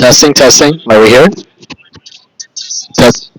Testing, testing. Are we here? Test.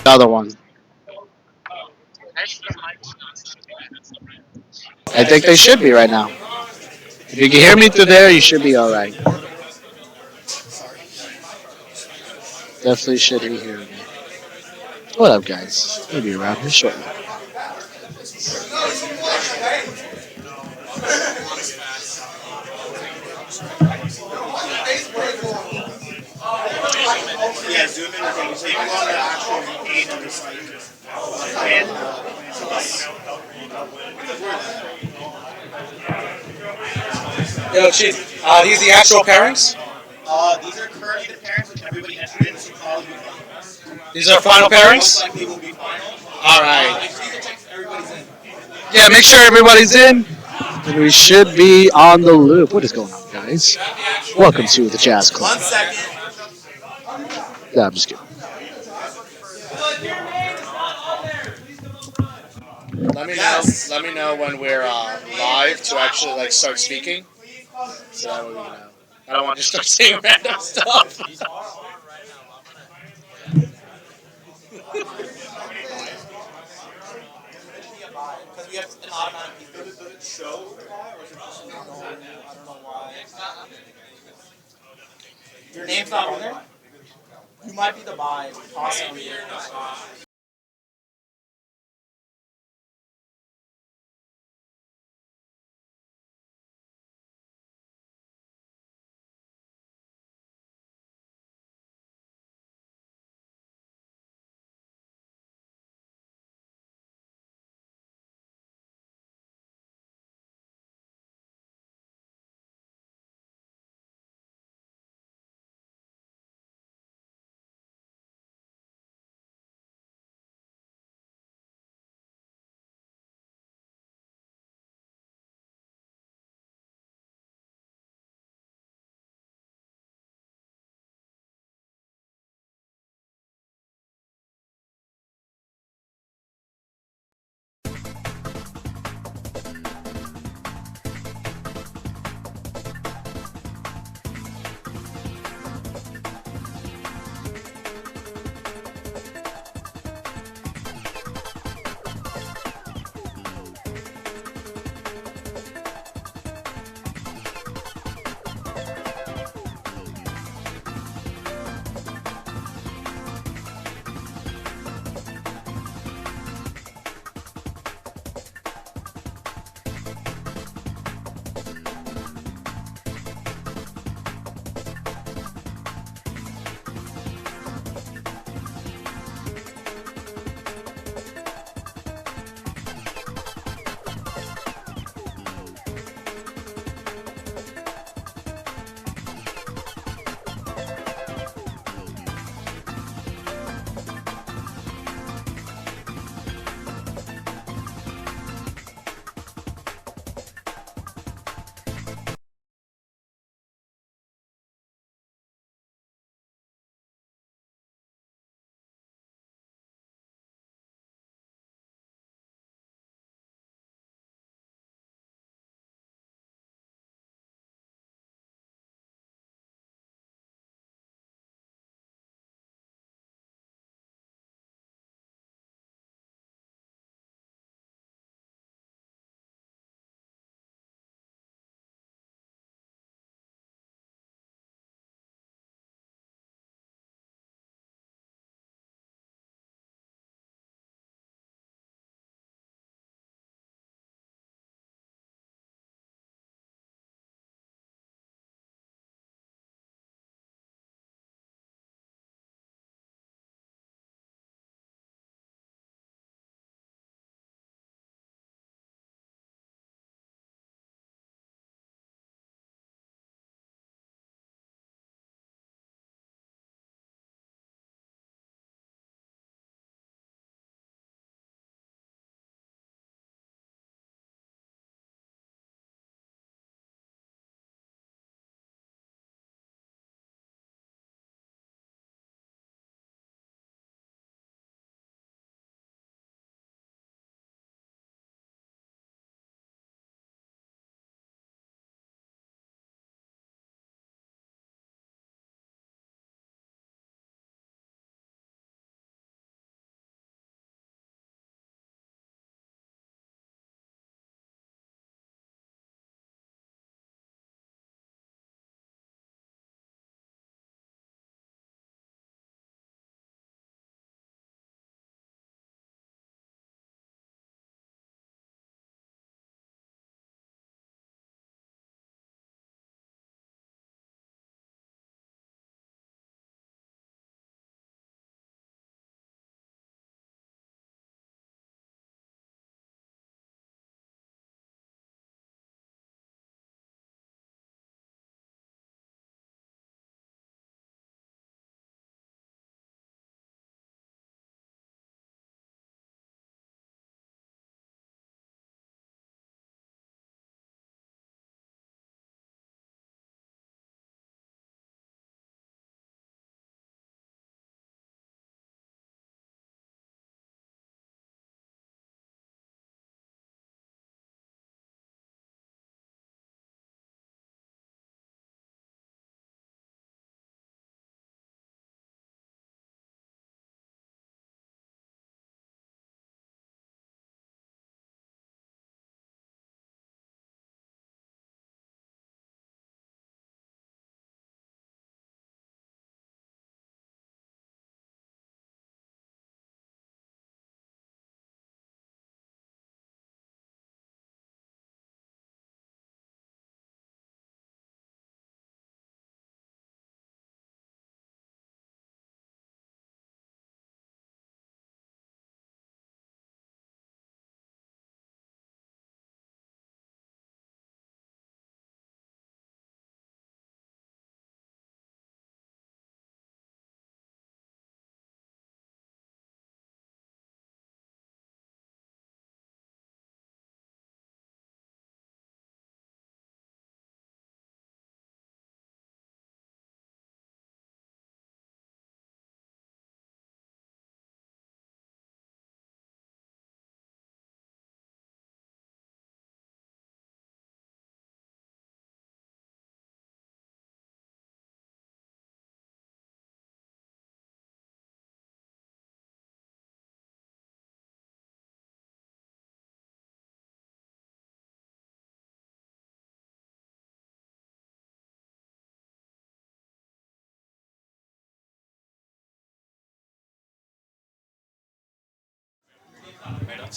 Another one. I think they should be right now. If you can hear me through there, you should be all right. Definitely should be hearing me. What up, guys? We'll be around here shortly. Yeah, zoom in with it. So you go on the actual page on the site. And Yo, Chief, these are the actual pairings? these are currently the parents which everybody entered in, so probably be fine. These are final pairings? Likely will be final. All right. These are checks everybody's in. Yeah, make sure everybody's in. And we should be on the loop. What is going on, guys? Welcome to the Jazz Club. 1 second. Yeah, I'm just kidding. Let me know. Let me know when we're live to actually like start speaking. So that way we know. I don't want to just start saying random stuff. Because we have an automatic piece. Does it show the buy or is it just I don't know why. Your name's not on there? You might be the buy, possibly.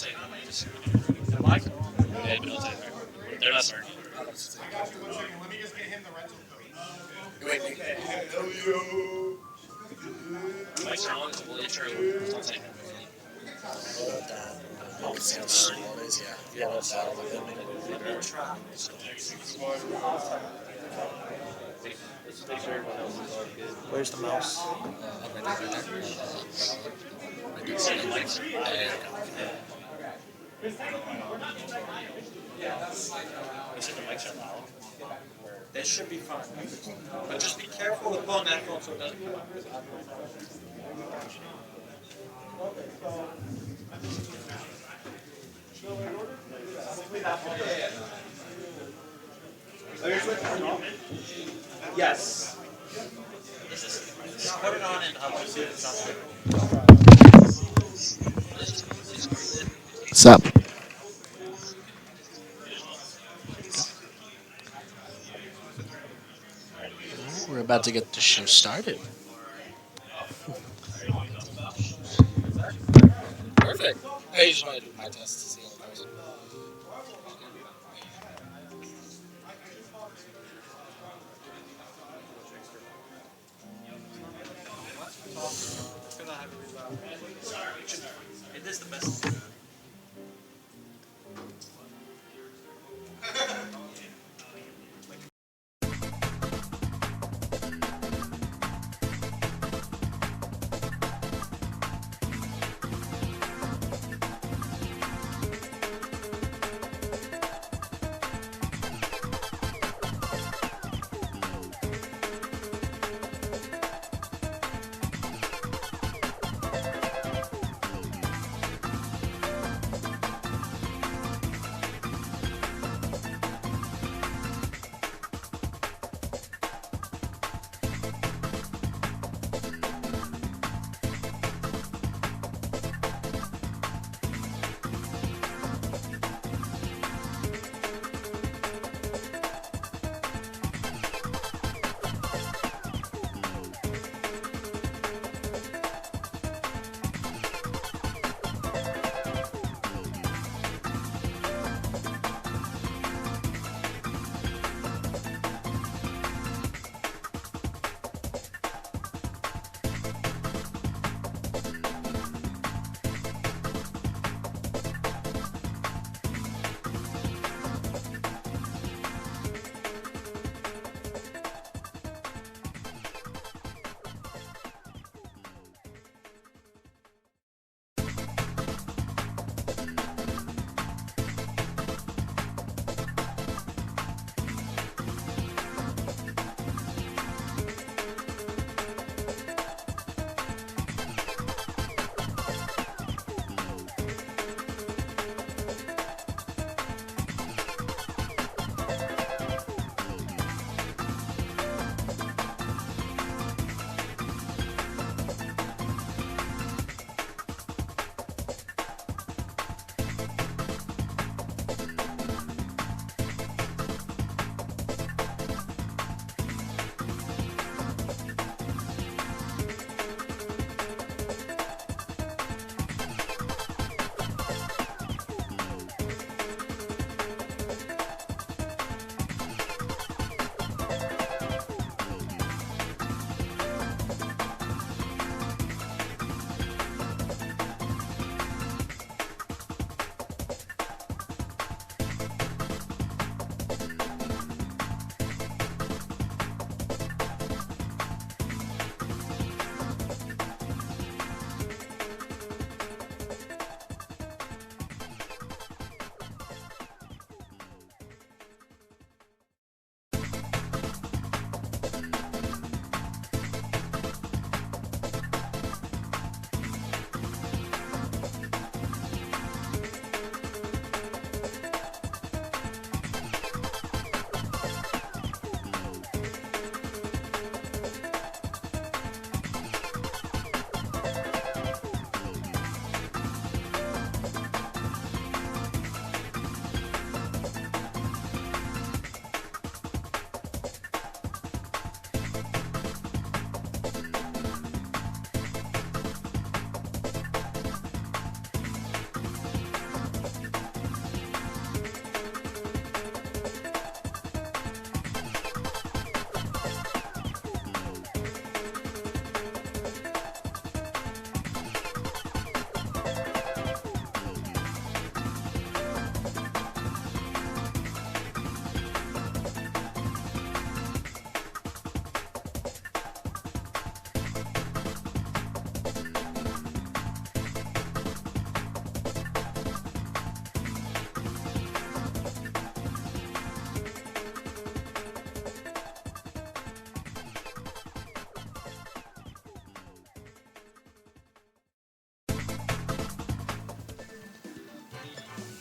Yeah, but don't say that. They're not smart. Wait, Mike's wrong. It's true. Don't say that. Yeah, that's how Where's the mouse? This should be fun. But just be careful with pulling that phone so it doesn't come out. Yes. Just put it on and I want to see if it's not What's up? We're about to get the show started. Perfect. I just want to do my test to see how it goes. It is the best.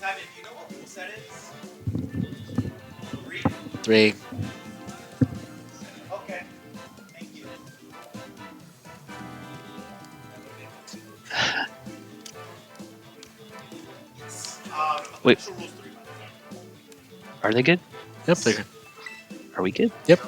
Kevin, do you know what rule set is? 3? 3. Okay. Thank you. Wait. Official rules 3, by the way. Are they good? Yep, they're good. Are we good? Yep.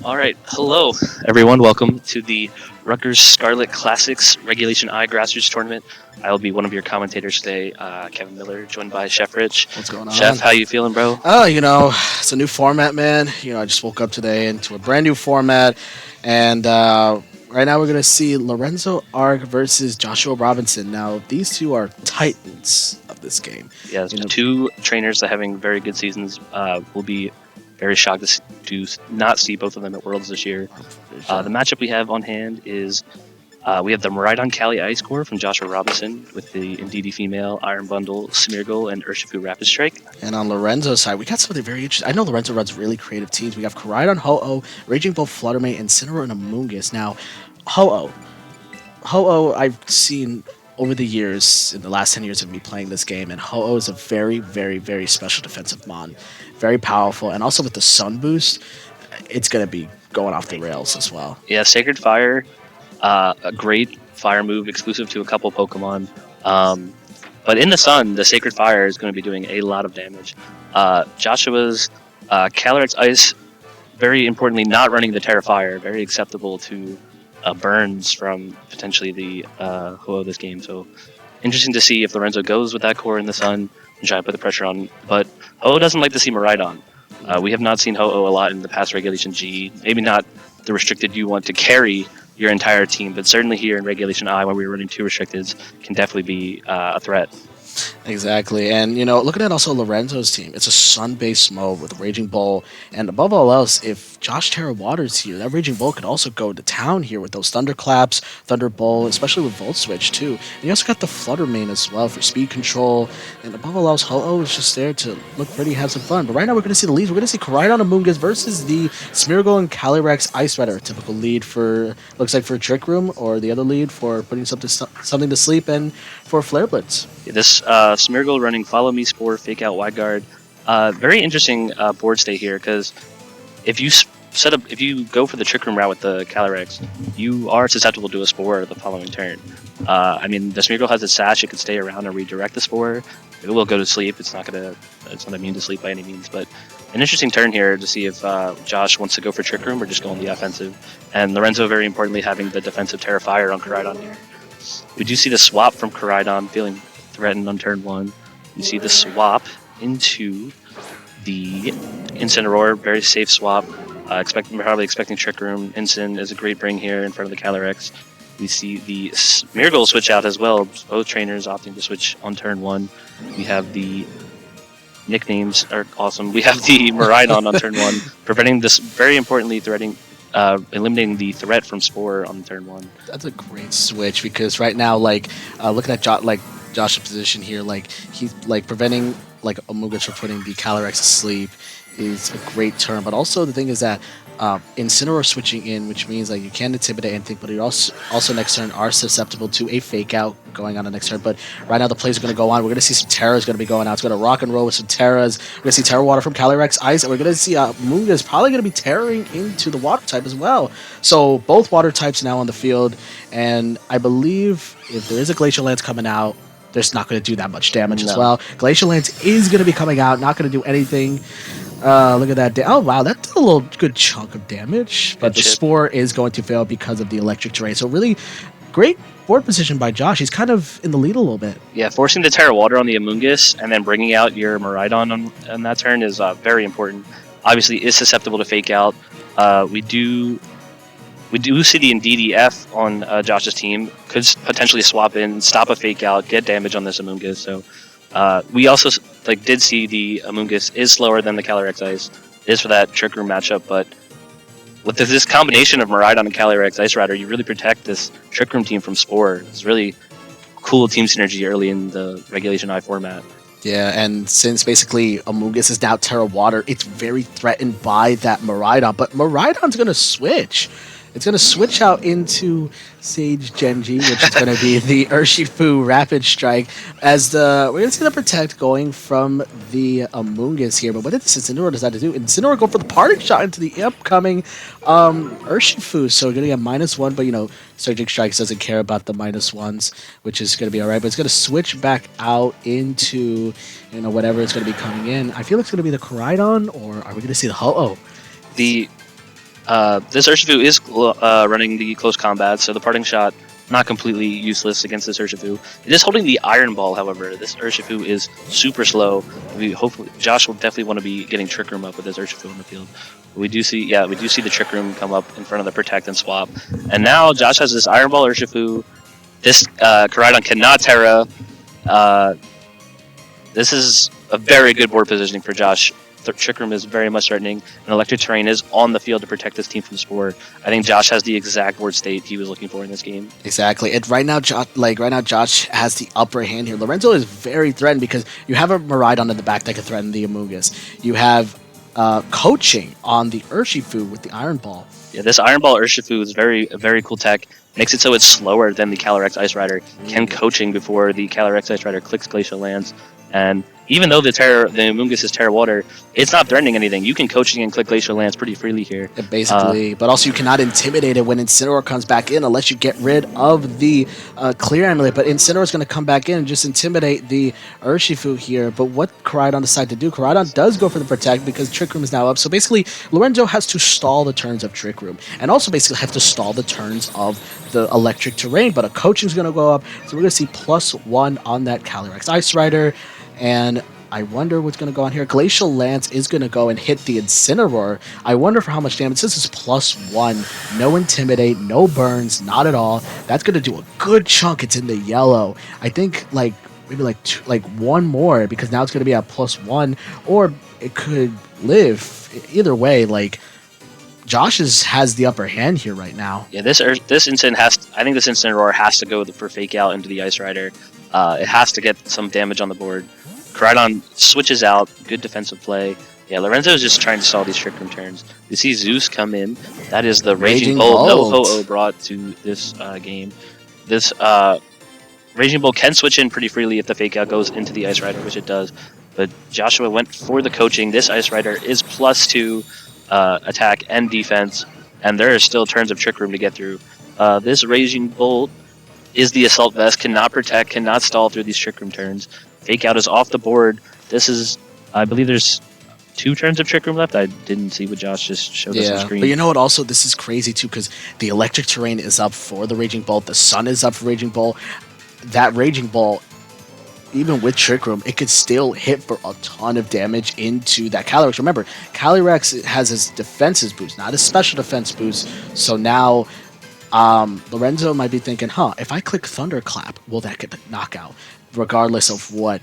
All right. Hello, everyone. Welcome to the Rutgers Scarlet Classics Regulation I Grassroots Tournament. I will be one of your commentators today, Kevin Miller, joined by Chef Rich. What's going on? Chef, how you feeling, bro? Oh, it's a new format, man. I just woke up today into a brand new format. And right now we're going to see Lorenzo Arg versus Joshua Robinson. Now, these two are titans of this game. Yeah, two trainers that having very good seasons. Will be very shocked to not see both of them at Worlds this year. The matchup we have on hand is we have the Maridon Cali Ice Core from Joshua Robinson with the Indeedee Female, Iron Bundle, Smeargle, and Urshifu Rapid Strike. And on Lorenzo's side, we got something very interesting. I know Lorenzo runs really creative teams. We have Koraidon, Ho-Oh, Raging Bull, Fluttermane, Incineroar, and Amoonguss. Now, Ho-Oh, I've seen over the years, in the last 10 years of me playing this game, and Ho-Oh is a very, very, very special defensive mon. Very powerful, and also with the Sun Boost, it's going to be going off the rails as well. Yeah, Sacred Fire, a great fire move exclusive to a couple Pokemon. But in the Sun, the Sacred Fire is going to be doing a lot of damage. Joshua's Calyrex Ice, very importantly, not running the Terra Fire, very acceptable to burns from potentially the Ho-Oh this game. So interesting to see if Lorenzo goes with that core in the Sun and try to put the pressure on. But Ho-Oh doesn't like to see Maridon. We have not seen Ho-Oh a lot in the past Regulation G. Maybe not the restricted you want to carry your entire team, but certainly here in Regulation I, when we were running 2 restricteds, can definitely be a threat. Exactly. And, looking at also Lorenzo's team, it's a Sun-based mode with Raging Bull. And above all else, if Josh Terra Water's here, that Raging Bull could also go to town here with those Thunderclaps, Thunderbolt, especially with Volt Switch, too. And you also got the Fluttermane as well for speed control. And above all else, Ho-Oh is just there to look pretty, have some fun. But right now, we're going to see the leads. We're going to see Koraidon Amoonguss versus the Smeargle and Calyrex Ice Rider. Typical lead for, looks like for Trick Room, or the other lead for putting something to sleep, and for Flare Blitz. Yeah, this Smeargle running Follow Me Spore, Fake Out Wide Guard. Very interesting board state here, because if you go for the Trick Room route with the Calyrex, you are susceptible to a Spore the following turn. I mean, the Smeargle has a Sash; it could stay around and redirect the Spore. It will go to sleep. It's not immune to sleep by any means, but an interesting turn here to see if Josh wants to go for Trick Room or just go on the offensive. And Lorenzo, very importantly, having the defensive Terra Fire on Koraidon here. We do see the swap from Koraidon feeling threatened on turn 1. You see the swap into the Incineroar, very safe swap. Probably expecting Trick Room. Incin is a great bring here in front of the Calyrex. We see the Smeargle switch out as well. Both trainers opting to switch on turn 1. We have the nicknames are awesome. We have the Maridon on turn 1, preventing this, very importantly, eliminating the threat from Spore on turn 1. That's a great switch, because right now, looking at Josh's position here, he's preventing Amoonguss from putting the Calyrex to sleep is a great turn. But also the thing is that Incineroar switching in, which means you can't intimidate anything, but you also next turn are susceptible to a fake out going on the next turn. But right now the plays are going to go on. We're going to see some Terras going to be going out. It's going to rock and roll with some Terras. We're going to see Terra Water from Calyrex Ice, and we're going to see Amoonguss probably going to be tearing into the Water type as well. So both Water types now on the field, and I believe if there is a Glacial Lance coming out, there's not going to do that much damage as well. Glacial Lance is going to be coming out, not going to do anything. Look at that. Oh, wow. That did a little good chunk of damage. But the Spore is going to fail because of the electric terrain. So really great board position by Josh. He's kind of in the lead a little bit. Yeah, forcing the Terra Water on the Amoonguss and then bringing out your Maridon on that turn is very important. Obviously, is susceptible to fake out. We do see the Indeedee F on Josh's team. Could potentially swap in, stop a fake out, get damage on this Amoonguss. So we also did see the Amoonguss is slower than the Calyrex Ice. It is for that Trick Room matchup, but with this combination of Maridon and Calyrex Ice Rider, you really protect this Trick Room team from Spore. It's really cool team synergy early in the Regulation I format. Yeah, and since basically Amoonguss is now Terra Water, it's very threatened by that Maridon. But Maridon's going to switch. It's going to switch out into Sage Genji, which is going to be the Urshifu Rapid Strike. We're going to see the Protect going from the Amoonguss here. But what did this Incineroar decide to do? Incineroar go for the parting shot into the upcoming Urshifu. So we're going to get -1, but Surging Strikes doesn't care about the -1s, which is going to be alright. But it's going to switch back out into whatever it's going to be coming in. I feel it's going to be the Koraidon, or are we going to see the Ho-Oh? This Urshifu is running the close combat, so the parting shot not completely useless against this Urshifu. It is holding the Iron Ball, however. This Urshifu is super slow. Hopefully, Josh will definitely want to be getting Trick Room up with this Urshifu in the field. We do see the Trick Room come up in front of the Protect and swap. And now Josh has this Iron Ball Urshifu. This Koraidon cannot Terra. This is a very good board positioning for Josh. Trick Room is very much threatening, and Electric Terrain is on the field to protect this team from Spore. I think Josh has the exact board state he was looking for in this game. Exactly. And right now, Josh has the upper hand here. Lorenzo is very threatened because you have a Miraidon in the back that can threaten the Amoonguss. You have coaching on the Urshifu with the Iron Ball. Yeah, this Iron Ball Urshifu is a very cool tech. Makes it so it's slower than the Calyrex Ice Rider. Can coaching before the Calyrex Ice Rider clicks Glacial Lands. And even though the Amoonguss is Terra Water, it's not threatening anything. You can coaching and click Glacial Lands pretty freely here. Basically, but also you cannot intimidate it when Incineroar comes back in unless you get rid of the Clear Amulet. But Incineroar is going to come back in and just intimidate the Urshifu here. But what Koraidon decided to do, Koraidon does go for the Protect because Trick Room is now up. So basically, Lorenzo has to stall the turns of Trick Room and also basically have to stall the turns of the Electric Terrain. But a coaching is going to go up. So we're going to see +1 on that Calyrex Ice Rider. And I wonder what's going to go on here. Glacial Lance is going to go and hit the Incineroar. I wonder for how much damage. This is +1. No Intimidate, no burns, not at all. That's going to do a good chunk. It's in the yellow. I think maybe one more because now it's going to be at +1. Or it could live. Either way, Josh has the upper hand here right now. Yeah, this Incin I think this Incineroar has to go for Fake Out into the Ice Rider. It has to get some damage on the board. Koraidon switches out. Good defensive play. Yeah, Lorenzo is just trying to stall these Trick Room turns. You see Zeus come in. That is the Raging Bolt no Ho-Oh brought to this game. This Raging Bolt can switch in pretty freely if the Fake Out goes into the Ice Rider, which it does. But Joshua went for the coaching. This Ice Rider is +2 attack and defense, and there are still turns of Trick Room to get through. This Raging Bolt is the Assault Vest, cannot protect, cannot stall through these Trick Room turns. Fake Out is off the board. This is, I believe there's 2 turns of Trick Room left. I didn't see what Josh just showed us on screen. But you know what, also, this is crazy too, because the Electric Terrain is up for the Raging Bolt, the Sun is up for Raging Bolt. That Raging Bolt, even with Trick Room, it could still hit for a ton of damage into that Calyrex. Remember, Calyrex has his defenses boost, not his special defense boost. So now Lorenzo might be thinking, if I click Thunderclap, will that get the knockout? Regardless of what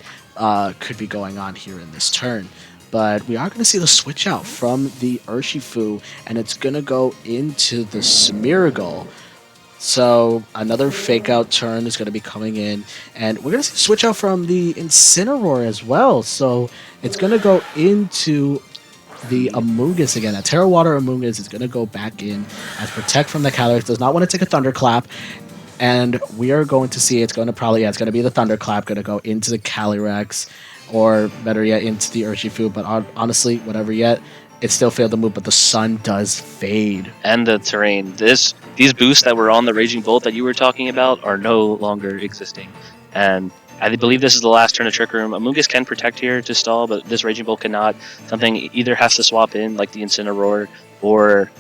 could be going on here in this turn. But we are going to see the switch out from the Urshifu, and it's going to go into the Smeargle. So another Fake Out turn is going to be coming in, and we're going to see a switch out from the Incineroar as well. So it's going to go into the Amoonguss again. A Terra Water Amoonguss is going to go back in as Protect from the Calyrex. Does not want to take a Thunderclap. And we are going to see it's going to be the Thunderclap, going to go into the Calyrex, or better yet, into the Urshifu. But honestly, whatever yet, it still failed to move, but the Sun does fade. And the terrain. These boosts that were on the Raging Bolt that you were talking about are no longer existing. And I believe this is the last turn of Trick Room. Amoonguss can protect here to stall, but this Raging Bolt cannot. Something either has to swap in, like the Incineroar, or,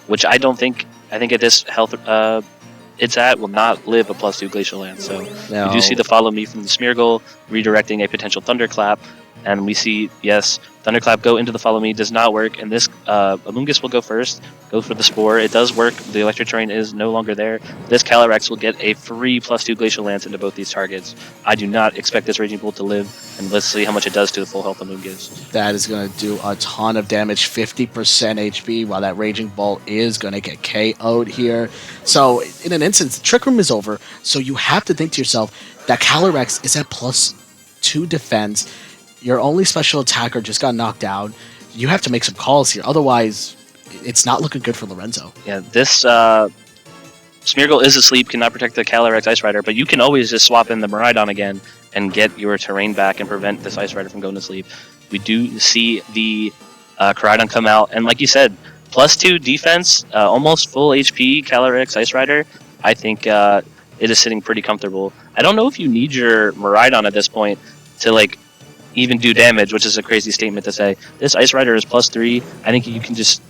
which I think at this health it's at, will not live a +2 Glacial Land. So we do see the Follow Me from the Smeargle, redirecting a potential Thunderclap. And we see, yes, Thunderclap go into the Follow Me, does not work, and this Amoonguss will go first, go for the Spore. It does work, the Electric Terrain is no longer there. This Calyrex will get a free +2 Glacial Lance into both these targets. I do not expect this Raging Bolt to live, and let's see how much it does to the full health Amoonguss. That is going to do a ton of damage, 50% HP, while that Raging Bolt is going to get KO'd here. So, in an instance, Trick Room is over, so you have to think to yourself, that Calyrex is at +2 defense. Your only special attacker just got knocked out. You have to make some calls here. Otherwise, it's not looking good for Lorenzo. Yeah, this Smeargle is asleep, cannot protect the Calyrex Ice Rider, but you can always just swap in the Miraidon again and get your terrain back and prevent this Ice Rider from going to sleep. We do see the Miraidon come out, and like you said, +2 defense, almost full HP Calyrex Ice Rider. I think it is sitting pretty comfortable. I don't know if you need your Miraidon at this point to like even do damage, which is a crazy statement to say. This Ice Rider is +3. I think you can just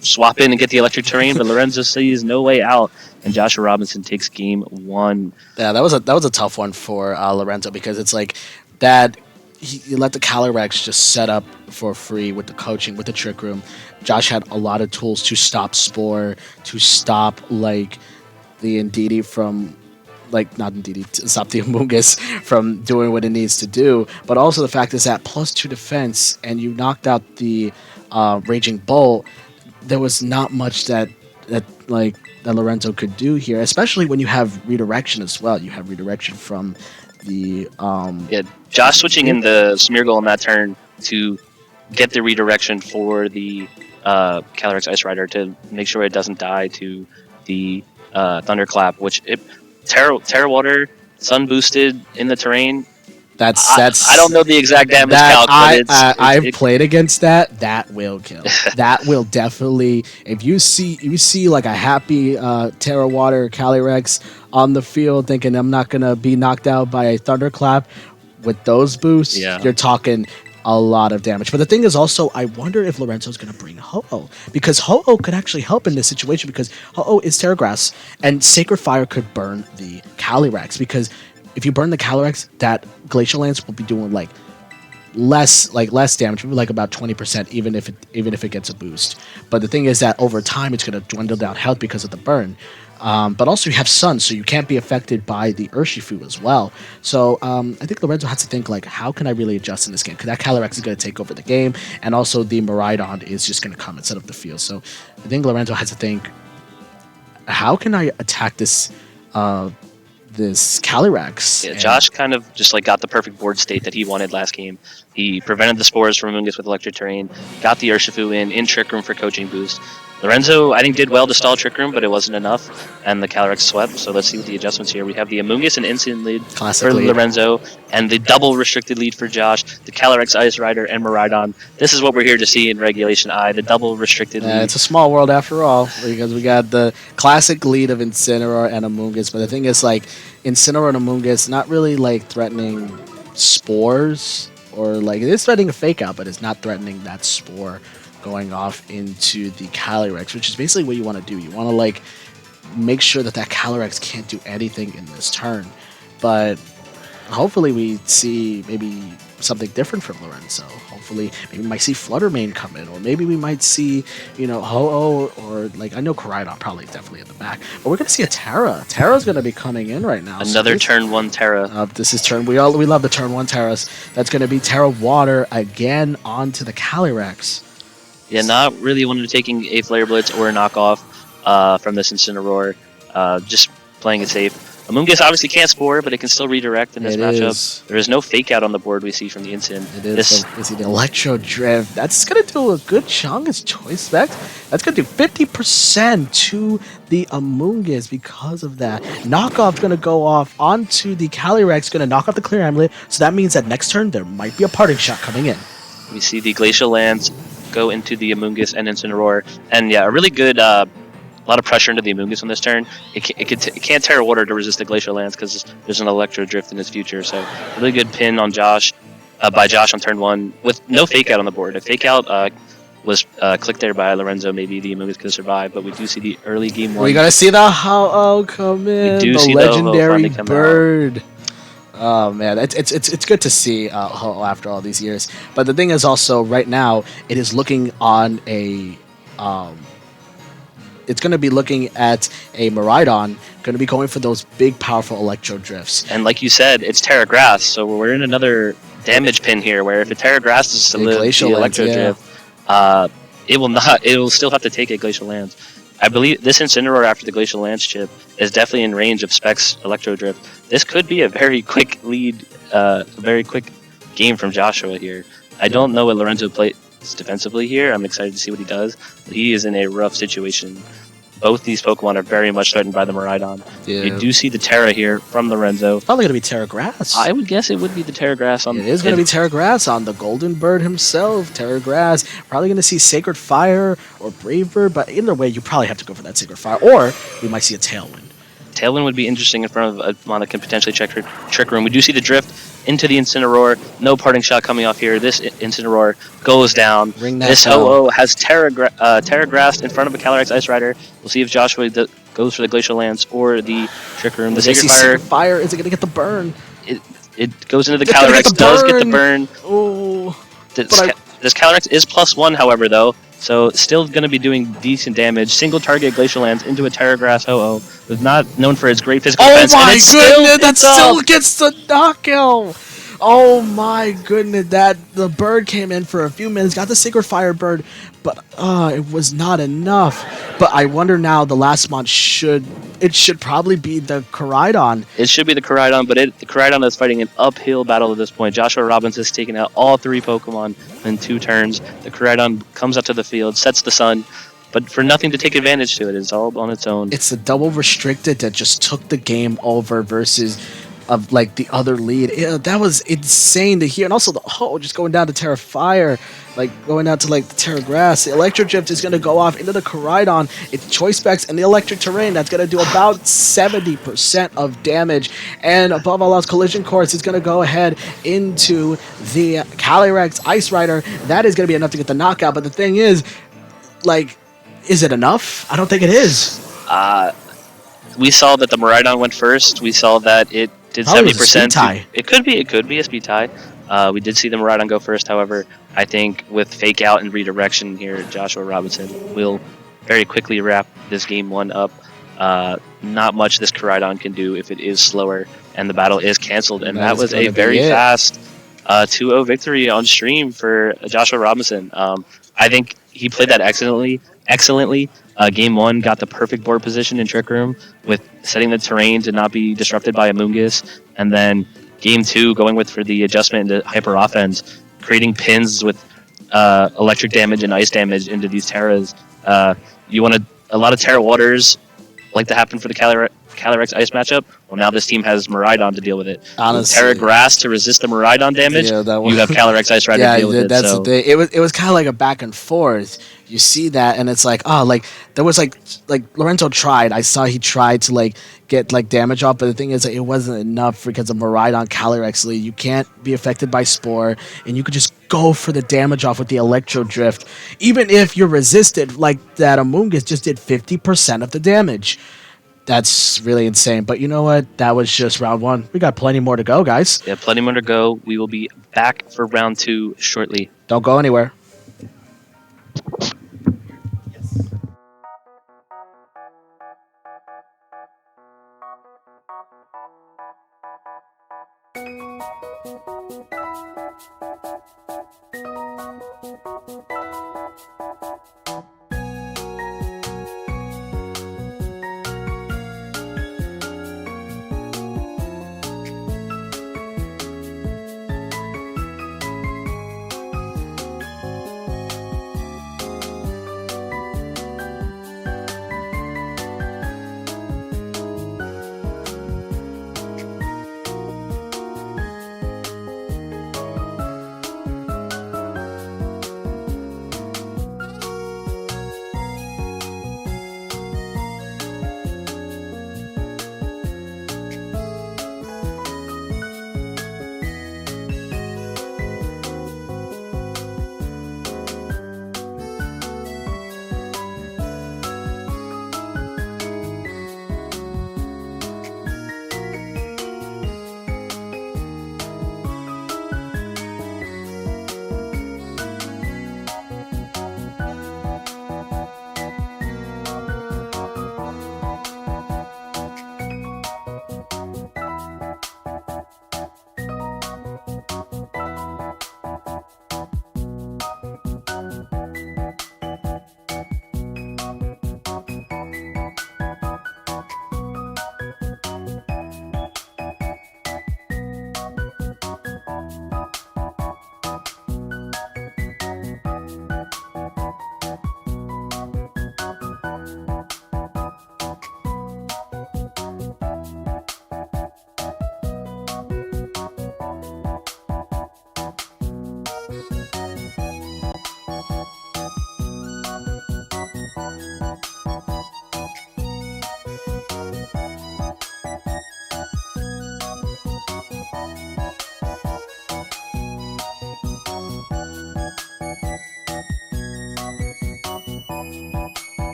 swap in and get the electric terrain, but Lorenzo sees no way out, and Joshua Robinson takes game 1. Yeah, that was a tough one for Lorenzo, because it's like that. He let the Calyrex just set up for free with the coaching, with the Trick Room. Josh had a lot of tools to stop Spore, to stop like the Indeedee from, like, not Indeedee, to stop the Amoonguss from doing what it needs to do. But also the fact is that +2 defense, and you knocked out the Raging Bolt. There was not much that Lorenzo could do here, especially when you have redirection as well. You have redirection from the Josh switching in the Smeargle on that turn to get the redirection for the Calyrex Ice Rider to make sure it doesn't die to the Thunderclap, which Terra Water Sun boosted in the terrain. That's I don't know the exact damage calc, but I've played against that. That will kill. That will definitely. If you see like a happy Terra Water Calyrex on the field, thinking I'm not gonna be knocked out by a Thunderclap, with those boosts, you're talking a lot of damage. But the thing is also, I wonder if Lorenzo's going to bring Ho-Oh, because Ho-Oh could actually help in this situation, because Ho-Oh is Terra Grass, and Sacred Fire could burn the Calyrex, because if you burn the Calyrex, that Glacial Lance will be doing like less damage, maybe like about 20%, even if it gets a boost. But the thing is that over time, it's going to dwindle down health because of the burn. But also you have Sun, so you can't be affected by the Urshifu as well. So I think Lorenzo has to think, like, how can I really adjust in this game? Because that Calyrex is going to take over the game, and also the Miraidon is just going to come and set up the field. So I think Lorenzo has to think, how can I attack this this Calyrex? Yeah, Josh kind of just like got the perfect board state that he wanted last game. He prevented the Spores from Amoonguss with Electric Terrain, got the Urshifu in Trick Room for coaching boost. Lorenzo, I think, did well to stall Trick Room, but it wasn't enough, and the Calyrex swept. So let's see what the adjustments here. We have the Amoonguss and Instant lead for Lorenzo, and the double restricted lead for Josh, the Calyrex Ice Rider, and Miraidon. This is what we're here to see in Regulation I, the double restricted lead. It's a small world after all, because we got the classic lead of Incineroar and Amoonguss, but the thing is, like, Incineroar and Amoonguss not really, like, threatening Spores, or, like, it is threatening a Fake Out, but it's not threatening that Spore going off into the Calyrex, which is basically what you want to do. You want to, like, make sure that Calyrex can't do anything in this turn. But hopefully we see maybe something different from Lorenzo. Hopefully maybe we might see Fluttermane come in, or maybe we might see, you know, Ho-Oh, or, like, I know Koraidon probably definitely in the back, but we're going to see a Terra. Terra's going to be coming in right now. Another turn 1 Terra. This is turn, we love the turn 1 Terras. That's going to be Terra Water again onto the Calyrex. Yeah, not really wanting to taking a Flare Blitz or a knockoff from this Incineroar. Just playing it safe. Amoonguss obviously can't Spore, but it can still redirect in this matchup. There is no Fake Out on the board we see from the Incin. It is. We see the Electro Drift. That's going to do a good chunk as Choice Spec. That's going to do 50% to the Amoonguss because of that. Knockoff's going to go off onto the Calyrex, going to knock off the Clear Amulet. So that means that next turn there might be a Parting Shot coming in. We see the Glacial Lance go into the Amoonguss and Incineroar, and yeah, a really good lot of pressure into the Amoonguss on this turn. It can't Terra Water to resist the Glacial Lance because there's an Electro Drift in its future. So really good pin on Josh by Josh on turn 1 with no Fake Out on the board. If Fake Out was clicked there by Lorenzo, maybe the Amoonguss could survive. But we do see the early game 1. We gotta see the Ho-Oh come in. We do the see legendary the bird. Oh man, it's good to see Ho-Oh after all these years. But the thing is also, right now it is looking on a it's going to be looking at a Miraidon, going to be going for those big, powerful Electro Drifts. And like you said, it's Terra Grass, so we're in another damage pin here, where if a Terra Grass is to live the Electro Drift, it will still have to take a Glacial Lance. I believe this Incineroar after the Glacial Lance chip is definitely in range of Specs Electro Drift. This could be a very quick lead, a very quick game from Joshua here. I don't know what Lorenzo defensively here. I'm excited to see what he does. He is in a rough situation. Both these Pokemon are very much threatened by the Miraidon. Yeah. You do see the Terra here from Lorenzo. Probably going to be Terra Grass. I would guess it would be the Terra Grass on. It is going to be Terra Grass on the Golden Bird himself, Terra Grass. Probably going to see Sacred Fire or Brave Bird, but either way, you probably have to go for that Sacred Fire, or we might see a Tailwind. Tailwind would be interesting in front of a mon that can potentially check Trick Room. We do see the Drift into the Incineroar. No parting shot coming off here. This Incineroar goes down. Ring that This bell. Ho-Oh has Terra Grass in front of a Calyrex Ice Rider. We'll see if Joshua goes for the Glacial Lance or the Trick Room. The We're gonna see Sacred Fire, Sacred Fire. Is it going to get the burn? it goes into the It's gonna get Calyrex, the does get the burn. burn. Oh. This Calyrex is +1, however, though, so still going to be doing decent damage. Single target Glacial Lance into a Terra Grass Ho-Oh, who's not known for its great physical defense. Oh and my it still goodness, that hits up. still gets the knockout. Oh my goodness, that the bird came in for a few minutes, got the Sacred Fire bird, but it was not enough. But I wonder now, the last month should probably be the Koraidon. It should be the Koraidon, but the Koraidon is fighting an uphill battle at this point. Joshua Robbins has taken out all 3 Pokemon in 2 turns. The Koraidon comes out to the field, sets the sun, but for nothing to take advantage to it. It's all on its own. It's the double restricted that just took the game over versus of like the other lead. That was insane to hear. And also just going down to Terra Fire, like going down to like the Terra Grass. The Electric Drift is going to go off into the Koraidon. It's Choice Specs and the Electric Terrain that's going to do about 70% of damage. And above all else, Collision Course is going to go ahead into the Calyrex Ice Rider. That is going to be enough to get the knockout. But the thing is, like, is it enough? I don't think it is. We saw that the Miraidon went first. We saw that it did Probably 70%. was a speed tie. It could be a speed tie. We did see the Miraidon go first, however. I think with Fake Out and Redirection here, Joshua Robinson will very quickly wrap this game 1 up. Not much this Koraidon can do if it is slower, and the battle is canceled. And that was a very fast 2-0 victory on stream for Joshua Robinson. I think he played that excellently. Game 1 got the perfect board position in Trick Room with setting the terrain to not be disrupted by a Moongus, and then Game 2 going for the adjustment into hyper offense, creating pins with electric damage and ice damage into these Terras. You want a lot of Terra Waters like to happen for the Calyrex Ice matchup. Well, now this team has Miraidon to deal with it. Honestly. Terra Grass to resist the Miraidon damage. Yeah, that one. You have Calyrex Ice Rider to deal with it. That's So. the thing. It was kind of like a back and forth. You see that, and it's like, there was like Lorenzo tried. I saw he tried to like get like damage off, but the thing is, it wasn't enough because of Miraidon Calyrex lead. You can't be affected by Spore, and you could just go for the damage off with the Electro Drift, even if you're resisted. Like that, Amoongus just did 50% of the damage. That's really insane. But you know what? That was just round 1. We got plenty more to go, guys. Yeah, plenty more to go. We will be back for round 2 shortly. Don't go anywhere.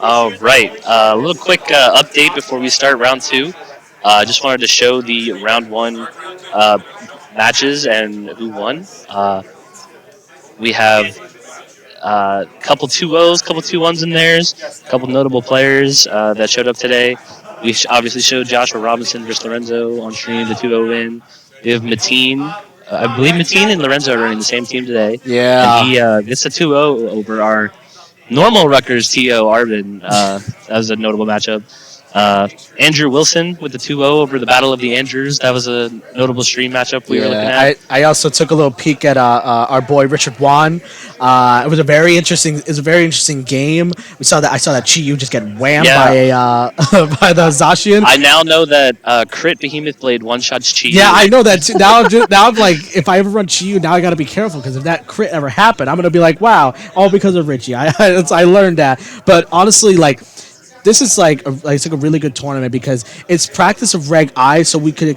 All right. A little quick update before we start round two. Just wanted to show the round one matches and who won. We have a couple 2-0s, couple 2-1s in theirs, a couple notable players that showed up today. We obviously showed Joshua Robinson versus Lorenzo on stream, the 2-0 win. We have Mateen. I believe Mateen and Lorenzo are running the same team today. Yeah. And he gets a 2-0 over our normal Rutgers TO Arvin. That was a notable matchup. Andrew Wilson with the 2-0 over the Battle of the Andrews. That was a notable stream matchup we were looking at. I also took a little peek at our boy Richard Wan. It was a very interesting game. I saw that Chi Yu just get whammed by a by the Zacian. I now know that Crit Behemoth Blade one-shots Chi Yu. Yeah, I know that too. Now I'm like, if I ever run Chi Yu, now I got to be careful because if that crit ever happened, I'm gonna be like, wow, all because of Richie. I learned that. But honestly, like, this is like a really good tournament because it's practice of Reg I, so we could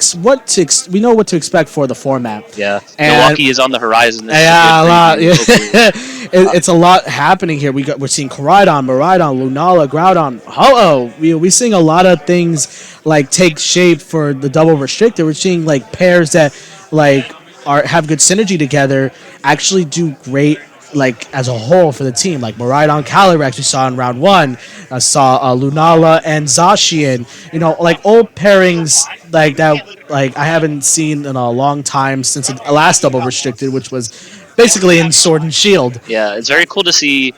we know what to expect for the format. Yeah, And- Milwaukee is on the horizon. This is Yeah, good a lot. preview. It's a lot happening here. We're seeing Koraidon, Miraidon, Lunala, Groudon, Ho-Oh. We're seeing a lot of things like take shape for the double restricted. We're seeing like pairs that like have good synergy together, actually do great like as a whole for the team. Like Miraidon, Calyrex we saw in round 1. I saw Lunala and Zacian. You know, like old pairings like that. Like I haven't seen in a long time since the last double restricted, which was basically in Sword and Shield. Yeah, it's very cool to see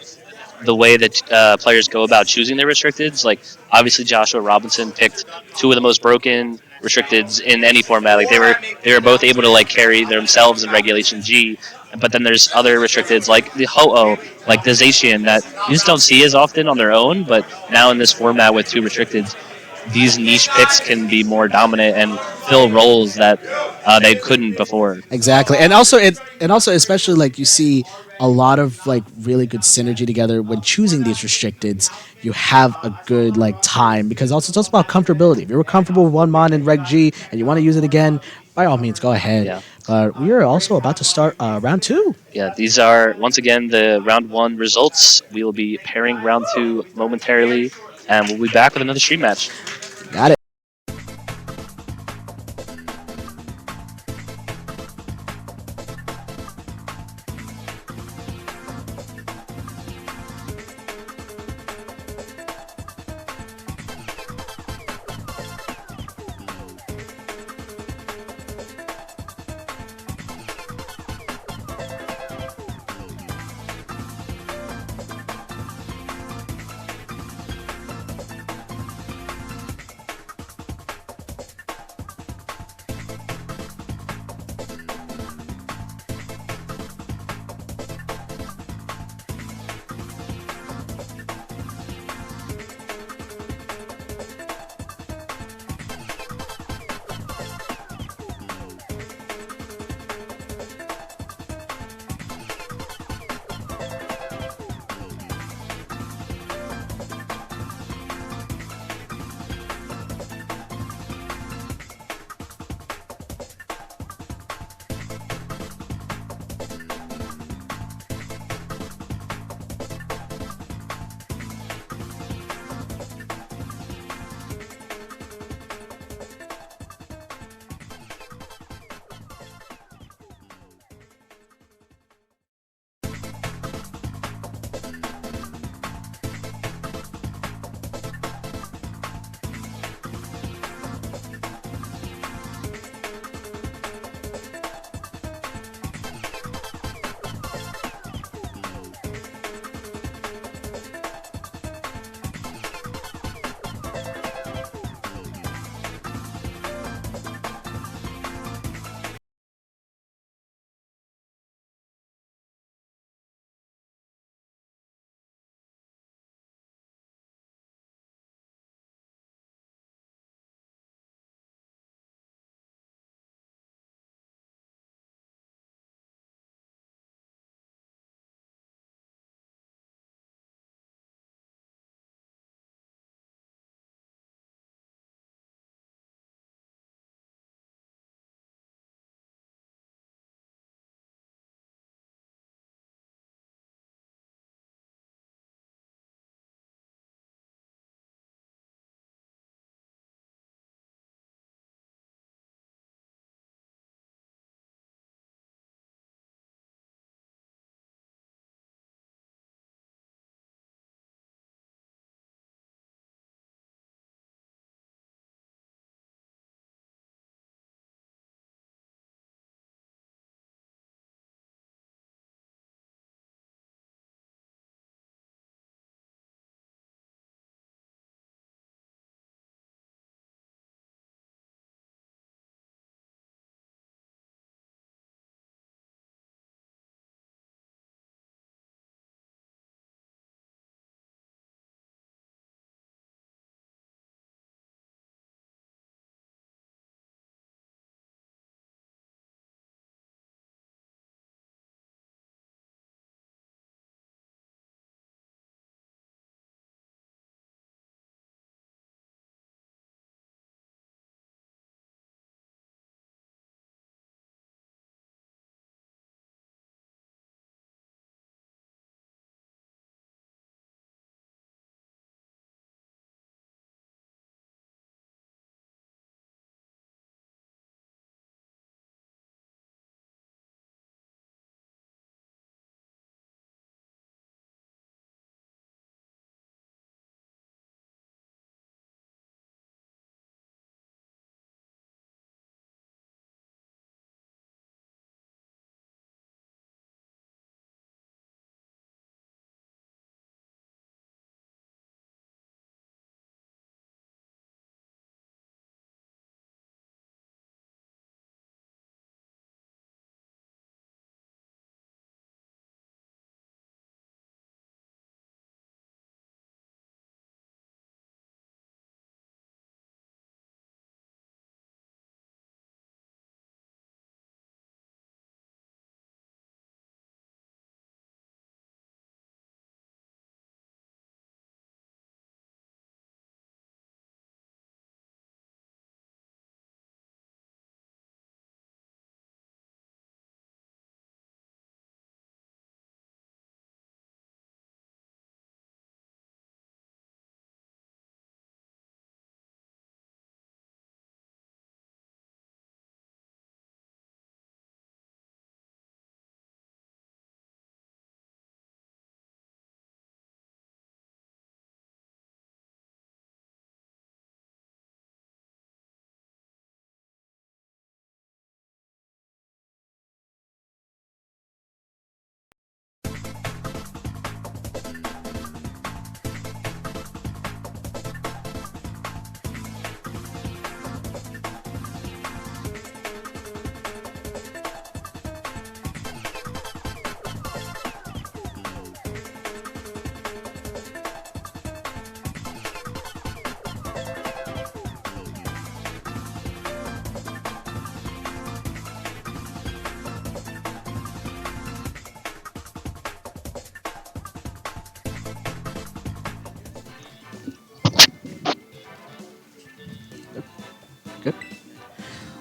the way that players go about choosing their restricteds. Like, obviously, Joshua Robinson picked 2 of the most broken restricteds in any format. Like, they were both able to like carry themselves in Regulation G. But then there's other restricteds like the Ho-Oh, like the Zacian, that you just don't see as often on their own. But now in this format with 2 restricteds, these niche picks can be more dominant and fill roles that they couldn't before. Exactly, and also especially like you see a lot of like really good synergy together when choosing these restricteds. You have a good like time because also it's also about comfortability. If you're comfortable with one mon in Reg G and you want to use it again, by all means go ahead. Yeah. But we are also about to start round 2. Yeah, these are once again the round 1 results. We will be pairing round 2 momentarily, and we'll be back with another stream match. Got it.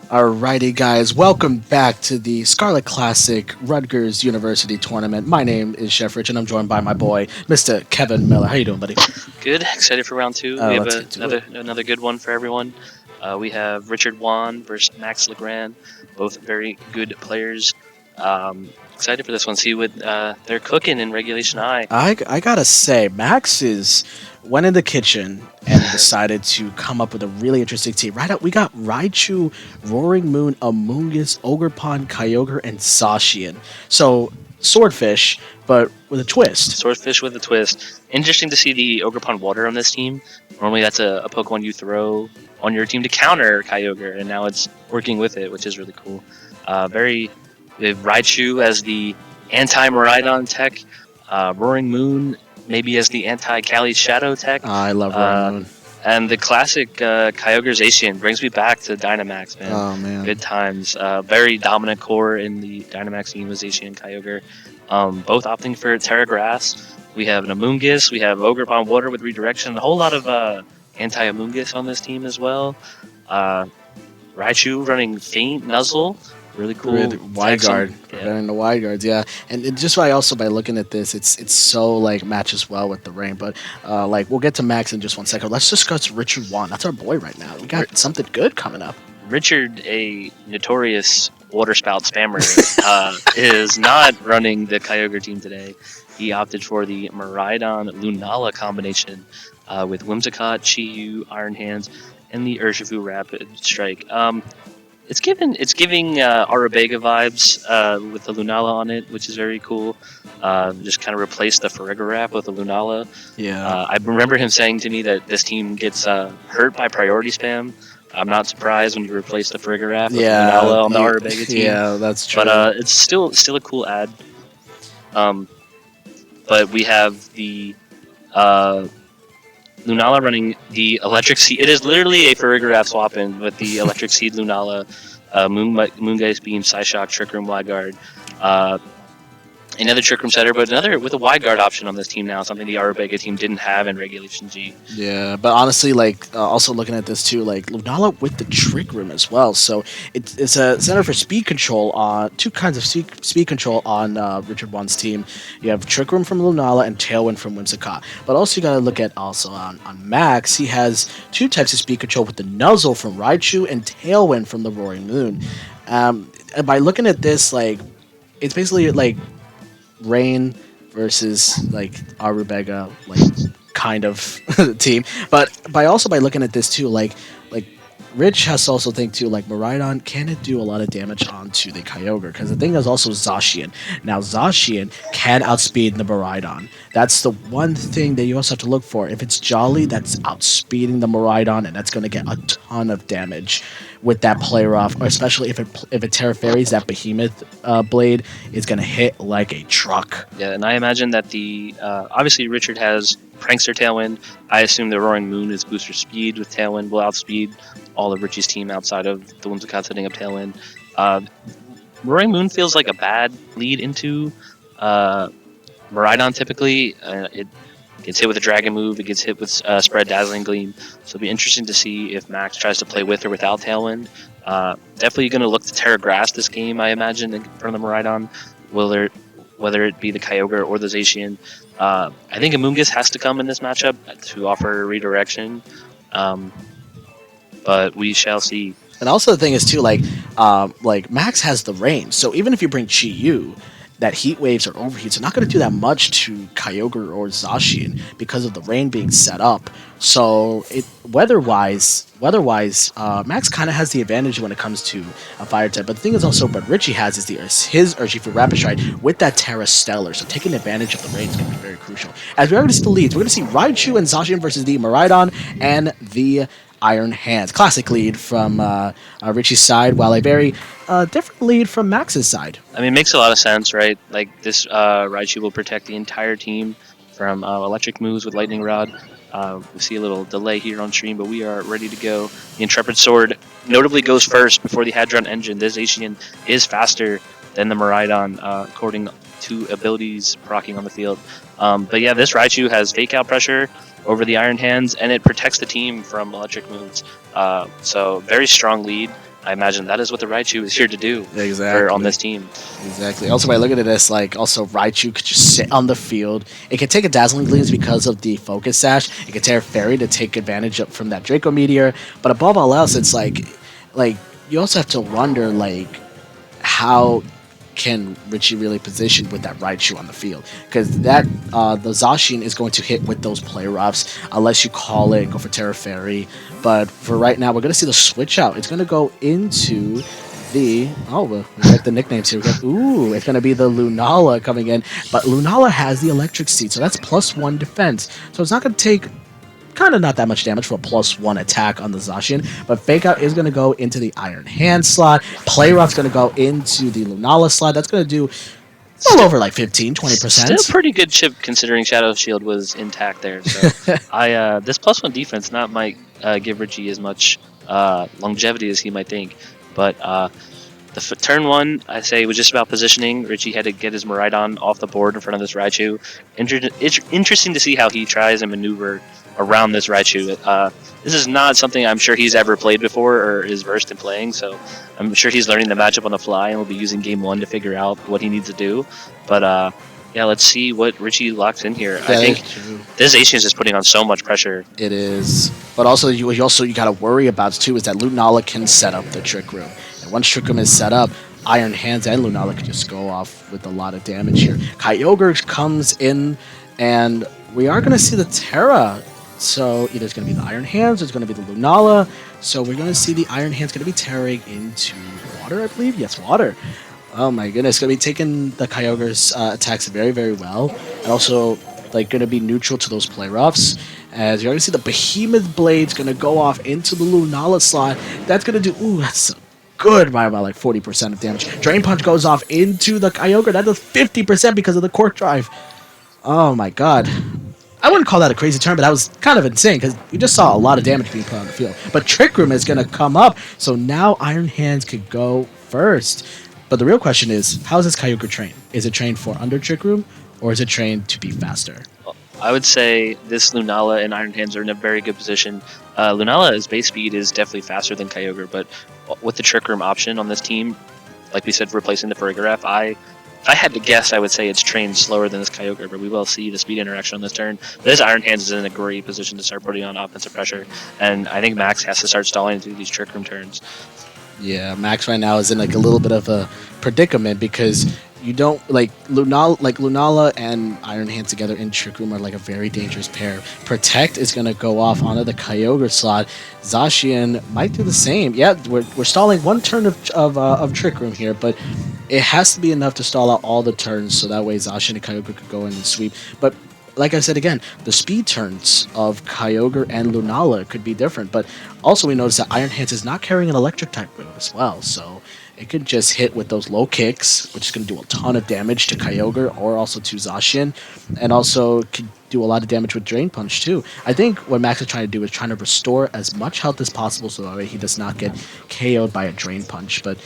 Alrighty, guys, welcome back to the Scarlet Classic Rutgers University Tournament. My name is Chef Rich, and I'm joined by my boy, Mr. Kevin Miller. How you doing, buddy? Good. Excited for round two. We have Let's get to another good one for everyone. We have Richard Wan versus Max Legrand, both very good players. Excited for this one. See what they're cooking in Regulation I. I gotta say, went in the kitchen and decided to come up with a really interesting team. Right out, we got Raichu, Roaring Moon, Amoonguss, Ogerpon, Kyogre, and Zacian. So Swordfish, but with a twist. Swordfish with a twist. Interesting to see the Ogerpon Water on this team. Normally that's a Pokemon you throw on your team to counter Kyogre, and now it's working with it, which is really cool. We have Raichu as the anti-Miraidon tech, Roaring Moon maybe as the anti-Cali Shadow tech. I love Roaring Moon. And the classic Kyogre Zacian brings me back to Dynamax, man. Oh, man. Good times. Very dominant core in the Dynamax team with Zacian and Kyogre. Both opting for Terra Grass. We have an Amoonguss. We have Ogerpon Water with Redirection. A whole lot of anti-Amoonguss on this team as well. Raichu running Faint Nuzzle. Really cool. Wide guard, Yeah. preventing the wide guards, yeah. And just by looking at this, it's so like matches well with the rain. But we'll get to Max in just 1 second. Let's discuss Richard Wan. That's our boy right now. We got something good coming up. Richard, a notorious water spout spammer, is not running the Kyogre team today. He opted for the Miraidon Lunala combination with Whimsicott, Chi-Yu, Iron Hands, and the Urshifu Rapid Strike. It's giving Arabega vibes with the Lunala on it, which is very cool. Just kind of replaced the Farigiraf with the Lunala. Yeah. I remember him saying to me that this team gets hurt by priority spam. I'm not surprised when you replace the Farigiraf with Lunala on the Arabega team. Yeah, that's true. But it's still a cool ad. But we have the Lunala running the Electric Seed. It is literally a Farigiraf swap in with the Electric Seed Lunala, Moongeist Beam, Psyshock, Trick Room, Wide Guard. Another Trick Room setter, but another with a Wide Guard option on this team now, something the Arabega team didn't have in Regulation G. Yeah, but honestly, also looking at this too, Lunala with the Trick Room as well. So it's a center for speed control on two kinds of speed control on Richard Wan's team. You have Trick Room from Lunala and Tailwind from Whimsicott. But also you gotta look at also on Max, he has two types of speed control with the Nuzzle from Raichu and Tailwind from the Roaring Moon. And by looking at this, it's basically Rain versus Arubega kind of team, but by looking at this too, Rich has to also think too, Miraidon, can it do a lot of damage onto the Kyogre? Because the thing is also Zacian. Now Zacian can outspeed the Miraidon. That's the one thing that you also have to look for. If it's Jolly, that's outspeeding the Miraidon, and that's going to get a ton of damage with that player off, or especially if it Terra Fairies, that Behemoth blade is going to hit like a truck. Yeah, and I imagine that the obviously Richard has Prankster Tailwind. I assume the Roaring Moon is booster speed with Tailwind will outspeed all of Richie's team outside of the Whimsicott setting up Tailwind. Roaring Moon feels like a bad lead into Miraidon typically. It gets hit with a Dragon move, it gets hit with Spread Dazzling Gleam, so it'll be interesting to see if Max tries to play with or without Tailwind. Definitely going to look to Terra Grass this game, I imagine, in front of the Miraidon, whether it be the Kyogre or the Zacian. I think Amoonguss has to come in this matchup to offer redirection, but we shall see. And also the thing is too, Max has the range, so even if you bring Chi-Yu, that Heat Waves or Overheats are not going to do that much to Kyogre or Zacian because of the rain being set up. So weather-wise, Max kind of has the advantage when it comes to a fire type. But the thing is also, what Richie has is his Urshifu Rapid Strike with that Terra Stellar. So taking advantage of the rain is going to be very crucial. As we already see the leads, we're going to see Raichu and Zacian versus the Miraidon and the Iron Hands. Classic lead from Richie's side, while a very different lead from Max's side. I mean, it makes a lot of sense, right? Like, this Raichu will protect the entire team from electric moves with Lightning Rod. We see a little delay here on stream, but we are ready to go. The Intrepid Sword notably goes first before the Hadron Engine. This Zacian is faster than the Miraidon, according to abilities proccing on the field. But yeah, this Raichu has Fake Out Pressure over the Iron Hands, and it protects the team from electric moves. So very strong lead. I imagine that is what the Raichu is here to do Exactly. on this team. Exactly. Also, by looking at this, like, also Raichu could just sit on the field. It can take a Dazzling Gleams because of the Focus Sash. It can Terra Fairy to take advantage of from that Draco Meteor. But above all else, it's like you also have to wonder, like, how can Richie really position with that Raichu on the field? Because that the Zacian is going to hit with those play roughs unless you call it and go for Terra Fairy. But for right now, we're going to see the switch out. It's going to go into the... Oh, we like the nicknames here. Ooh, it's going to be the Lunala coming in. But Lunala has the Electric Seed, so that's +1 defense. So it's not going to take... kind of not that much damage for a +1 attack on the Zacian, but Fake Out is going to go into the Iron Hand slot. Play Rough's going to go into the Lunala slot. That's going to do well over like 15-20%. Still pretty good chip considering Shadow Shield was intact there. So this +1 defense might give Richie as much longevity as he might think, but turn 1, I say, was just about positioning. Richie had to get his Miraidon off the board in front of this Raichu. Interesting to see how he tries and maneuver around this Raichu. This is not something I'm sure he's ever played before or is versed in playing, so I'm sure he's learning the matchup on the fly and will be using game 1 to figure out what he needs to do. But yeah, let's see what Richie locks in here. I think this Zacian is just putting on so much pressure. It is. But also, you got to worry about, too, is that Lunala can set up the Trick Room. And once Trick Room is set up, Iron Hands and Lunala can just go off with a lot of damage here. Kyogre comes in, and we are going to see the Terra. So either it's going to be the Iron Hands or it's going to be the Lunala. So we're going to see the Iron Hands going to be tearing into water, I believe. Yes, water. Oh my goodness, going to be taking the Kyogre's attacks very, very well. And also, like, going to be neutral to those play roughs. As you're going to see the Behemoth Blade's going to go off into the Lunala slot. That's going to do, ooh, that's good by about like 40% of damage. Drain Punch goes off into the Kyogre. That does 50% because of the Cork Drive. Oh my god. I wouldn't call that a crazy turn, but that was kind of insane because we just saw a lot of damage being put on the field. But Trick Room is going to come up, so now Iron Hands could go first. But the real question is, how is this Kyogre trained? Is it trained for under Trick Room, or is it trained to be faster? I would say this Lunala and Iron Hands are in a very good position. Lunala's base speed is definitely faster than Kyogre, but with the Trick Room option on this team, like we said, replacing the Farigiraf, if I had to guess, I would say it's trained slower than this Kyogre, but we will see the speed interaction on this turn. But this Iron Hands is in a great position to start putting on offensive pressure, and I think Max has to start stalling through these Trick Room turns. Yeah, Max right now is in like a little bit of a predicament because you don't Lunala and Iron Hands together in Trick Room are like a very dangerous pair. Protect is going to go off onto the Kyogre slot. Zacian might do the same. Yeah, we're stalling one turn of Trick Room here, but it has to be enough to stall out all the turns so that way Zacian and Kyogre could go in and sweep. But like I said again, the speed turns of Kyogre and Lunala could be different, but also we notice that Iron Hands is not carrying an electric type move as well, so it could just hit with those low kicks, which is going to do a ton of damage to Kyogre or also to Zacian, and also could do a lot of damage with Drain Punch too. I think what Max is trying to do is trying to restore as much health as possible so that way he does not get KO'd by a Drain Punch, but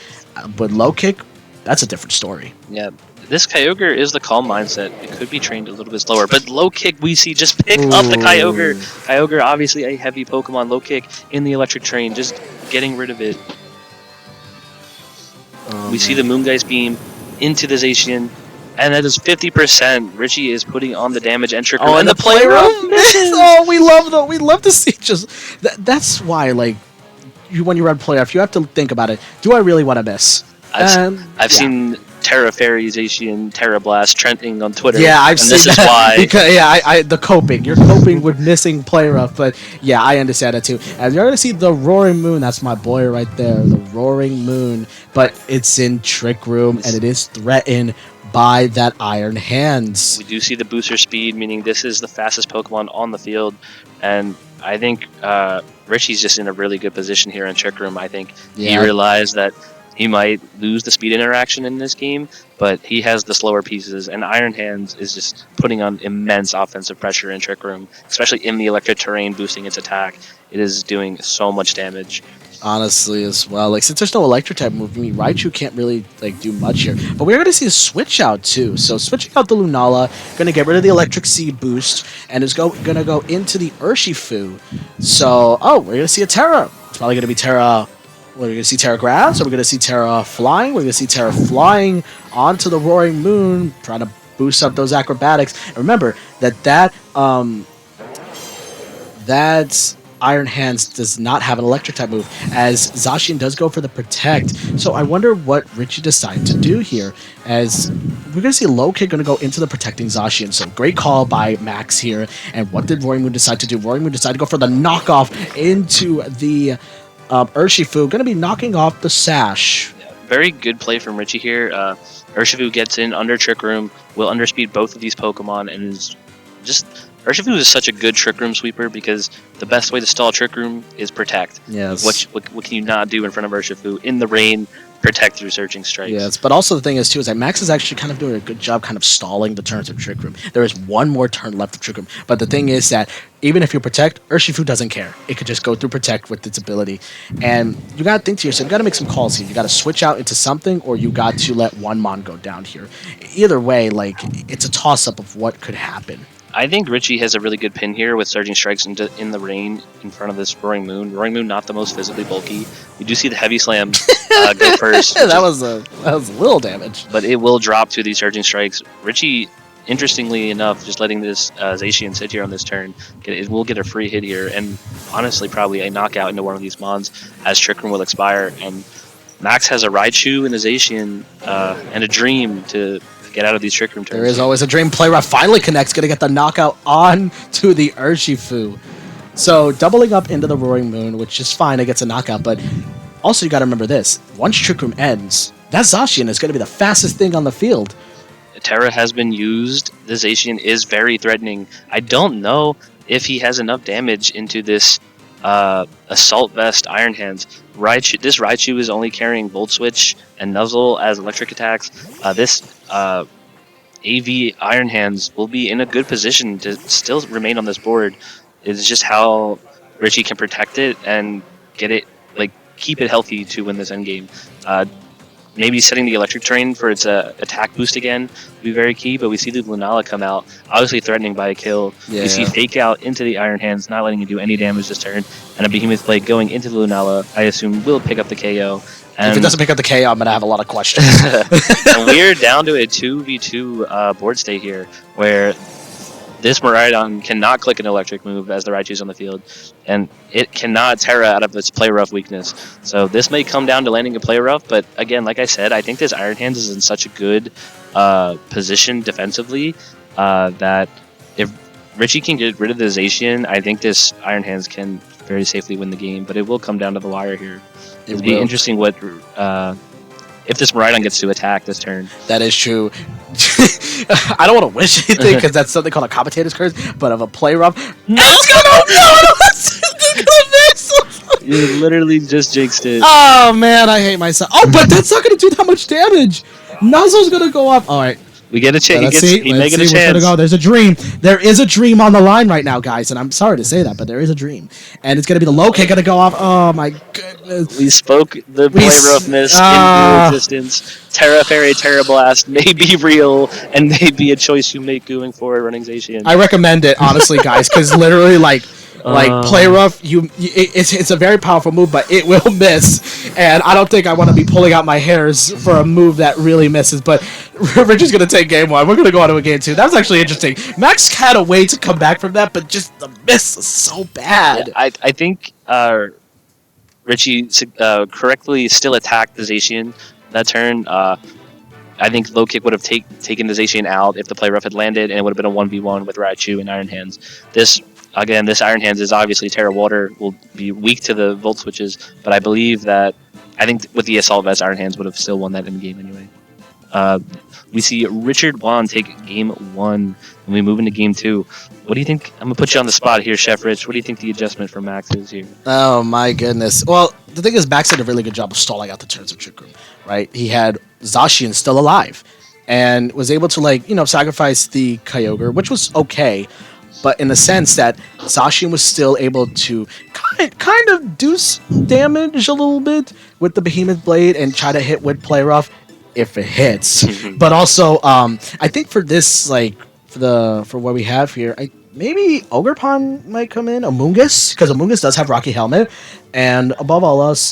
low kick, that's a different story. Yeah. This Kyogre is the calm mindset. It could be trained a little bit slower, but low kick we see just pick up the Kyogre. Kyogre, obviously a heavy Pokemon. Low kick in the electric train, just getting rid of it. We see the Moongeist Beam into the Zacian, and that is 50%. Richie is putting on the damage and Trick Room. And the play rough misses. Oh, we love to see just that's why when you run play rough, you have to think about it. Do I really want to miss? I've seen Terra Fairy, Zacian, Terra Blast trending on Twitter. Yeah, I've seen this that. Is why. Because, the coping. You're coping with missing play rough, but yeah, I understand that too. As you're going to see the Roaring Moon, that's my boy right there, the Roaring Moon, but it's in Trick Room, and it is threatened by that Iron Hands. We do see the booster speed, meaning this is the fastest Pokemon on the field, and I think Richie's just in a really good position here in Trick Room. I think he realized that he might lose the speed interaction in this game, but he has the slower pieces, and Iron Hands is just putting on immense offensive pressure in Trick Room, especially in the electric terrain, boosting its attack. It is doing so much damage. Honestly, as well. Since there's no electric type move, Raichu can't really do much here. But we're going to see a switch out too. So switching out the Lunala, going to get rid of the electric seed boost, and is going to go into the Urshifu. So, we're going to see a Terra. It's probably going to be Terra. We're going to see Terra grab, so we're going to see Terra flying. We're going to see Terra flying onto the Roaring Moon, trying to boost up those acrobatics. And remember that Iron Hands does not have an electric type move, as Zacian does go for the protect. So I wonder what Richie decides to do here, as we're going to see Low Kick going to go into the protecting Zacian. So great call by Max here. And what did Roaring Moon decide to do? Roaring Moon decided to go for the knockoff into the Urshifu, going to be knocking off the Sash. Very good play from Richie here. Urshifu gets in under Trick Room, will underspeed both of these Pokemon, and is just... Urshifu is such a good Trick Room sweeper because the best way to stall Trick Room is protect. Yes. What can you not do in front of Urshifu? In the rain, protect through Surging Strikes. Yes, but also the thing is, too, is that Max is actually kind of doing a good job kind of stalling the turns of Trick Room. There is one more turn left of Trick Room, but the thing is that even if you protect, Urshifu doesn't care. It could just go through protect with its ability. And you got to think to yourself, you got to make some calls here. You got to switch out into something, or you got to let one Mon go down here. Either way, like, it's a toss-up of what could happen. I think Richie has a really good pin here with Surging Strikes in the rain in front of this Roaring Moon. Roaring Moon, not the most physically bulky. We do see the Heavy Slam go first. that was a little damage. But it will drop to these Surging Strikes. Richie, interestingly enough, just letting this Zacian sit here on this turn, it will get a free hit here, and honestly probably a knockout into one of these Mons as Trick Room will expire. And Max has a Raichu and a Zacian and a Dream to get out of these Trick Room turns. There is always a dream. Play Rough finally connects, going to get the knockout on to the Urshifu. So doubling up into the Roaring Moon, which is fine, it gets a knockout, but also you got to remember this. Once Trick Room ends, that Zacian is going to be the fastest thing on the field. Terra has been used. The Zacian is very threatening. I don't know if he has enough damage into this Assault Vest Iron Hands. This Raichu is only carrying Volt Switch and Nuzzle as electric attacks. This AV Iron Hands will be in a good position to still remain on this board. It's just how Richie can protect it and get it, like, keep it healthy to win this endgame. Maybe setting the electric terrain for its attack boost again would be very key, but we see the Lunala come out, obviously threatening by a kill. Yeah. We see Fake Out into the Iron Hands, not letting it do any damage this turn, and a Behemoth Blade going into the Lunala, I assume will pick up the KO. And if it doesn't pick up the KO, I'm going to have a lot of questions. and we're down to a 2v2 board state here, where this Miraidon cannot click an electric move as the Raichu's on the field, and it cannot Terra out of its Play Rough weakness. So this may come down to landing a Play Rough, but again, like I said, I think this Iron Hands is in such a good position defensively that if Richie can get rid of the Zacian, I think this Iron Hands can very safely win the game, but it will come down to the wire here. It'll be interesting what if this Miraidon gets to attack this turn. That is true. I don't want to wish anything because that's something called a commentator's curse, but of a Play Rough, You literally just jinxed it. Oh man, I hate myself. Oh, but that's not going to do that much damage. Nuzzle's going to go off. All right. We get a chance. He may get a Let's see. chance. Go. There's a dream. There is a dream on the line right now, guys, and I'm sorry to say that, but there is a dream, and it's going to be the low kick going to go off. Oh my goodness. We spoke the Play Roughness into existence. Terra Fairy Terra Blast may be real and may be a choice you make going forward running Zacian. I recommend it, honestly, guys, because literally, like Play Rough, it's a very powerful move, but it will miss, and I don't think I want to be pulling out my hairs for a move that really misses. But Rich is going to take game one. We're going to go on to a game two. That was actually interesting. Max had a way to come back from that, but just the miss is so bad. Yeah, I think Richie correctly still attacked the Zacian that turn. I think low kick would have taken the Zacian out if the Play Rough had landed, and it would have been a 1v1 with Raichu and Iron Hands. This Iron Hands is obviously Terra Water, will be weak to the Volt Switches, but I think with the Assault Vest, Iron Hands would have still won that in the game anyway. We see Richard Wan take game one, and we move into game two. What do you think? I'm going to put you on the spot here, Chef Rich. What do you think the adjustment for Max is here? Oh my goodness. Well, the thing is, Max did a really good job of stalling out the turns of Trick Room, right? He had Zacian still alive, and was able to, sacrifice the Kyogre, which was okay. But in the sense that Zacian was still able to kind of do some damage a little bit with the Behemoth Blade and try to hit with Play Rough if it hits. But also, I think for this, for what we have here, maybe Ogerpon might come in, Amoonguss, because Amoonguss does have Rocky Helmet, and above all else,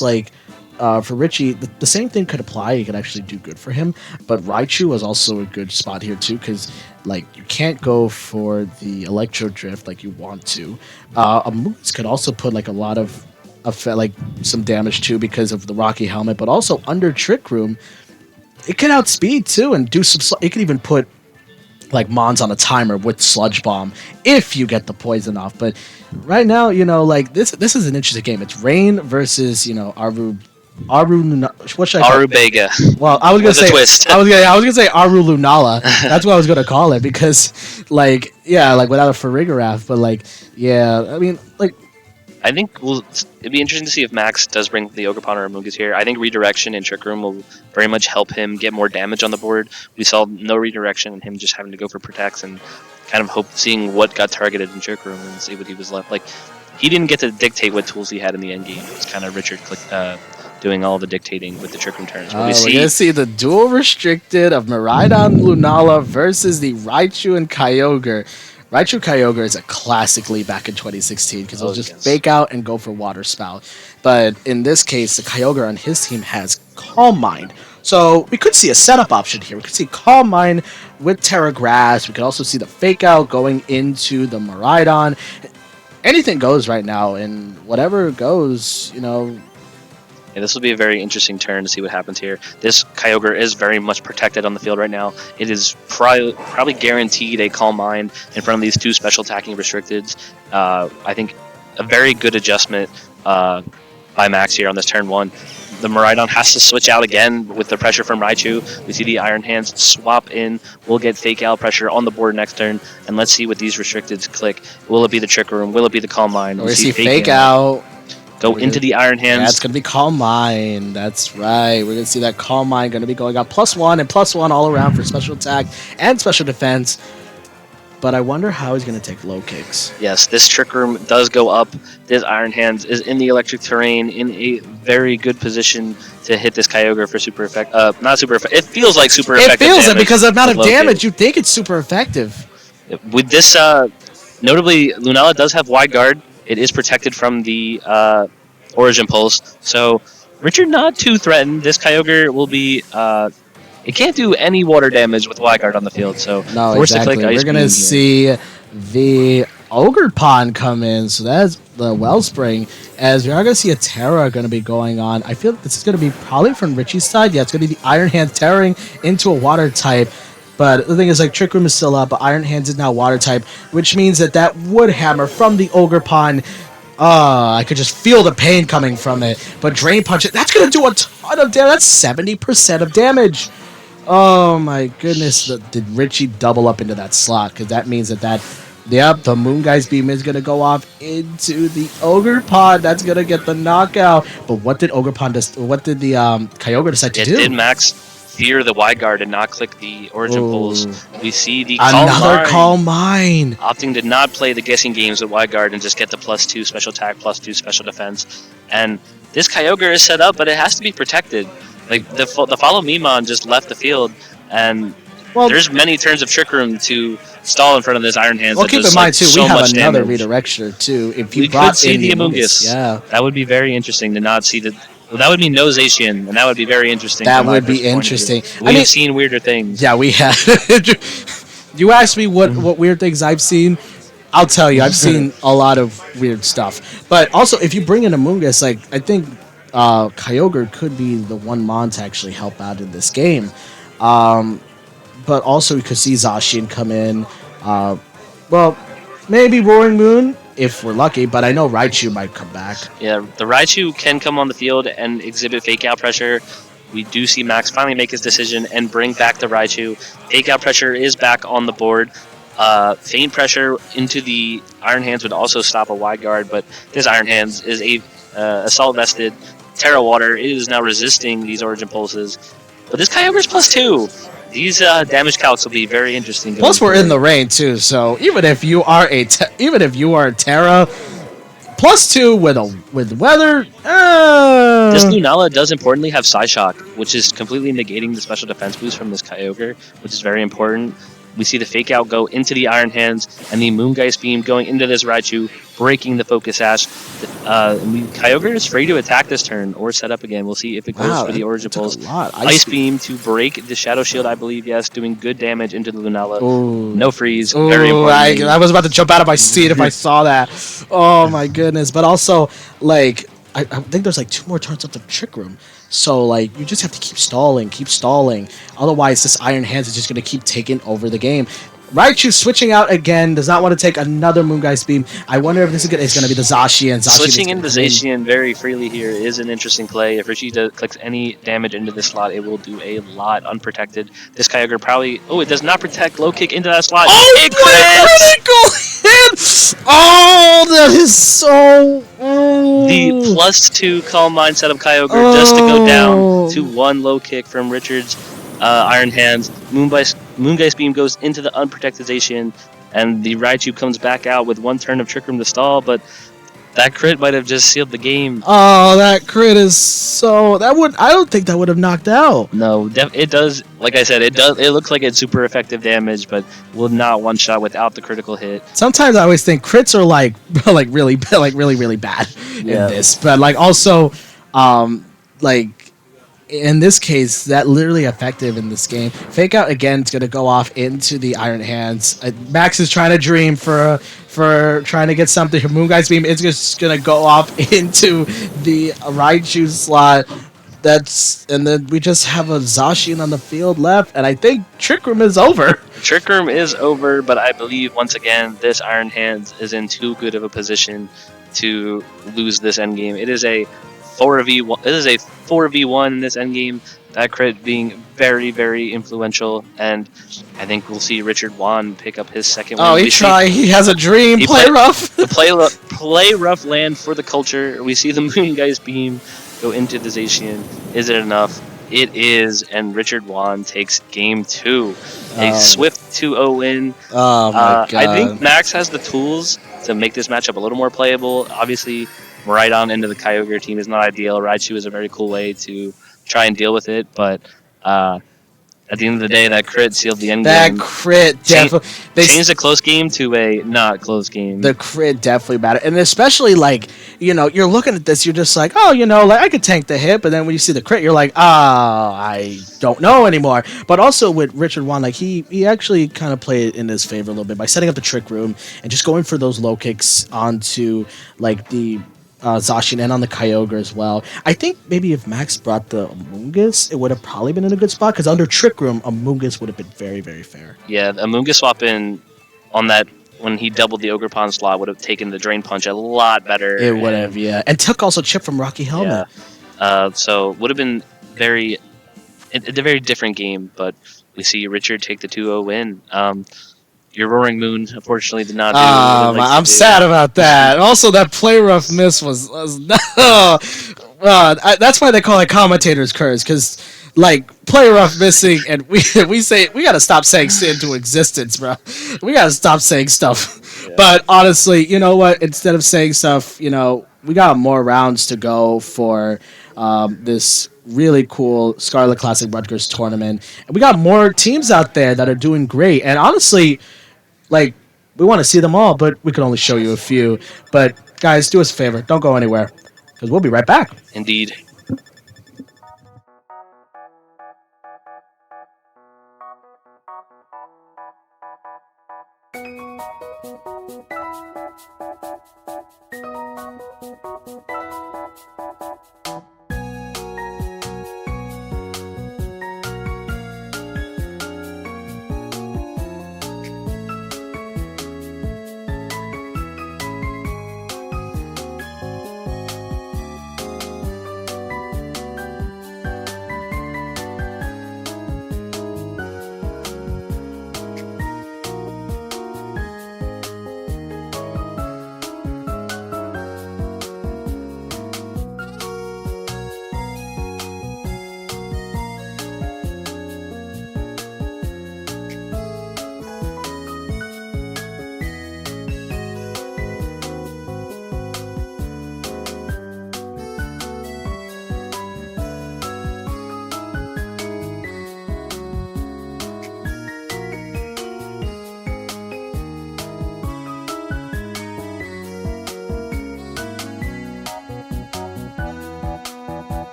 for Richie, the same thing could apply. It could actually do good for him. But Raichu is also a good spot here too, because like you can't go for the Electro Drift like you want to. Amoonguss could also put like a lot of like some damage too because of the Rocky Helmet, but also under Trick Room, it can outspeed too and do some. It could even put like Mons on a timer with Sludge Bomb if you get the poison off. But right now, like this is an interesting game. It's Rain versus what should I call it? Arubega. Well, I was gonna With a say twist. I was gonna say Aru Lunala. That's what I was gonna call it because like without a Farigiraf, but like I mean like. I think it'd be interesting to see if Max does bring the Ogre Pawn or Amoonguss here. I think Redirection and Trick Room will very much help him get more damage on the board. We saw no Redirection and him just having to go for Protects and kind of seeing what got targeted in Trick Room and see what he was left. Like, he didn't get to dictate what tools he had in the end game. It was kind of Richard doing all the dictating with the Trick Room turns. But we're going to see the dual restricted of Miraidon Lunala versus the Raichu and Kyogre. Raichu Kyogre is a classic lead back in 2016 because he'll just fake out and go for Water Spout. But in this case, the Kyogre on his team has Calm Mind. So we could see a setup option here. We could see Calm Mind with Terra Grass. We could also see the fake out going into the Miraidon. Anything goes right now, and whatever goes, Yeah, this will be a very interesting turn to see what happens here. This Kyogre is very much protected on the field right now. It is probably guaranteed a Calm Mind in front of these two special attacking restricteds. I think a very good adjustment by Max here on this turn one. The Miraidon has to switch out again with the pressure from Raichu. We see the Iron Hands swap in. We'll get Fake Out pressure on the board next turn, and let's see what these restricteds click. Will it be the Trick Room? Will it be the Calm Mind? We see Fake Out. Go into the Iron Hands. That's going to be Calm Mind. That's right. We're going to see that Calm Mind going to be going up +1 and +1 all around for special attack and special defense. But I wonder how he's going to take low kicks. Yes, this Trick Room does go up. This Iron Hands is in the electric terrain in a very good position to hit this Kyogre for super effect. Not super effective. It feels like super effective. It feels damage it because of the amount of with low damage. kicks. You think it's super effective. With this, notably, Lunala does have Wide Guard. It is protected from the Origin Pulse. So Richard not too threatened. This Kyogre will be... it can't do any water damage with Wide Guard on the field. So no, force exactly. to click Ice We're going to Beam see the Ogre Pond come in. So that's the Wellspring. As we are going to see a Terra going to be going on. I feel this is going to be probably from Richie's side. Yeah, it's going to be the Iron Hands tearing into a water type. But the thing is, like, Trick Room is still up, but Iron Hands is now water type, which means that Wood Hammer from the Ogre Pond, I could just feel the pain coming from it. But Drain Punch, that's going to do a ton of damage. That's 70% of damage. Oh my goodness, did Richie double up into that slot? Because that means that the Moon Guy's Beam is going to go off into the Ogre Pond. That's going to get the knockout. But what did Ogre Pond, what did the Kyogre decide to do? Did Max fear the Wide Guard and not click the Origin Pulse? We see the another Calm Mind. Opting to not play the guessing games with Wide Guard and just get the +2 special attack, +2 special defense. And this Kyogre is set up, but it has to be protected. Like, the Follow Me Mon just left the field, and there's many turns of Trick Room to stall in front of this Iron Hands. Well, keep in mind, too, we have another redirection, too. If you could see the Amoonguss. Yeah. That would be very interesting to not see the... Well, that would be no Zacian, and that would be very interesting. That would be interesting. We've seen weirder things. Yeah, we have. You asked me what weird things I've seen. I'll tell you, I've seen a lot of weird stuff. But also, if you bring in Amoonguss, like, I think Kyogre could be the one Mon to actually help out in this game. But also, we could see Zacian come in. Well, maybe Roaring Moon, if we're lucky, but I know Raichu might come back. Yeah, the Raichu can come on the field and exhibit Fake Out pressure. We do see Max finally make his decision and bring back the Raichu. Fake Out pressure is back on the board. Feint pressure into the Iron Hands would also stop a Wide Guard, but this Iron Hands is a Assault Vested Terra Water. It is now resisting these Origin Pulses. But this Kyogre's +2. These damage calcs will be very interesting. Plus, we're in the rain too, so even if you are a Terra, +2 with weather. This Lunala does importantly have Psyshock, which is completely negating the special defense boost from this Kyogre, which is very important. we see the fake out go into the Iron Hands and the Moongeist Beam going into this Raichu, breaking the Focus Sash. Kyogre is free to attack this turn or set up again. We'll see if it goes for the Origin Pulse. Ice Beam to break the Shadow Shield, I believe, yes, doing good damage into the Lunala. Ooh. No freeze. Ooh, Very important. I was about to jump out of my seat if I saw that. Oh my goodness. But also, like, I think there's like 2 more turns up the Trick Room. So, like, you just have to keep stalling. Otherwise, this Iron Hands is just going to keep taking over the game. Raichu switching out again, does not want to take another Moongeist Beam. I wonder if this is going to be the Zacian. Switching into Zacian very freely here is an interesting play. If Richie clicks any damage into this slot, it will do a lot unprotected. This Kyogre probably... Oh, it does not protect. Low kick into that slot. Oh, it critical hit! Oh, that is so... The +2 Calm Mind setup Kyogre just to go down to 1 low kick from Richard's Iron Hands. Moongeist Beam goes into the unprotected Zacian, and the Raichu comes back out with 1 turn of Trick Room to stall, but that crit might have just sealed the game. Oh, that crit is so... I don't think that would have knocked out. No, it does. Like I said, it looks like it's super effective damage, but will not one-shot without the critical hit. Sometimes I always think crits are like really bad in this, but like also, like in this case, that literally effective in this game. Fake out again. It's gonna go off into the Iron Hands. Max is trying to dream for trying to get something. Moongeist Beam is just gonna go off into the Raichu slot. And then we just have a Zacian on the field left, and I think Trick Room is over. Trick Room is over, but I believe once again this Iron Hands is in too good of a position to lose this endgame. It is a 4v1. It is a 4v1 in this endgame. That crit being very, very influential, and I think we'll see Richard Wan pick up his second win. Oh, he has a dream. Play rough. The play rough land for the culture. We see the Moongeist Beam go into the Zacian. Is it enough? It is, and Richard Wan takes game 2. A swift 2-0 win. Oh my god. I think Max has the tools to make this matchup a little more playable. Obviously, right on into the Kyogre team is not ideal. Raichu is a very cool way to try and deal with it, but at the end of the day, that crit sealed the end game. That crit definitely changed a close game to a not close game. The crit definitely mattered, and especially like you're looking at this, you're just like, oh, like I could tank the hit, but then when you see the crit, you're like, I don't know anymore. But also with Richard Wan, like he actually kind of played in his favor a little bit by setting up the Trick Room and just going for those low kicks onto like the Zacian and on the Kyogre as well. I think maybe if Max brought the Amoonguss, it would have probably been in a good spot, because under Trick Room, Amoonguss would have been very, very fair. Yeah, Amoonguss swap in on that when he doubled the Ogerpon slot would have taken the Drain Punch a lot better. It would have, yeah. And took also Chip from Rocky Helmet. Yeah. So would have been a very different game, but we see Richard take the 2-0 win. Your Roaring Moon, unfortunately, did not do. I'm sad about that. Also, that play rough miss was that's why they call it commentator's curse, because like play rough missing, and we say we gotta stop saying into existence, bro. We gotta stop saying stuff. Yeah. But honestly, you know what? Instead of saying stuff, we got more rounds to go for this really cool Scarlet Classic Rutgers tournament, and we got more teams out there that are doing great. And honestly, like, we want to see them all, but we can only show you a few. But guys, do us a favor, don't go anywhere, because we'll be right back. Indeed.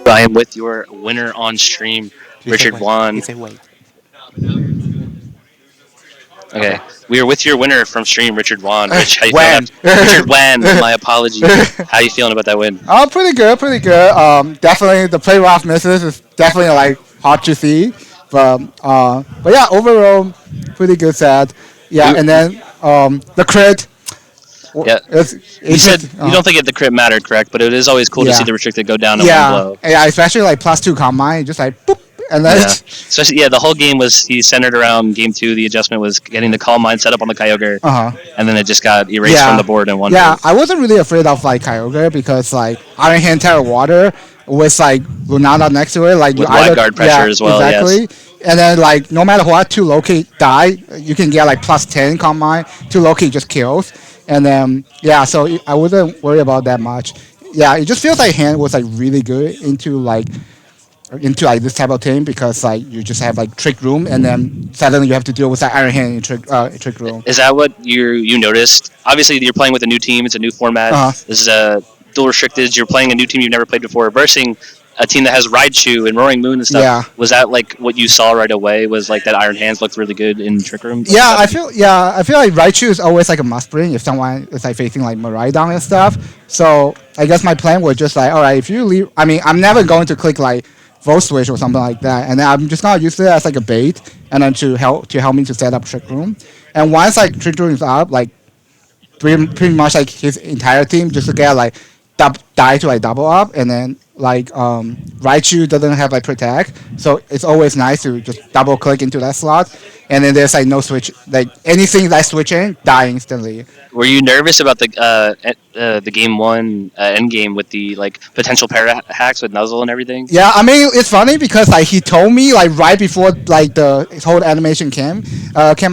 I am with your winner on stream, Richard Wan. Wait. Okay, we are with your winner from stream, Richard Wan. Rich, how you Wan. feeling? Richard Wan. My apologies. How you feeling about that win? Oh, pretty good, pretty good. Definitely the play rough misses is definitely like hard to see, but yeah, overall pretty good set. Yeah, You- and then the crit. Yeah. You said just, you don't think the crit mattered, correct? But it is always cool to Yeah. see the restricted go down in one yeah, blow. yeah, especially like +2 combine, just like boop, and then Yeah. Especially, the whole game was he centered around game two. The adjustment was getting the call mine set up on the Kyogre, and then it just got erased Yeah. from the board in one. Yeah, move. I wasn't really afraid of like Kyogre because like Iron Hand Terra Water with like Lunata next to it, like With you either wide guard pressure as well, exactly. And then like no matter what, two locate die, you can get like +10 combine. Two locate just kills, and then yeah, so I wasn't worried about that much. Yeah, it just feels like hand was like really good into like this type of thing because like you just have like trick room and then suddenly you have to deal with that Iron Hand in trick room. Is that what you noticed? Obviously, you're playing with a new team. It's a new format. Uh-huh. This is a dual restricted. You're playing a new team you've never played before, versing a team that has Raichu and Roaring Moon and stuff. Yeah. Was that like what you saw right away? Was like that Iron Hands looked really good in Trick Room? Yeah, I feel like Raichu is always like a must bring if someone is like facing like Miraidon and stuff. So I guess my plan was just like, all right, if you leave, I mean, I'm never going to click like Volt Switch or something like that, and then I'm just gonna use it as like a bait, and then to help me to set up Trick Room. And once like Trick Room is up, like pretty much like his entire team just to get like die to like double up, and then like Raichu doesn't have like protect, so it's always nice to just double click into that slot, and then there's like no switch, like anything that switching die instantly. Were you nervous about the game one end game with the like potential para hacks with Nuzzle and everything? Yeah, I mean it's funny because like he told me like right before like the whole animation came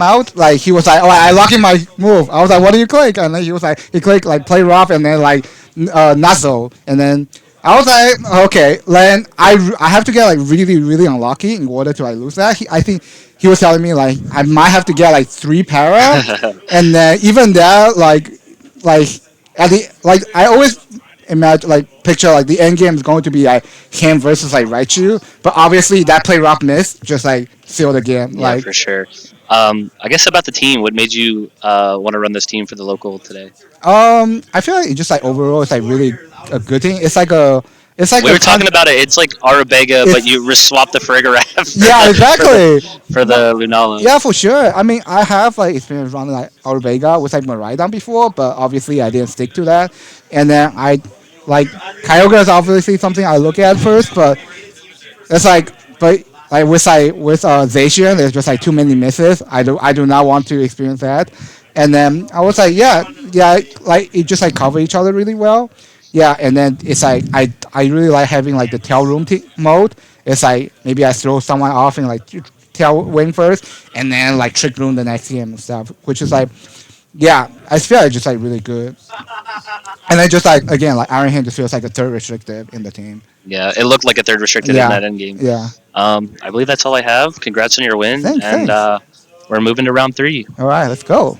out, like he was like, oh, I lock in my move. I was like, what do you click? And then he was like, he clicked like play rough and then like Nuzzle, and then I was like, okay, then I have to get like really unlucky in order to like lose that. I think he was telling me like I might have to get like 3 para, and then even that like at the like I always imagine like picture like the end game is going to be like him versus like Raichu, but obviously that play rock miss just like sealed the game. Yeah, Like for sure. I guess about the team. What made you want to run this team for the local today? I feel like it just like overall it's like really a good thing. It's like We a were talking about it. It's like Arabega, but you swap the Frigoraph. yeah, exactly. For the Lunala. Yeah, for sure. I mean, I have like experience running like Vega with like Miraidon before, but obviously I didn't stick to that. And then I like Kyogre is obviously something I look at first, but it's like with Zacian, there's just like too many misses. I do not want to experience that. And then I was like, yeah, like it just like cover each other really well. Yeah, and then it's like I really like having like the tail room mode. It's like maybe I throw someone off and like tail wing first, and then like trick room the next game and stuff, which is like yeah, I feel like just like really good. And then just like again, like Iron Hand just feels like a third restrictive in the team. Yeah, it looked like a third restricted Yeah, in that end game. yeah. I believe that's all I have. Congrats on your win, Thanks, and we're moving to round 3. All right, let's go.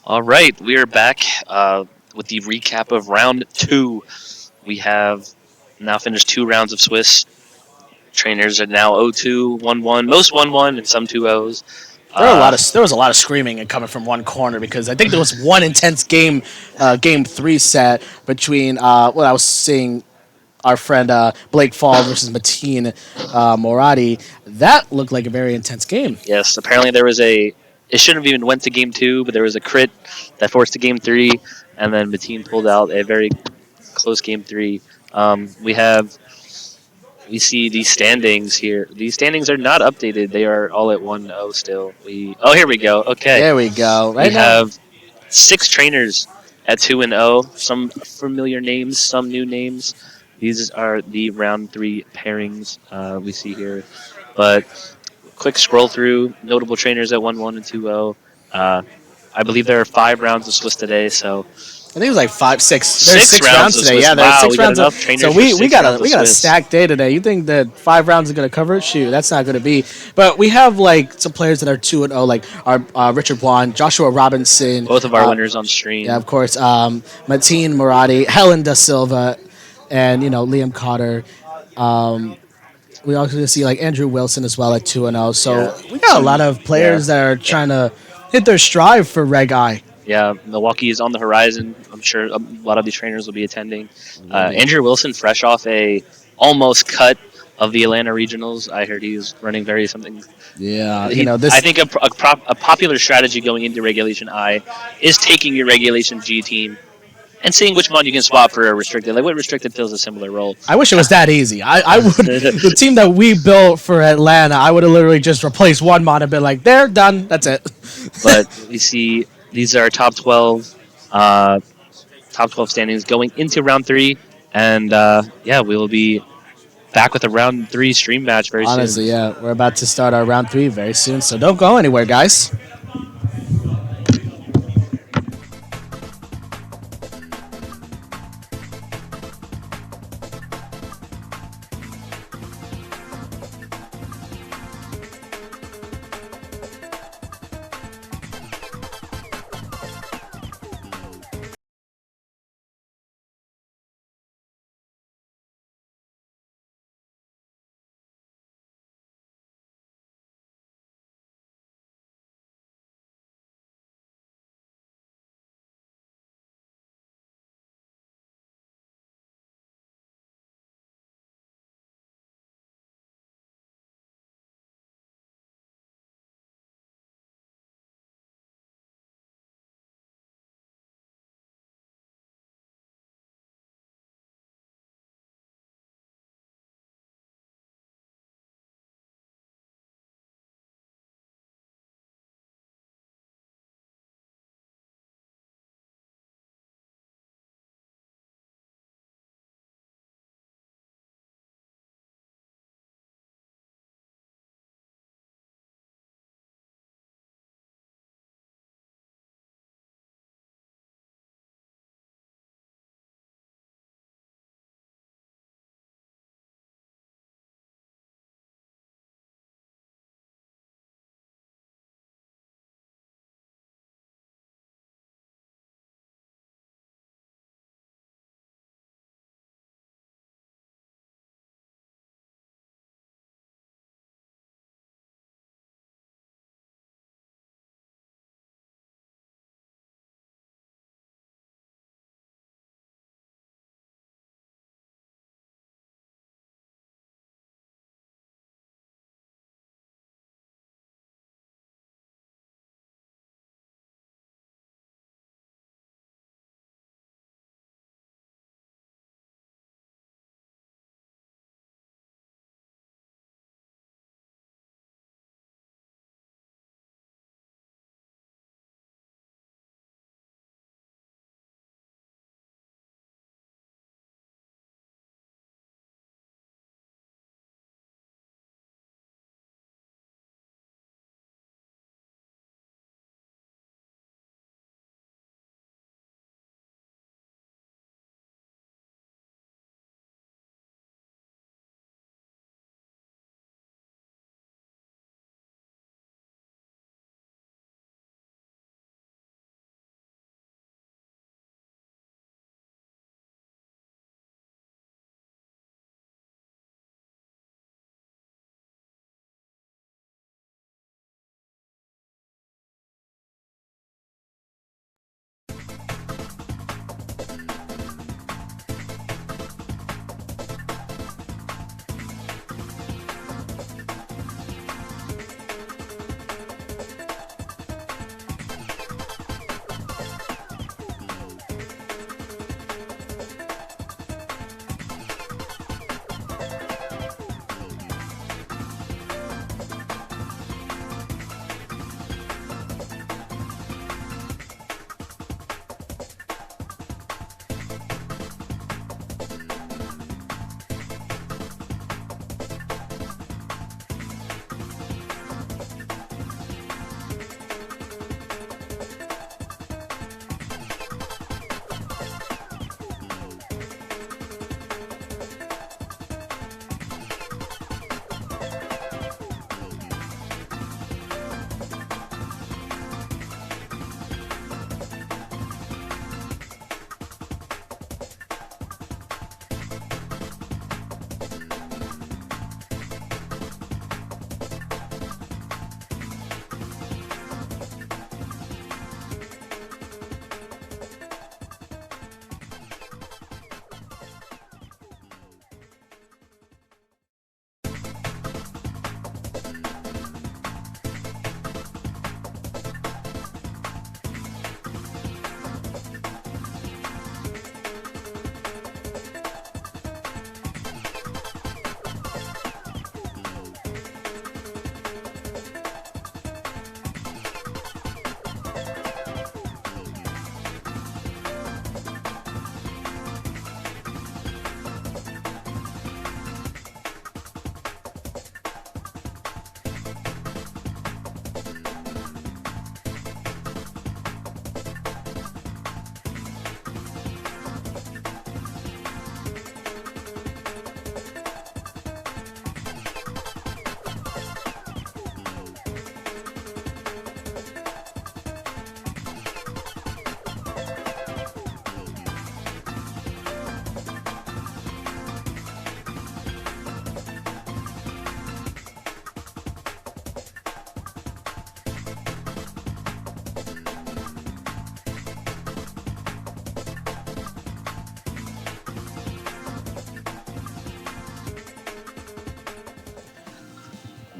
All right, we are back with the recap of round 2. We have now finished 2 rounds of Swiss. Trainers are now 0-2, 1-1, most 1-1, and some 2-0s. There was a lot of screaming and coming from one corner because I think there was one intense game 3 set between what I was seeing our friend Blake Fall versus Mateen Moradi. That looked like a very intense game. Yes, apparently there was a. It shouldn't have even went to game 2, but there was a crit that forced to game 3, and then Mateen pulled out a very close game 3. We see these standings here. These standings are not updated. They are all at 1-0 still. Here we go. Okay. There we go. We have 6 trainers at 2-0. Some familiar names, some new names. These are the round 3 pairings we see here. But quick scroll through notable trainers at 1-1 and 2-0. I believe there are 5 rounds of Swiss today, so I think it was like 5, 6. There's 6 6 rounds rounds of today. Swiss. Yeah, there's Wow, 6 we got rounds. enough trainers So for we 6 got rounds of a Swiss. stacked day today. You think that 5 rounds is going to cover it? Shoot, that's not going to be. But we have like some players that are 2-0, like our Richard Bwan, Joshua Robinson. Both of our winners on stream. Yeah, of course. Mateen Moradi, Helen Da Silva, and Liam Cotter. We also see like Andrew Wilson as well at 2-0. So Yeah. we got a lot of players that are trying to hit their stride for Reg I. Yeah, Milwaukee is on the horizon. I'm sure a lot of these trainers will be attending. Andrew Wilson, fresh off a almost cut of the Atlanta Regionals. I heard he was running very something. Yeah, I think a popular strategy going into Regulation I is taking your Regulation G team and seeing which one you can swap for a restricted. Like what restricted fills a similar role. I wish it was that easy. I would the team that we built for Atlanta. I would have literally just replaced one mod and been like, "They're done. That's it." But we see these are top 12 standings going into round 3, and we will be back with a round 3 stream match very Honestly, soon. yeah, we're about to start our round 3 very soon. So don't go anywhere, guys.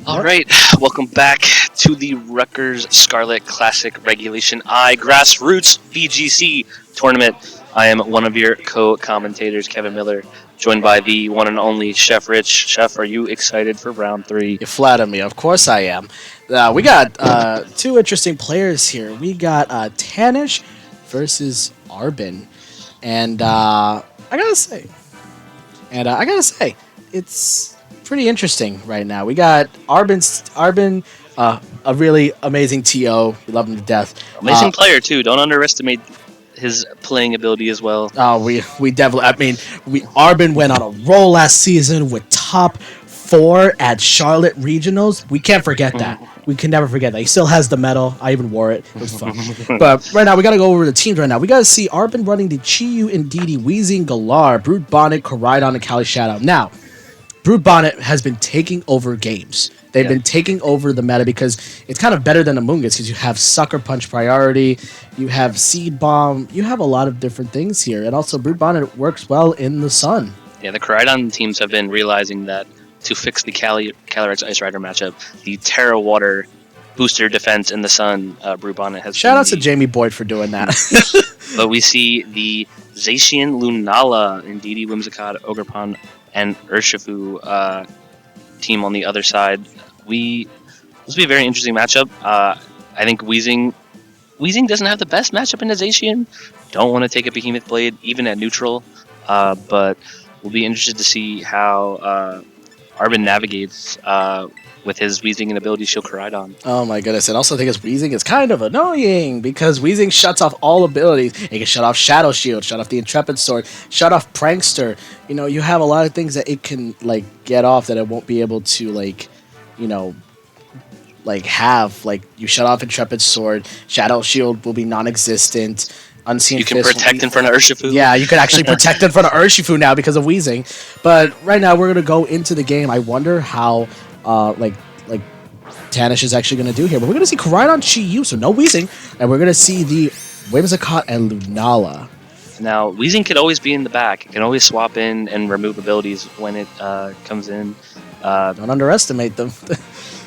All right, welcome back to the Rutgers Scarlet Classic Regulation I Grassroots VGC tournament. I am one of your co-commentators, Kevin Miller, joined by the one and only Chef Rich. Chef, are you excited for round 3? You flatter me. Of course I am. We got two interesting players here. We got Tanish versus Arbin. And I gotta say, it's pretty interesting right now. We got Arbin, a really amazing TO. We love him to death. Amazing player, too. Don't underestimate his playing ability as well. We definitely. I mean, Arbin went on a roll last season with top 4 at Charlotte Regionals. We can't forget that. We can never forget that. He still has the medal. I even wore it. It was fun. But right now, we got to go over the teams right now. We got to see Arbin running the Chiyu, Ndidi, Weezing, Galar, Brood Bonnet, Koraidon, and Kali Shadow. Now, Brood Bonnet has been taking over games. They've been taking over the meta because it's kind of better than Among Us because you have Sucker Punch priority, you have Seed Bomb, you have a lot of different things here. And also, Brood Bonnet works well in the sun. Yeah, the Koraidon teams have been realizing that to fix the Calyrex Ice Rider matchup, the Terra Water booster defense in the sun, Brood Bonnet has. Shout out to Jamie Boyd for doing that. But we see the Zacian Lunala, Ndidi, Whimsicott, Ogerpon, and Urshifu team on the other side. This will be a very interesting matchup. I think Weezing doesn't have the best matchup in the Zacian. Don't want to take a Behemoth Blade, even at neutral. But we'll be interested to see how Arbin navigates with his Weezing and ability Shield Koraidon. Oh my goodness. And also I think his Weezing is kind of annoying because Weezing shuts off all abilities. It can shut off Shadow Shield, shut off the Intrepid Sword, shut off Prankster. You know, you have a lot of things that it can like get off that it won't be able to have. Like you shut off Intrepid Sword, Shadow Shield will be non-existent. Unseen you can Fist protect in front of Urshifu. Yeah, you can actually protect in front of Urshifu now because of Weezing. But right now we're gonna go into the game. I wonder how like Tanish is actually gonna do here. But we're gonna see Koraidon Chiyu, so no Weezing, and we're gonna see the Whimsicott and Lunala. Now Weezing could always be in the back. It can always swap in and remove abilities when it comes in. Don't underestimate them.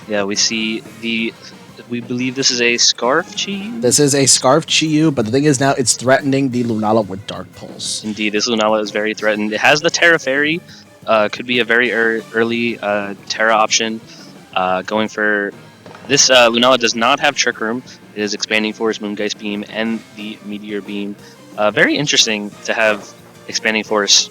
Yeah, we believe this is a Scarf Chiyu? This is a Scarf Chiyu, but the thing is now it's threatening the Lunala with Dark Pulse. Indeed, this Lunala is very threatened. It has the Terra Fairy. Could be a very early Terra option. Going for this, Lunala does not have Trick Room. It is Expanding Force, Moongeist Beam, and the Meteor Beam. Very interesting to have Expanding Force.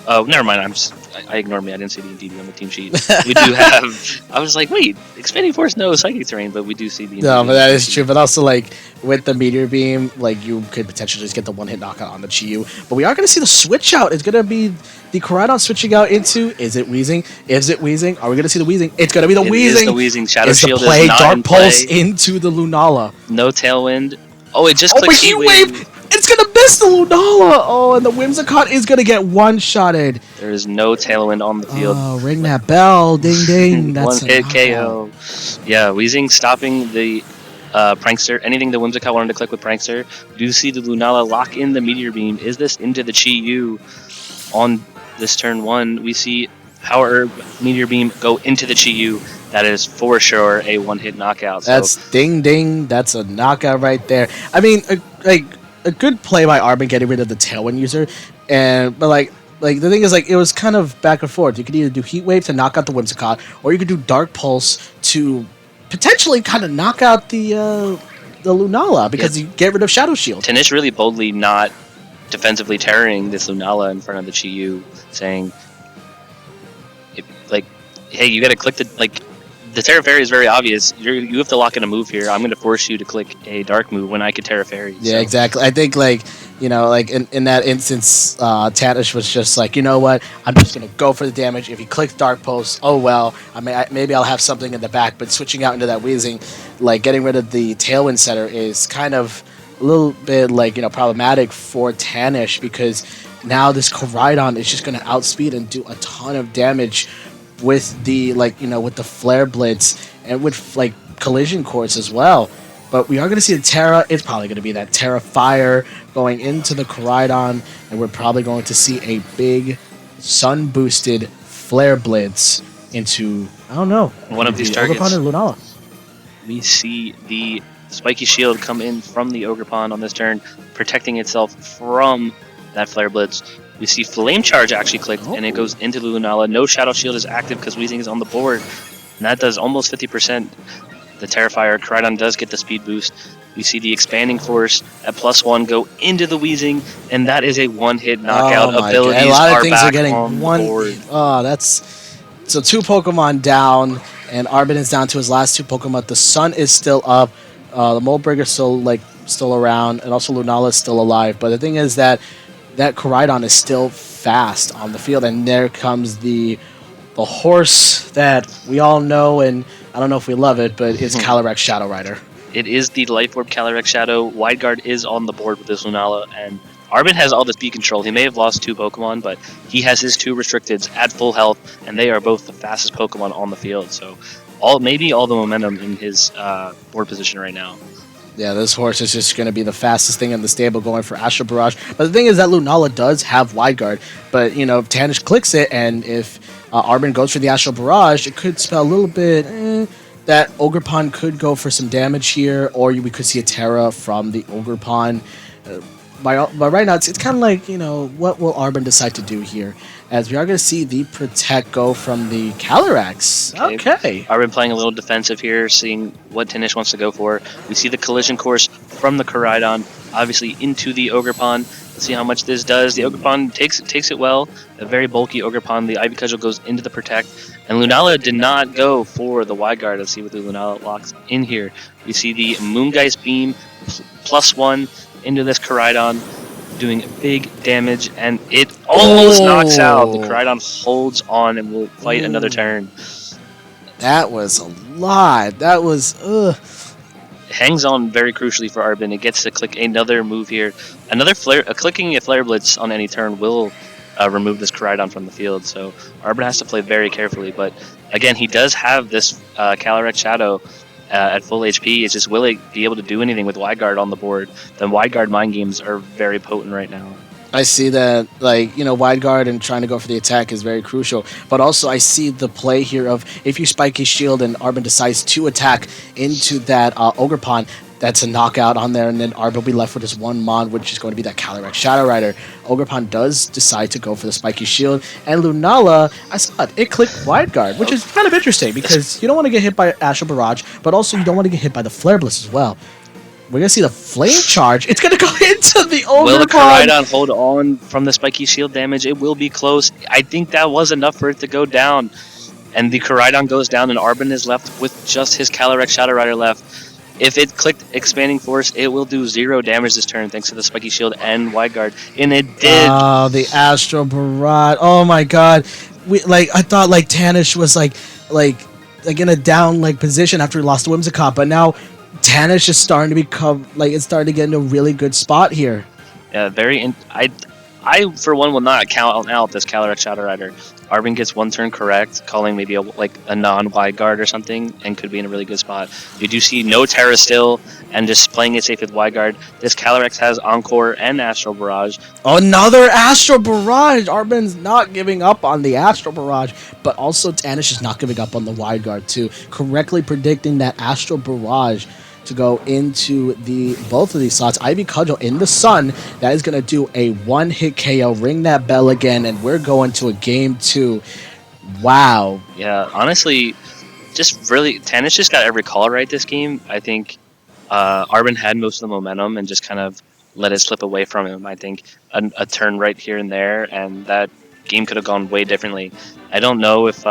Oh, never mind. I ignored me. I didn't see the Ndidi on the team sheet. We do have. I was like, wait, Expanding Force, no Psychic Terrain, but we do see the. No, but that is true. But also, like with the Meteor Beam, like you could potentially just get the one-hit knockout on the Chiyu. But we are going to see the switch out. It's going to be the Koraidon switching out into. Is it Weezing? Is it Weezing? Are we going to see the Weezing? It's going to be the Weezing. It is the Weezing. Shadow it's Shield the play is not Dark in Pulse play. into the Lunala. No Tailwind. Oh, it just but clicked Heat Wave. It's going to miss the Lunala. Oh, and the Whimsicott is going to get one-shotted. There is no Tailwind on the field. Oh, ring that bell. Ding, ding. That's one hit KO. Yeah, Weezing stopping the Prankster. Anything the Whimsicott wanted to click with Prankster. We do see the Lunala lock in the Meteor Beam. Is this into the Chiyu on this turn 1? We see Power Herb, Meteor Beam go into the Chiyu. That is for sure a one-hit knockout. So. That's ding, ding. That's a knockout right there. I mean, a good play by Arbin getting rid of the Tailwind user, but like the thing is, like it was kind of back and forth. You could either do Heat Wave to knock out the Whimsicott, or you could do Dark Pulse to potentially kind of knock out the Lunala because you get rid of Shadow Shield. Tanish really boldly not defensively terroring this Lunala in front of the Chiyu, saying, hey, you got to click the Terra Fairy is very obvious. You have to lock in a move here. I'm going to force you to click a dark move when I could Terra Fairy. Yeah, exactly. I think in that instance, Tanish was just like, you know what? I'm just going to go for the damage. If he clicks Dark Pulse, oh well. I mean, maybe I'll have something in the back. But switching out into that Weezing, like getting rid of the Tailwind setter is kind of a little bit problematic for Tanish because now this Koraidon is just going to outspeed and do a ton of damage with the with the Flare Blitz and with Collision Course as well. But we are going to see the Terra. It's probably going to be that Terra Fire going into the Koraidon, and we're probably going to see a big sun boosted Flare Blitz into, I don't know, One of these the targets. Ogerpon or Lunala. We see the spiky shield come in from the Ogerpon on this turn, protecting itself from that Flare Blitz. We see Flame Charge actually clicked, and it goes into Lunala. No Shadow Shield is active because Weezing is on the board, and that does almost 50%. The Terrifier, Koraidon does get the speed boost. We see the Expanding Force at +1 go into the Weezing, and that is a one-hit knockout. Oh my Abilities God. A lot of are things back are getting on one. the board. Oh, that's so 2 Pokemon down, and Arbin is down to his last 2 Pokemon. The Sun is still up. The Moldbreaker's still around, and also Lunala is still alive. But the thing is that Koraidon is still fast on the field, and there comes the horse that we all know, and I don't know if we love it, but it's Calyrex Shadow Rider. It is the Life Orb Calyrex Shadow. Wide Guard is on the board with this Lunala, and Arbin has all the speed control. He may have lost 2 Pokemon, but he has his 2 Restricteds at full health, and they are both the fastest Pokemon on the field. So maybe all the momentum in his board position right now. Yeah, this horse is just going to be the fastest thing in the stable going for Astral Barrage. But the thing is that Lunala does have Wide Guard. But, if Tanish clicks it and if Arbin goes for the Astral Barrage, it could spell a little bit that Ogerpon could go for some damage here, or we could see a Terra from the Ogerpon. But right now, it's kind of like, what will Arbin decide to do here? As we are going to see the Protect go from the Calyrex. Okay. Arbin playing a little defensive here, seeing what Tanish wants to go for. We see the Collision Course from the Koraidon, obviously into the Ogerpon. Let's see how much this does. The Ogerpon takes it well. A very bulky Ogerpon. The Ivy Cudgel goes into the Protect. And Lunala did not go for the Wide Guard. Let's see what the Lunala locks in here. We see the Moongeist Beam +1 into this Koraidon, doing big damage, and it almost knocks out. The Koraidon holds on and will fight another turn. That was a lot. That was, Hangs on very crucially for Arbin. It gets to click another move here. Clicking a Flare Blitz on any turn will remove this Koraidon from the field, so Arbin has to play very carefully. But again, he does have this Calyrex Shadow at full HP. It's just will he be able to do anything with Wide Guard on the board? The Wide Guard mind games are very potent right now. I see that, Wide Guard and trying to go for the attack is very crucial. But also, I see the play here of if you spike his shield and Arbin decides to attack into that Ogerpon, that's a knockout on there, and then Arbin will be left with his 1 Mon, which is going to be that Calyrex Shadow Rider. Ogerpon does decide to go for the spiky shield, and Lunala, I saw it clicked Wide Guard, which is kind of interesting because you don't want to get hit by Astral Barrage, but also you don't want to get hit by the Flare Blitz as well. We're going to see the Flame Charge. It's going to go into the Ogerpon. Will the Koraidon hold on from the spiky shield damage? It will be close. I think that was enough for it to go down. And the Koraidon goes down, and Arbin is left with just his Calyrex Shadow Rider left. If it clicked Expanding Force, it will do 0 damage this turn thanks to the Spiky Shield and Wide Guard. And it did. Oh, the Astral Barrage. Oh my god. I thought Tanish was in a down position after he lost to Whimsicott, but now Tanish is starting to become it's starting to get into a really good spot here. Yeah, I for one will not count out this Calyrex Shadow Rider. Arbin gets 1 turn correct, calling maybe a non-Wide Guard or something, and could be in a really good spot. You do see no Terra still, and just playing it safe with Wide Guard. This Calyrex has Encore and Astral Barrage. Another Astral Barrage! Arbin's not giving up on the Astral Barrage, but also Tanish is not giving up on the Wide Guard too. Correctly predicting that Astral Barrage to go into both of these slots. Ivy Cudgel in the Sun. That is going to do a 1-hit KO. Ring that bell again, and we're going to a game 2. Wow. Yeah, honestly, Tanish just got every call right this game. I think Arbin had most of the momentum and just kind of let it slip away from him. I think a turn right here and there, and that game could have gone way differently. I don't know if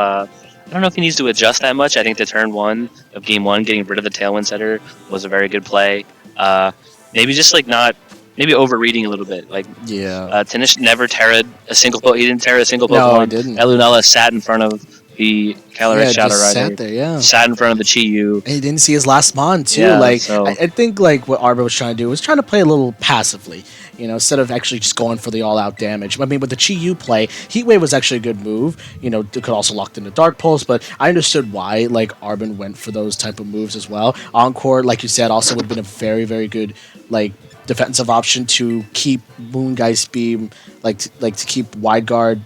he needs to adjust that much. I think the turn 1 of game 1, getting rid of the Tailwind Setter, was a very good play. Maybe just maybe overreading a little bit. Tanish never terra'd a single Pokemon. He didn't terra a single Pokemon. No, he didn't. Lunala sat in front of the Calyrex Shadow Rider. Sat there, yeah. Sat in front of the Chi-Yu. And he didn't see his last Mon too. Yeah, I think what Arbin was trying to do was trying to play a little passively, instead of actually just going for the all-out damage. I mean, with the Chi-Yu play, Heat Wave was actually a good move. It could also lock in the Dark Pulse, but I understood why Arbin went for those type of moves as well. Encore, like you said, also would have been a very, very good defensive option to keep Moongeist Beam, to keep Wide Guard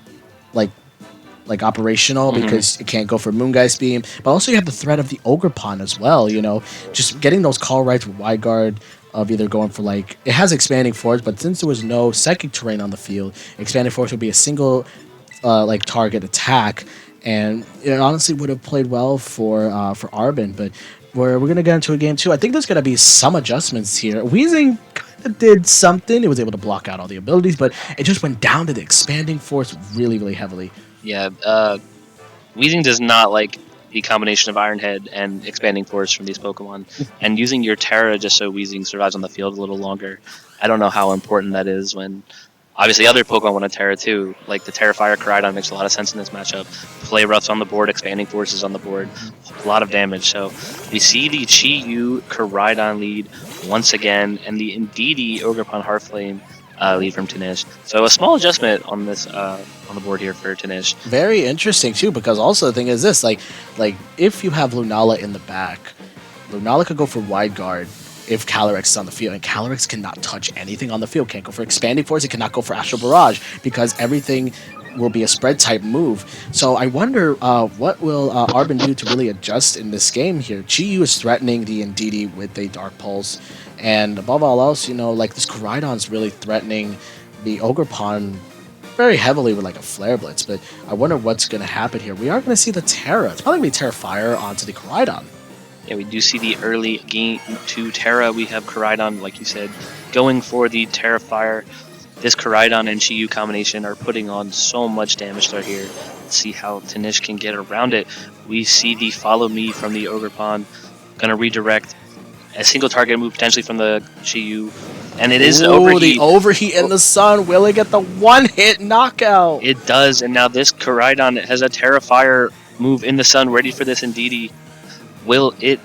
like operational because it can't go for Moongeist Beam. But also you have the threat of the Ogre Pawn as well. You know, just getting those call rights with Wide Guard of either going for like it has expanding force, but since there was no psychic terrain on the field, expanding force would be a single like target attack, and it honestly would have played well for Arbin. But we're gonna get into a game too. I think there's gonna be some adjustments here. Weezing kind of did something. It was able to block out all the abilities, but it just went down to the expanding force really, really heavily. Yeah, Weezing does not like the combination of Iron Head and Expanding Force from these Pokemon, and using your Terra just so Weezing survives on the field a little longer. I don't know how important that is when obviously other Pokemon want a Terra too. Like the Terrafire Koraidon makes a lot of sense in this matchup. Play Roughs on the board, Expanding Forces on the board, a lot of damage. So we see the Chi-Yu Koraidon lead once again, and the Indeedee Ogerpon Heartflame lead from Tanish. So a small adjustment on this on the board here for Tanish. Very interesting too, because also the thing is this, like if you have Lunala in the back, Lunala could go for Wide Guard if Calyrex is on the field, and Calyrex cannot touch anything on the field. Can't go for Expanding Force, it cannot go for Astral Barrage, because everything will be a spread type move. So I wonder what will Arbin do to really adjust in this game here. Chi-Yu is threatening the Indeedee with a Dark Pulse, and above all else, you know, like this Koraidon's really threatening the Ogerpon very heavily with like a Flare Blitz. But I wonder what's going to happen here. We are going to see the Terra. It's probably going to be Terra Fire onto the Koraidon. Yeah, we do see the early game to Terra. We have Koraidon, like you said, going for the Terra Fire. This Koraidon and Chi-Yu combination are putting on so much damage right here. Let's see how Tanish can get around it. We see the Follow Me from the Ogerpon. Going to redirect a single target move potentially from the Chi-Yu. And it is overheat. The overheat in the sun. Will it get the one-hit knockout? It does, and now this Koraidon has a Terra Fire move in the sun ready for this Indeedee. Will it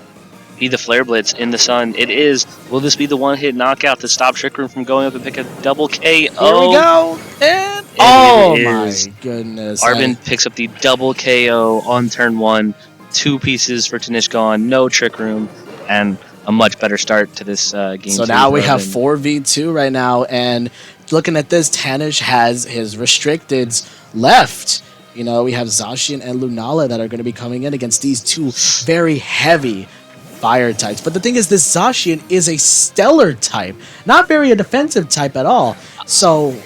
be the Flare Blitz in the sun? It is. Will this be the one-hit knockout to stop Trick Room from going up and pick a double KO? Here we go. And oh my goodness. Arbin picks up the double KO on turn 1. 2 pieces for Tanish gone. No Trick Room. And a much better start to this game. So now we have 4v2 right now. And looking at this, Tanish has his restricteds left. You know, we have Zacian and Lunala that are going to be coming in against these two very heavy fire types. But the thing is, this Zacian is a stellar type, not very a defensive type at all. So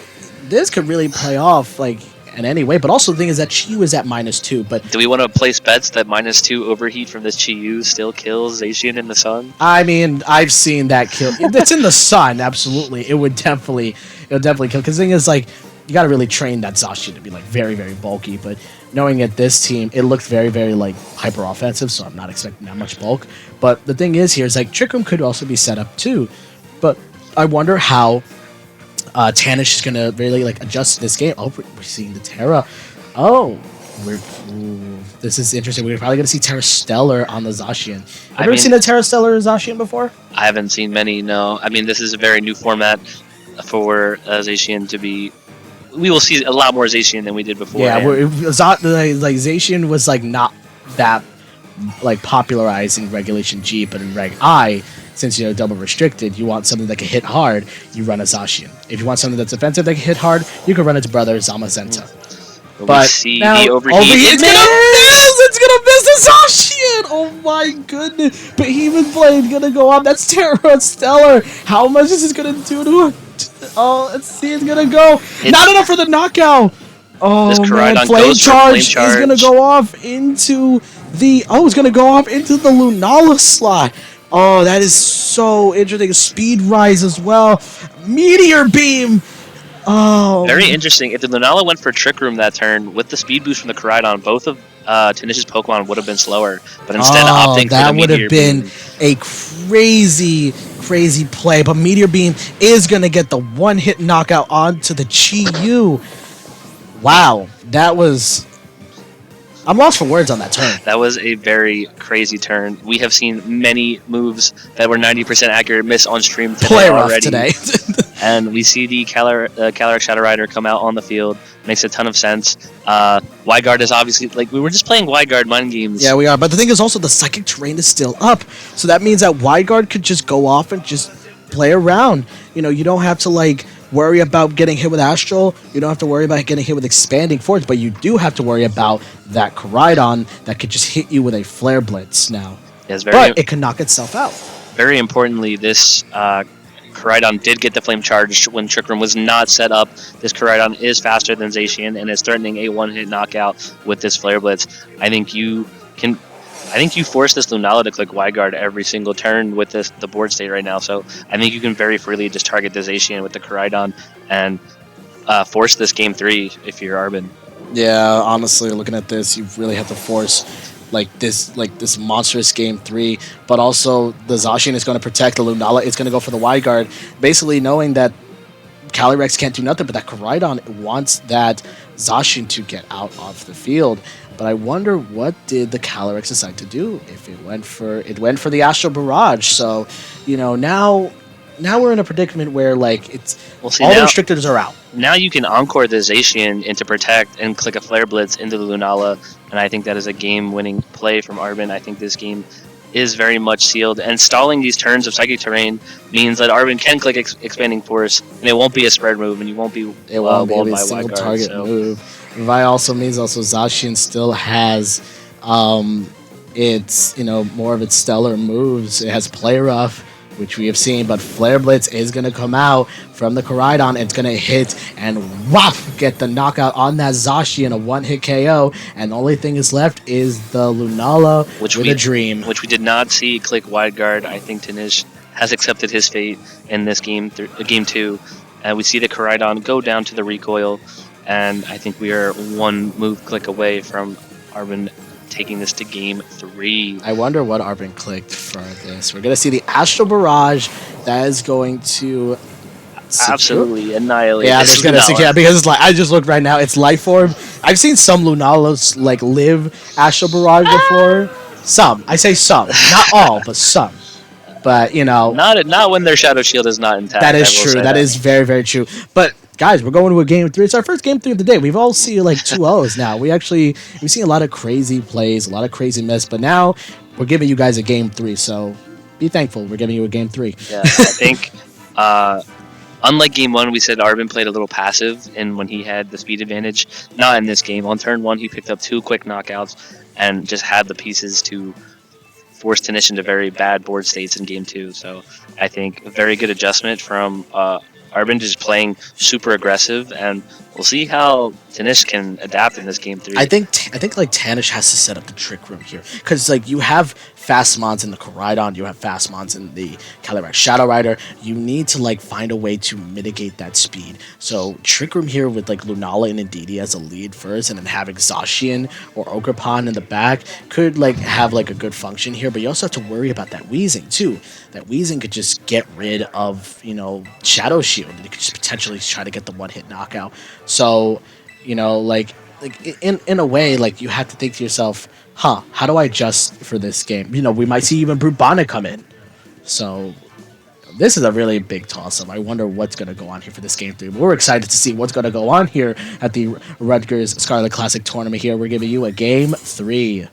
this could really play off like in any way. But also the thing is that Chi-Yu is at -2. But do we want to place bets that -2 overheat from this Chi-Yu still kills Zacian in the sun? I mean, I've seen that kill. It's in the sun, absolutely. It would definitely kill. Because the thing is, like, you got to really train that Zacian to be like very, very bulky. But knowing at this team, it looked very, very like hyper offensive, so I'm not expecting that much bulk. But the thing is here is like Trick Room could also be set up too. But I wonder how Tanish is gonna really like adjust to this game. Oh, we're seeing the Terra. Oh, this is interesting. We're probably gonna see Terra Stellar on the Zacian. Have you ever seen a Terra Stellar Zacian before? I haven't seen many. No, I mean this is a very new format for Zacian to be. We will see a lot more Zacian than we did before. Yeah, like Zacian was like not that like popularized in Regulation G, but in Reg I, since you know double restricted, you want something that can hit hard, you run a Zacian. If you want something that's offensive that can hit hard, you can run its brother Zamazenta. But we see now, the overheat. It's gonna miss the Zacian! Oh my goodness! Behemoth Blade gonna go off. That's Terra Stellar. How much is this gonna do to him? Oh, let's see, it's gonna go. Not enough for the knockout. Oh man, Flame Charge is gonna go off into the. Oh, it's gonna go off into the Lunala slot. Oh, that is so interesting. Speed Rise as well. Meteor Beam. Oh, very interesting. If the Lunala went for Trick Room that turn with the speed boost from the Koraidon, both of Tanish's Pokemon would have been slower, but instead opting for the Meteor Beam. That would have been a crazy play, but Meteor Beam is going to get the one-hit knockout onto the Chi-Yu. Wow, that was... I'm lost for words on that turn. That was a very crazy turn. We have seen many moves that were 90% accurate miss on stream today already. Today. And we see the Calyrex Shadow Rider come out on the field. Makes a ton of sense. Wide Guard is obviously... Like, we were just playing Wide Guard mind games. Yeah, we are. But the thing is also the Psychic Terrain is still up. So that means that Wide Guard could just go off and just play around. You know, you don't have to, like, worry about getting hit with Astral. You don't have to worry about getting hit with Expanding Force, but you do have to worry about that Koraidon that could just hit you with a Flare Blitz now. Yes, But it can knock itself out. very importantly, this Koraidon did get the Flame Charge when Trick Room was not set up. This Koraidon is faster than Zacian and is threatening a one-hit knockout with this Flare Blitz. I think you force this Lunala to click wide guard every single turn with the board state right now. So I think you can very freely just target the Zacian with the Koraidon and force this game 3 if you're Arbin. Yeah, honestly, looking at this, you really have to force this monstrous game 3, but also the Zacian is going to protect the Lunala. It's going to go for the wide guard, basically knowing that Calyrex can't do nothing, but that Koraidon wants that Zacian to get out of the field. But I wonder, what did the Calyrex decide to do? If it went for the Astral Barrage. So, now we're in a predicament where it's all the restrictors are out. Now you can encore the Zacian into Protect and click a Flare Blitz into the Lunala, and I think that is a game-winning play from Arbin. I think this game is very much sealed, and stalling these turns of Psychic Terrain means that Arbin can click Expanding Force, and it won't be a spread move, and you won't be walled by a single wide target guard. move. That also means Zacian still has its more of its stellar moves. It has Play Rough, which we have seen, but Flare Blitz is going to come out from the Koraidon. It's going to hit and get the knockout on that Zacian, a one-hit KO, and the only thing is left is the Lunala with a Dream. Which we did not see click wide guard. I think Tanish has accepted his fate in this game 2. And we see the Koraidon go down to the recoil, and I think we are one move click away from Arbin taking this to game 3. I wonder what Arbin clicked for this. We're going to see the Astral Barrage that is going to absolutely annihilate. Yeah, it's going to secure, because it's I just looked right now. It's Life Orb. I've seen some Lunalas live Astral Barrage before. Some. I say some. Not all, but some. But not when their Shadow Shield is not intact. That is true. That is very, very true. But guys, we're going to a game 3. It's our first game 3 of the day. We've all seen 2-0s now. We've seen a lot of crazy plays, a lot of crazy miss, but now we're giving you guys a game 3. So be thankful. We're giving you a game 3. Yeah, I think unlike game 1, we said Arbin played a little passive, and when he had the speed advantage, not in this game. On turn 1, he picked up 2 quick knockouts and just had the pieces to force Tanish into very bad board states in game 2. So I think a very good adjustment from Arbin, just playing super aggressive, and we'll see how Tanish can adapt in this game 3. I think Tanish has to set up the Trick Room here, because you have fast mons in the Koraidon, you have fast mons in the Calyrex Shadow Rider. You need to find a way to mitigate that speed. So Trick Room here with Lunala and Indeedee as a lead first, and then having Zacian or Ogerpon in the back could have a good function here. But you also have to worry about that Weezing too. That Weezing could just get rid of Shadow Shield, and it could just potentially try to get the one-hit knockout. So in a way, you have to think to yourself, how do I adjust for this game? We might see even Brute Bonnet come in. So this is a really big toss-up. I wonder what's going to go on here for this game 3. But we're excited to see what's going to go on here at the Rutgers Scarlet Classic Tournament here. We're giving you a game 3.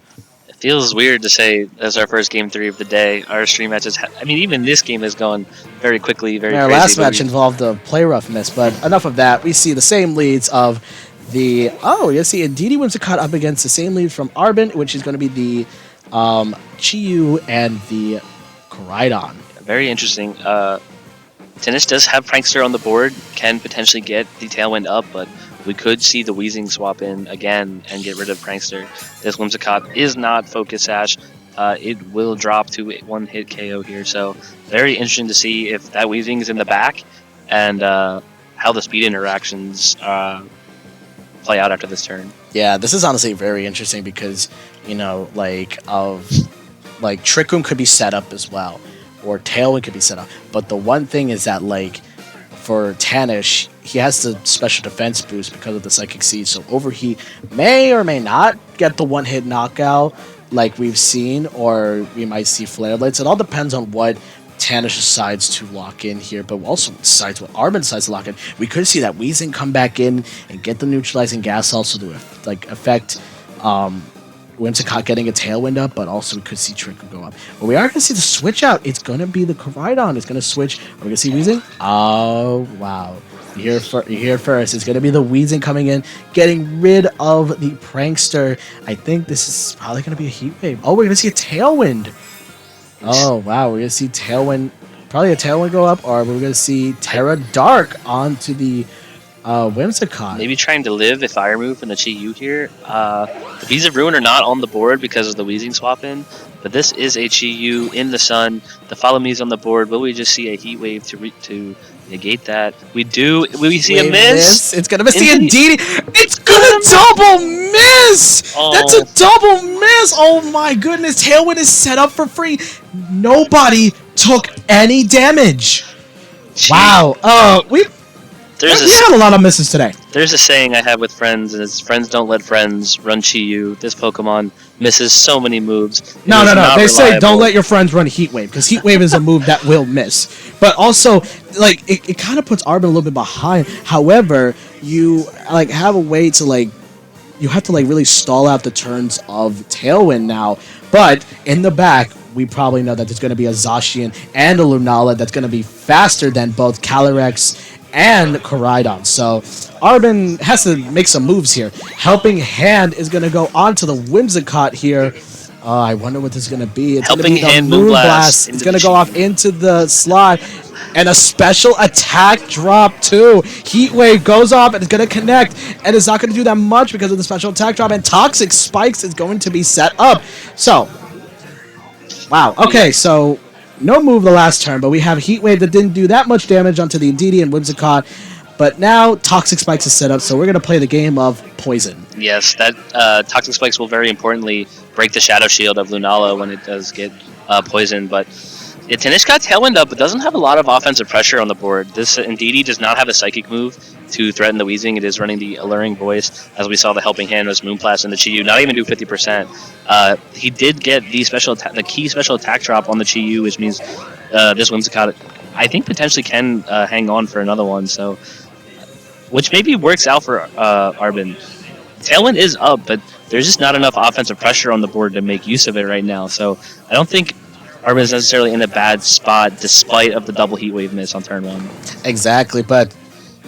It feels weird to say that's our first game 3 of the day. Our stream matches, even this game has gone very quickly, very crazy. Our last match involved a Play Rough miss, but enough of that. We see the same leads of you see Indeedee Whimsicott up against the same lead from Arbin, which is going to be the Chiyu and the Koraidon. Very interesting. Tanish does have Prankster on the board, can potentially get the Tailwind up, but we could see the Weezing swap in again and get rid of Prankster. This Whimsicott is not Focus Sash. It will drop to a one-hit KO here, so very interesting to see if that Weezing is in the back and how the speed interactions play out after this turn. Yeah, this is honestly very interesting because, Trick Room could be set up as well, or Tailwind could be set up. But the one thing is that, for Tanish, he has the special defense boost because of the Psychic Siege, so Overheat may or may not get the one-hit knockout like we've seen, or we might see Flare Blitz. It all depends on what Tanish decides to lock in here, but also decides what Arbin decides to lock in. We could see that Weezing come back in and get the neutralizing gas also to affect Whimsicott getting a Tailwind up, but also we could see Trick Room go up. But we are going to see the switch out. It's going to be the Koraidon. It's going to switch. Are we going to see Weezing? Oh, wow. You hear it first. It's going to be the Weezing coming in, getting rid of the Prankster. I think this is probably going to be a Heat Wave. Oh, we're going to see a Tailwind. Oh, wow. We're going to see Tailwind. Probably a Tailwind go up, or we're going to see Terra Dark onto the Whimsicott. Maybe trying to live a fire move from the Chi-Yu here. The Bees of Ruin are not on the board because of the Weezing swap in, but this is a Chi-Yu in the sun. The Follow Me's on the board. Will we just see a Heat Wave to negate that? We do. Will we see a miss? It's gonna miss the Indeedee. It's gonna double miss. Oh. That's a double miss. Oh my goodness! Tailwind is set up for free. Nobody took any damage. Gee. Wow. We had a lot of misses today. There's a saying I have with friends, and it's friends don't let friends run Chi-Yu. This Pokemon misses so many moves. No. They say don't let your friends run Heat Wave, because Heat Wave is a move that will miss. But also, like, it kind of puts Arbin a little bit behind. However, you like have a way to you have to really stall out the turns of Tailwind now. But in the back, we probably know that there's going to be a Zacian and a Lunala that's going to be faster than both Calyrex and Koraidon. So Arbin has to make some moves here. Helping Hand is going to go onto the Whimsicott here. I wonder what this is going to be. It's Helping Hand Moonblast. It's going to go off into the slot. And a special attack drop too. Heat Wave goes off and it's going to connect. And it's not going to do that much because of the special attack drop. And Toxic Spikes is going to be set up. So, wow. Okay, so no move the last turn, but we have Heat Wave that didn't do that much damage onto the Indeedee and Whimsicott. But now Toxic Spikes is set up, so we're going to play the game of Poison. Yes, that Toxic Spikes will very importantly break the Shadow Shield of Lunala when it does get poisoned. But Tanish got Tailwind up, but doesn't have a lot of offensive pressure on the board. This Indeedee does not have a Psychic move to threaten the Weezing. It is running the Alluring Voice. As we saw, the Helping Hand was Moonblast and the Chi-Yu not even do 50%. He did get the key special attack drop on the Chi-Yu, which means this Whimsicott, I think, potentially can hang on for another one. So, which maybe works out for Arbin. Tailwind is up, but there's just not enough offensive pressure on the board to make use of it right now. So I don't think Arbin is necessarily in a bad spot, despite of the double Heat Wave miss on turn 1. Exactly, but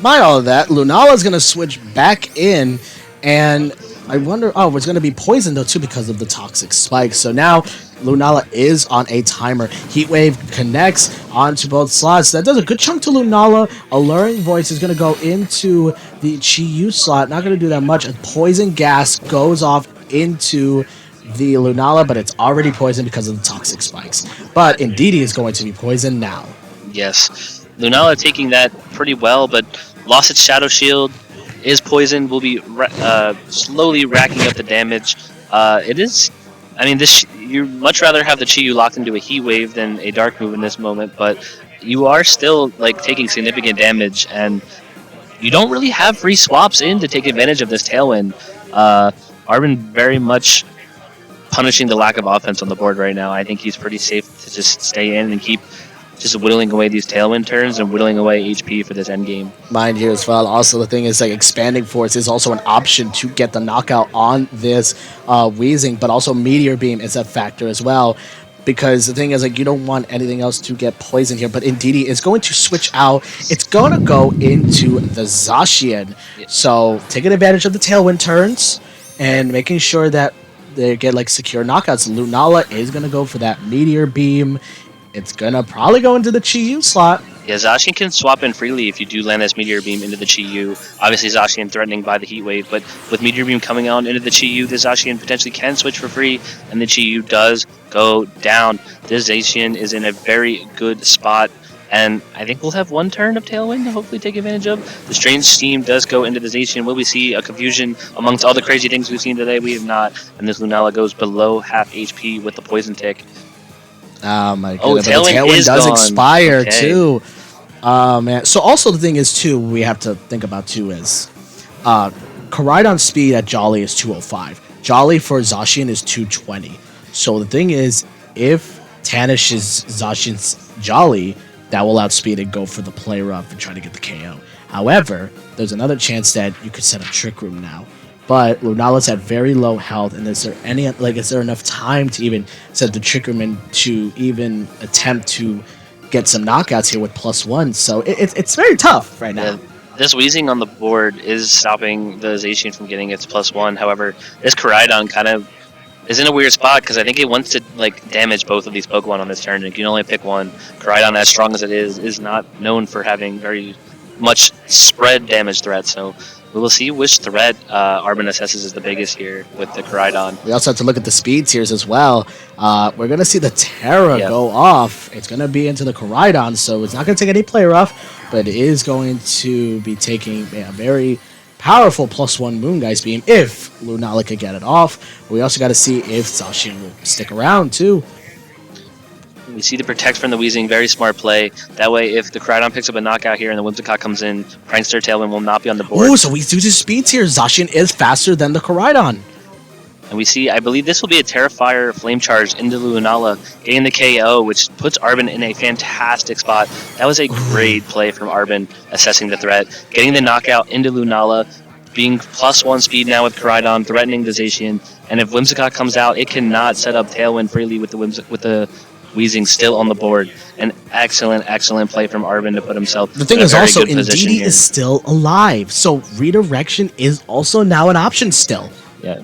by all of that, Lunala is going to switch back in, and I wonder, it's going to be poisoned though too because of the Toxic Spike. So now Lunala is on a timer. Heat Wave connects onto both slots. That does a good chunk to Lunala. Alluring Voice is going to go into the Chi-Yu slot. Not going to do that much. A Poison Gas goes off into the Lunala, but it's already poisoned because of the Toxic Spikes. But Indeedee is going to be poisoned now. Yes. Lunala taking that pretty well, but lost its Shadow Shield, is poisoned, will be slowly racking up the damage. It is... I mean, you'd much rather have the Chi-Yu locked into a Heat Wave than a Dark move in this moment, but you are still taking significant damage, and you don't really have free swaps in to take advantage of this Tailwind. Arbin very much punishing the lack of offense on the board right now. I think he's pretty safe to just stay in and keep just whittling away these Tailwind turns and whittling away HP for this endgame. Mind you as well, also the thing is Expanding Force is also an option to get the knockout on this Weezing, but also Meteor Beam is a factor as well, because the thing is you don't want anything else to get poisoned here, but Indeedee is going to switch out. It's going to go into the Zacian. So taking advantage of the Tailwind turns and making sure that they get secure knockouts. Lunala is going to go for that Meteor Beam. It's going to probably go into the Chi-Yu slot. Yeah, Zacian can swap in freely if you do land this Meteor Beam into the Chi-Yu. Obviously, Zacian threatening by the Heat Wave, but with Meteor Beam coming out into the Chi-Yu, the Zacian potentially can switch for free, and the Chi-Yu does go down. This Zacian is in a very good spot, and I think we'll have one turn of Tailwind to hopefully take advantage of. The Strange Steam does go into the Zacian. Will we see a confusion amongst all the crazy things we've seen today? We have not, and this Lunala goes below half HP with the Poison Tick. Oh my goodness, the Tailwind Tailwind does gone. expire Okay. too. Man. So also the thing is too, we have to think about too is Koraidon speed at Jolly is 205. Jolly for Zacian is 220. So the thing is, if Tanish is Zacian's Jolly, that will outspeed and go for the play rough and try to get the KO. However, there's another chance that you could set up Trick Room now. but Lunala's at very low health, and is there enough time to even set the Trickerman to even attempt to get some knockouts here with +1? So it's very tough right now. Yeah, this Weezing on the board is stopping the Zacian from getting its +1. However, this Koraidon kind of is in a weird spot because I think it wants to like damage both of these Pokemon on this turn. And you can only pick one. Koraidon, as strong as it is not known for having very much spread damage threat. So we will see which threat Arbin assesses is the biggest here with the Koraidon. We also have to look at the speed tiers as well. We're going to see the Terra go off. It's going to be into the Koraidon, so it's not going to take any play rough, but it is going to be taking a very powerful +1 Moongeist Beam if Lunala could get it off. We also got to see if Zacian will stick around too. We see the Protect from the Weezing, very smart play. That way, if the Koraidon picks up a knockout here and the Whimsicott comes in, Prankster Tailwind will not be on the board. Oh, so we do the speed tier. Zacian is faster than the Koraidon. And we see, I believe this will be a Terrifier Flame Charge into Lunala, getting the KO, which puts Arbin in a fantastic spot. That was a great play from Arbin, assessing the threat. Getting the knockout into Lunala, being +1 speed now with Koraidon, threatening the Zacian. And if Whimsicott comes out, it cannot set up Tailwind freely with the Weezing still on the board. An excellent play from Arbin to put himself The thing in a is very also, good position Indeedee here. is still alive, so redirection is also now an option still. Yeah.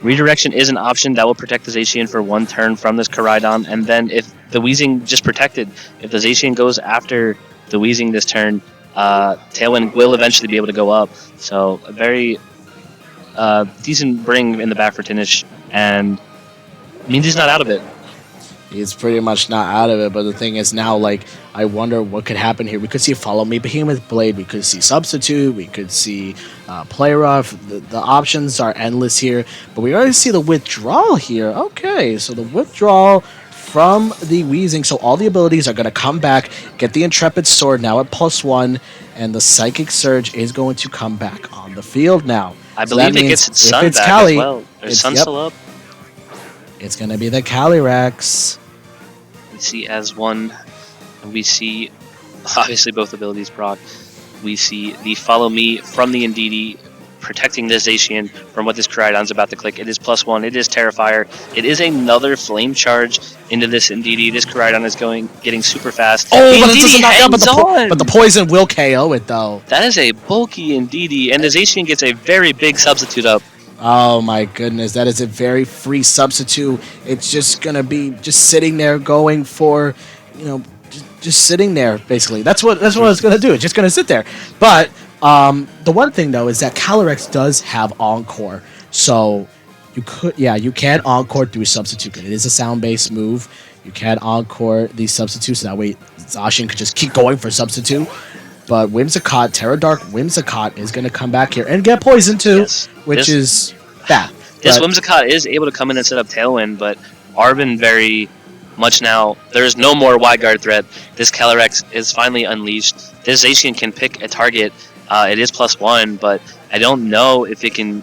Redirection is an option that will protect the Zacian for one turn from this Koraidon, and then if the Weezing just protected, if the Zacian goes after the Weezing this turn, Tailwind will eventually be able to go up. So a very decent bring in the back for Tinish, and means he's not out of it. He's pretty much not out of it, but the thing is now, like, I wonder what could happen here. We could see Follow Me Behemoth Blade, we could see Substitute, we could see Play Rough. The options are endless here, but we already see the withdrawal here. Okay, so the withdrawal from the Weezing, so all the abilities are going to come back, get the Intrepid Sword now at +1, and the Psychic Surge is going to come back on the field now. I So believe that it means gets its if sun it's back Cali, as well. Is sun still up? It's going to be the Calyrex. We see as one, and we see obviously both abilities proc. We see the Follow Me from the Indeedee, protecting the Zacian from what this Koraidon's about to click. It is +1, it is Terrifier, it is another Flame Charge into this Indeedee. This Koraidon is getting super fast. Oh, The but it doesn't Indeedee knock out, hangs but the on! poison will KO it though. That is a bulky Indeedee, and the Zacian gets a very big substitute up. Oh my goodness, that is a very free substitute. It's just gonna be just sitting there going for, just sitting there basically. That's what it's gonna do. It's just gonna sit there. But the one thing though is that Calyrex does have Encore, so you can Encore through substitute. It is a sound-based move. You can Encore these substitutes, so that way Zacian could just keep going for substitute. But Whimsicott, Terra Dark Whimsicott is going to come back here and get poisoned too, which is bad. This Whimsicott is able to come in and set up Tailwind, but Arbin very much now, there's no more wide guard threat. This Calyrex is finally unleashed. This Zacian can pick a target. It is +1, but I don't know if it can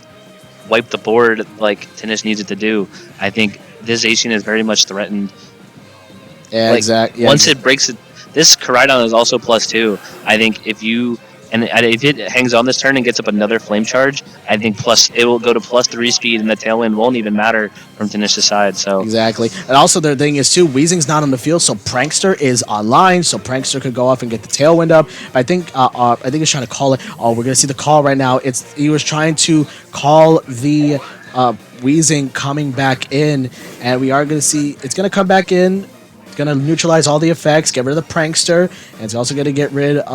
wipe the board like Tinish needs it to do. I think this Zacian is very much threatened. Yeah, exactly. Yeah, once it breaks it, this Koraidon is also +2. I think if it hangs on this turn and gets up another Flame Charge, I think it will go to +3 speed, and the Tailwind won't even matter from Tinish's side. So exactly, and also the thing is too, Weezing's not on the field, so Prankster is online, so Prankster could go off and get the Tailwind up. But I think he's trying to call it. Oh, we're gonna see the call right now. He was trying to call the Weezing coming back in, and we are gonna see it's gonna come back in. Going to neutralize all the effects, get rid of the Prankster, and it's also going to get rid of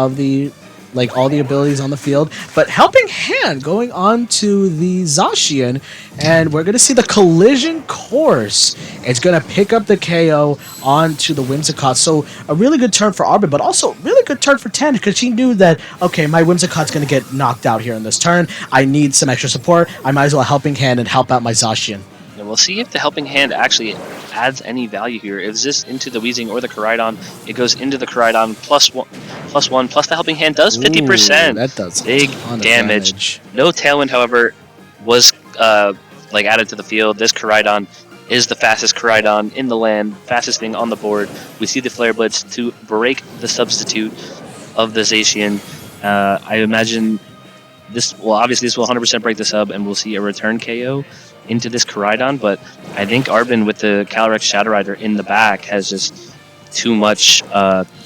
all the abilities on the field. But Helping Hand going on to the Zacian, and we're going to see the Collision Course. It's going to pick up the KO onto the Whimsicott. So a really good turn for Arbin, but also really good turn for Ten, because she knew that, okay, my Whimsicott's going to get knocked out here in this turn. I need some extra support. I might as well Helping Hand and help out my Zacian. And we'll see if the Helping Hand actually adds any value here. If this into the Weezing or the Koraidon, it goes into the Koraidon +1, plus the Helping Hand does 50%. Ooh, that does big damage. No Tailwind, however, was added to the field. This Koraidon is the fastest Koraidon in the land, fastest thing on the board. We see the Flare Blitz to break the substitute of the Zacian. I imagine this will obviously this will 100% break the sub, and we'll see a return KO into this Koraidon. But I think Arbin with the Calyrex Shadow Rider in the back has just too much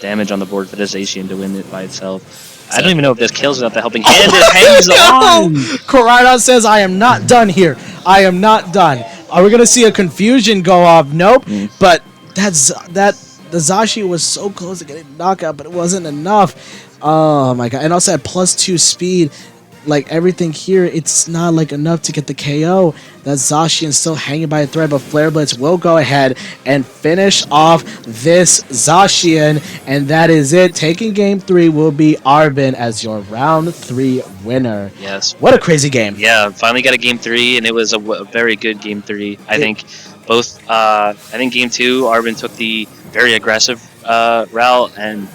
damage on the board for this Zacian to win it by itself. I don't even know if this kills without the helping hand. It hangs on. Koraidon says, I am not done here. I am not done. Are we going to see a confusion go off? Nope. But the Zashi was so close to getting knockout, but it wasn't enough. Oh my god. And also at +2 speed, like everything here, it's not like enough to get the KO. That Zacian still hanging by a thread, but Flare Blitz will go ahead and finish off this Zacian, and that is it. Taking game 3 will be Arbin as your round 3 winner. Yes. What a crazy game. Yeah, finally got a game 3, and it was a very good game 3. I think both. I think game 2, Arbin took the very aggressive route, and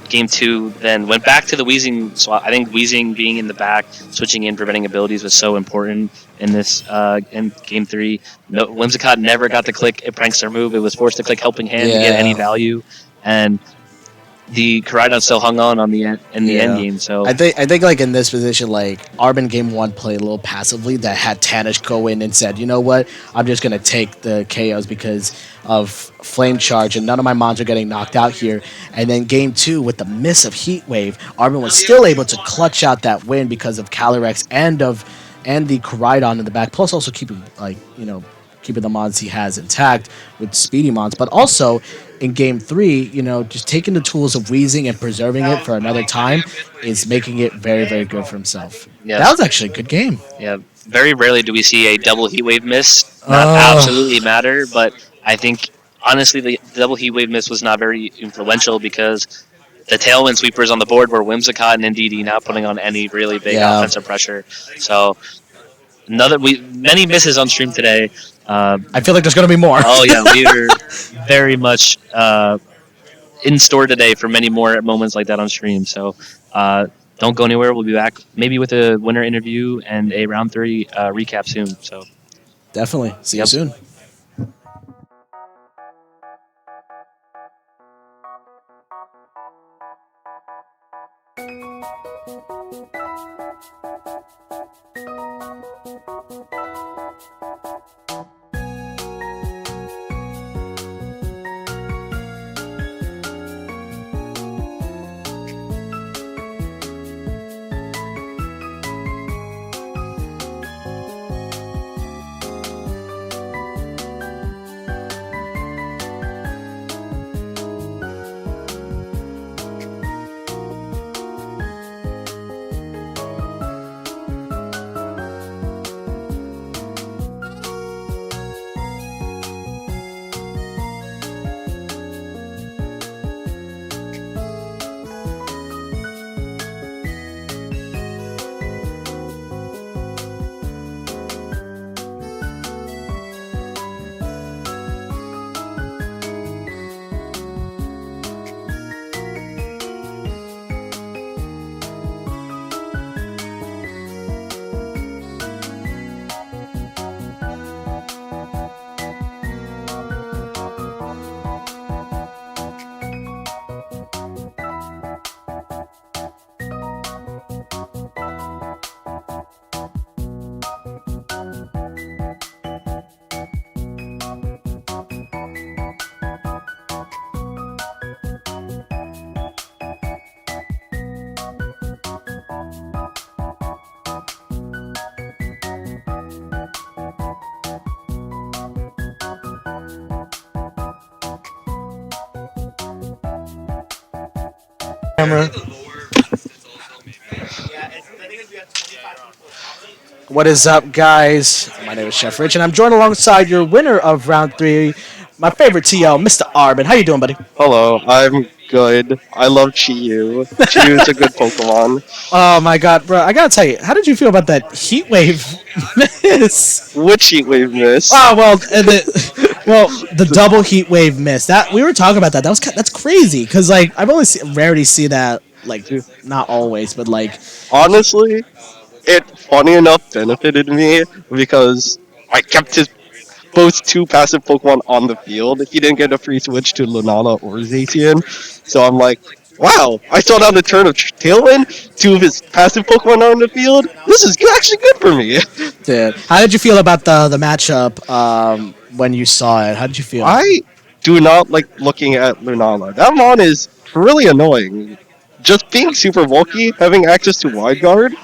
game 2 then went back to the Weezing swap. I think Weezing being in the back, switching in, preventing abilities was so important in this in game 3. No, Whimsicott never got to click a prankster move. It was forced to click helping hand to get any value, and the Koraidon still hung on the end in the end game. So I think like in this position, like Arbin game 1 played a little passively. That had Tanish go in and said, you know what, I'm just gonna take the KOs because of Flame Charge, and none of my mons are getting knocked out here. And then game 2 with the miss of Heat Wave, Arbin was still able to clutch out that win because of Calyrex and the Koraidon in the back, plus also keeping keeping the mons he has intact with speedy mons, but also in game 3, just taking the tools of Weezing and preserving it for another time is making it very, very good for himself. Yes. That was actually a good game. Yeah, very rarely do we see a double heat wave miss not absolutely matter, but I think honestly the double heat wave miss was not very influential because the tailwind sweepers on the board were Whimsicott and NDD not putting on any really big offensive pressure. So many misses on stream today. I feel like there's going to be more. Oh yeah, we are very much in store today for many more moments like that on stream. So don't go anywhere. We'll be back maybe with a winner interview and a round 3 recap soon. So definitely. See you soon. Camera. What is up, guys? My name is Chef Rich, and I'm joined alongside your winner of round 3, my favorite TL, Mr. Arbin. How you doing, buddy? Hello, I'm good. I love Chiyu. Chiyu's a good Pokemon. Oh my god, bro! I gotta tell you, how did you feel about that Heat Wave miss? Which Heat Wave miss? Oh the double Heat Wave miss. That we were talking about that. That's crazy because like I've only rarely see that, like not always, but like Honestly, it funny enough benefited me because I kept his both 2 passive Pokemon on the field. He didn't get a free switch to Lunala or Zacian, so I'm like, wow, I saw down the turn of Tailwind, two of his passive Pokemon are on the field. This is actually good for me. Did. How did you feel about the matchup when you saw it? How did you feel? I do not like looking at Lunala. That mon is really annoying. Just being super bulky, having access to wide guard.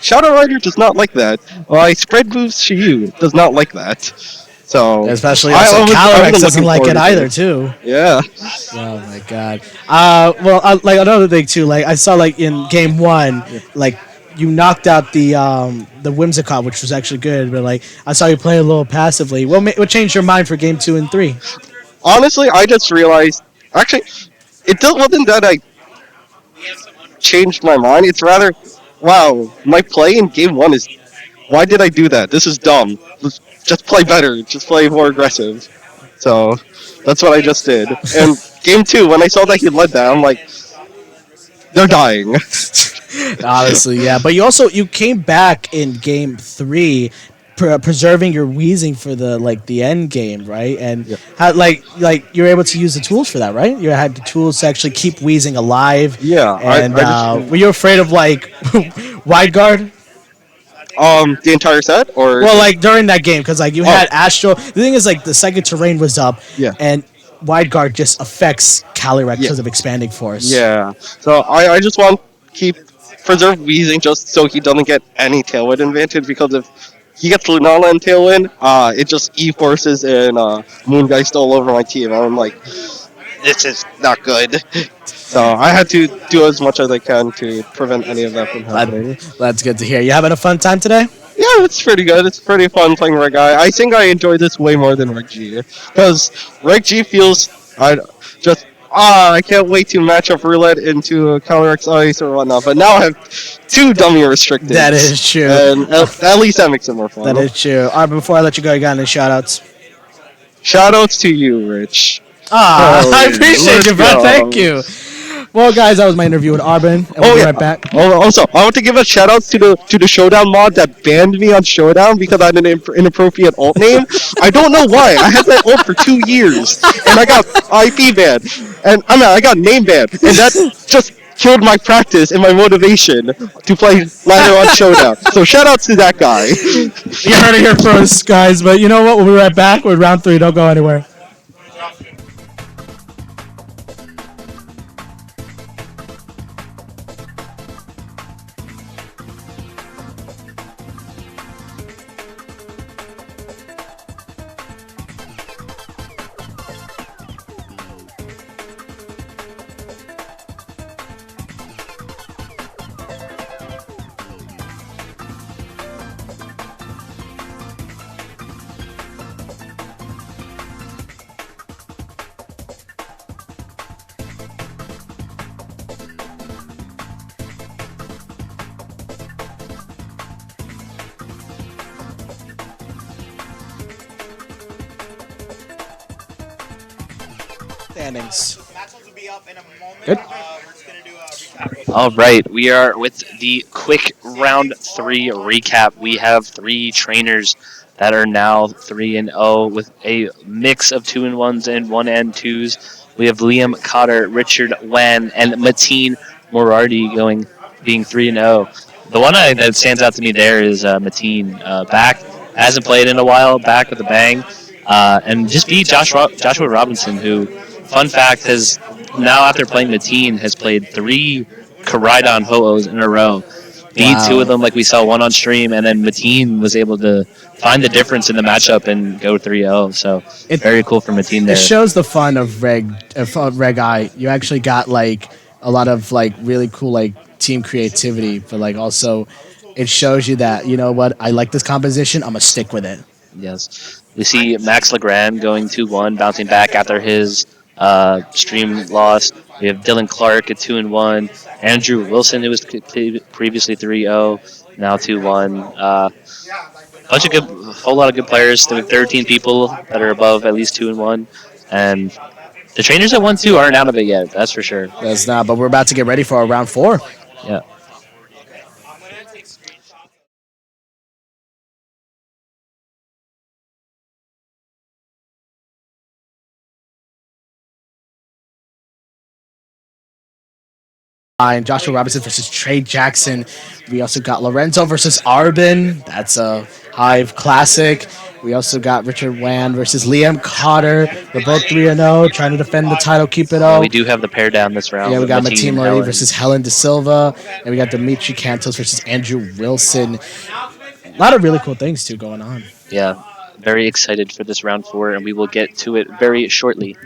Shadow Rider does not like that. I spread moves Shiyu does not like that. So Especially also I Calyrex wasn't doesn't looking like it forward to either this. too. Yeah. Oh my god. Like another thing too. Like I saw like in game one, like you knocked out the Whimsicott, which was actually good. But like I saw you play a little passively. What changed your mind for game 2 and 3? Honestly, I just realized. Actually, wasn't that I changed my mind. It's rather, wow, my play in game one is. Why did I do that? This is dumb. Just play better. Just play more aggressive. So that's what I just did. And game two, when I saw that he led that, I'm like, they're dying. Honestly, yeah. But you came back in game 3, preserving your wheezing for the end game, right? And Yeah. how like you're able to use the tools for that, right? You had the tools to actually keep wheezing alive. Yeah, And I just were you afraid of like wide guard? the entire set or Well, like during that game, because like you oh had Astro. The thing is, like the second terrain was up, yeah and wide guard just affects Calyrex yeah because of expanding force. yeah. So I just want to keep preserve Weezing just so he doesn't get any tailwind advantage because if he gets Lunala and tailwind, it just E forces and Moongeist all over my team. I'm like, this is not good. So I had to do as much as I can to prevent any of that from happening. That's good to hear. You having a fun time today? Yeah, it's pretty good. It's pretty fun playing Reg I. I think I enjoy this way more than Reg G. Because Reg G feels I just I can't wait to match up Roulette into a Calyrex Ice or whatnot. But now I have two dummy restricted. That is true. And at least that makes it more fun. That is true. All right, before I let you go, you got any shout outs? Shoutouts to you, Rich. I appreciate you, bro. go. Thank you. Well, guys, that was my interview with Arbin, and we'll be right back. Oh, also, I want to give a shout out to the Showdown mod that banned me on Showdown because I had an inappropriate alt name. I don't know why. I had that alt for 2 years, and I got IP banned, and I got name banned, and that just killed my practice and my motivation to play ladder on Showdown. So shout out to that guy. You heard it here first, guys. But you know what? We'll be right back with round 3. Don't go anywhere. Standings. Matchups will be up in a moment. Good. We're just gonna do a recap. All right, we are with the quick round 3 recap. We have 3 trainers that are now 3-0 with a mix of 2-1s and 1-2s. We have Liam Cotter, Richard Wan, and Mateen Morardi being 3-0. The one that stands out to me there is Mateen back, hasn't played in a while, back with a bang, and just beat Joshua Robinson, who, fun fact, has now after playing Mateen has played 3 Koraidon Ho-Ohs in a row. Beat 2 of them like we saw one on stream, and then Mateen was able to find the difference in the matchup and go 3-0. So very cool for Mateen there. It shows the fun of Reg I. You actually got like a lot of like really cool like team creativity, but like also it shows you that you know what, I like this composition. I'm gonna stick with it. Yes. We see Max Legrand going 2-1, bouncing back after his stream loss. We have Dylan Clark at 2-1. Andrew Wilson, who was previously 3-0, now 2-1. Whole lot of good players. There are 13 people that are above at least 2-1, and the trainers at 1-2 aren't out of it yet. That's for sure. That's not, but we're about to get ready for our round 4. Yeah. And Joshua Robinson versus Trey Jackson. We also got Lorenzo versus Arbin. That's a Hive classic. We also got Richard Wan versus Liam Cotter. They're both 3-0, trying to defend the title, keep it Yeah, up. we do have the pair down this round. Yeah, we with got Mateen Mateen Murray Helen. versus Helen De Silva. And we got Dimitri Cantos versus Andrew Wilson. A lot of really cool things, too, going on. Yeah, very excited for this round 4, and we will get to it very shortly.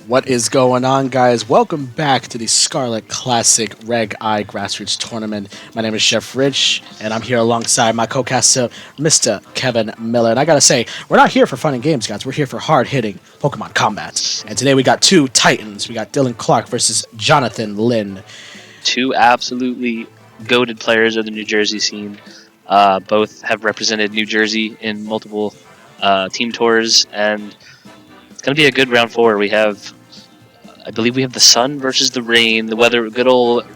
What is going on, guys? Welcome back to the Scarlet Classic Reg I Grassroots Tournament. My name is Chef Rich, and I'm here alongside my co-caster, Mr. Kevin Miller. And I gotta say, we're not here for fun and games, guys. We're here for hard-hitting Pokemon combat. And today we got two Titans. We got Dylan Clark versus Jonathan Lin. Two absolutely goated players of the New Jersey scene. Both have represented New Jersey in multiple team tours, and it's going to be a good round four. We have, I believe we have the sun versus the rain, the weather, good old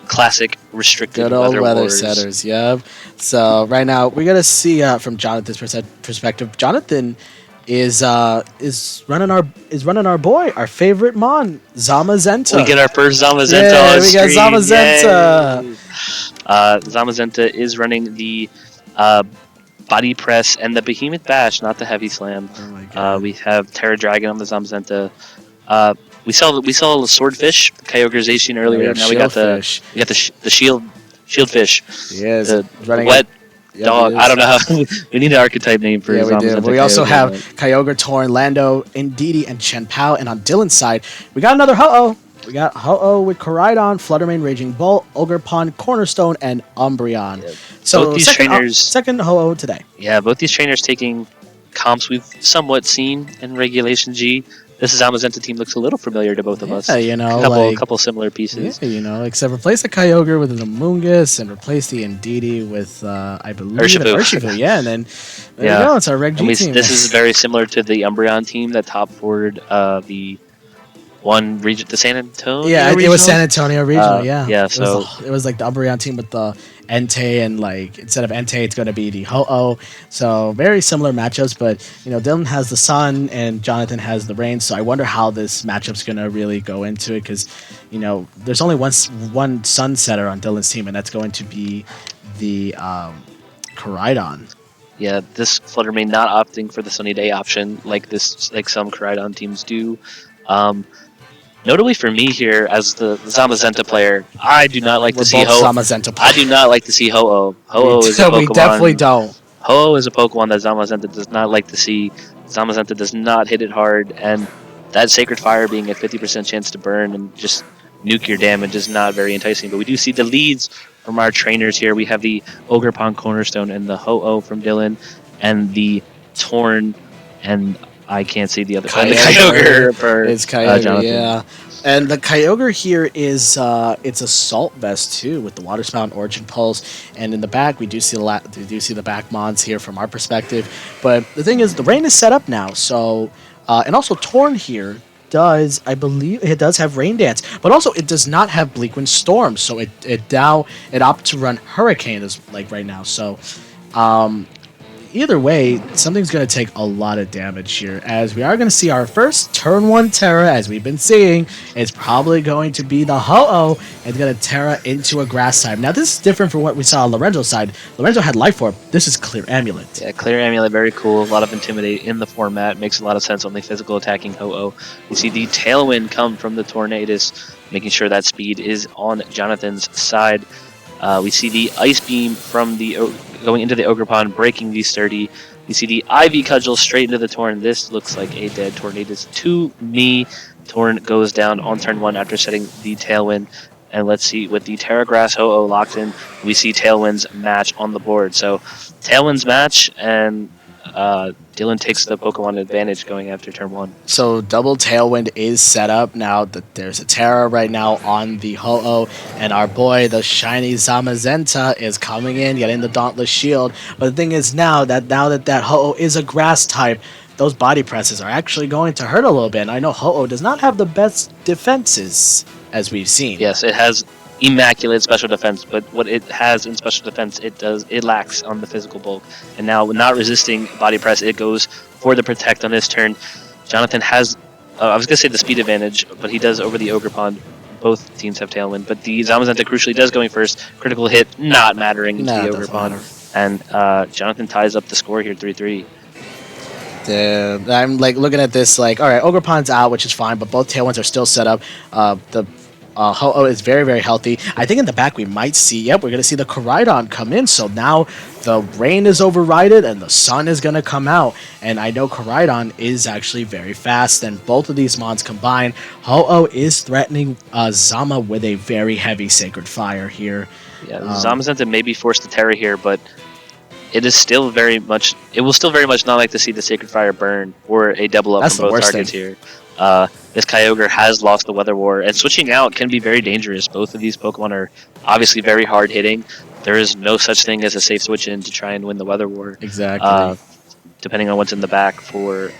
classic restricted Good old weather wars. setters, yep. So right now we're gonna see from Jonathan's perspective. Jonathan is running our boy, our favorite Mon, Zamazenta. We get our first Zamazenta Yeah, on we got stream. Zamazenta. Yay. Zamazenta is running the body press and the behemoth bash, not the heavy slam. Oh my God. We have Terra Dragon on the Zamazenta. We saw the swordfish, the Kyogreization earlier. Now we got the shieldfish. Yes, The running wet Yep, dog. it I is. don't know. We need an archetype name for Yeah, we do. Zamazenta. But we also Kyogre, have but- Kyogre, Torn, Lando, Indeedee, and Chen Pao. And on Dylan's side, we got another Ho-Oh. We got Ho-Oh with Koraidon, Fluttermane, Raging Bolt, Ogerpon, Cornerstone, and Umbreon. Yeah. So Both these second, trainers- second Ho-Oh today. Yeah, both these trainers taking comps we've somewhat seen in Regulation G. This Zamazenta team looks a little familiar to both of us. Yeah, you know, A couple similar pieces. Yeah, you know, except replace the Kyogre with an Amoonguss and replace the Indeedee with, I believe, an Urshifu. Urshifu. Yeah, and then there Yeah. you go. It's our Reg G team. This is very similar to the Umbreon team that top forward the one region, the San Antonio. Yeah, it was regional? San Antonio Regional. Yeah, yeah, it was like the Umbreon team with the Entei, and like instead of Entei, it's going to be the Ho-Oh. So very similar matchups, but you know, Dylan has the Sun and Jonathan has the Rain. So I wonder how this matchup's going to really go into it, because you know, there's only one Sun setter on Dylan's team, and that's going to be the Koraidon. Yeah, this Fluttermane not opting for the Sunny Day option like some Koraidon teams do. Notably for me here, as the Zamazenta player, I do not like We're to see both Ho. Zamazenta I do not like to see Ho-Oh. Ho-Oh is a Pokemon. We definitely don't. Ho-Oh is a Pokemon that Zamazenta does not like to see. Zamazenta does not hit it hard, and that Sacred Fire being a 50% chance to burn and just nuke your damage is not very enticing. But we do see the leads from our trainers here. We have the Ogerpon Cornerstone and the Ho-Oh from Dylan, and the Torn, and I can't see the other one. The Kyogre for It's Kyogre, Jonathan. yeah. And the Kyogre here is it's a Salt Vest too, with the Water Spout, Origin Pulse, and in the back we do see the back mons here from our perspective. But the thing is, the Rain is set up now, so and also Torn here does, I believe, it does have Rain Dance, but also it does not have Bleakwind Storm, so it opted to run Hurricane right now. So either way, something's going to take a lot of damage here, as we are going to see our first turn 1 Terra, as we've been seeing. It's probably going to be the Ho-Oh, and it's going to Terra into a Grass type. Now, this is different from what we saw on Lorenzo's side. Lorenzo had Life Orb. This is Clear Amulet. Yeah, Clear Amulet, very cool. A lot of Intimidate in the format. Makes a lot of sense on the physical attacking Ho-Oh. We see the Tailwind come from the Tornadus, making sure that speed is on Jonathan's side. We see the Ice Beam from the going into the Ogerpon, breaking the Sturdy. We see the Ivy Cudgel straight into the Torn. This looks like a dead Tornadus to me. Torn goes down on turn 1 after setting the Tailwind. And let's see, with the Terra Grass Ho-Oh locked in, we see Tailwind's match on the board. So Tailwind's match, and Dylan takes the Pokemon advantage going after turn 1. So double Tailwind is set up now. That there's a Terra right now on the Ho-Oh, and our boy, the shiny Zamazenta, is coming in, getting the Dauntless Shield. But the thing is now that Ho-Oh is a Grass type, those body presses are actually going to hurt a little bit. And I know Ho-Oh does not have the best defenses, as we've seen. Yes, it has immaculate special defense, but what it has in special defense, it lacks on the physical bulk. And now, not resisting body press, it goes for the protect on this turn. Jonathan has, I was going to say the speed advantage, but he does over the Ogerpon. Both teams have Tailwind, but the Zamazenta crucially does going first. Critical hit not mattering into No, the it doesn't Ogerpon. And Jonathan ties up the score here, 3-3. I'm like looking at this like, all right, Ogerpon's out, which is fine, but both Tailwinds are still set up. The Ho-Oh is very, very healthy. I think in the back we might see, we're going to see the Koraidon come in. So now the rain is overridden and the sun is going to come out. And I know Koraidon is actually very fast, and both of these mons combined, Ho-Oh is threatening Zama with a very heavy Sacred Fire here. Yeah, Zamazenta may be forced to Terra here, but it is still very much. It will still very much not like to see the Sacred Fire burn or a double up That's from the both worst targets thing. here. This Kyogre has lost the Weather War, and switching out can be very dangerous. Both of these Pokemon are obviously very hard hitting. There is no such thing as a safe switch in to try and win the Weather War. Exactly. Depending on what's in the back for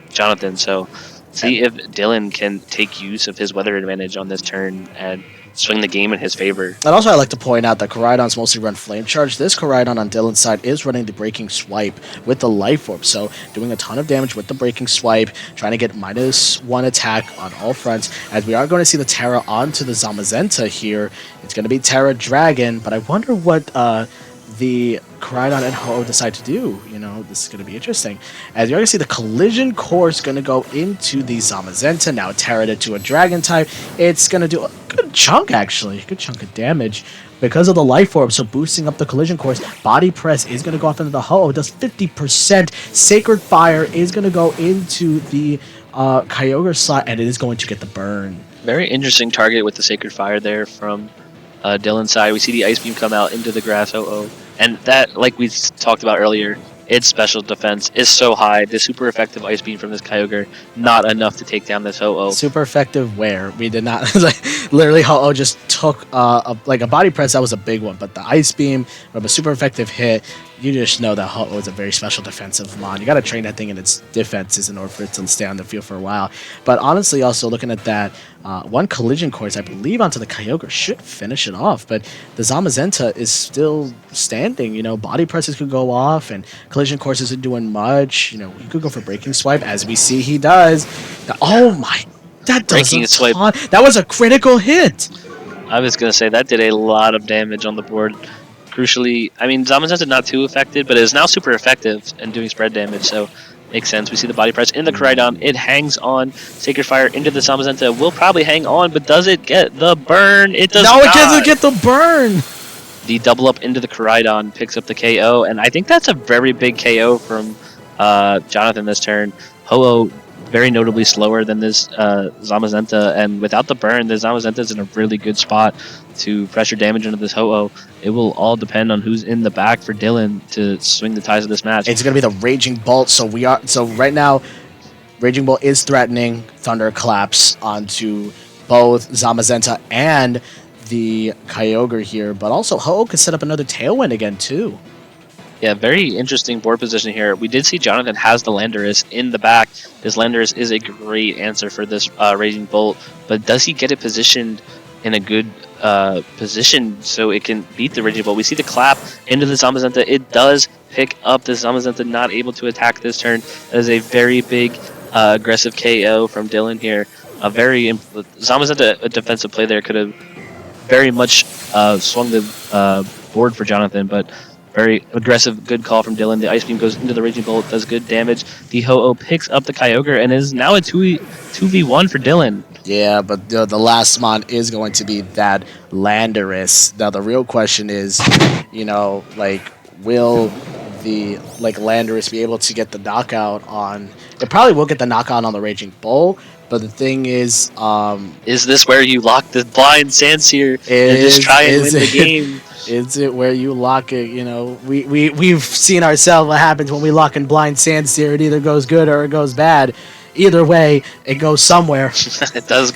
Jonathan. So see if Dylan can take use of his weather advantage on this turn and swing the game in his favor. And also, I'd like to point out that Koraidon's mostly run Flame Charge. This Koraidon on Dylan's side is running the Breaking Swipe with the Life Orb, so doing a ton of damage with the Breaking Swipe, trying to get -1 attack on all fronts. As we are going to see the Terra onto the Zamazenta here. It's going to be Terra Dragon, but I wonder what the Koraidon and Ho-Oh decide to do. You know, this is going to be interesting. As you're going to see, the Collision Course going to go into the Zamazenta. Now Terra to a Dragon type. It's going to do a good chunk, actually. A good chunk of damage because of the Life Orb, so boosting up the Collision Course. Body Press is going to go off into the Ho-Oh. It does 50%. Sacred Fire is going to go into the Kyogre slot, and it is going to get the burn. Very interesting target with the Sacred Fire there from Dylan's side. We see the Ice Beam come out into the grass. And that, like we talked about earlier, its special defense is so high. The super effective Ice Beam from this Kyogre, not enough to take down this Ho-Oh. Super effective where? We did not... like, literally, Ho-Oh just took a Body Press. That was a big one. But the Ice Beam from a super effective hit, you just know that Ho-Oh is a very special defensive mon. You got to train that thing in its defenses in order for it to stay on the field for a while. But honestly, also looking at that, one Collision Course, I believe, onto the Kyogre should finish it off. But the Zamazenta is still standing. You know, Body Presses could go off, and Collision Course isn't doing much. You know, he could go for Breaking Swipe, as we see he does. Oh my... That does Breaking Swipe. That was a critical hit! I was going to say, that did a lot of damage on the board. Crucially, I mean, Zamazenta not too affected, but it is now super effective and doing spread damage, so makes sense. We see the Body Press in the Koraidon. It hangs on. Sacred Fire into the Zamazenta will probably hang on, but does it get the burn? It does not. No, it doesn't get the burn! The double up into the Koraidon picks up the KO, and I think that's a very big KO from Jonathan this turn. Ho-Oh very notably slower than this Zamazenta, and without the burn, the Zamazenta is in a really good spot to pressure damage into this Ho-Oh. It will all depend on who's in the back for Dylan to swing the ties of this match. It's going to be the Raging Bolt, so right now, Raging Bolt is threatening Thunder Collapse onto both Zamazenta and the Kyogre here, but also Ho-Oh could set up another Tailwind again, too. Yeah, very interesting board position here. We did see Jonathan has the Landorus in the back. This Landorus is a great answer for this Raging Bolt, but does he get it positioned in a good position so it can beat the Raging Bolt? We see the clap into the Zamazenta. It does pick up the Zamazenta, not able to attack this turn. That is a very big aggressive KO from Dylan here. Zamazenta, a defensive play there, could have very much swung the board for Jonathan, but very aggressive, good call from Dylan. The Ice Beam goes into the Raging Bolt, does good damage. The Ho-Oh picks up the Kyogre and is now a 2v1 for Dylan. Yeah, but the last mon is going to be that Landorus. Now, the real question is, you know, like, will the Landorus be able to get the knockout on... It probably will get the knockout on the Raging Bolt, but the thing is... is this where you lock the blind Sandsear and just try and win the game? Is it where you lock it? You know, we've seen ourselves what happens when we lock in blind Sandsear. It either goes good or it goes bad. Either way, it goes somewhere. It does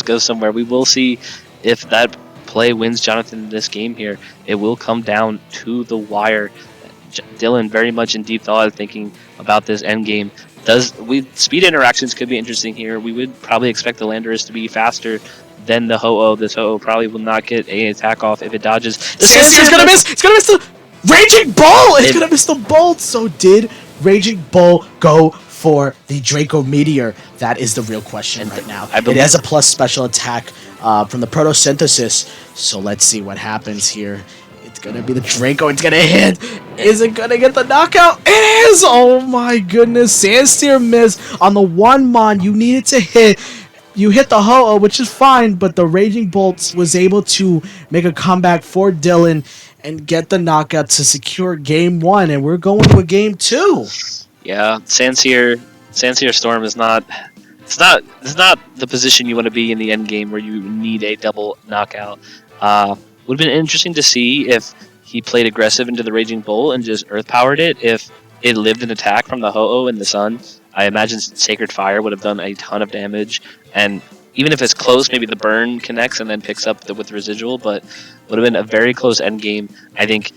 go somewhere. We will see if that play wins Jonathan this game here. It will come down to the wire. Dylan very much in deep thought, thinking about this end game. Speed interactions could be interesting here. We would probably expect the Landorus to be faster than the Ho-Oh. This Ho-Oh probably will not get an attack off if it dodges. The Sandsear's gonna miss! It's gonna miss the Raging Bolt! It's gonna miss the Bolt! So did Raging Bolt go for the Draco Meteor? That is the real question right now. It has a plus special attack from the Photosynthesis, so let's see what happens here. It's gonna be the Draco. It's gonna hit. Is it gonna get the knockout? It is! Oh my goodness. Sandsear missed on the one mon you needed to hit. You hit the Ho-Oh, which is fine, but the Raging Bolts was able to make a comeback for Dylan. and get the knockout to secure game 1, and we're going to a game 2. Yeah, Sanseer Storm is not. It's not the position you want to be in the end game where you need a double knockout. Would have been interesting to see if he played aggressive into the Raging Bull and just earth powered it. If it lived an attack from the Ho-Oh and the Sun, I imagine Sacred Fire would have done a ton of damage. And even if it's close, maybe the burn connects and then picks up with residual. But would have been a very close end game. I think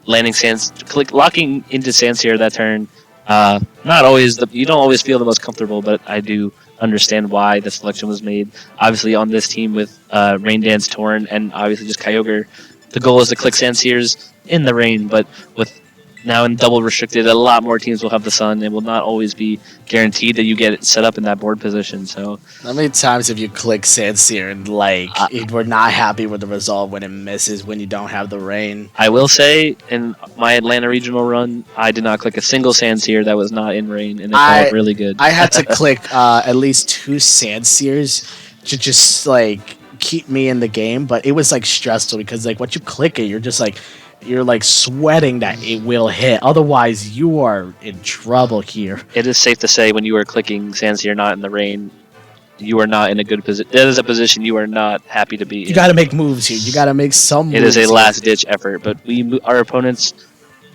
locking into Sanseer that turn. Not always you don't always feel the most comfortable, but I do understand why the selection was made. Obviously, on this team with Rain Dance Torn and obviously just Kyogre, the goal is to click Sanseers in the rain. But with now in double restricted, a lot more teams will have the Sun and will not always be guaranteed that you get it set up in that board position. So how many times have you clicked Sanseer and we're not happy with the result when it misses when you don't have the rain? I will say, in my Atlanta regional run, I did not click a single Sanseer that was not in rain, and it felt really good. I had to click at least 2 Sanseers to just keep me in the game, but it was stressful because once you click it, you're sweating that it will hit. Otherwise, you are in trouble here. It is safe to say when you are clicking Sanseer not in the rain, you are not in a good position. That is a position you are not happy to be in. You got to make moves here. You got to make some moves. It is a last-ditch effort, but our opponents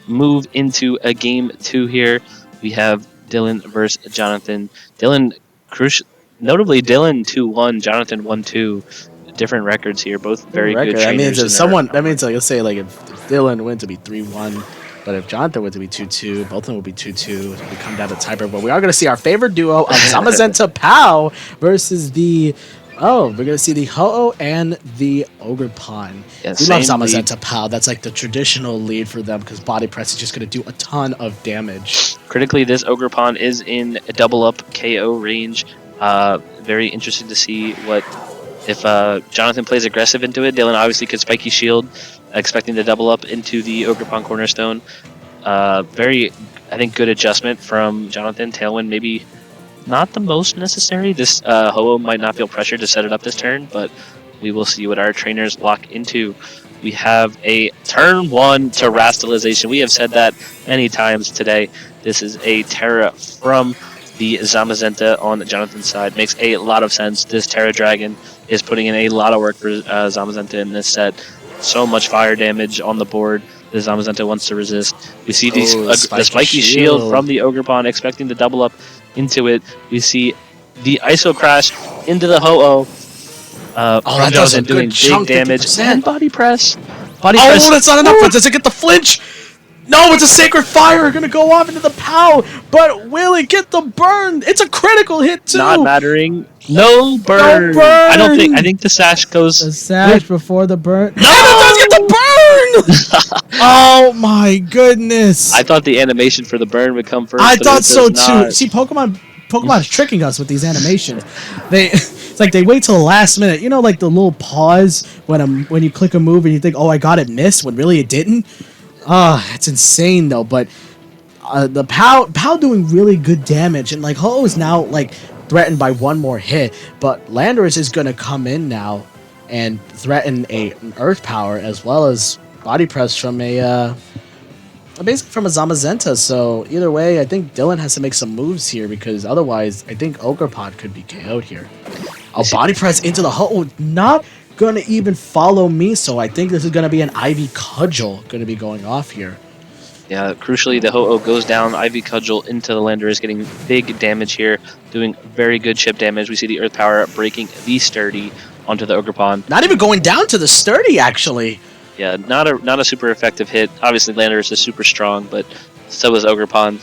move into a game 2 here. We have Dylan versus Jonathan. Notably, Dylan 2-1, Jonathan 1-2. Different records here, both very good trainers. That means let's say if Dylan wins to be 3-1, but if Jonathan wins to be 2-2, both of them will be 2-2. We come down to tiebreak, but we are going to see our favorite duo of Zamazenta Pao versus we're going to see the Ho-Oh and the Ogre Pawn. Yeah, we love Zamazenta Pao. That's the traditional lead for them because body press is just going to do a ton of damage. Critically, this Ogre Pawn is in a double up KO range. Very interesting to see if Jonathan plays aggressive into it. Dylan obviously could Spiky Shield, expecting to double up into the Ogre Pawn Cornerstone. Very, I think, good adjustment from Jonathan. Tailwind maybe not the most necessary. This Ho-Oh might not feel pressured to set it up this turn, but we will see what our trainers lock into. We have a turn 1 Terastallization. We have said that many times today. This is a Terra from the Zamazenta on Jonathan's side. Makes a lot of sense. This Terra Dragon is putting in a lot of work for Zamazenta in this set. So much fire damage on the board that Zamazenta wants to resist. We see the Spiky Shield from the Ogre Pawn, expecting to double up into it. We see the ISO Crash into the Ho-Oh. From Jonathan doing big damage. And Body Press. That's not enough. Does it get the flinch? No, it's a Sacred Fire going to go off into the POW, but will it get the burn? It's a critical hit, too. Not mattering. No burn. I think the sash goes. The sash before the burn. No, it does get the burn! Oh, my goodness. I thought the animation for the burn would come first. I thought so, too. See, Pokemon is tricking us with these animations. It's like they wait till the last minute. You know, like the little pause when you click a move and you think, oh, I got it missed, when really it didn't. It's insane though. But the POW doing really good damage, and Ho is now threatened by one more hit. But Landorus is gonna come in now and threaten an Earth Power as well as Body Press from basically from a Zamazenta. So either way, I think Dylan has to make some moves here because otherwise, I think Ogrepod could be KO'd here. Body Press into the Ho, not gonna even follow me, so I think this is gonna be an Ivy Cudgel gonna be going off here. Yeah, crucially, the Ho-Oh goes down. Ivy Cudgel into the Landorus, getting big damage here, doing very good chip damage. We see the Earth Power breaking the Sturdy onto the Ogre Pawn. Not even going down to the Sturdy, actually. Yeah, not a super effective hit. Obviously, Landorus is super strong, but so is Ogre Pawn.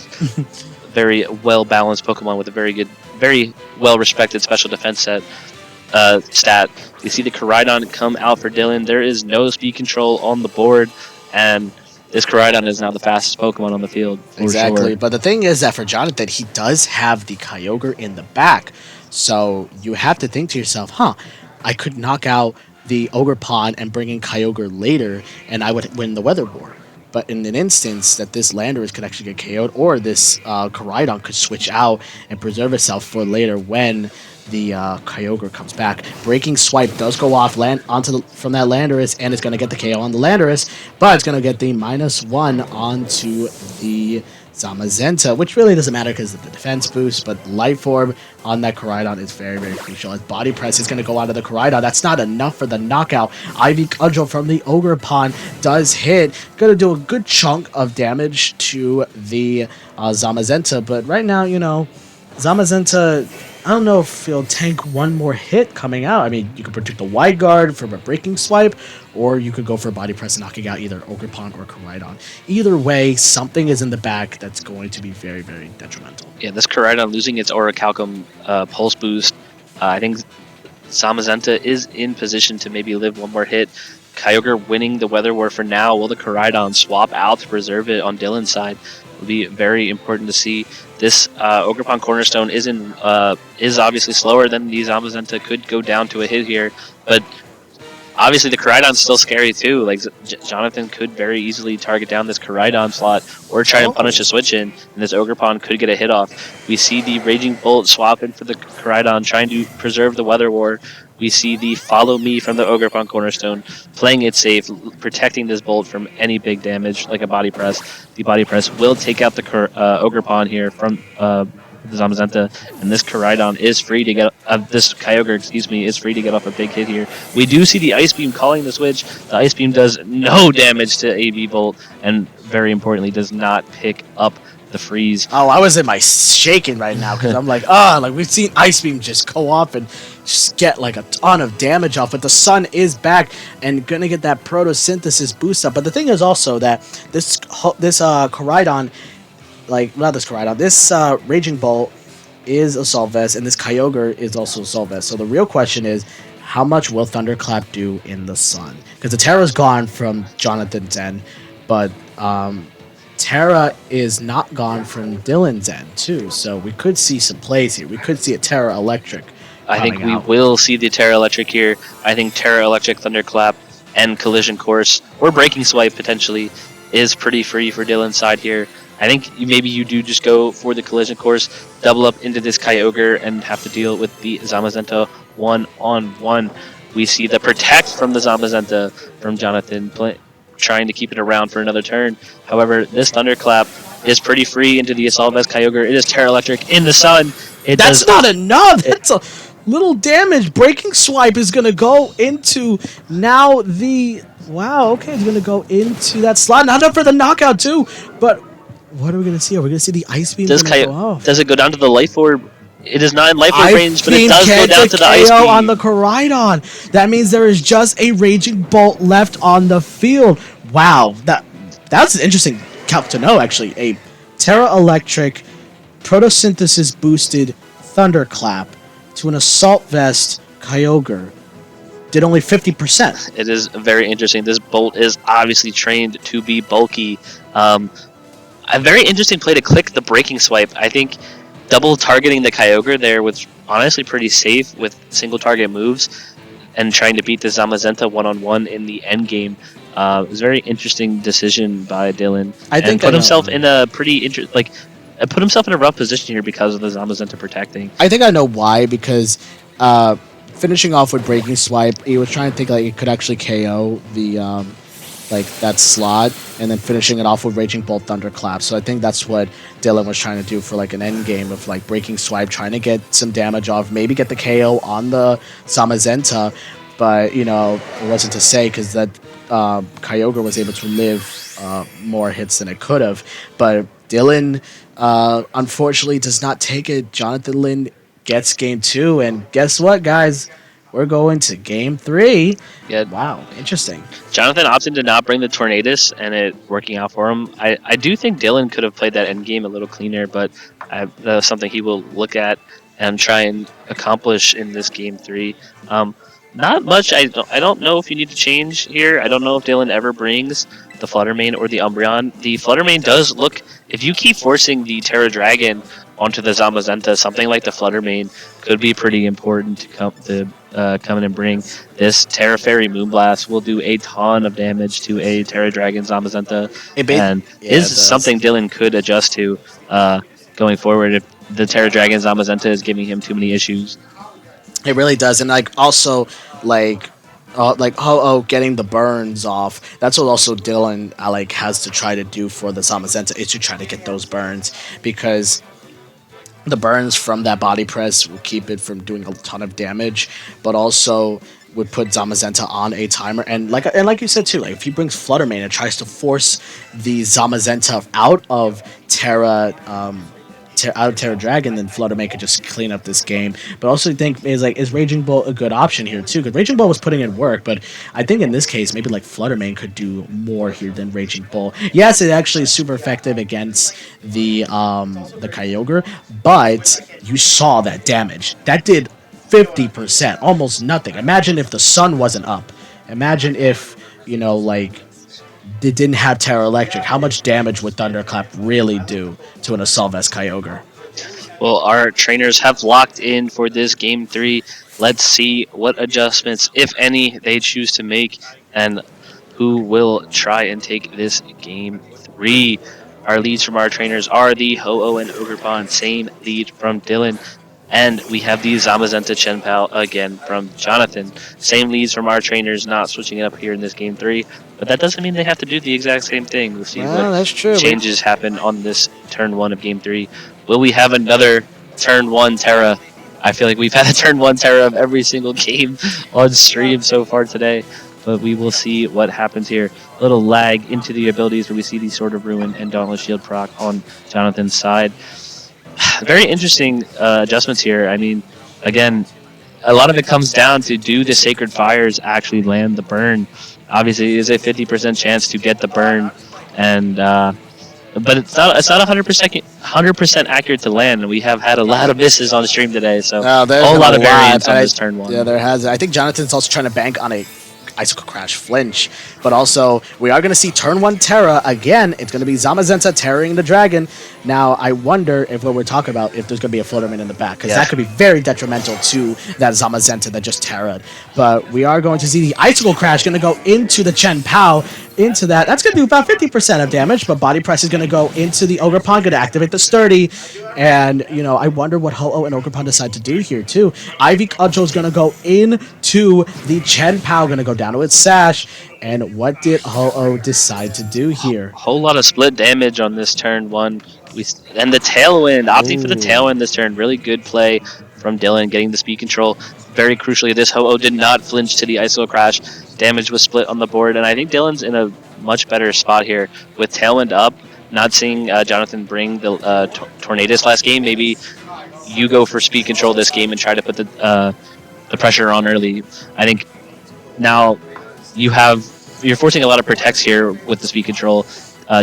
Very well-balanced Pokemon with a very well-respected special defense stat. You see the Koraidon come out for Dylan. There is no speed control on the board, and this Koraidon is now the fastest Pokemon on the field. Exactly, sure. But the thing is that for Jonathan, he does have the Kyogre in the back, so you have to think to yourself, I could knock out the Ogre Pawn and bring in Kyogre later, and I would win the Weather War. But in an instance that this Landorus could actually get KO'd, or this Koraidon could switch out and preserve itself for later when the Kyogre comes back. Breaking Swipe does go off from that Landorus, and it's going to get the KO on the Landorus, but it's going to get the -1 onto the Zamazenta, which really doesn't matter because of the defense boost, but Life Orb on that Koraidon is very, very crucial. As Body Press is going to go out of the Koraidon. That's not enough for the knockout. Ivy Cudgel from the Ogre Pond does hit. Going to do a good chunk of damage to the Zamazenta, but right now, Zamazenta, I don't know if he'll tank one more hit coming out. I mean, you could protect the Wide Guard from a Breaking Swipe, or you could go for a Body Press knocking out either Ogre Pond or Koraidon. Either way, something is in the back that's going to be very, very detrimental. Yeah, this Koraidon losing its Orichalcum pulse boost, I think Zamazenta is in position to maybe live one more hit. Kyogre winning the Weather War for now. Will the Koraidon swap out to preserve it on Dylan's side? Will be very important to see. This Ogre Pond Cornerstone is obviously slower than the Zamazenta. Could go down to a hit here, but obviously the Koraidon's still scary too. Like Jonathan could very easily target down this Koraidon slot or try and punish a switch in, and this Ogre Pond could get a hit off. We see the Raging Bolt swap in for the Koraidon, trying to preserve the Weather War. We see the Follow Me from the Ogre Pond Cornerstone, playing it safe, protecting this Bolt from any big damage like a Body Press. The Body Press will take out the Ogre Pond here from the Zamazenta, and this Koraidon is free to get this Kyogre, is free to get off a big hit here. We do see the Ice Beam calling the switch. The Ice Beam does no damage to AV Bolt, and very importantly, does not pick up the freeze. Oh, I was in my shaking right now because I'm like, we've seen Ice Beam just go off and just get like a ton of damage off, but the Sun is back and gonna get that photosynthesis boost up. But the thing is also that this Koraidon, this Raging Bolt is Assault Vest, and this Kyogre is also Assault Vest. So the real question is, how much will Thunderclap do in the Sun? Because the Terra's gone from Jonathan's end, but Terra is not gone from Dylan's end too. So we could see some plays here. We could see a Terra Electric. I think we will see the Terra Electric here. I think Terra Electric, Thunderclap, and Collision Course, or Breaking Swipe potentially, is pretty free for Dylan's side here. I think maybe you do just go for the Collision Course, double up into this Kyogre, and have to deal with the Zamazenta one-on-one. We see the Protect from the Zamazenta from Jonathan, trying to keep it around for another turn. However, this Thunderclap is pretty free into the Assault Vest Kyogre. It is Terra Electric in the Sun. That's not enough! That's a little damage. Breaking Swipe is going to go into now the... Wow, okay, it's going to go into that slot. Not enough for the knockout too, but what are we going to see? Are we going to see the Ice Beam go off? Does it go down to the Life Orb? It is not in Life Orb range, but it does go down to the Ice Beam. On the Koraidon. That means there is just a Raging Bolt left on the field. Wow, that's interesting to know, actually. A Terra Electric photosynthesis boosted Thunderclap to an Assault Vest Kyogre did only 50%. It is very interesting. This Bolt is obviously trained to be bulky. A very interesting play to click the Breaking Swipe. I think double targeting the Kyogre there was honestly pretty safe with single target moves, and trying to beat the Zamazenta one-on-one in the end game. It was a very interesting decision by Dylan. I think put himself in a pretty put himself in a rough position here because of the Zamazenta protecting. I think I know why, because finishing off with Breaking Swipe, he was trying to think like it could actually KO the that slot, and then finishing it off with Raging Bolt Thunderclap. So I think that's what Dylan was trying to do for like an end game of like Breaking Swipe, trying to get some damage off, maybe get the KO on the Zamazenta, but it wasn't to say because that Kyogre was able to live more hits than it could have. But Dylan unfortunately does not take it. Jonathan Lin gets game 2, and guess what, guys? We're going to game 3. Yeah. Wow, interesting. Jonathan opted to not bring the Tornadus, and it working out for him. I do think Dylan could have played that end game a little cleaner, but that's something he will look at and try and accomplish in this game 3. Not much. I don't know if you need to change here. I don't know if Dylan ever brings the Fluttermane or the Umbreon. The Fluttermane does look... If you keep forcing the Terra Dragon onto the Zamazenta, something like the Fluttermane could be pretty important to come in and bring. This Terra Fairy Moonblast will do a ton of damage to a Terra Dragon Zamazenta, and is something Dylan could adjust to going forward if the Terra Dragon Zamazenta is giving him too many issues. It really does, and like also like Ho-Oh getting the burns off. That's what also Dylan like has to try to do for the Zamazenta is to try to get those burns because the burns from that body press will keep it from doing a ton of damage, but also would put Zamazenta on a timer. And like you said too, like if he brings Fluttermane and tries to force the Zamazenta out of Terra out of Terra Dragon, then Fluttermane could just clean up this game. But also think is Raging Bolt a good option here too? Because Raging Bolt was putting in work, but I think in this case maybe like Fluttermane could do more here than Raging Bolt. Yes, it actually is super effective against the Kyogre, but you saw that damage. That did 50%, almost nothing. Imagine if the sun wasn't up. Imagine if like it didn't have Terra Electric. How much damage would Thunderclap really do to an Assault Vest Kyogre? Well, our trainers have locked in for this Game 3. Let's see what adjustments, if any, they choose to make and who will try and take this Game 3. Our leads from our trainers are the Ho-Oh and Ogerpon. Same lead from Dylan. And we have the Zamazenta Chenpao again from Jonathan. Same leads from our trainers, not switching it up here in this Game 3. But that doesn't mean they have to do the exact same thing. We'll see that's true. changes happen on this Turn 1 of Game 3. Will we have another Turn 1 Terra? I feel like we've had a Turn 1 Terra of every single game on stream so far today. But we will see what happens here. A little lag into the abilities where we see the Sword of Ruin and Dauntless Shield proc on Jonathan's side. Very interesting adjustments here. I mean, again, a lot of it comes down to do the Sacred Fires actually land the burn. Obviously, it is a 50% chance to get the burn, and but it's not 100% accurate to land. And we have had a lot of misses on the stream today, so a whole lot of variance on this turn one. Yeah, there has. I think Jonathan's also trying to bank on a Icicle Crash flinch, but also we are going to see turn 1 Terra again. It's going to be Zamazenta terroring the dragon. Now I wonder if what we're talking about, if there's going to be a Fluttermane in the back, because that could be very detrimental to that Zamazenta that just terra'd. But we are going to see the Icicle Crash going to go into the Chenpao, into that. That's going to do about 50% of damage, but Body Press is going to go into the Ogerpon, going to activate the Sturdy, and I wonder what Ho-Oh and Ogerpon decide to do here too. Ivy Cudgel is going to go into the Chenpao, going to go down to its Sash, and what did Ho-Oh decide to do here? Whole lot of split damage on this turn one. And the Tailwind, opting for the Tailwind this turn. Really good play from Dylan, getting the speed control. Very crucially, this Ho-Oh did not flinch to the Icicle Crash. Damage was split on the board, and I think Dylan's in a much better spot here with Tailwind up. Not seeing Jonathan bring the Tornadus last game. Maybe you go for speed control this game and try to put the pressure on early. I think now you're forcing a lot of protects here with the speed control.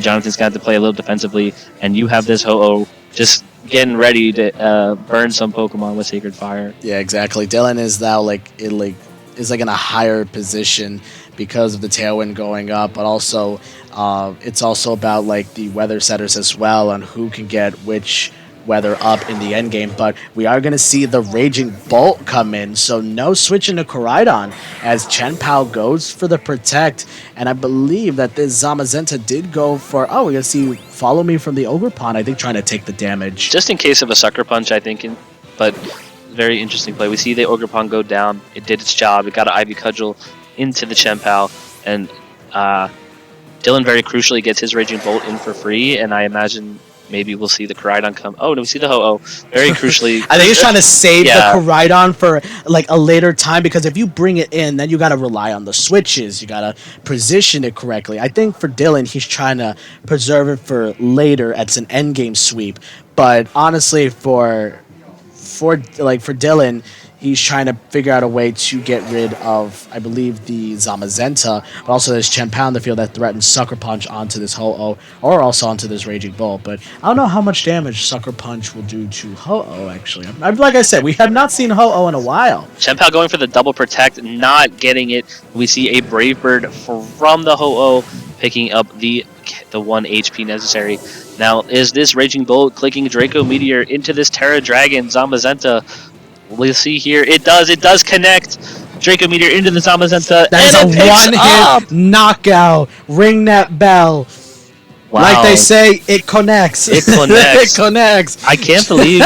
Jonathan's got to play a little defensively, and you have this Ho-Oh just getting ready to burn some Pokemon with Sacred Fire. Yeah, exactly. Dylan is now is in a higher position because of the Tailwind going up, but also it's also about the weather setters as well and who can get which weather up in the end game. But we are going to see the Raging Bolt come in, so no switching to Koraidon as Chenpao goes for the Protect, and I believe that this Zamazenta did go for, we're going to see Follow Me from the Ogerpon, I think trying to take the damage. Just in case of a Sucker Punch, I think, but very interesting play. We see the Ogerpon go down, it did its job, it got an Ivy Cudgel into the Chenpao, and Dylan very crucially gets his Raging Bolt in for free, and I imagine maybe we'll see the Koraidon come. Oh, no, we see the Ho-Oh. Very crucially. I think he's trying to save the Koraidon for a later time, because if you bring it in, then you got to rely on the switches. You got to position it correctly. I think for Dylan, he's trying to preserve it for later as an endgame sweep. But honestly, for Dylan, he's trying to figure out a way to get rid of, I believe, the Zamazenta, but also there's Chenpao in the field that threatens Sucker Punch onto this Ho-Oh, or also onto this Raging Bolt. But I don't know how much damage Sucker Punch will do to Ho-Oh, actually. Like I said, we have not seen Ho-Oh in a while. Chenpao going for the double Protect, not getting it. We see a Brave Bird from the Ho-Oh, picking up the 1 HP necessary. Now, is this Raging Bolt clicking Draco Meteor into this Terra Dragon Zamazenta? We'll see here. It does connect. Draco Meteor into the Zamazenta. That is a one-hit knockout. Ring that bell. Wow. Like they say, it connects. It connects. It connects. I can't believe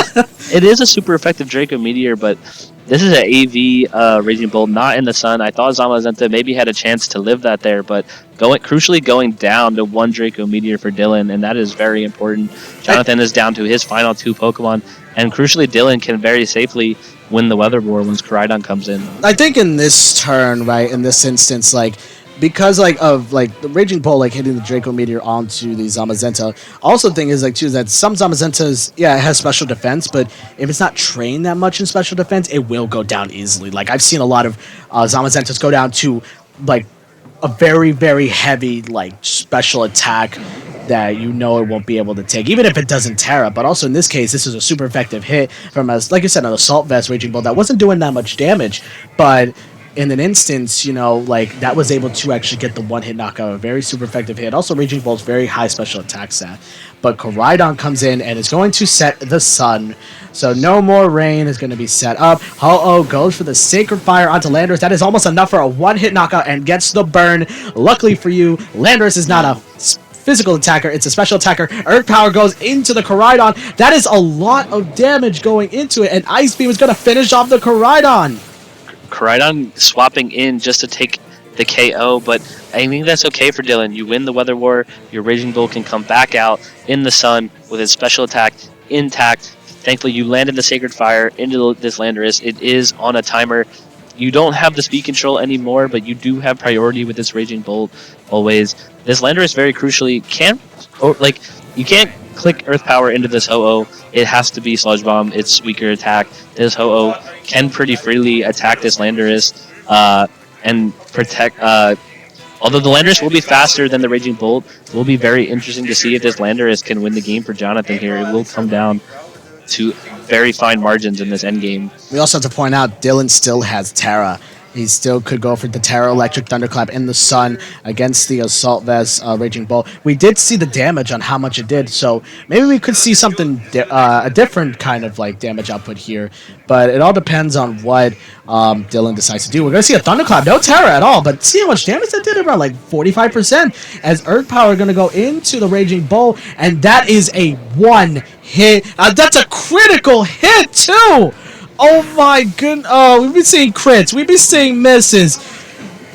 it is a super effective Draco Meteor, but this is an AV Raging Bolt, not in the sun. I thought Zamazenta maybe had a chance to live that there, but crucially going down to 1 Draco Meteor for Dylan, and that is very important. Jonathan is down to his final 2 Pokemon, and crucially Dylan can very safely win the Weather War once Koraidon comes in. I think in this turn, right, in this instance, like, because of the Raging Bolt hitting the Draco Meteor onto the Zamazenta. Also, the thing is too is that some Zamazentas, it has special defense, but if it's not trained that much in special defense, it will go down easily. Like I've seen a lot of Zamazentas go down to a very, very heavy special attack that it won't be able to take, even if it doesn't Terra. But also in this case, this is a super effective hit from like I said, an Assault Vest Raging Bolt that wasn't doing that much damage, but in an instance, that was able to actually get the 1-hit knockout, a very super effective hit. Also, Raging Bolt's very high special attack stat. But Koraidon comes in and is going to set the sun. So no more rain is going to be set up. Ho-Oh goes for the Sacred Fire onto Landorus. That is almost enough for a 1-hit knockout and gets the burn. Luckily for you, Landorus is not a physical attacker, it's a special attacker. Earth Power goes into the Koraidon. That is a lot of damage going into it, and Ice Beam is going to finish off the Koraidon. Koraidon swapping in just to take the KO, but I think that's okay for Dylan. You win the Weather War, your Raging Bull can come back out in the sun with his special attack intact. Thankfully, you landed the Sacred Fire into this Landorus. It is on a timer. You don't have the speed control anymore, but you do have priority with this Raging Bolt always. This Landorus very crucially you can't click Earth Power into this Ho-Oh. It has to be Sludge Bomb. It's weaker attack. This Ho-Oh can pretty freely attack this Landorus and protect. Although the Landorus will be faster than the Raging Bolt, it will be very interesting to see if this Landorus can win the game for Jonathan here. It will come down to very fine margins in this endgame. We also have to point out Dylan still has Terra. He still could go for the Terra Electric Thunderclap in the sun against the Assault Vest Raging Bolt. We did see the damage on how much it did, so maybe we could see something, a different kind of damage output here. But it all depends on what Dylan decides to do. We're going to see a Thunderclap, no Terra at all, but see how much damage that did, around 45%, as Earth Power going to go into the Raging Bolt, and that is a 1-hit. That's a critical hit, too! Oh my goodness. Oh, we've been seeing crits. We've been seeing misses.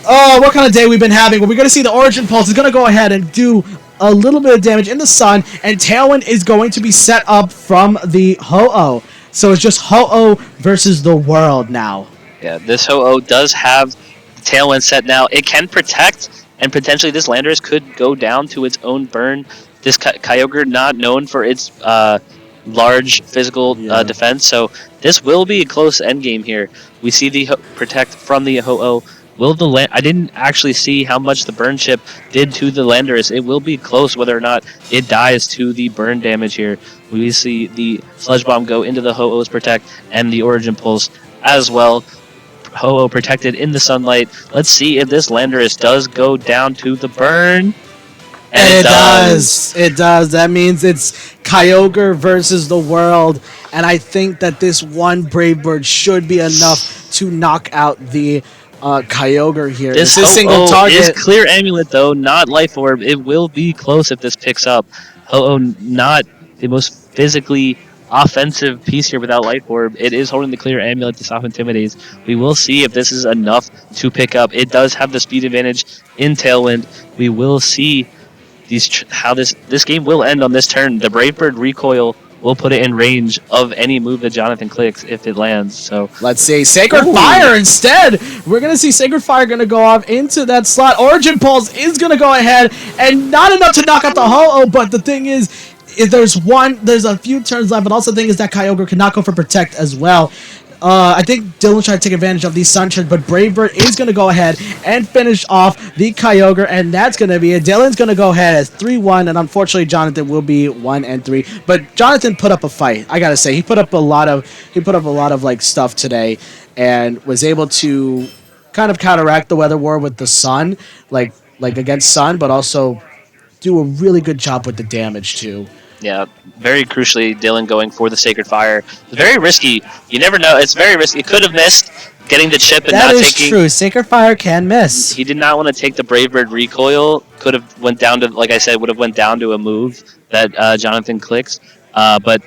Oh, what kind of day we've been having? Well, we're going to see the Origin Pulse is going to go ahead and do a little bit of damage in the sun, and Tailwind is going to be set up from the Ho-Oh. So it's just Ho-Oh versus the world now. Yeah, this Ho-Oh does have the Tailwind set now. It can protect, and potentially this Landorus could go down to its own burn. This Kyogre not known for its large physical defense, so this will be a close endgame here. We see the protect from the Ho-Oh. I didn't actually see how much the burn chip did to the Landorus. It will be close whether or not it dies to the burn damage here. We see the Sludge Bomb go into the Ho-Oh's protect and the Origin Pulse as well. Ho-Oh protected in the sunlight. Let's see if this Landorus does go down to the burn. And it does. It does. That means it's Kyogre versus the world. And I think that this one Brave Bird should be enough to knock out the Kyogre here. This single target is Clear Amulet, though, not Life Orb. It will be close if this picks up. Ho-Oh not the most physically offensive piece here without Life Orb. It is holding the Clear Amulet to stop Intimidates. We will see if this is enough to pick up. It does have the speed advantage in Tailwind. We will see how this game will end on this turn. The Brave Bird recoil will put it in range of any move that Jonathan clicks if it lands. So let's see Sacred Fire instead. We're gonna see Sacred Fire gonna go off into that slot. Origin Pulse is gonna go ahead and not enough to knock out the Ho-Oh. But the thing is there's a few turns left. But also the thing is that Kyogre cannot go for Protect as well. I think Dylan tried to take advantage of these Sunshield, but Brave Bird is going to go ahead and finish off the Kyogre, and that's going to be it. Dylan's going to go ahead as 3-1, and unfortunately Jonathan will be 1-3. But Jonathan put up a fight. I gotta say, he put up a lot of stuff today, and was able to kind of counteract the Weather War with the Sun, like against Sun, but also do a really good job with the damage too. Yeah, very crucially, Dylan going for the Sacred Fire. It's very risky. You never know. It's very risky. He could have missed getting the chip and not taking... That is true. Sacred Fire can miss. He did not want to take the Brave Bird recoil. Could have went down to, like I said, would have went down to a move that Jonathan clicks. But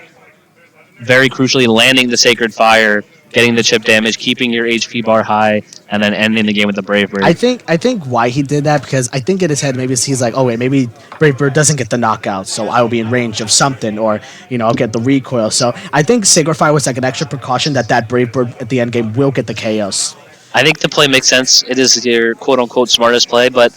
very crucially landing the Sacred Fire, getting the chip damage, keeping your HP bar high, and then ending the game with the Brave Bird. I think why he did that, because I think in his head maybe he's like, oh wait, maybe Brave Bird doesn't get the knockout, so I will be in range of something, or I'll get the recoil. So I think Sacred Fire was like an extra precaution that Brave Bird at the end game will get the chaos. I think the play makes sense. It is your quote-unquote smartest play, but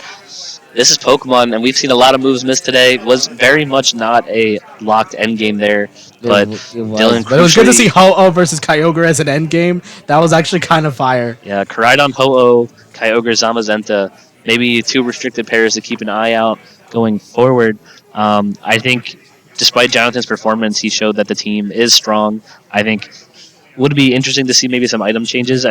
this is Pokemon, and we've seen a lot of moves missed today. Was very much not a locked endgame there, but Dylan. But it was good to see Ho-Oh versus Kyogre as an endgame. That was actually kind of fire. Yeah, Koraidon, Ho-Oh, Kyogre, Zamazenta, maybe 2 restricted pairs to keep an eye out going forward. I think, despite Jonathan's performance, he showed that the team is strong. I think would be interesting to see maybe some item changes.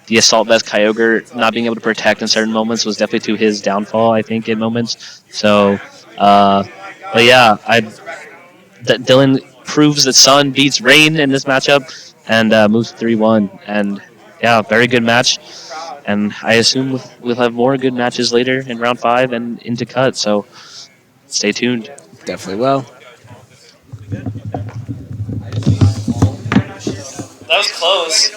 The Assault Vest Kyogre not being able to protect in certain moments was definitely to his downfall, I think, in moments. So, but yeah, Dylan proves that Sun beats Rain in this matchup and moves 3-1. And yeah, very good match. And I assume we'll have more good matches later in round 5 and into cut. So stay tuned. Definitely will. That was close.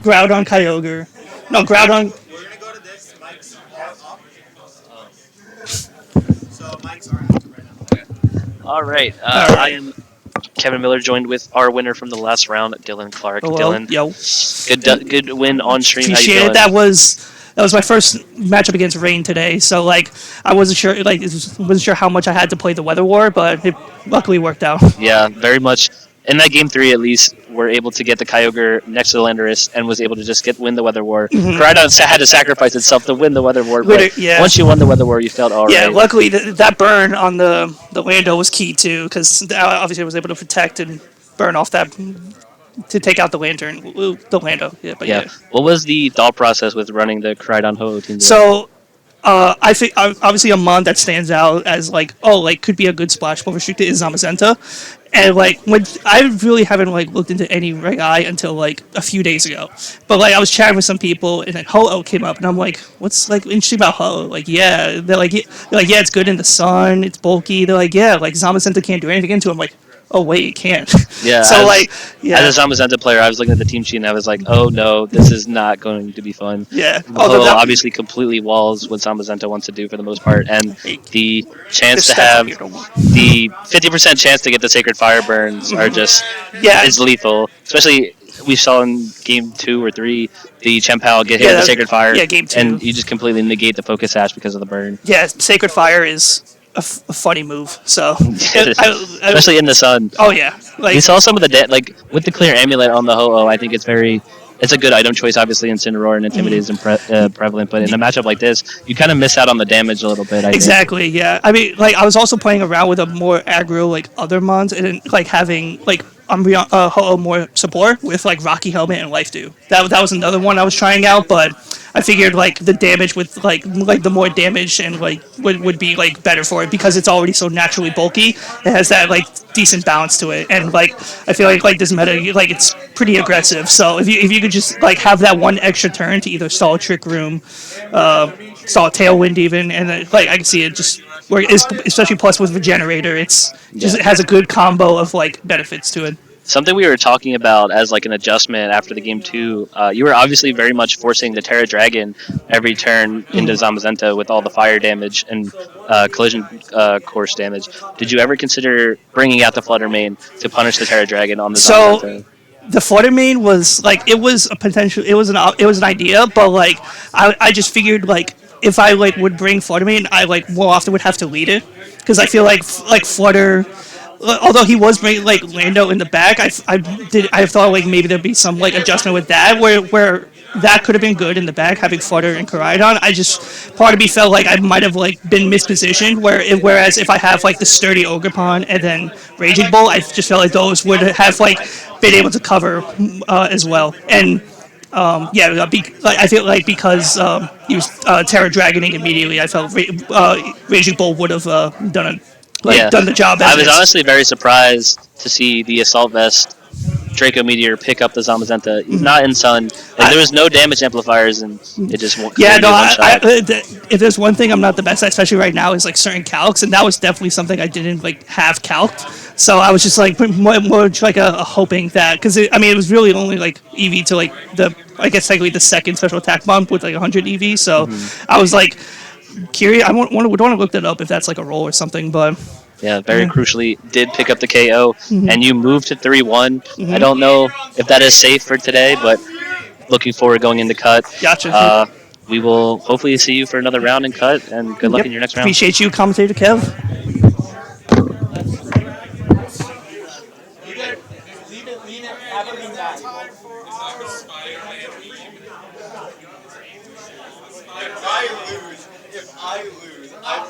Groudon Kyogre. No, Groudon. We're gonna go to this. Mike's off. So Mike's are active right now. All right. All right. I am Kevin Miller, joined with our winner from the last round, Dylan Clark. Hello. Dylan, Yo. good win on stream. How you Appreciate feeling? it. That was my first matchup against Rain today. So I wasn't sure wasn't sure how much I had to play the Weather War, but it luckily worked out. Yeah, very much. In that game 3, at least, we're able to get the Kyogre next to the Landorus and was able to just win the Weather War. Koraidon had to sacrifice itself to win the Weather War, but Yeah. once you won the Weather War, you felt all Yeah, right. luckily that burn on the Lando was key too, because obviously I was able to protect and burn off that to take out the the Lando. Yeah, but yeah. What was the thought process with running the Koraidon Ho team? So, I think obviously a mon that stands out as could be a good splash move restricted is Zamazenta, and when I really haven't looked into any Ray Eye until a few days ago, but I was chatting with some people and then Ho-Oh came up and I'm like, what's interesting about Ho-Oh? They're like, yeah, it's good in the sun, it's bulky. They're like, yeah, Zamazenta can't do anything into him. I'm like, oh wait, it can't. Yeah. So as, like, yeah, as a Zamazenta player, I was looking at the team sheet and I was like, oh no, this is not going to be fun. yeah. Ho obviously completely walls what Zamazenta wants to do for the most part, and the chance to have the 50% chance to get the Sacred Fire burns are just yeah, is lethal. Especially we saw in game 2 or 3 the Chempal get hit with the Sacred Fire, yeah, game 2. and you just completely negate the focus sash because of the burn. Yeah, Sacred Fire is a funny move. So, Especially in the sun. Oh yeah, We saw some of the like with the clear amulet on the Ho-Oh. I think it's a good item choice. Obviously, Incineroar and Intimidate is prevalent, but in a matchup like this, you kind of miss out on the damage a little bit. I exactly. think. Yeah, I mean, like I was also playing around with a more aggro like other mons and like having like Umbreon Ho-Oh more support with like Rocky Helmet and Life Dew. That was another one I was trying out, but I figured like the damage with like the more damage and like would be like better for it because it's already so naturally bulky. It has that like decent balance to it, and like I feel like this meta like it's pretty aggressive. So if you could just like have that one extra turn to either stall Trick Room, stall Tailwind even, and then, like I can see it just work. Especially plus with Regenerator, it has a good combo of like benefits to it. Something we were talking about as like an adjustment after the game 2, you were obviously very much forcing the Terra Dragon every turn into Zamazenta with all the fire damage and collision course damage. Did you ever consider bringing out the Flutter Mane to punish the Terra Dragon on the Zamazenta? The Flutter Mane was like it was a potential, it was an idea, but like I just figured like if I like would bring Flutter Mane, I like more often would have to lead it because I feel like Flutter. Although he was bringing like Lando in the back, I thought like maybe there'd be some like adjustment with that where that could have been good in the back having Flutter and Koraidon. I just part of me felt like I might have like been mispositioned whereas if I have like the sturdy Ogerpon and then Raging Bull, I just felt like those would have like been able to cover as well. And I feel like because he was Terra Dragoning immediately, I felt Raging Bull would have done the job. I was honestly very surprised to see the Assault Vest Draco Meteor pick up the Zamazenta. He's not in Sun. Like, there was no damage amplifiers, and it just won't. Yeah, no. If there's one thing I'm not the best at, especially right now, is like certain calcs, and that was definitely something I didn't like have calced. So I was just like more like a hoping that because it was really only like EV to like I guess technically the second special attack bump with like 100 EV. So I was like curious. I would want to look that up if that's like a roll or something, but. Yeah, very crucially, did pick up the KO, and you moved to 3-1. I don't know if that is safe for today, but looking forward going into cut. Gotcha. We will hopefully see you for another round in cut, and good luck in your next round. Appreciate you, commentator Kev. If I lose, I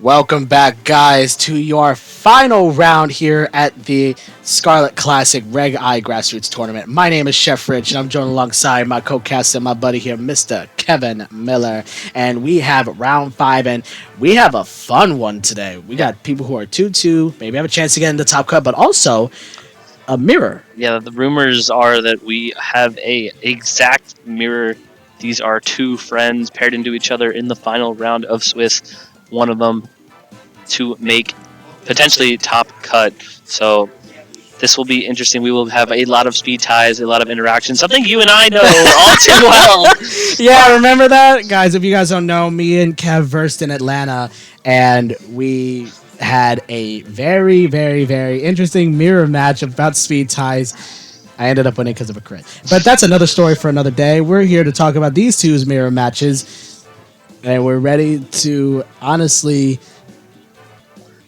Welcome back, guys, to your final round here at the Scarlet Classic Reg I Grassroots Tournament. My name is Chef Rich, and I'm joined alongside my co-caster, my buddy here, Mr. Kevin Miller. And we have round 5, and we have a fun one today. We got people who are 2-2, maybe have a chance to get in the top cut, but also a mirror. Yeah, the rumors are that we have a exact mirror. These are two friends paired into each other in the final round of Swiss. One of them to make potentially top cut. So this will be interesting. We will have a lot of speed ties, a lot of interaction, something you and I know all too well. Yeah, remember that? Guys, if you guys don't know, me and Kev versed in Atlanta, and we had a very, very, very interesting mirror match about speed ties. I ended up winning because of a crit. But that's another story for another day. We're here to talk about these two's mirror matches. And we're ready to honestly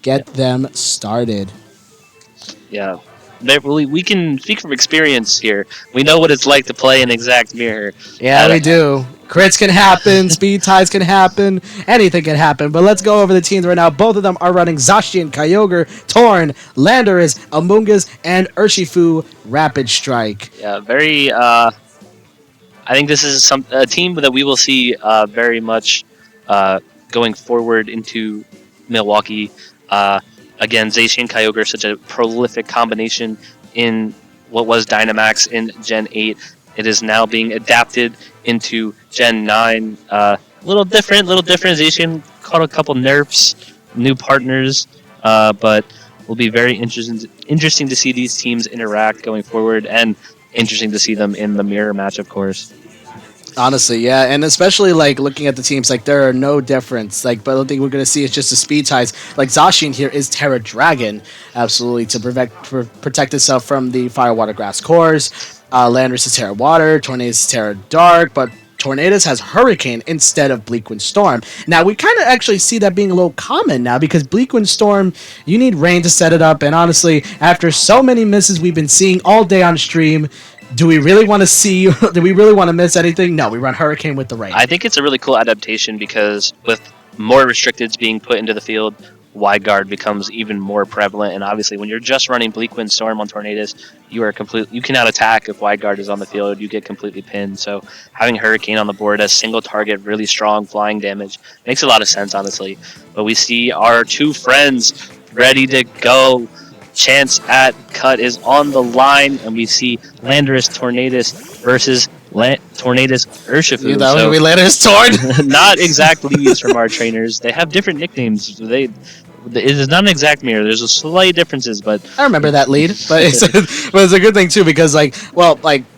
get them started. Yeah. We can speak from experience here. We know what it's like to play an exact mirror. Yeah, we do. Crits can happen, speed ties can happen, anything can happen. But let's go over the teams right now. Both of them are running Zacian, Kyogre, Torn, Landorus, Amoonguss, and Urshifu Rapid Strike. Yeah, very... I think this is a team that we will see very much going forward into Milwaukee. Again, Zacian and Kyogre are such a prolific combination in what was Dynamax in Gen 8. It is now being adapted into Gen 9. Little different. Zacian caught a couple nerfs, new partners, but will be very interesting to see these teams interact going forward, and interesting to see them in the mirror match, of course. Honestly, yeah, and especially like looking at the teams, like there are no difference. Like, but I don't think we're gonna see it's just the speed ties. Like Zacian here is Terra Dragon, absolutely to protect itself from the Fire, Water, Grass cores. Landorus is Terra Water, Tornadus is Terra Dark, but Tornadus has Hurricane instead of Bleakwind Storm. Now, we kind of actually see that being a little common now because Bleakwind Storm, you need rain to set it up. And honestly, after so many misses we've been seeing all day on stream, do we really want to miss anything? No, we run Hurricane with the rain. I think it's a really cool adaptation because with more restricteds being put into the field, Wide Guard becomes even more prevalent. And obviously, when you're just running Bleakwind Storm on Tornadus, you cannot attack if Wide Guard is on the field. You get completely pinned. So having Hurricane on the board as single target, really strong flying damage makes a lot of sense, honestly. But we see our two friends ready to go. Chance at cut is on the line, and we see Landorus Tornadus versus Tornadus Urshifu. You know, we Landorus Torn. Not exact leads from our trainers. They have different nicknames. It is not an exact mirror. There's a slight differences, but I remember that lead. But it's a good thing too because like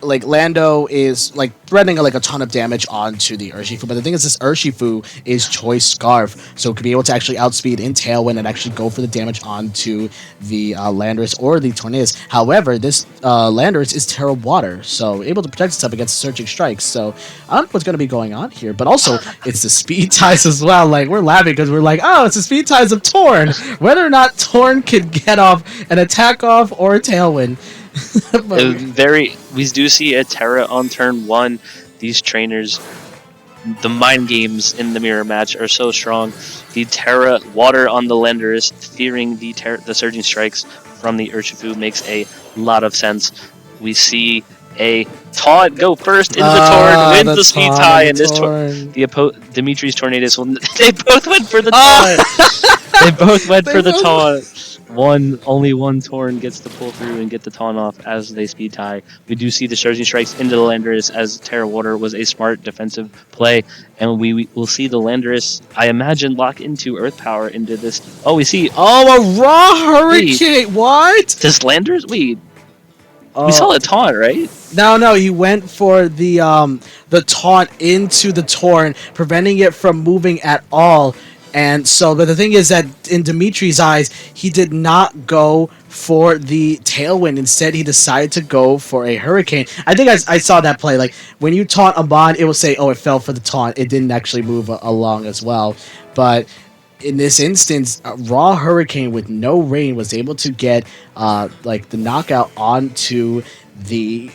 Lando is like threading like a ton of damage onto the Urshifu. But the thing is, this Urshifu is Choice Scarf, so it could be able to actually outspeed in Tailwind and actually go for the damage onto the Landorus or the Tornadus. However, this Landorus is Terra Water, so able to protect itself against Surging Strikes. So I don't know what's going to be going on here, but also it's the speed ties as well. Like we're laughing because we're like, oh, it's the speed ties of Torn. Whether or not Torn could get off an attack off or a Tailwind. We do see a Terra on turn 1. These trainers, the mind games in the mirror match are so strong. The Terra Water on the Landorus, fearing the Surging Strikes from the Urshifu makes a lot of sense. We see a taunt go first into the Torn, wins the speed tie, and this Dimitri's Tornadus. They both went for the taunt. They both went for the taunt. Only one Torn gets to pull through and get the taunt off as they speed tie. We do see the Surging Strikes into the Landorus as Terra Water was a smart defensive play, and we will see the Landorus, I imagine, lock into Earth Power into this. Oh, we see. Oh, a raw Hurricane! What? Does Landorus? We saw a taunt, right? No, he went for the taunt into the Torn, preventing it from moving at all. And so, but the thing is that in Dimitri's eyes, he did not go for the Tailwind. Instead, he decided to go for a Hurricane. I think I saw that play. Like, when you taunt a bond, it will say, oh, it fell for the taunt. It didn't actually move along as well. But in this instance, Raw Hurricane with no rain was able to get like the knockout onto the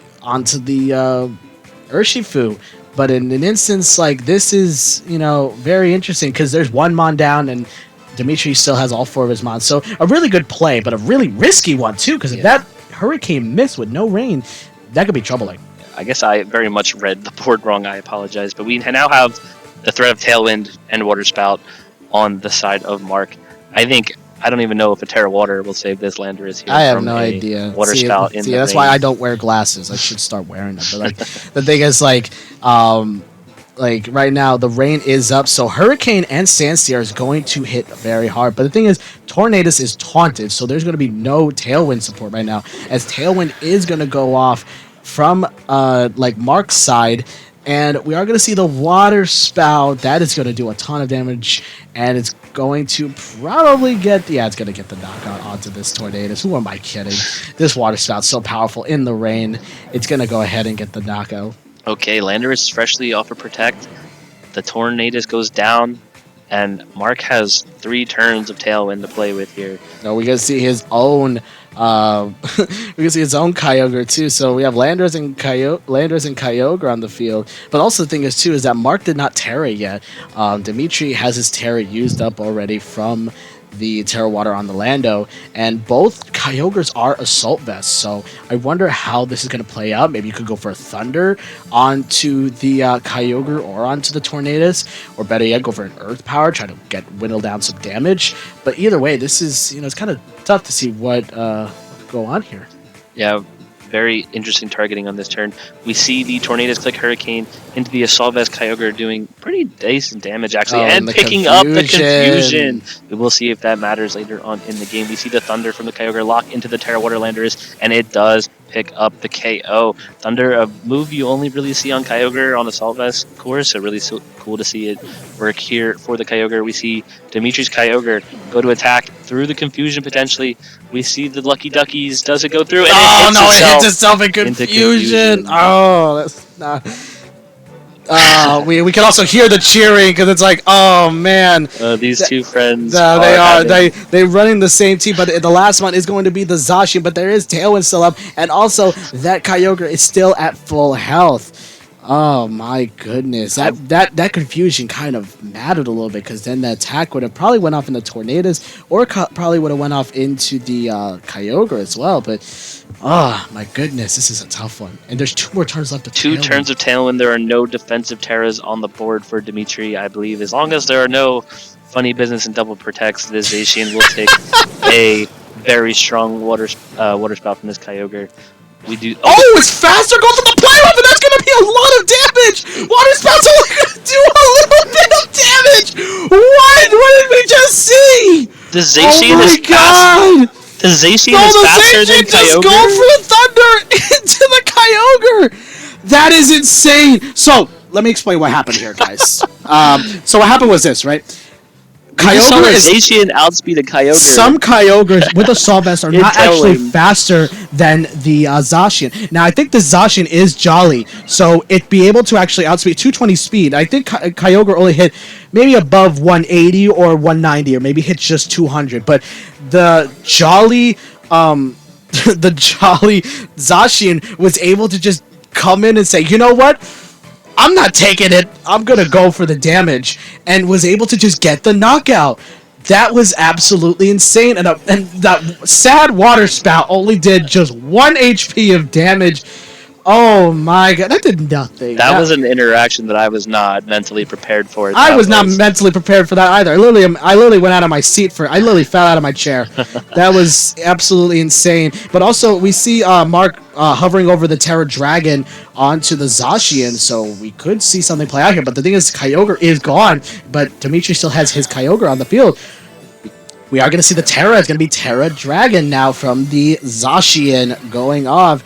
Urshifu. But in an instance like this is, very interesting because there's one Mon down and Dimitri still has all 4 of his mons. So a really good play, but a really risky one too, because if that Hurricane missed with no rain, that could be troubling. I guess I very much read the board wrong. I apologize. But we now have the threat of Tailwind and Water Spout on the side of Mark. I don't even know if a Terra Water will save this Landorus here. I have no idea. Water Spout in the that's rain. why I don't wear glasses. I should start wearing them. But like, the thing is, like right now the rain is up, so Hurricane and Sandsteer is going to hit very hard. But the thing is, Tornadus is taunted, so there's going to be no Tailwind support right now, as Tailwind is going to go off from like Mark's side. And we are going to see the Water Spout. That is going to do a ton of damage. And it's going to probably get... Yeah, it's going to get the knockout onto this Tornadus. Who am I kidding? This Water Spout's so powerful in the rain. It's going to go ahead and get the knockout. Okay, Landorus is freshly off of Protect. The Tornadus goes down. And Mark has 3 turns of Tailwind to play with here. No, we're going to see his own... we can see his own Kyogre too. So we have Landorus and Kyogre on the field. But also the thing is too is that Mark did not Terra yet. Dimitri has his Terra used up already from the Terra Water on the Lando, and both Kyogres are Assault Vests. So I wonder how this is going to play out. Maybe you could go for a Thunder onto the Kyogre or onto the Tornadus, or better yet, go for an Earth Power, try to whittle down some damage. But either way, this is it's kind of tough to see what could go on here. Yeah, very interesting targeting on this turn. We see the Tornadus click Hurricane into the Assault Vest Kyogre, doing pretty decent damage actually, and picking up the Confusion. We will see if that matters later on in the game. We see the Thunder from the Kyogre lock into the Terra Water Landorus, and it does pick up the KO. Thunder, a move you only really see on Kyogre on Assault Vest course, so really cool to see it work here for the Kyogre. We see Dimitri's Kyogre go to attack through the Confusion potentially. We see the Lucky Duckies. Does it go through? And it hits itself in Confusion. Oh, that's not... we can also hear the cheering because it's like, oh man, these two friends. They're running the same team, but the last one is going to be the Zacian, but there is Tailwind still up, and also that Kyogre is still at full health. Oh my goodness, that Confusion kind of mattered a little bit, because then the attack would have probably went off in the Tornadus, or probably would have went off into the Kyogre as well. But oh my goodness, this is a tough one. And there's 2 more turns left of Tailwind. 2 turns of Tailwind. There are no defensive Terras on the board for Dimitri, I believe. As long as there are no funny business and double protects, this Zacian will take a very strong water spout from this Kyogre. We do. Oh, it's faster. Go for the play up, and that's going to be a lot of damage. Water spout's only going to do a little bit of damage. What? What did we just see? The Zacian is faster. The Zacian is faster than Kyogre. Just go for the Thunder into the Kyogre. That is insane. So let me explain what happened here, guys. So what happened was this, right? Kyogre Zacian outspeed a Kyogre. Some Kyogres with Assault Vest are not actually faster than the Zacian. Now, I think the Zacian is Jolly, so it'd be able to actually outspeed 220 speed. I think Kyogre only hit maybe above 180 or 190, or maybe hit just 200. But the Jolly, the Jolly Zacian was able to just come in and say, you know what? I'm not taking it. I'm going to go for the damage, and was able to just get the knockout. That was absolutely insane. And that sad Water Spout only did just 1 HP of damage. Oh my god, that did nothing. That was an interaction that I was not mentally prepared for. I was not mentally prepared for that either. I literally went out of my seat I literally fell out of my chair. That was absolutely insane. But also, we see Mark hovering over the Terra Dragon onto the Zacian, so we could see something play out here. But the thing is, Kyogre is gone, but Dimitri still has his Kyogre on the field. We are going to see the Terra. It's going to be Terra Dragon now from the Zacian going off.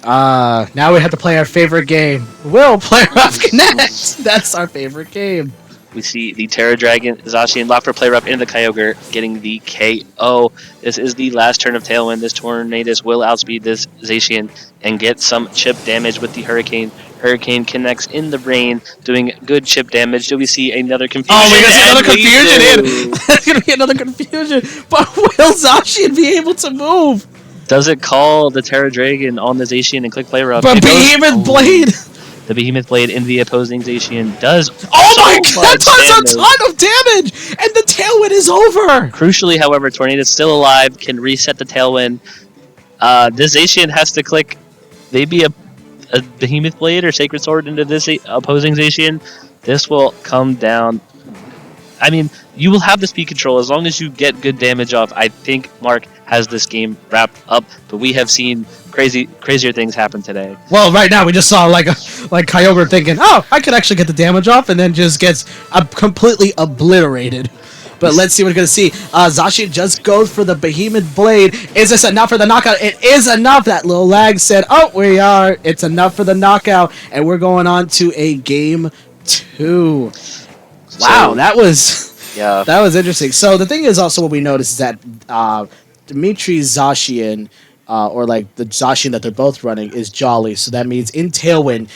Now we have to play our favorite game. Will Player Up Connect. That's our favorite game. We see the Terra Dragon, Zacian, lock for Player Up into the Kyogre, getting the KO. This is the last turn of Tailwind. This Tornadus will outspeed this Zacian and get some chip damage with the Hurricane. Hurricane connects in the rain, doing good chip damage. Do we see another Confusion? Oh, we're going to see another Confusion. There's going to be another Confusion. But will Zacian be able to move? Does it call the Terra Dragon on the Zacian and click Player Up? But Behemoth Blade! The Behemoth Blade in the opposing Zacian does. Oh my god, that does a ton of damage! And the Tailwind Tailwind is over! Crucially, however, Tornado's still alive, can reset the Tailwind. This Zacian has to click maybe a Behemoth Blade or Sacred Sword into this opposing Zacian. This will come down. I mean, you will have the speed control as long as you get good damage off. I think Mark has this game wrapped up, but we have seen crazier things happen today. Well, right now we just saw like Kyogre thinking, oh, I could actually get the damage off, and then just gets completely obliterated. But let's see what we're going to see. Zacian just goes for the Behemoth Blade. Is this enough for the knockout? It is enough. That little lag said, oh, we are. It's enough for the knockout. And we're going on to a game 2. Wow, that was interesting. So the thing is also what we noticed is that Dimitri Zacian, or like the Zacian that they're both running, is Jolly. So that means in Tailwind,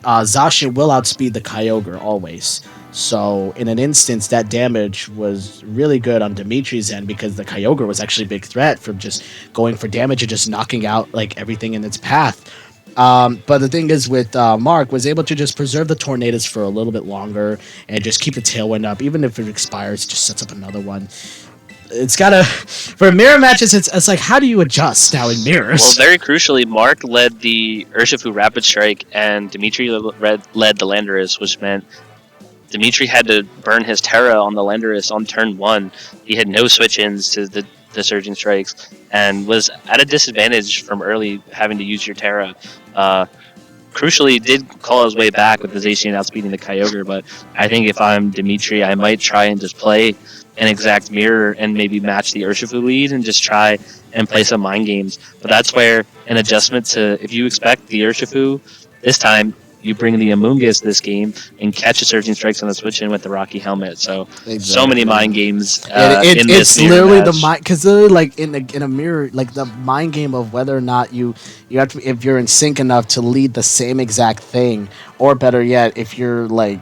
Zacian will outspeed the Kyogre always. So in an instance, that damage was really good on Dimitri's end because the Kyogre was actually a big threat from just going for damage and just knocking out like everything in its path. But the thing is with Mark was able to just preserve the Tornadoes for a little bit longer and just keep the Tailwind up. Even if it expires, it just sets up another one. It's gotta, for mirror matches, it's like, how do you adjust now in mirrors? Well, very crucially, Mark led the Urshifu Rapid Strike and Dimitri led the Landorus, which meant Dimitri had to burn his Terra on the Landorus on turn 1. He had no switch-ins to the Surging Strikes and was at a disadvantage from early having to use your Terra. Crucially, did call his way back with the Zacian outspeeding the Kyogre, but I think if I'm Dimitri, I might try and just play an exact mirror and maybe match the Urshifu lead and just try and play some mind games. But that's where an adjustment to, if you expect the Urshifu this time, you bring the Amoonguss this game and catch the Surging Strikes on the switch in with the Rocky Helmet. So so many mind games in this it's literally match. the mind, because they're like in a mirror, like the mind game of whether or not you have to, if you're in sync enough to lead the same exact thing, or better yet, if you're like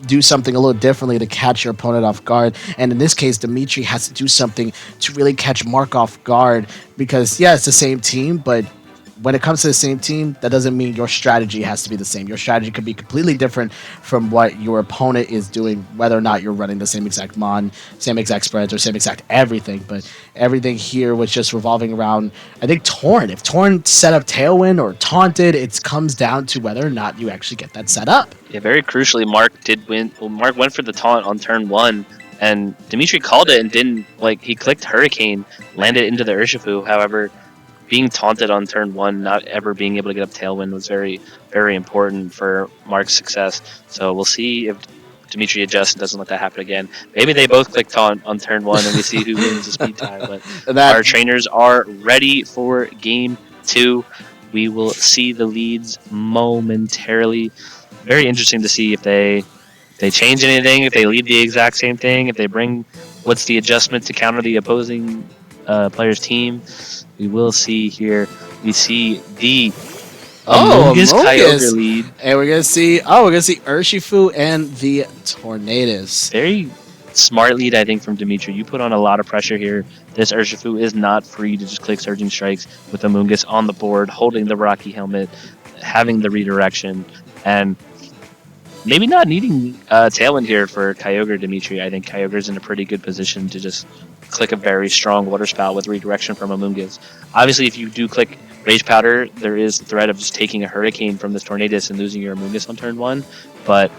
do something a little differently to catch your opponent off guard. And in this case, Dimitri has to do something to really catch Mark off guard because yeah, it's the same team, but when it comes to the same team, that doesn't mean your strategy has to be the same. Your strategy could be completely different from what your opponent is doing, whether or not you're running the same exact mon, same exact spreads, or same exact everything. But everything here was just revolving around, I think, Torn. If Torn set up Tailwind or taunted, it comes down to whether or not you actually get that set up. Yeah, very crucially, Mark did win. Well, Mark went for the taunt on turn 1, and Dimitri called it and didn't, like, he clicked Hurricane, landed into the Urshifu. However, being taunted on turn 1, not ever being able to get up Tailwind was very, very important for Mark's success. So we'll see if Dimitri adjusts and doesn't let that happen again. Maybe they both click taunt on turn 1 and we see who wins the speed tie. But our trainers are ready for game 2. We will see the leads momentarily. Very interesting to see if they change anything, if they lead the exact same thing, if they bring what's the adjustment to counter the opposing player's team. We will see here. We see the Amoonguss Kyogre lead. And we're gonna see Urshifu and the Tornadoes. Very smart lead, I think, from Dimitri. You put on a lot of pressure here. This Urshifu is not free to just click Surging Strikes with Amoonguss on the board, holding the Rocky Helmet, having the redirection, and maybe not needing Tailwind here for Kyogre Dimitri. I think Kyogre's in a pretty good position to just click a very strong Water Spout with redirection from Amoonguss. Obviously, if you do click Rage Powder, there is the threat of just taking a Hurricane from this Tornadoes and losing your Amoonguss on turn 1, but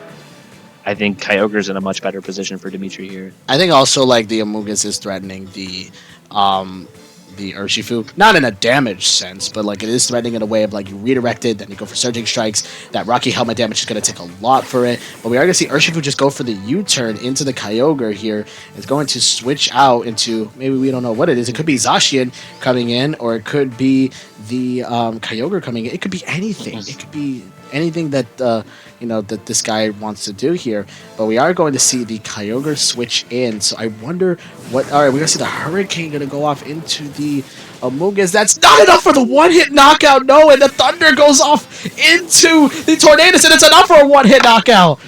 I think Kyogre's in a much better position for Dimitri here. I think also like the Amoonguss is threatening the Urshifu, not in a damage sense, but like it is threatening in a way of like you redirect it, then you go for Surging Strikes. That Rocky Helmet damage is going to take a lot for it, but we are going to see Urshifu just go for the U-turn into the Kyogre here. It's going to switch out into, maybe we don't know what it is. It could be Zacian coming in, or it could be the Kyogre coming in. It could be anything. It could be anything that that this guy wants to do here, but we are going to see the Kyogre switch in. So I wonder what. All right, we're gonna see the Hurricane gonna go off into the Amoonguss. That's not enough for the one-hit knockout. No, and the Thunder goes off into the Tornadoes, and it's enough for a one-hit knockout.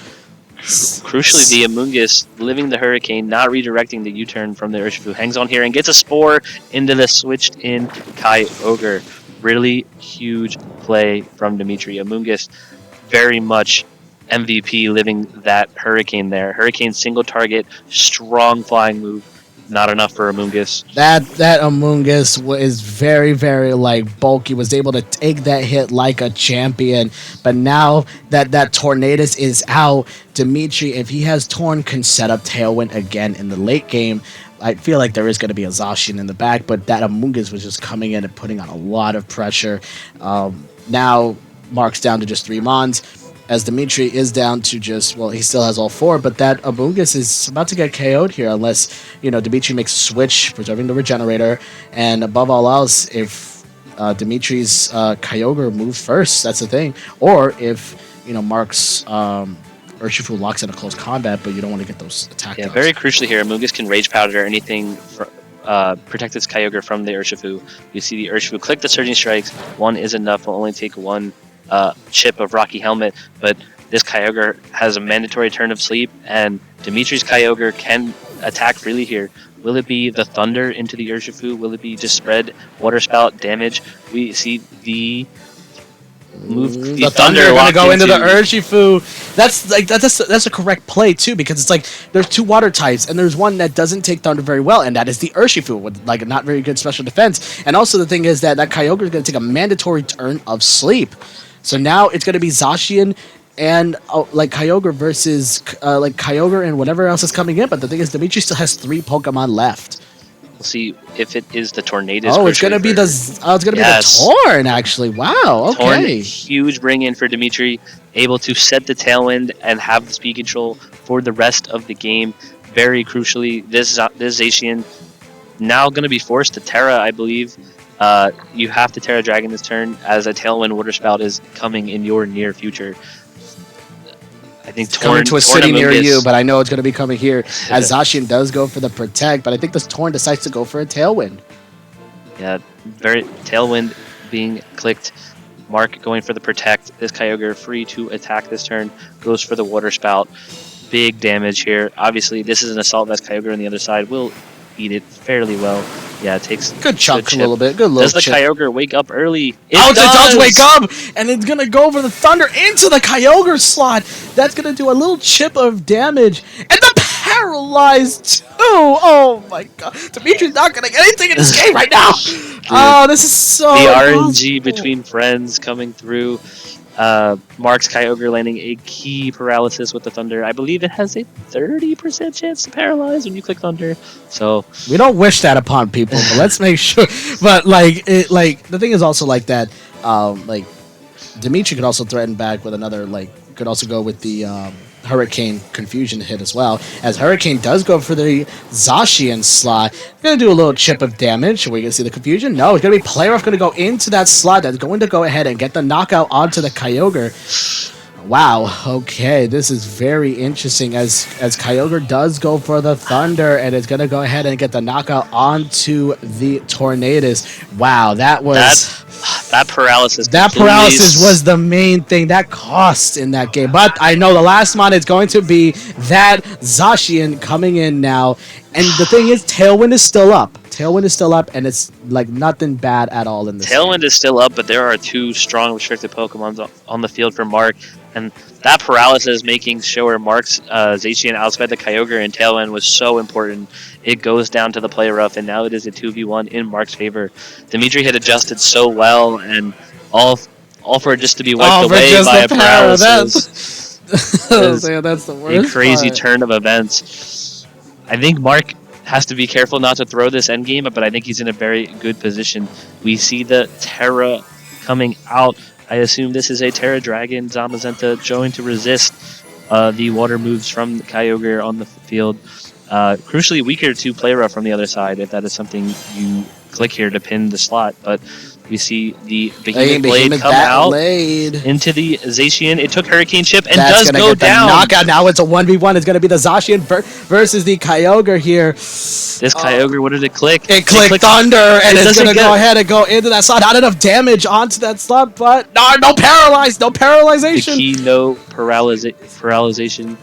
Crucially, the Amoonguss living the Hurricane, not redirecting the U-turn from the Urshifu, hangs on here and gets a Spore into the switched-in Kyogre. Really huge play from Dimitri. Amoonguss very much MVP living that Hurricane there. Hurricane single target, strong flying move. Not enough for Amoonguss. That Amoonguss is very, very like bulky. Was able to take that hit like a champion. But now that Tornadus is out, Dimitri, if he has Torn, can set up Tailwind again in the late game. I feel like there is going to be a Zacian in the back, but that Amoonguss was just coming in and putting on a lot of pressure. Now Mark's down to just 3 Mons. As Dimitri is down to just, well, he still has all 4, but that Amoonguss is about to get KO'd here unless, Dimitri makes a switch, preserving the Regenerator. And above all else, if Dimitri's Kyogre moves first, that's the thing. Or if, Mark's Urshifu locks in a close combat, but you don't want to get those attack Yeah, very crucially here, Amoonguss can Rage Powder anything protect its Kyogre from the Urshifu. You see the Urshifu click the Surging Strikes. 1 is enough, will only take 1 chip of Rocky Helmet, but this Kyogre has a mandatory turn of sleep, and Dimitri's Kyogre can attack freely here. Will it be the Thunder into the Urshifu? Will it be just spread Water Spout damage? We see the move. The Thunder going to go into the Urshifu. That's a correct play too, because it's like there's 2 water types and there's one that doesn't take Thunder very well, and that is the Urshifu with like a not very good special defense. And also the thing is that Kyogre is going to take a mandatory turn of sleep. So now it's going to be Zacian and Kyogre versus Kyogre and whatever else is coming in. But the thing is, Dimitri still has 3 Pokemon left. We'll see if it is the Tornadus. Oh, it's gonna be the Torn actually. Wow. Okay. Torn, huge bring in for Dimitri, able to set the Tailwind and have the speed control for the rest of the game. Very crucially, this Zacian now going to be forced to Terra, I believe. You have to Terra Dragon this turn, as a Tailwind Water Spout is coming in your near future. I think coming to a city near you, but I know it's going to be coming here, as Zacian does go for the Protect, but I think this Torn decides to go for a Tailwind. Yeah, very Tailwind being clicked. Mark going for the Protect. This Kyogre free to attack this turn, goes for the Water Spout. Big damage here. Obviously, this is an Assault Vest. Kyogre on the other side will eat it fairly well. Yeah, it takes good chunk, a little bit. Good little. Does the Kyogre wake up early? It does wake up, and it's gonna go for the Thunder into the Kyogre slot. That's gonna do a little chip of damage, and the Paralyzed too. Oh my God, Dimitri's not gonna get anything in this game right now. Oh, this is so. The RNG between friends coming through. Mark's Kyogre landing a key paralysis with the Thunder. I believe it has a 30% chance to paralyze when you click Thunder. So we don't wish that upon people, but let's make sure. But the thing is also like that. Dimitri could also threaten back with another. Could also go with the Hurricane Confusion hit as well. As Hurricane does go for the Zacian slot, going to do a little chip of damage. Are we going to see the Confusion? No, it's going to be Player Off going to go into that slot. That's going to go ahead and get the knockout onto the Kyogre. Wow, okay, this is very interesting as Kyogre does go for the Thunder, and it's going to go ahead and get the knockout onto the Tornadus. Wow, that paralysis. That paralysis was the main thing that cost in that game. But I know the last one is going to be that Zacian coming in now. And the thing is, Tailwind is still up. Tailwind is still up, and it's nothing bad at all in this Tailwind game. Is still up, but there are 2 strong restricted Pokemon on the field for Mark. And that paralysis making sure Mark's Zacian outsped the Kyogre and Tailwind was so important. It goes down to the play rough, and now it is a 2v1 in Mark's favor. Dimitri had adjusted so well, and all for it just to be wiped away by a paralysis. That's the worst. A crazy part. Turn of events. I think Mark has to be careful not to throw this endgame, but I think he's in a very good position. We see the Terra coming out. I assume this is a Terra Dragon. Zamazenta going to resist the water moves from Kyogre on the field. Crucially weaker to Play Rough from the other side, if that is something you click here to pin the slot. But we see the Behemoth Blade come out into the Zacian. It took Hurricane Chip and does go down. Knockout. Now it's a 1v1. It's going to be the Zacian versus the Kyogre here. This Kyogre, what did it click? It clicked Thunder, and it's going to go ahead and go into that slot. Not enough damage onto that slot, but no paralyzation. The key, no paralyzation.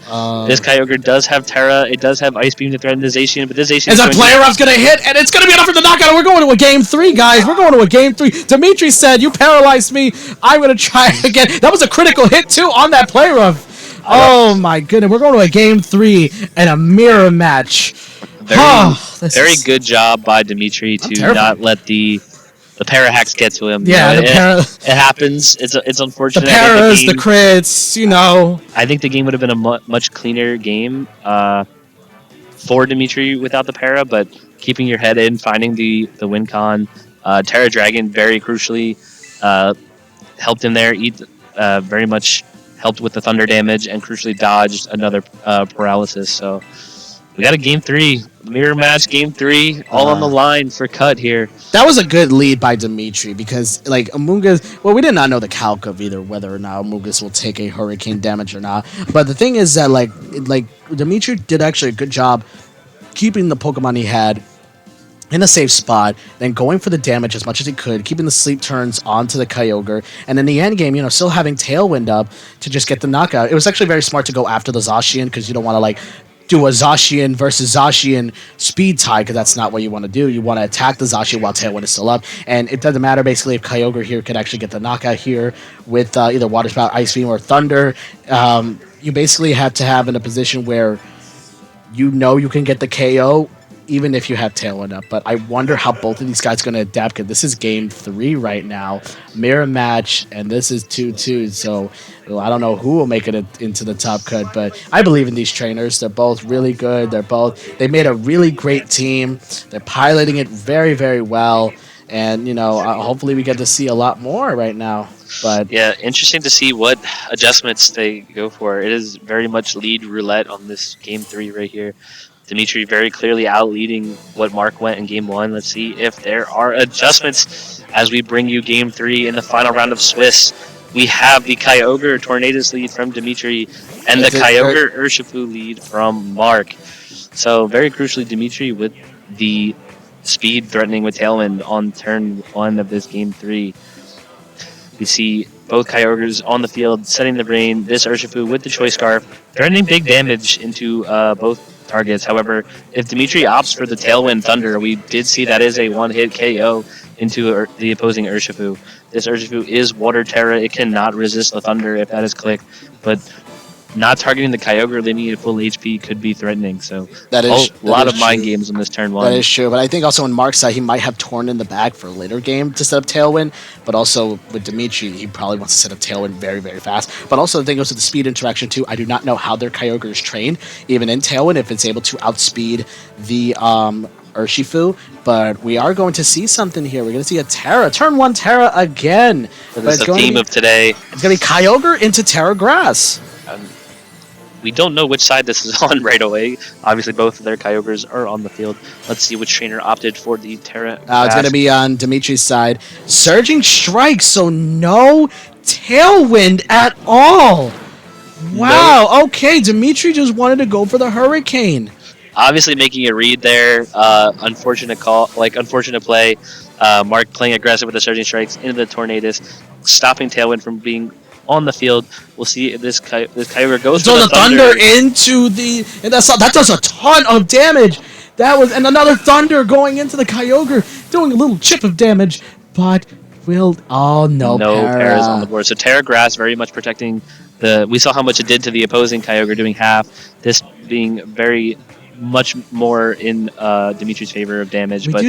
This Kyogre does have Terra. It does have Ice Beam to threaten the Zacian, but this Zacian is a Player Rough's going to hit, and it's going to be enough for the knockout. We're going to a game 3, guys. We're going to a game 3. Dimitri said, "You paralyzed me. I'm going to try again." That was a critical hit too on that Play Rough. Oh my goodness, we're going to a game 3 and a mirror match. Very good job by Dimitri to not let the para hacks get to him. Yeah, it happens. It's unfortunate. The paras, the crits, I think the game would have been a much cleaner game for Dimitri without the para, but keeping your head in, finding the win con. Terra Dragon very crucially helped him there. Very much helped with the thunder damage and crucially dodged another paralysis. So we got a game 3 mirror match, game 3, all on the line for cut here. That was a good lead by Dimitri because like Amoonguss, well, we did not know the calc of either whether or not Amoonguss will take a hurricane damage or not. But the thing is that like Dimitri did actually a good job keeping the Pokemon he had in a safe spot, then going for the damage as much as he could, keeping the sleep turns onto the Kyogre, and in the end game, still having Tailwind up to just get the knockout. It was actually very smart to go after the Zacian because you don't want to like do a Zacian versus Zacian speed tie because that's not what you want to do. You want to attack the Zacian while Tailwind is still up, and it doesn't matter basically if Kyogre here could actually get the knockout here with either Water Spout, Ice Beam, or Thunder. You basically have to have in a position where you can get the KO even if you have Tailwind up. But I wonder how both of these guys are going to adapt because this is game 3 right now. Mirror match, and this is 2-2. So I don't know who will make it into the top cut, but I believe in these trainers. They're both really good. They made a really great team. They're piloting it very, very well. And, hopefully we get to see a lot more right now. But yeah, interesting to see what adjustments they go for. It is very much lead roulette on this game 3 right here. Dimitri very clearly out-leading what Mark went in Game 1. Let's see if there are adjustments as we bring you Game 3 in the final round of Swiss. We have the Kyogre Tornadus lead from Dimitri and the Kyogre Urshifu lead from Mark. So very crucially, Dimitri with the speed threatening with Tailwind on turn 1 of this Game 3. We see both Kyogres on the field setting the brain. This Urshifu with the Choice Scarf threatening big damage into both targets. However, if Dimitri opts for the Tailwind Thunder, we did see that is a one-hit KO into the opposing Urshifu. This Urshifu is Water Terra. It cannot resist the Thunder if that is clicked, but not targeting the Kyogre leaving it full HP could be threatening. So that is a lot of mind games on this turn 1. That is true, but I think also on Mark's side, he might have torn in the bag for a later game to set up Tailwind, but also with Dimitri, he probably wants to set up Tailwind very, very fast. But also the thing goes with the speed interaction too. I do not know how their Kyogre is trained, even in Tailwind, if it's able to outspeed the Urshifu, but we are going to see something here. We're going to see a Terra, turn 1 Terra again. This is the theme of today. It's going to be Kyogre into Terra Grass. We don't know which side this is on right away. Obviously, both of their Kyogres are on the field. Let's see which trainer opted for the Terra. It's going to be on Dimitri's side. Surging Strike, so no Tailwind at all. Wow, no. Okay, Dimitri just wanted to go for the Hurricane. Obviously making a read there. Unfortunate play. Mark playing aggressive with the Surging Strikes into the Tornadus, stopping Tailwind from being on the field. We'll see if this Kyogre goes for the Thunder into the... And that does a ton of damage. And another Thunder going into the Kyogre, doing a little chip of damage, but no Paras on the board. So Terra Grass very much protecting we saw how much it did to the opposing Kyogre, doing half. This being very much more in Dimitri's favor of damage. But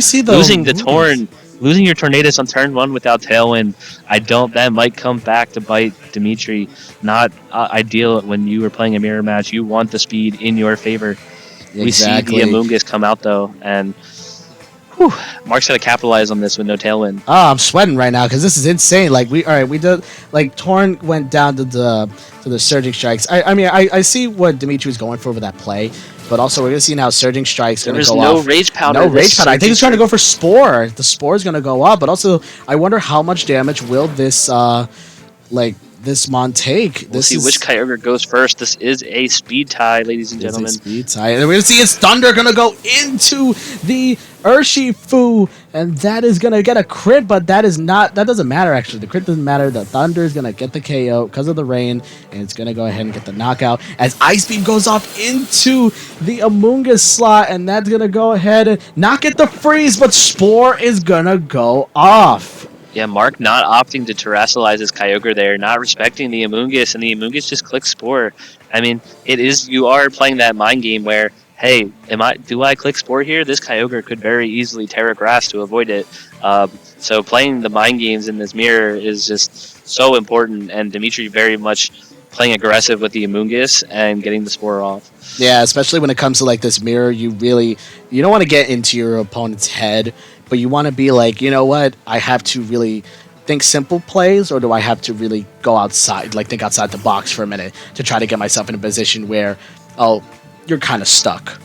losing your Tornadus on turn 1 without Tailwind, that might come back to bite Dimitri. Not ideal when you were playing a mirror match. You want the speed in your favor. Exactly. We see the Amoonguss come out though, and Mark's got to capitalize on this with no Tailwind. Oh, I'm sweating right now because this is insane. We did Torn went down to the Surging Strikes. I see what Dimitri was going for with that play, but also we're gonna see now Surging Strikes going to go off. There's no Rage Powder. No Rage Powder. I think he's trying to go for Spore. The Spore is going to go up, but also I wonder how much damage will this this Mon take. We'll see which Kyogre goes first. This is a speed tie, ladies and gentlemen. Speed tie. And we're going to see his Thunder going to go into the Urshifu, and that is going to get a crit, but that doesn't matter, actually. The crit doesn't matter. The Thunder is going to get the KO because of the rain, and it's going to go ahead and get the knockout as Ice Beam goes off into the Amoonguss slot, and that's going to go ahead and not get the freeze, but Spore is going to go off. Yeah, Mark not opting to terrestrialize his Kyogre there, not respecting the Amoonguss, and the Amoonguss just clicks Spore. I mean, it is, you are playing that mind game where, hey, do I click Spore here? This Kyogre could very easily Terra Grass to avoid it. So playing the mind games in this mirror is just so important, and Dimitri very much playing aggressive with the Amoonguss and getting the Spore off. Yeah, especially when it comes to like this mirror, you don't want to get into your opponent's head, but you want to be like, you know what, I have to really think simple plays, or do I have to really go outside, like think outside the box for a minute to try to get myself in a position where, oh, you're kind of stuck.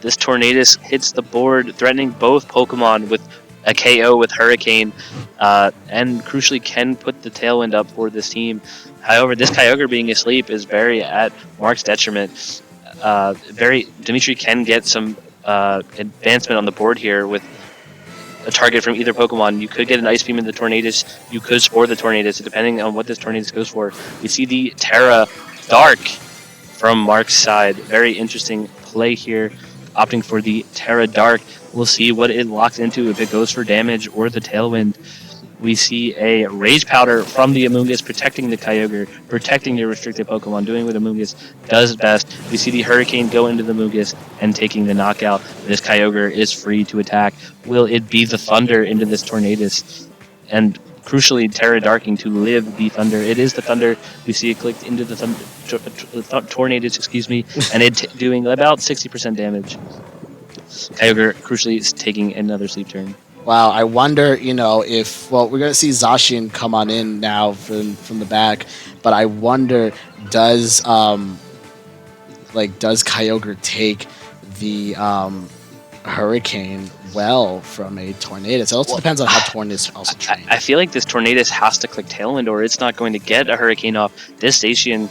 This Tornadus hits the board, threatening both Pokemon with a KO with Hurricane, and crucially can put the Tailwind up for this team. However, this Kyogre being asleep is very at Mark's detriment. Dimitri can get some advancement on the board here with a target from either Pokemon. You could get an Ice Beam in the Tornadus. You could Spore the Tornadus, depending on what this Tornadus goes for. We see the Terra Dark from Mark's side. Very interesting play here, opting for the Terra Dark. We'll see what it locks into, if it goes for damage or the Tailwind. We see a Rage Powder from the Amoonguss, protecting the Kyogre, protecting your restricted Pokemon, doing what Amoonguss does best. We see the Hurricane go into the Amoonguss and taking the knockout. This Kyogre is free to attack. Will it be the Thunder into this Tornadus? And crucially, Terra Darking to live the Thunder. It is the Thunder. We see it clicked into the Tornadus, excuse me, and it doing about 60% damage. Kyogre crucially is taking another sleep turn. Wow, I wonder, if, well, we're going to see Zacian come on in now from the back, but I wonder, does Kyogre take the Hurricane well from a Tornadus? It also depends on how Tornadus also trains. I feel like this Tornadus has to click Tailwind, or it's not going to get a Hurricane off. This Zacian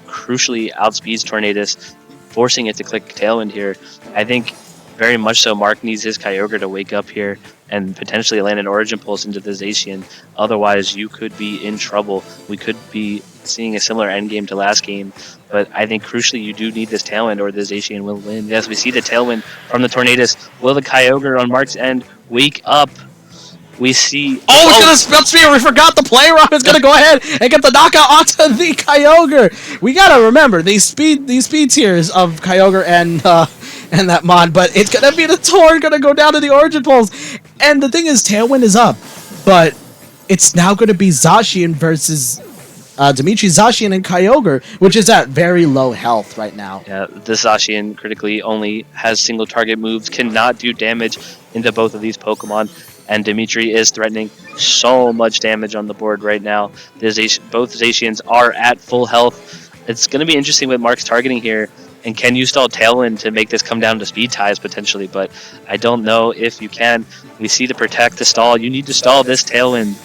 crucially outspeeds Tornadus, forcing it to click Tailwind here. I think very much so Mark needs his Kyogre to wake up here and potentially land an Origin Pulse into the Zacian. Otherwise, you could be in trouble. We could be seeing a similar endgame to last game, but I think crucially you do need this Tailwind or the Zacian will win. Yes, we see the Tailwind from the Tornadus. Will the Kyogre on Mark's end wake up? We see... Oh, it's going to Spell Spear! We forgot the play round! It's going to go ahead and get the knockout onto the Kyogre! We got to remember, these speed tiers of Kyogre and that mod, but it's going to be the Torn, going to go down to the Origin Pulse. And the thing is, Tailwind is up, but it's now going to be Zacian versus Dimitri. Zacian and Kyogre, which is at very low health right now. Yeah, this Zacian critically only has single target moves, cannot do damage into both of these Pokemon, and Dimitri is threatening so much damage on the board right now. Both Zacians are at full health. It's going to be interesting with Mark's targeting here, and can you stall Tailwind to make this come down to speed ties potentially, but I don't know if you can. We see the Protect to stall. You need to stall this Tailwind.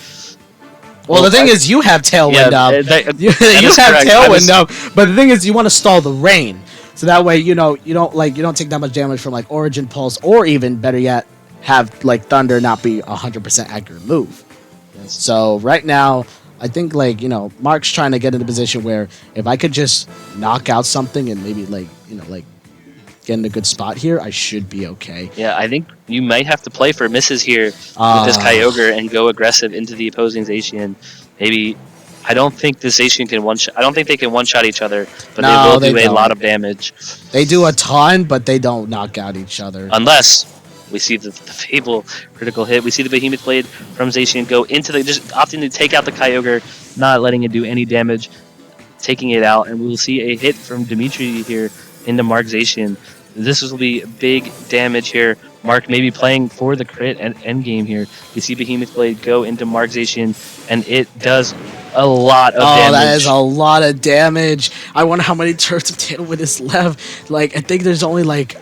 Well, the thing is, you have Tailwind up. You have Tailwind up, but the thing is, you want to stall the Rain, so that way you don't take that much damage from like Origin Pulse, or even better yet, have like Thunder not be 100% accurate move. Yes. So right now, I think Mark's trying to get in a position where if I could just knock out something and maybe get in a good spot here, I should be okay. Yeah, I think you might have to play for misses here with this Kyogre and go aggressive into the opposing Zacian. Maybe I don't think this Zacian can I don't think they can one-shot each other, but they will do a lot of damage. They do a ton, but they don't knock out each other. Unless we see the Fable critical hit. We see the Behemoth Blade from Zacian go into just opting to take out the Kyogre, not letting it do any damage, taking it out, and we will see a hit from Dimitri here into Mark Zacian. This will be big damage here. Mark maybe playing for the crit and endgame here. We see Behemoth Blade go into Mark Zacian, and it does a lot of damage. Oh, that is a lot of damage. I wonder how many turns of Tailwind is left. I think there's only let's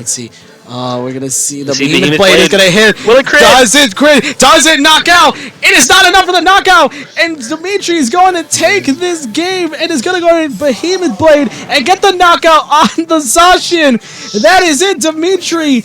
see. We're gonna see the Behemoth Blade is gonna hit. Will it crit? Does it crit? Does it knock out? It is not enough for the knockout. And Dimitri is going to take this game and is gonna go to Behemoth Blade and get the knockout on the Zacian. That is it. Dimitri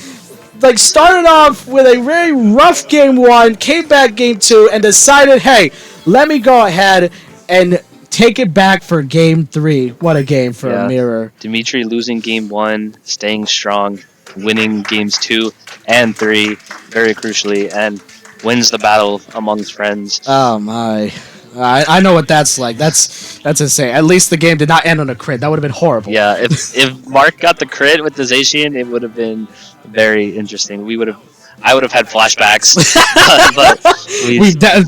started off with a very rough game 1, came back game 2, and decided, hey, let me go ahead and take it back for game 3. What a game for a mirror. Dimitri losing game 1, staying strong, winning games 2 and 3 very crucially, and wins the battle amongst friends. Oh my. I know what that's like. That's insane. At least the game did not end on a crit. That would have been horrible. Yeah, if Mark got the crit with the Zacian, it would have been very interesting. I would have had flashbacks, but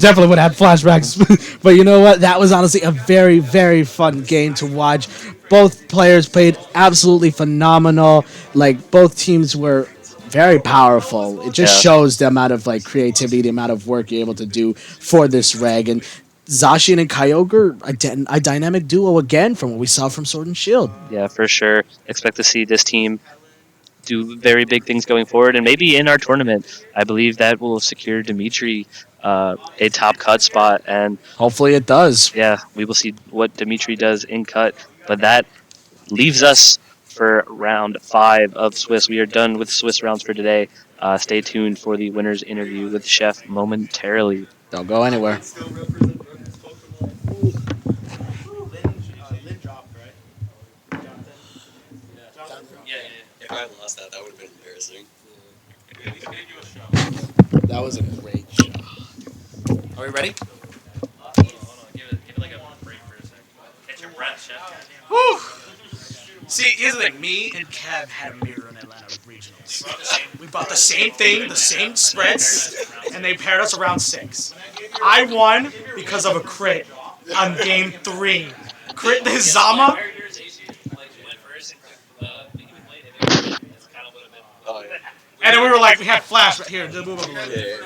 Definitely would have had flashbacks. But you know what? That was honestly a very, very fun game to watch. Both players played absolutely phenomenal. Like both teams were very powerful. It just shows the amount of like creativity, the amount of work you're able to do for this reg. And Zacian and Kyogre, a dynamic duo again from what we saw from Sword and Shield. yeah, for sure. Expect to see this team do very big things going forward, and maybe in our tournament, I believe that will secure Dimitri a top cut spot, and Hopefully it does. yeah, we will see what Dimitri does in cut. But that leaves us for round 5 of Swiss. We are done with Swiss rounds for today. Stay tuned for the winner's interview with Chef momentarily. Don't go anywhere. If I had lost that, that would have been embarrassing. That was a great shot. Are we ready? Give it like a break for a second. Catch your breath, Chef. Whew. See, here's the thing. Me and Kev had a mirror in Atlanta regionals. We bought the same thing, the same spreads, and they paired us around 6. I won because of a crit on game 3. Crit the Zama. Oh, yeah. And then we were like, we had flash right here. Just move up a little bit.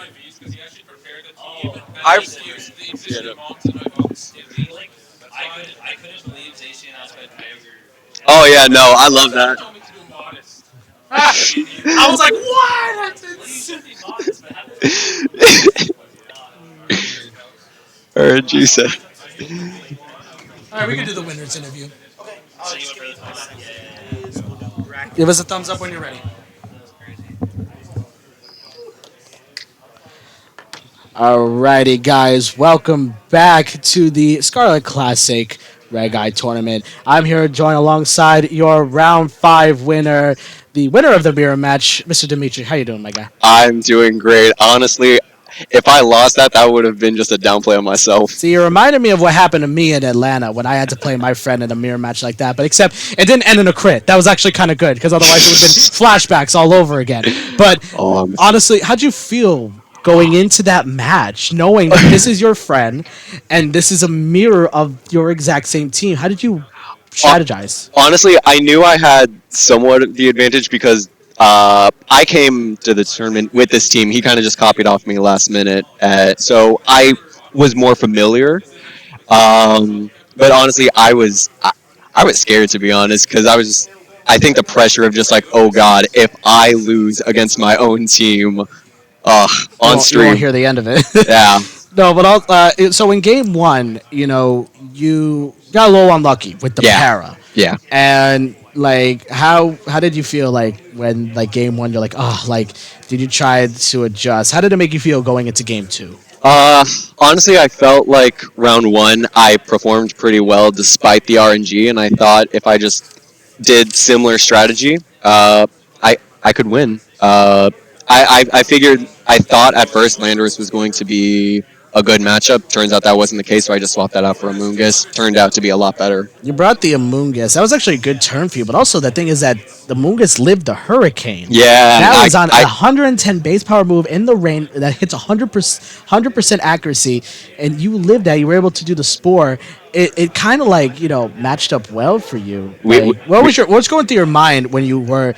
I couldn't believe Zacian outside Kyogre. Oh yeah, no, I love that. I was like, what? That's Heard you say. All right, we can do the winner's interview. Give us a thumbs up when you're ready. Alrighty, guys, welcome back to the Scarlet Classic Reg Eye Tournament. I'm here joined alongside your round 5 winner, the winner of the mirror match, Mr. Dimitri. How you doing, my guy? I'm doing great. Honestly, if I lost that, that would have been just a downplay on myself. See, you reminded me of what happened to me in Atlanta when I had to play my friend in a mirror match like that. But except it didn't end in a crit. That was actually kind of good because otherwise it would have been flashbacks all over again. But honestly, how'd you feel going into that match, knowing that this is your friend and this is a mirror of your exact same team? How did you strategize? Honestly, I knew I had somewhat the advantage because I came to the tournament with this team. He kind of just copied off me last minute. So I was more familiar. But honestly, I was scared, to be honest, because I think the pressure of just like, oh God, if I lose against my own team on You stream. won't hear the end of it. Yeah. No, but so in game 1, you know, you got a little unlucky with the para. Yeah. And like, how did you feel like when like game 1 you're like, oh, like, did you try to adjust? How did it make you feel going into game 2? Honestly, I felt like round 1 I performed pretty well despite the RNG, and I thought if I just did similar strategy, I could win. I thought at first Landorus was going to be a good matchup. Turns out that wasn't the case, so I just swapped that out for Amoonguss. Turned out to be a lot better. You brought the Amoonguss. That was actually a good turn for you, but also the thing is that the Amoonguss lived the Hurricane. Yeah. That was on a 110 base power move in the rain that hits 100% accuracy, and you lived that. You were able to do the Spore. It kind of like, you know, matched up well for you. What's going through your mind when you won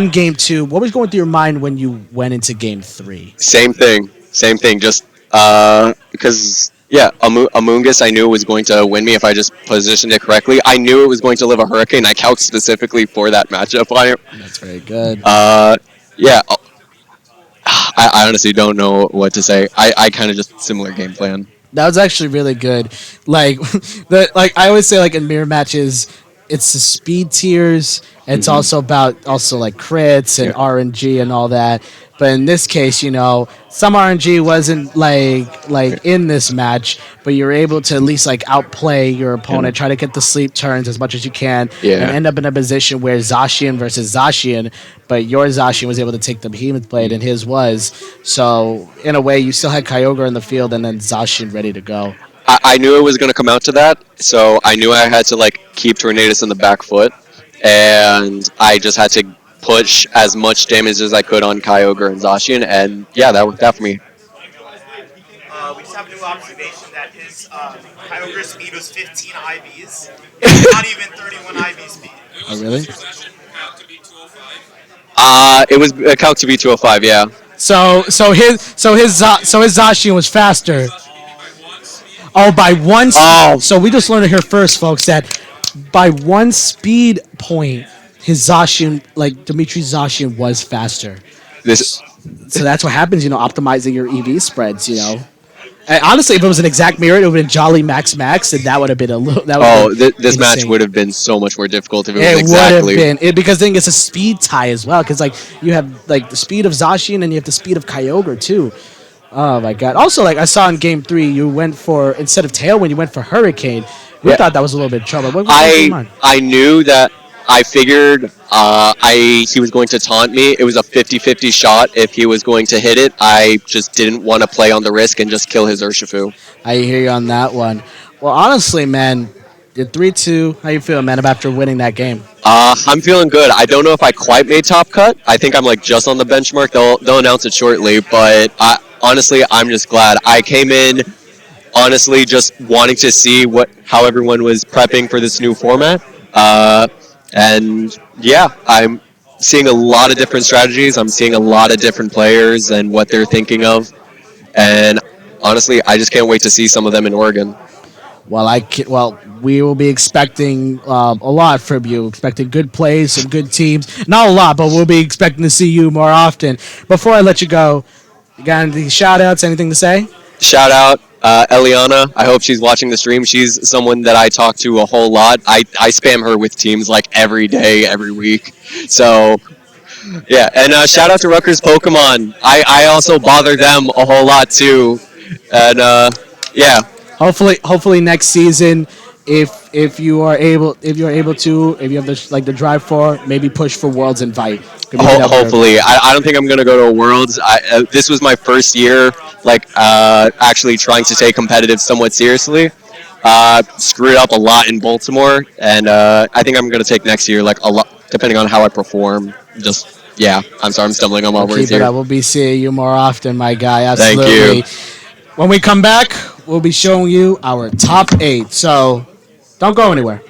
game 2? What was going through your mind when you went into game 3? Same thing. Just because Amoonguss I knew was going to win me if I just positioned it correctly. I knew it was going to live a Hurricane. I calced specifically for that matchup on it. That's very good. Yeah. I honestly don't know what to say. I kind of just similar game plan. That was actually really good. Like I always say, like in mirror matches, it's the speed tiers. It's also about like crits and RNG and all that. But in this case, you know, some RNG wasn't like in this match, but you're able to at least like outplay your opponent, try to get the sleep turns as much as you can, and end up in a position where Zacian versus Zacian, but your Zacian was able to take the Behemoth Blade and his was. So in a way, you still had Kyogre in the field and then Zacian ready to go. I knew it was going to come out to that, so I knew I had to like keep Tornadus in the back foot, and I just had to push as much damage as I could on Kyogre and Zacian, and yeah, that worked out for me. We just have a new observation that his Kyogre speed was 15 IVs. It's not even 31 IV speed. Oh, really? It was a calc to be 205, yeah. So his Zacian was faster. Oh, by one. So we just learned it here first, folks, that by one speed point, his Zacian, like Dimitri's Zacian, was faster. This. So that's what happens, optimizing your EV spreads, And honestly, if it was an exact mirror, it would have been Jolly Max Max, and that would have been a little. This match would have been so much more difficult if it was exactly. Would have been because then it's a speed tie as well. Because you have the speed of Zacian and you have the speed of Kyogre too. Oh my god! Also, I saw in Game 3, you went for instead of Tailwind, you went for Hurricane. We thought that was a little bit of trouble. What was going on? I knew that. I figured he was going to taunt me. It was a 50-50 shot if he was going to hit it. I just didn't want to play on the risk and just kill his Urshifu. I hear you on that one. Well, honestly, man, you're 3-2. How you feeling, man, after winning that game? I'm feeling good. I don't know if I quite made top cut. I think I'm just on the benchmark. They'll announce it shortly, but honestly, I'm just glad. I came in honestly just wanting to see how everyone was prepping for this new format. And yeah, I'm seeing a lot of different strategies. I'm seeing a lot of different players and what they're thinking of. And honestly, I just can't wait to see some of them in Oregon. Well, we will be expecting a lot from you. Expecting good plays, some good teams. Not a lot, but we'll be expecting to see you more often. Before I let you go, you got any shout-outs, anything to say? Shout out Eliana. I hope she's watching the stream. She's someone that I talk to a whole lot. I spam her with teams every day, every week. So, yeah. And shout out to Rutgers Pokemon. I also bother them a whole lot too. And yeah. Hopefully next season, if you are able to, if you have the drive for, maybe push for Worlds Invite. Hopefully, I don't think I'm gonna go to Worlds. This was my first year, actually trying to take competitive somewhat seriously. Screwed up a lot in Baltimore, and I think I'm gonna take next year a lot, depending on how I perform. I'm sorry, I'm stumbling on my words here. We'll be seeing you more often, my guy. Absolutely. Thank you. When we come back, we'll be showing you our top 8. So don't go anywhere.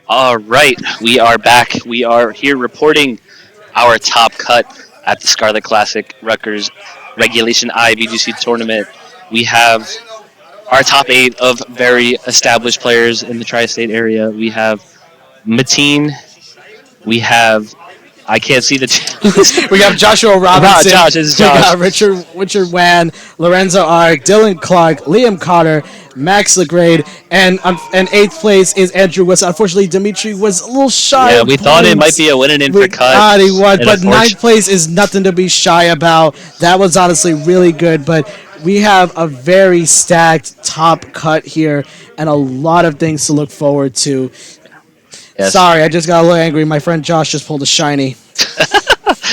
All right, we are back. We are here reporting our top cut at the Scarlet Classic Rutgers Regulation I VGC tournament. We have our top 8 of very established players in the tri-state area. We have Mateen. We have I can't see the twos. We got Joshua Robinson. Josh, it's We Josh. got Richard Wan, Lorenzo Ark, Dylan Clark, Liam Cotter, Max Legrade, and eighth place is Andrew West. Unfortunately, Dimitri was a little shy. Yeah, of we thought it points. might be a winning in for We cut. thought he was, and but ninth place is nothing to be shy about. That was honestly really good, but we have a very stacked top cut here and a lot of things to look forward to. Yes. Sorry, I just got a little angry. My friend Josh just pulled a shiny.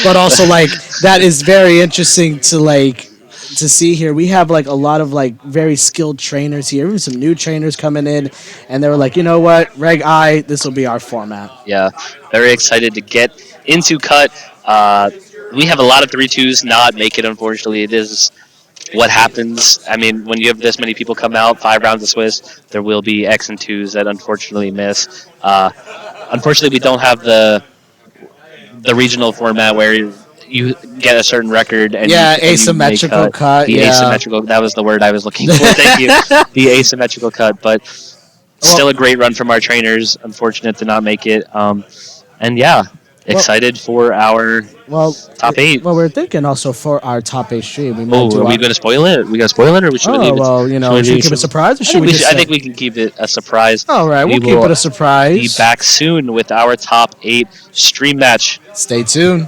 But also, like, that is very interesting to see here. We have, like, a lot of, like, very skilled trainers here. Even some new trainers coming in. And they were like, you know what? Reg I, this will be our format. Yeah, very excited to get into cut. We have a lot of 3-2s not make it, unfortunately. It is what happens. I mean, when you have this many people come out, 5 rounds of Swiss, there will be X and 2s that unfortunately miss. Unfortunately, we don't have the regional format where you get a certain record and asymmetrical cut. The asymmetrical, that was the word I was looking for. Thank you. The asymmetrical cut, but still a great run from our trainers. Unfortunate to not make it. And yeah, excited for our top 8. Well, we're thinking also for our top 8 stream. We might are we going to spoil it? We going to spoil it, or should we leave it? Well, you know, should we keep it a surprise, or should we just I think we can keep it a surprise. All right, we'll keep it a surprise. Be back soon with our top 8 stream match. Stay tuned.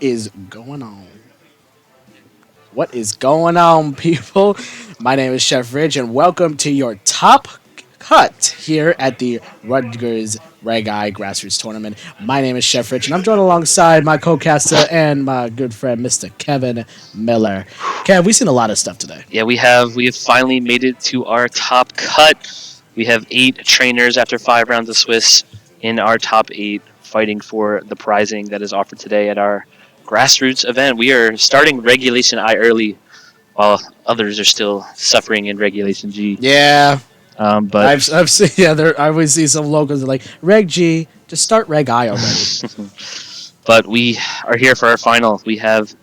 is going on? What is going on, people? My name is Chef Ridge, and welcome to your top cut here at the Rutgers Reg Eye Grassroots Tournament. My name is Chef Rich, and I'm joined alongside my co-caster and my good friend, Mr. Kevin Miller. Kev, we've seen a lot of stuff today. Yeah, we have finally made it to our top cut. We have 8 trainers after 5 rounds of Swiss in our top 8, fighting for the prizing that is offered today at our Grassroots event. We are starting Regulation I early, while others are still suffering in Regulation G. Yeah. But I've seen, I always see some locals that are like, Reg G, just start Reg I already. But we are here for our final. We have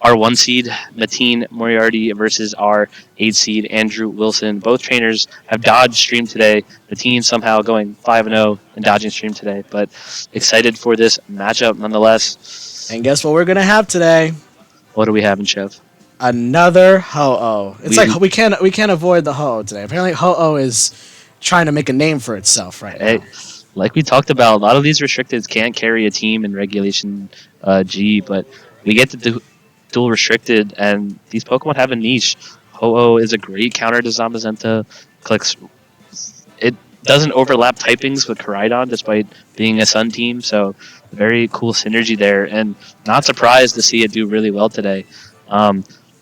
our 1 seed, Mateen Moriarty, versus our 8 seed, Andrew Wilson. Both trainers have dodged stream today. Mateen somehow going 5-0 and dodging stream today. But excited for this matchup nonetheless. And guess what we're going to have today? What do we have in Chev? Another Ho-Oh. It's like we can't avoid the Ho-Oh today. Apparently Ho-Oh is trying to make a name for itself right now. Like we talked about, a lot of these restricteds can't carry a team in Regulation G, but we get to do dual restricted, and these Pokemon have a niche. Ho-Oh is a great counter to Zamazenta. It doesn't overlap typings with Koraidon despite being a Sun team, so very cool synergy there, and not surprised to see it do really well today.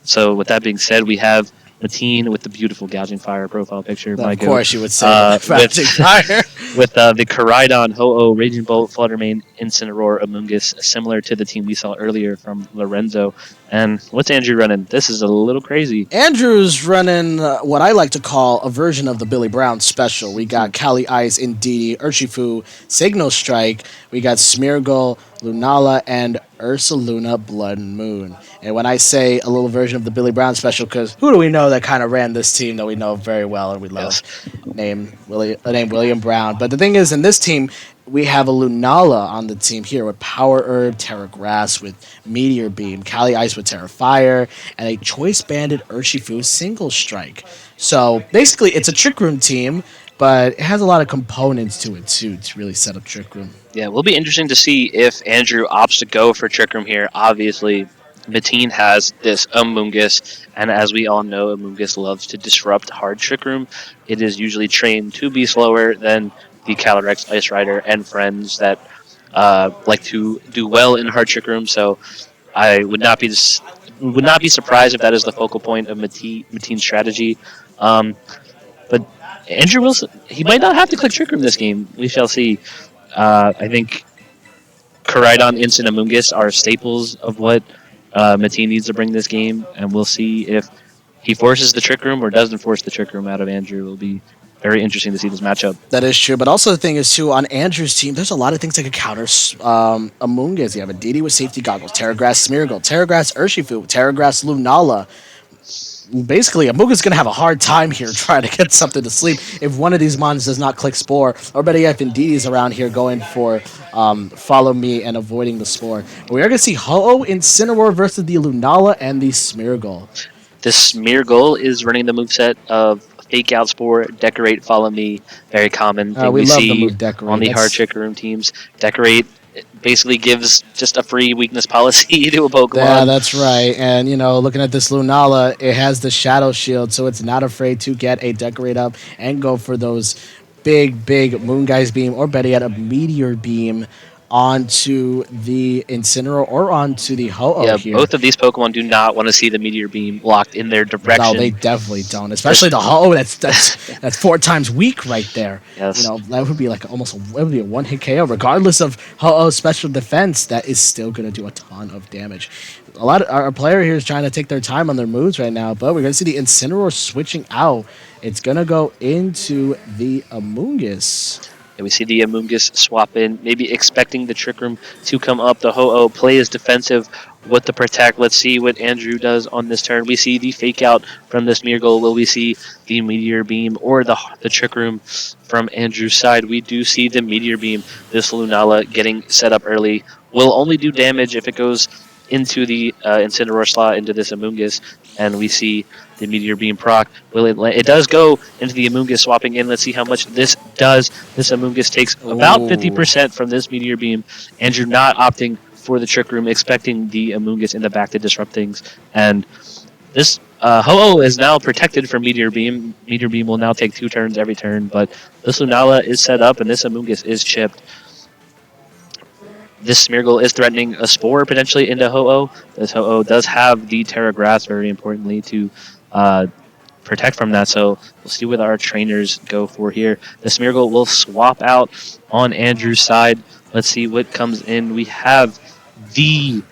So with that being said, we have Mateen with the beautiful Gouging Fire profile picture. Of course you would say Gouging Fire. With the Koraidon, Ho-Oh, Raging Bolt, Fluttermane, Incineroar, Amoonguss, similar to the team we saw earlier from Lorenzo. And what's Andrew running? This is a little crazy. Andrew's running what I like to call a version of the Billy Brown special. We got Cali Ice, Indeedee, Urshifu, Signal Strike. We got Smeargle, Lunala, and Ursaluna Blood and Moon. And when I say a little version of the Billy Brown special, because who do we know that kind of ran this team that we know very well and we love? Yes. Named William Brown. But the thing is, in this team, we have a Lunala on the team here with Power Herb, Terra Grass with Meteor Beam, Cali Ice with Terra Fire, and a Choice Banded Urshifu Single Strike. So basically, it's a Trick Room team, but it has a lot of components to it too to really set up Trick Room. Yeah, it will be interesting to see if Andrew opts to go for Trick Room here. Obviously, Mateen has this Amoonguss, and as we all know, Amoonguss loves to disrupt hard Trick Room. It is usually trained to be slower than the Calyrex, Ice Rider, and friends that like to do well in hard Trick Room. So I would not be surprised if that is the focal point of Mateen's strategy. But Andrew Wilson, he might not have to click Trick Room this game. We shall see. I think Koraidon, Instant, Amoonguss are staples of what Mateen needs to bring this game, and we'll see if he forces the Trick Room or doesn't force the Trick Room out of Andrew. It'll be very interesting to see this matchup. That is true, but also the thing is, too, on Andrew's team, there's a lot of things that could counter Amoonguss. You have Indeedee with Safety Goggles, Terra Grass Smeargle, Terra Grass Urshifu, Terra Grass Lunala. Basically, Amoonguss is going to have a hard time here trying to get something to sleep if one of these mons does not click Spore, or better yet, if Indeedee's around here going for Follow Me and avoiding the Spore. But we are going to see Ho-Oh, Incineroar versus the Lunala and the Smeargle. This Smeargle is running the moveset of Fake Out Spore, Decorate, Follow Me. Very common thing we see on the hard Trick Room teams. Decorate basically gives just a free weakness policy to a Pokemon. Yeah, that's right. And, looking at this Lunala, it has the Shadow Shield, so it's not afraid to get a Decorate up and go for those big Moongeist Beam, or better yet, a Meteor Beam onto the Incineroar or onto the Ho-Oh here. Both of these Pokemon do not want to see the Meteor Beam locked in their direction. No, they definitely don't. Especially the Ho-Oh, that's 4 times weak right there. Yes. That would be like almost a one-hit KO. Regardless of Ho-Oh's special defense, that is still going to do a ton of damage. A lot of our player here is trying to take their time on their moves right now, but we're going to see the Incineroar switching out. It's going to go into the Amoonguss. And we see the Amoonguss swap in, maybe expecting the Trick Room to come up. The Ho-Oh plays defensive with the Protect. Let's see what Andrew does on this turn. We see the Fake Out from this Smeargle. Will we see the Meteor Beam or the Trick Room from Andrew's side? We do see the Meteor Beam. This Lunala getting set up early will only do damage if it goes into the Incineroar slot into this Amoonguss, and we see the Meteor Beam proc. Will it? It does go into the Amoonguss, swapping in. Let's see how much this does. This Amoonguss takes about 50% from this Meteor Beam. Andrew not opting for the Trick Room, expecting the Amoonguss in the back to disrupt things. And this Ho-Oh is now protected from Meteor Beam. Meteor Beam will now take 2 turns every turn, but this Lunala is set up and this Amoonguss is chipped. This Smeargle is threatening a Spore potentially into Ho-Oh. This Ho-Oh does have the Terra Grass, very importantly, to protect from that. So we'll see what our trainers go for here. The Smeargle will swap out on Andrew's side. Let's see what comes in. We have the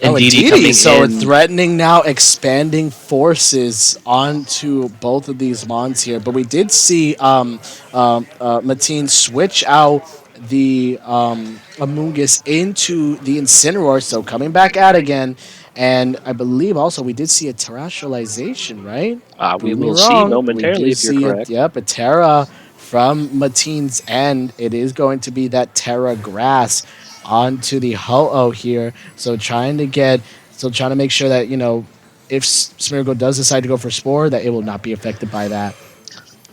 Indeedee coming so in. threatening now expanding forces onto both of these mons here. But we did see Mateen switch out the Amoonguss into the Incineroar, so coming back out again. And I believe also we did see a terrestrialization, right? We Prove me will see wrong. momentarily We if did you're see correct. Yep, a Terra from Mateen's end. It is going to be that Terra Grass onto the Ho-Oh here. So trying to make sure that, if Smeargle does decide to go for Spore, that it will not be affected by that.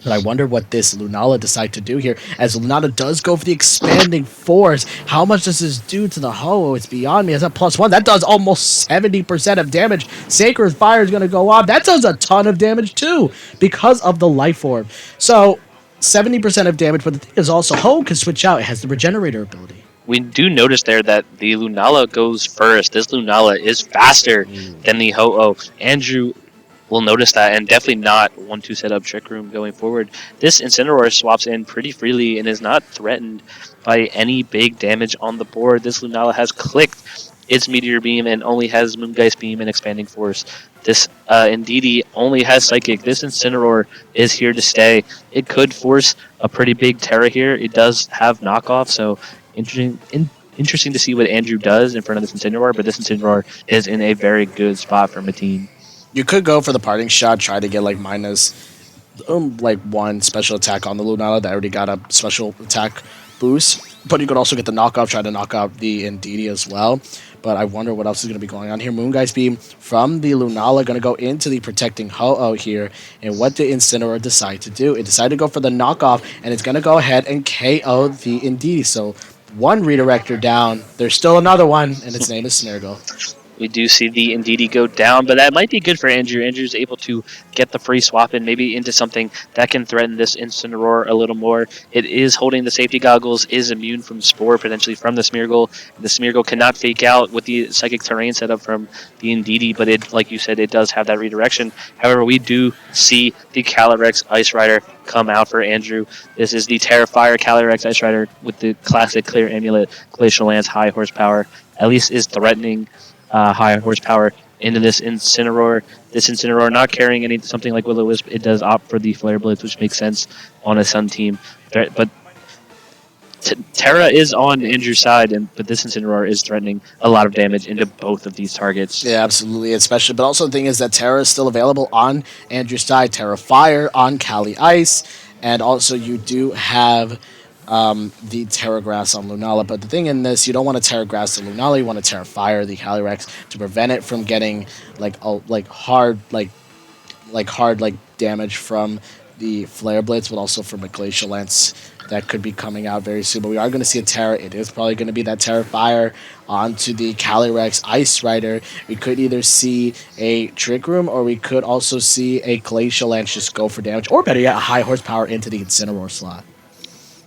But I wonder what this Lunala decide to do here. As Lunala does go for the expanding force, how much does this do to the Ho-Oh? It's beyond me. It's a +1. That does almost 70% of damage. Sacred Fire is going to go on. That does a ton of damage too because of the Life Orb. So 70% of damage, but the thing is also Ho can switch out. It has the Regenerator ability. We do notice there that the Lunala goes first. This Lunala is faster than the Ho-Oh. Andrew will notice that and definitely not want to set up Trick Room going forward. This Incineroar swaps in pretty freely and is not threatened by any big damage on the board. This Lunala has clicked its Meteor Beam and only has Moongeist Beam and Expanding Force. This Indeedee only has Psychic. This Incineroar is here to stay. It could force a pretty big Terra here. It does have knockoff, so interesting to see what Andrew does in front of this Incineroar, but this Incineroar is in a very good spot for Mateen. You could go for the parting shot, try to get minus 1 special attack on the Lunala that already got a special attack boost. But you could also get the knockoff, try to knock out the Indeedee as well. But I wonder what else is going to be going on here. Moongeist Beam from the Lunala going to go into the protecting Ho-Oh here. And what did Incineroar decide to do? It decided to go for the knockoff, and it's going to go ahead and KO the Indeedee. So 1 redirector down. There's still another one, and its name is Smeargle. We do see the Indeedee go down, but that might be good for Andrew. Andrew's able to get the free swap in, maybe into something that can threaten this Incineroar a little more. It is holding the safety goggles, is immune from Spore, potentially from the Smeargle. The Smeargle cannot fake out with the Psychic Terrain setup from the Indeedee, but it, like you said, it does have that redirection. However, we do see the Calyrex Ice Rider come out for Andrew. This is the Terrifier Calyrex Ice Rider with the classic Clear Amulet, Glacial Lance, high horsepower. At least is threatening high horsepower into this Incineroar. This Incineroar not carrying something like Will-O-Wisp. It does opt for the Flare Blitz, which makes sense on a Sun team. But Terra is on Andrew's side, but this Incineroar is threatening a lot of damage into both of these targets. Yeah, absolutely, especially. But also the thing is that Terra is still available on Andrew's side. Terra Fire on Cali Ice, and also you do have the Terra Grass on Lunala. But the thing in this, you don't want to Terra Grass the Lunala, you want to Terra Fire the Calyrex to prevent it from getting hard damage from the Flare Blitz, but also from a Glacial Lance that could be coming out very soon. But we are going to see a Terra. It is probably going to be that Terra Fire onto the Calyrex Ice Rider. We could either see a Trick Room, or we could also see a Glacial Lance just go for damage, or better yet, a high horsepower into the Incineroar slot.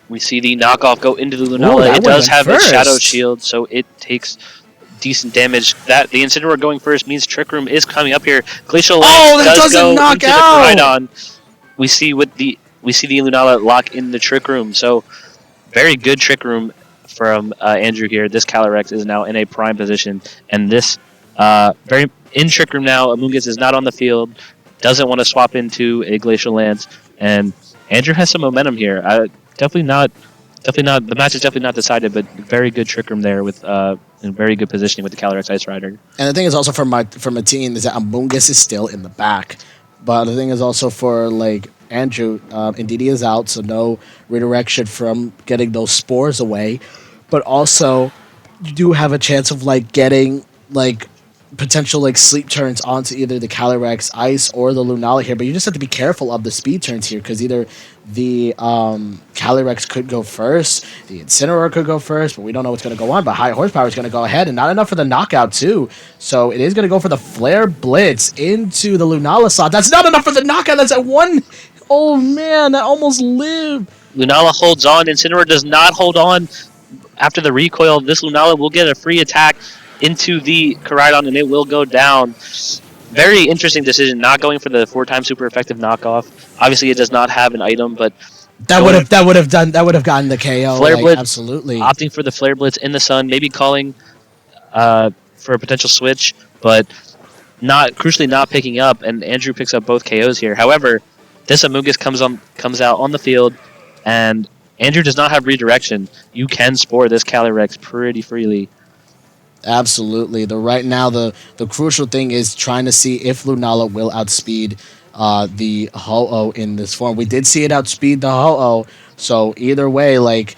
We see the knockoff go into the Lunala. It does have a Shadow Shield, so it takes decent damage. That the Incineroar going first means Trick Room is coming up here. Glacial Lance does go into the Koraidon. We see the Lunala lock in the Trick Room. So very good Trick Room from Andrew here. This Calyrex is now in a prime position, and this very in Trick Room now. Amoonguss is not on the field. Doesn't want to swap into a Glacial Lance, and Andrew has some momentum here. Definitely not. The match is definitely not decided, but very good Trick Room there with very good positioning with the Calyrex Ice Rider. And the thing is also for Mateen is that Amoonguss is still in the back. But the thing is also for Andrew, Indeedee is out, so no redirection from getting those spores away. But also, you do have a chance of getting potential sleep turns onto either the Calyrex Ice or the Lunala here, but you just have to be careful of the speed turns here, because either the Calyrex could go first. The Incineroar could go first, but we don't know what's going to go on. But High Horsepower is going to go ahead, and not enough for the knockout, too. So it is going to go for the Flare Blitz into the Lunala slot. That's not enough for the knockout. That's at one. Oh, man, that almost lived. Lunala holds on. Incineroar does not hold on. After the recoil, this Lunala will get a free attack into the Koraidon, and it will go down. Very interesting decision, not going for the 4-time super effective knockoff. Obviously, it does not have an item, but that would have gotten the KO. Flare Blitz, absolutely. Opting for the Flare Blitz in the sun, maybe calling for a potential switch, but crucially not picking up, and Andrew picks up both KOs here. However, this Amoonguss comes out on the field, and Andrew does not have redirection. You can spore this Calyrex pretty freely. Absolutely. Right now, the crucial thing is trying to see if Lunala will outspeed the Ho-Oh in this form. We did see it outspeed the Ho-Oh, so either way, like,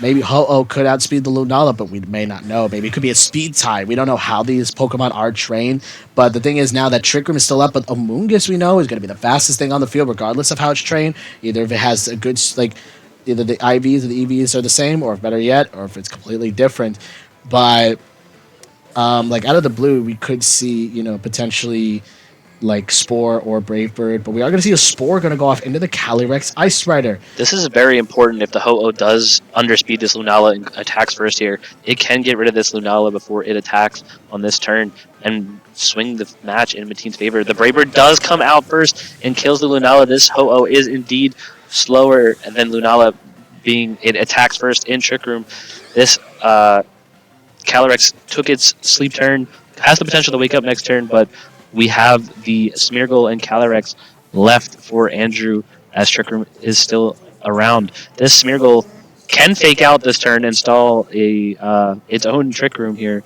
maybe Ho-Oh could outspeed the Lunala, but we may not know. Maybe it could be a speed tie. We don't know how these Pokemon are trained, but the thing is now that Trick Room is still up, but Amoonguss, we know, is going to be the fastest thing on the field, regardless of how it's trained. Either if it has a good, like, either the IVs or the EVs are the same, or better yet, or if it's completely different. But like out of the blue, we could see, potentially like Spore or Brave Bird, but we are going to see a Spore going to go off into the Calyrex Ice Rider. This is very important if the Ho-Oh does underspeed this Lunala and attacks first here. It can get rid of this Lunala before it attacks on this turn and swing the match in Mateen's favor. The Brave Bird does come out first and kills the Lunala. This Ho-Oh is indeed slower than Lunala, being it attacks first in Trick Room. This Calyrex took its sleep turn, has the potential to wake up next turn, but we have the Smeargle and Calyrex left for Andrew as Trick Room is still around. This Smeargle can fake out this turn and stall its own Trick Room here.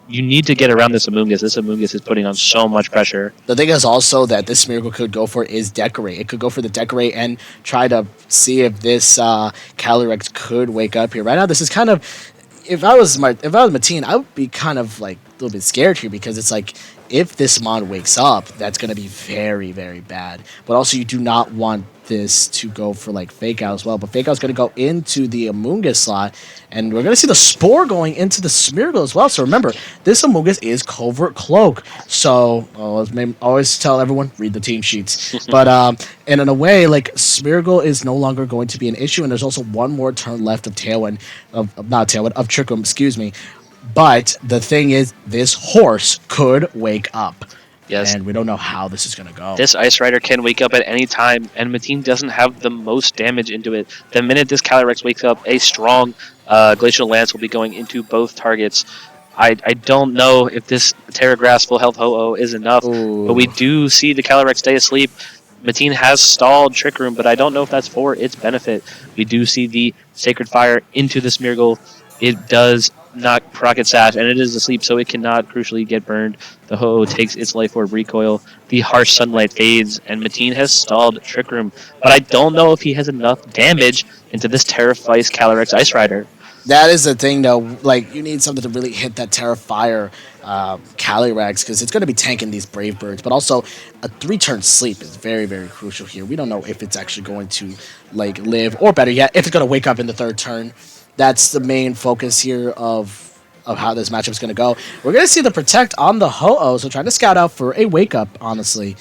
You need to get around this Amoonguss. This Amoonguss is putting on so much pressure. The thing is also that this Smeargle could go for is Decorate. It could go for the Decorate and try to see if this Calyrex could wake up here. Right now, this is kind of, if I was Mateen, I would be kind of like a little bit scared here, because it's like, if this Mon wakes up, that's going to be very, very bad. But also, you do not want this to go for like Fake Out as well. But Fake Out is going to go into the Amoonguss slot, and we're going to see the Spore going into the Smeargle as well. So remember, this Amoonguss is Covert Cloak. So always tell everyone, read the team sheets. But and in a way, like, Smeargle is no longer going to be an issue, and there's also one more turn left of Tailwind, of Trick Room, excuse me. But the thing is, this horse could wake up. Yes. And we don't know how this is going to go. This Ice Rider can wake up at any time, and Mateen doesn't have the most damage into it. The minute this Calyrex wakes up, a strong Glacial Lance will be going into both targets. I don't know if this Terra Grass Full Health Ho-Oh is enough, but we do see the Calyrex stay asleep. Mateen has stalled Trick Room, but I don't know if that's for its benefit. We do see the Sacred Fire into the Smeargle. It does knock Rocket Sash, and it is asleep, so it cannot crucially get burned. The Ho-Oh takes its Life Orb recoil. The Harsh Sunlight fades, and Mateen has stalled Trick Room. But I don't know if he has enough damage into this Terrafice Calyrex Ice Rider. That is the thing, though. Like, you need something to really hit that Terrafire Calyrex, because it's going to be tanking these Brave Birds. But also, a 3-turn sleep is very, very crucial here. We don't know if it's actually going to like live, or better yet, if it's going to wake up in the 3rd turn. That's the main focus here of how this matchup is going to go. We're going to see the Protect on the Ho-Oh, so trying to scout out for a wake up, honestly.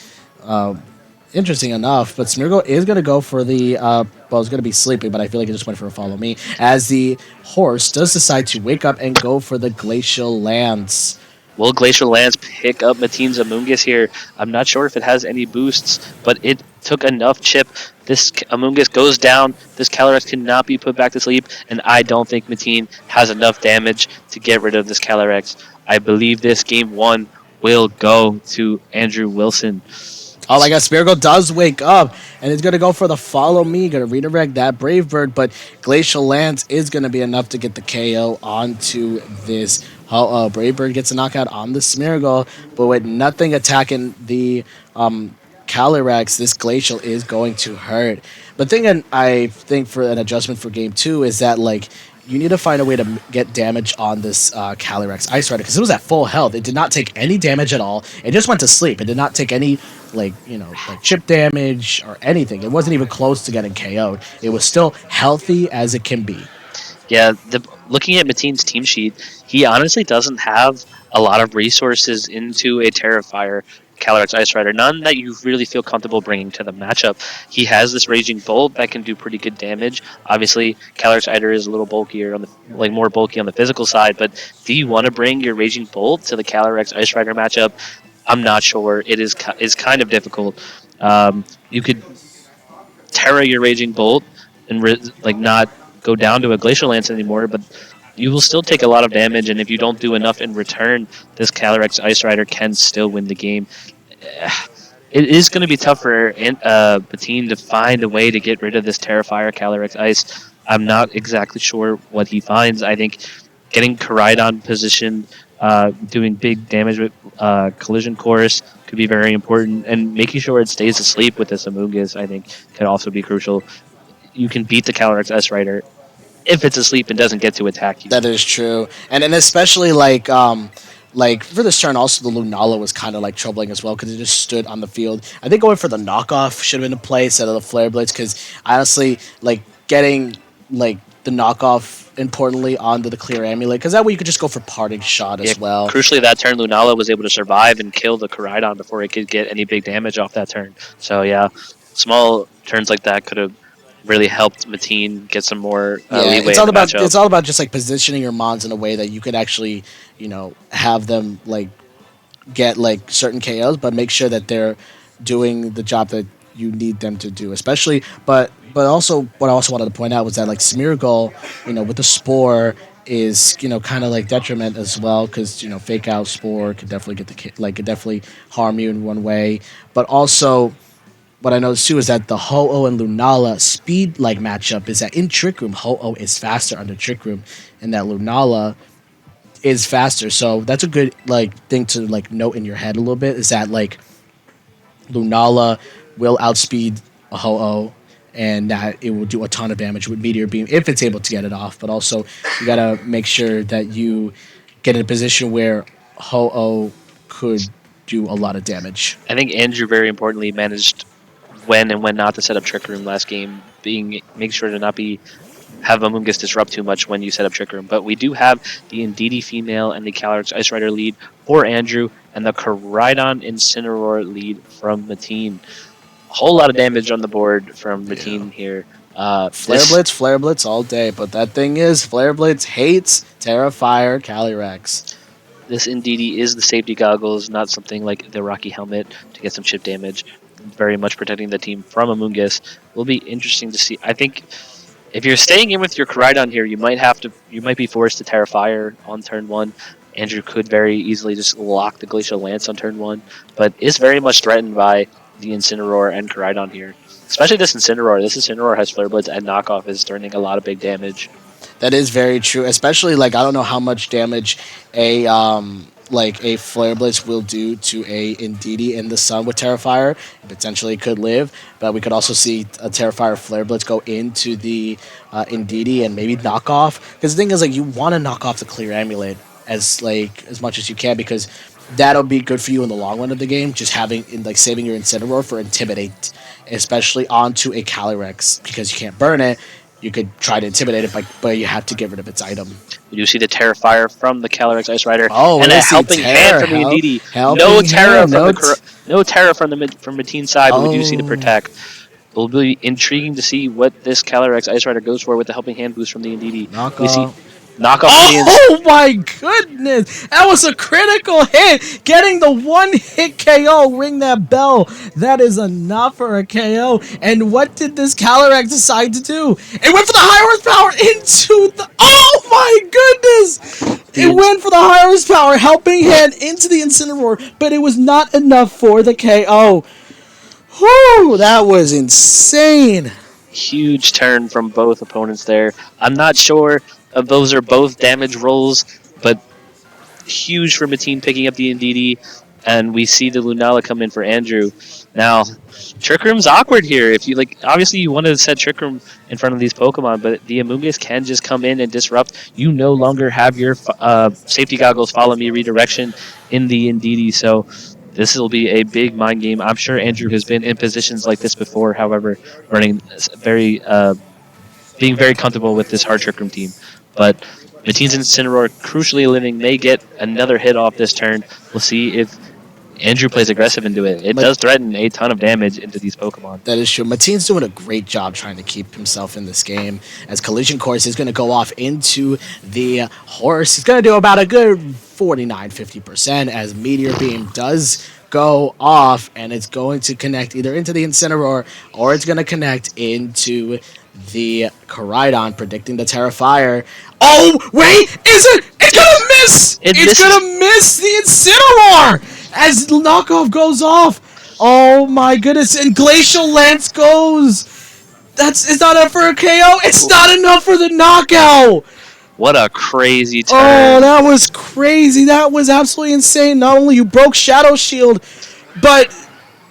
Interesting enough, but Smeargle is going to go for the, it's going to be sleeping, but I feel like it just went for a Follow Me, as the horse does decide to wake up and go for the Glacial Lance. Will Glacial Lance pick up Mateen's Amoonguss here? I'm not sure if it has any boosts, but it took enough chip. This Amoonguss goes down. This Calyrex cannot be put back to sleep, and I don't think Mateen has enough damage to get rid of this Calyrex. I believe this game 1 will go to Andrew Wilson. Oh my god, Smeargle does wake up, and it's going to go for the Follow Me, going to redirect that Brave Bird, but Glacial Lance is going to be enough to get the KO onto this Brave Bird. Gets a knockout on the Smeargle, but with nothing attacking the Calyrex, this Glacial is going to hurt. But thing I think for an adjustment for game 2 is that, like, you need to find a way to get damage on this Calyrex Ice Rider because it was at full health. It did not take any damage at all. It just went to sleep. It did not take any like chip damage or anything. It wasn't even close to getting KO'd. It was still healthy as it can be. Yeah, looking at Mateen's team sheet, he honestly doesn't have a lot of resources into a Terrifier Calyrex Ice Rider. None that you really feel comfortable bringing to the matchup. He has this Raging Bolt that can do pretty good damage. Obviously, Calyrex Rider is a little bulkier more bulky on the physical side. But do you want to bring your Raging Bolt to the Calyrex Ice Rider matchup? I'm not sure. It is kind of difficult. You could Terra your Raging Bolt and not go down to a Glacial Lance anymore, but you will still take a lot of damage, and if you don't do enough in return, this Calyrex Ice Rider can still win the game. It is going to be tough for Mateen to find a way to get rid of this Terrifier Calyrex Ice. I'm not exactly sure what he finds. I think getting Koraidon positioned, doing big damage with Collision Course could be very important, and making sure it stays asleep with this Amoonguss, I think, could also be crucial. You can beat the Calyrex Ice Rider if it's asleep and doesn't get to attack you. That is true, and especially like for this turn, also the Lunala was kind of like troubling as well because it just stood on the field. I think going for the knockoff should have been a play instead of the Flare Blitz because honestly, like getting like the knockoff importantly onto the clear amulet because that way you could just go for parting shot as well. Crucially, that turn Lunala was able to survive and kill the Koraidon before it could get any big damage off that turn. So yeah, small turns like that could have really helped Mateen get some more leeway. It's all about just like positioning your mons in a way that you could actually, have them like get like certain KOs, but make sure that they're doing the job that you need them to do. Especially, but also what I also wanted to point out was that like Smeargle, with the Spore is kind of like detriment as well because Fake Out Spore could definitely could definitely harm you in one way, but also. What I noticed too is that the Ho-Oh and Lunala speed matchup is that in Trick Room, Ho-Oh is faster under Trick Room, and that Lunala is faster. So that's a good thing to note in your head a little bit is that Lunala will outspeed a Ho-Oh, and that it will do a ton of damage with Meteor Beam if it's able to get it off. But also you gotta make sure that you get in a position where Ho-Oh could do a lot of damage. I think Andrew very importantly managed when and when not to set up Trick Room last game, make sure to not have Amoonguss disrupt too much when you set up Trick Room. But we do have the Indeedee female and the Calyrex Ice Rider lead for Andrew, and the Koraidon Incineroar lead from Mateen. A whole lot of damage on the board from Mateen here. Flare Blitz all day, but that thing is, Flare Blitz hates Terrifier Calyrex. This Indeedee is the safety goggles, not something like the Rocky Helmet to get some chip damage. Very much protecting the team from Amoonguss. Will be interesting to see. I think if you're staying in with your Koraidon here, you might be forced to Terrifier on turn 1. Andrew could very easily just lock the Glacial Lance on turn 1, but is very much threatened by the Incineroar and Koraidon here. Especially this Incineroar. This Incineroar has Flare Blitz and Knockoff is turning a lot of big damage. That is very true. Especially I don't know how much damage a Flare Blitz will do to a Indeedee in the sun with Terrifier. Potentially could live, but we could also see a Terrifier Flare Blitz go into the Indeedee and maybe knock off. Because the thing is, you want to knock off the clear amulet as much as you can because that'll be good for you in the long run of the game. Just saving your Incineroar for Intimidate, especially onto a Calyrex because you can't burn it. You could try to intimidate it, but you have to get rid of its item. We do see the Terrifier from the Calyrex Ice Rider, and a helping hand from the Indeedee. No Terra from Mateen's side, but we do see the Protect. It will be intriguing to see what this Calyrex Ice Rider goes for with the helping hand boost from the Indeedee. Knockoff. Oh my goodness! That was a critical hit! Getting the one-hit KO, ring that bell. That is enough for a KO. And what did this Calyrex decide to do? It went for the high horsepower into the... Oh my goodness! It went for the high horsepower, helping hand into the Incineroar, but it was not enough for the KO. Whew, that was insane. Huge turn from both opponents there. I'm not sure... those are both damage rolls, but huge for Mateen picking up the Indeedee, and we see the Lunala come in for Andrew. Now, Trick Room's awkward here. If you like, obviously you want to set Trick Room in front of these Pokemon, but the Amoonguss can just come in and disrupt. You no longer have your safety goggles follow me redirection in the Indeedee, so this will be a big mind game. I'm sure Andrew has been in positions like this before, however, running very, being very comfortable with this hard Trick Room team. But Mateen's Incineroar, crucially living, may get another hit off this turn. We'll see if Andrew plays aggressive into it. It does threaten a ton of damage into these Pokemon. That is true. Mateen's doing a great job trying to keep himself in this game. As Collision Course is going to go off into the horse. He's going to do about a good 49-50% as Meteor Beam does go off, and it's going to connect either into the Incineroar or it's going to connect into the Koraidon, predicting the Terrafire. Oh, wait! Is it? It's going to miss! It's going to miss the Incineroar! As knockoff goes off. Oh my goodness, and Glacial Lance goes. It's not enough for a KO. It's not enough for the knockout. What a crazy turn. Oh, that was crazy. That was absolutely insane. Not only you broke Shadow Shield, but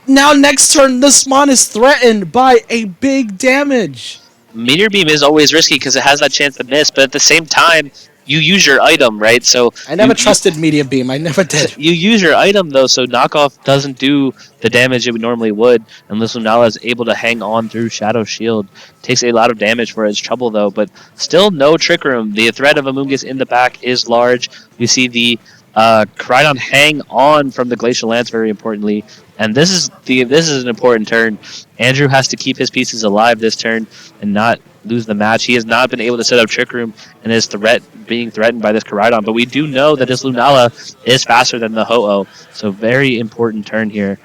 now next turn, this Mon is threatened by a big damage. Meteor Beam is always risky because it has that chance to miss, but at the same time, you use your item, right? So I never trusted Meteor Beam. I never did. You use your item, though, so knockoff doesn't do the damage it normally would, unless Lunala is able to hang on through Shadow Shield. Takes a lot of damage for its trouble, though, but still no Trick Room. The threat of Amoonguss in the back is large. We see the Koraidon hang on from the Glacial Lance, very importantly, and this is an important turn. Andrew has to keep his pieces alive this turn and not lose the match. He has not been able to set up Trick Room and is being threatened by this Koraidon, but we do know that this Lunala is faster than the Ho-Oh, so very important turn here.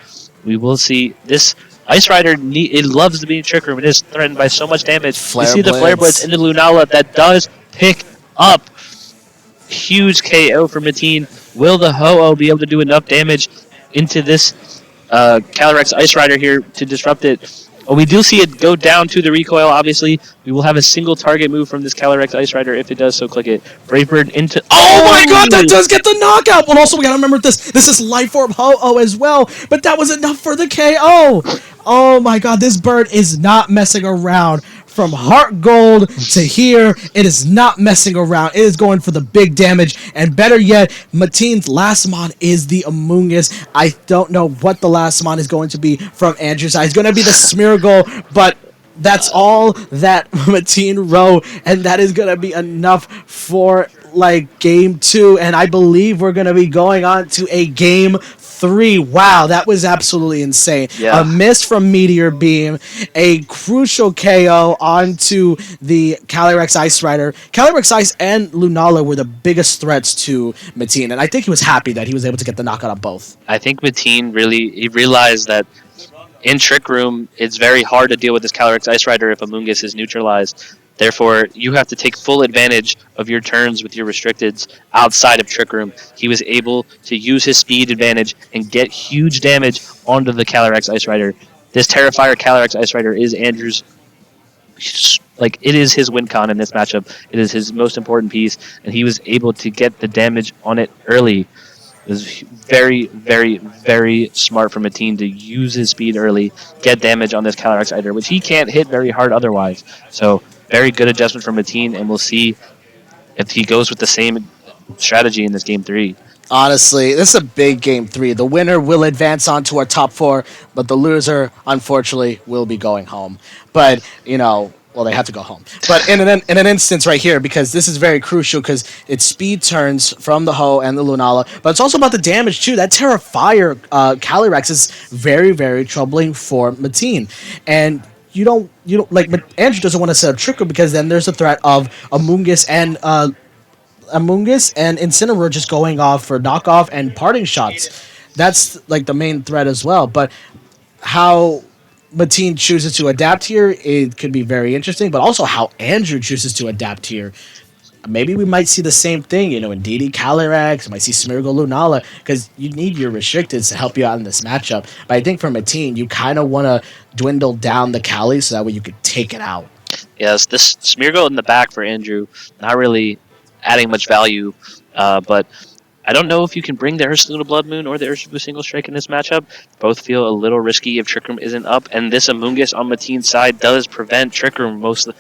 We will see this Ice Rider, it loves to be in Trick Room. It is threatened by so much damage. We see the Flare Blitz into Lunala that does pick up. Huge KO for Mateen. Will the Ho-Oh be able to do enough damage into this Calyrex Ice Rider here to disrupt it? Oh, we do see it go down to the recoil, obviously. We will have a single target move from this Calyrex Ice Rider. If it does, so click it. Brave Bird into... Oh my god, that does get the knockout! But also, we gotta remember this. This is Life Orb Ho-Oh as well. But that was enough for the KO! Oh my god, this bird is not messing around. From Heart Gold to here, it is not messing around. It is going for the big damage. And better yet, Mateen's last mon is the Amoonguss. I don't know what the last mon is going to be from Andrew's side. It's going to be the Smeargle, but that's all that Mateen wrote, and that is going to be enough for like game 2. And I believe we're going to be going on to a game 3. Wow, that was absolutely insane. Yeah. A miss from Meteor Beam, a crucial KO onto the Calyrex Ice Rider. Calyrex Ice and Lunala were the biggest threats to Mateen, and I think he was happy that he was able to get the knockout on both. I think Mateen he realized that in Trick Room, it's very hard to deal with this Calyrex Ice Rider if Amoonguss is neutralized. Therefore, you have to take full advantage of your turns with your restricteds outside of Trick Room. He was able to use his speed advantage and get huge damage onto the Calyrex Ice Rider. This Terrafire Calyrex Ice Rider is Andrew's... it is his win con in this matchup. It is his most important piece, and he was able to get the damage on it early. It was very, very, very smart from Mateen to use his speed early, get damage on this Calyrex Rider, which he can't hit very hard otherwise. So... very good adjustment from Mateen, and we'll see if he goes with the same strategy in this Game 3. Honestly, this is a big Game 3. The winner will advance on to our top 4, but the loser, unfortunately, will be going home. But, well, they have to go home. But in an instance right here, because this is very crucial, because it's speed turns from the Ho and the Lunala, but it's also about the damage, too. That Terrafire Calyrex is very, very troubling for Mateen. And... You don't Andrew doesn't want to set up Trick Room because then there's a threat of Amoonguss and Incineroar just going off for knockoff and parting shots. That's like the main threat as well. But how Mateen chooses to adapt here, it could be very interesting. But also how Andrew chooses to adapt here. Maybe we might see the same thing, Indeedee Calyrex, we might see Smeargle Lunala, because you need your restricteds to help you out in this matchup. But I think for Mateen, you kind of want to dwindle down the Cali so that way you could take it out. Yes, this Smeargle in the back for Andrew, not really adding much value, but I don't know if you can bring the Ursula Blood Moon or the Ursula Single Strike in this matchup. Both feel a little risky if Trick Room isn't up, and this Amoonguss on Mateen's side does prevent Trick Room most.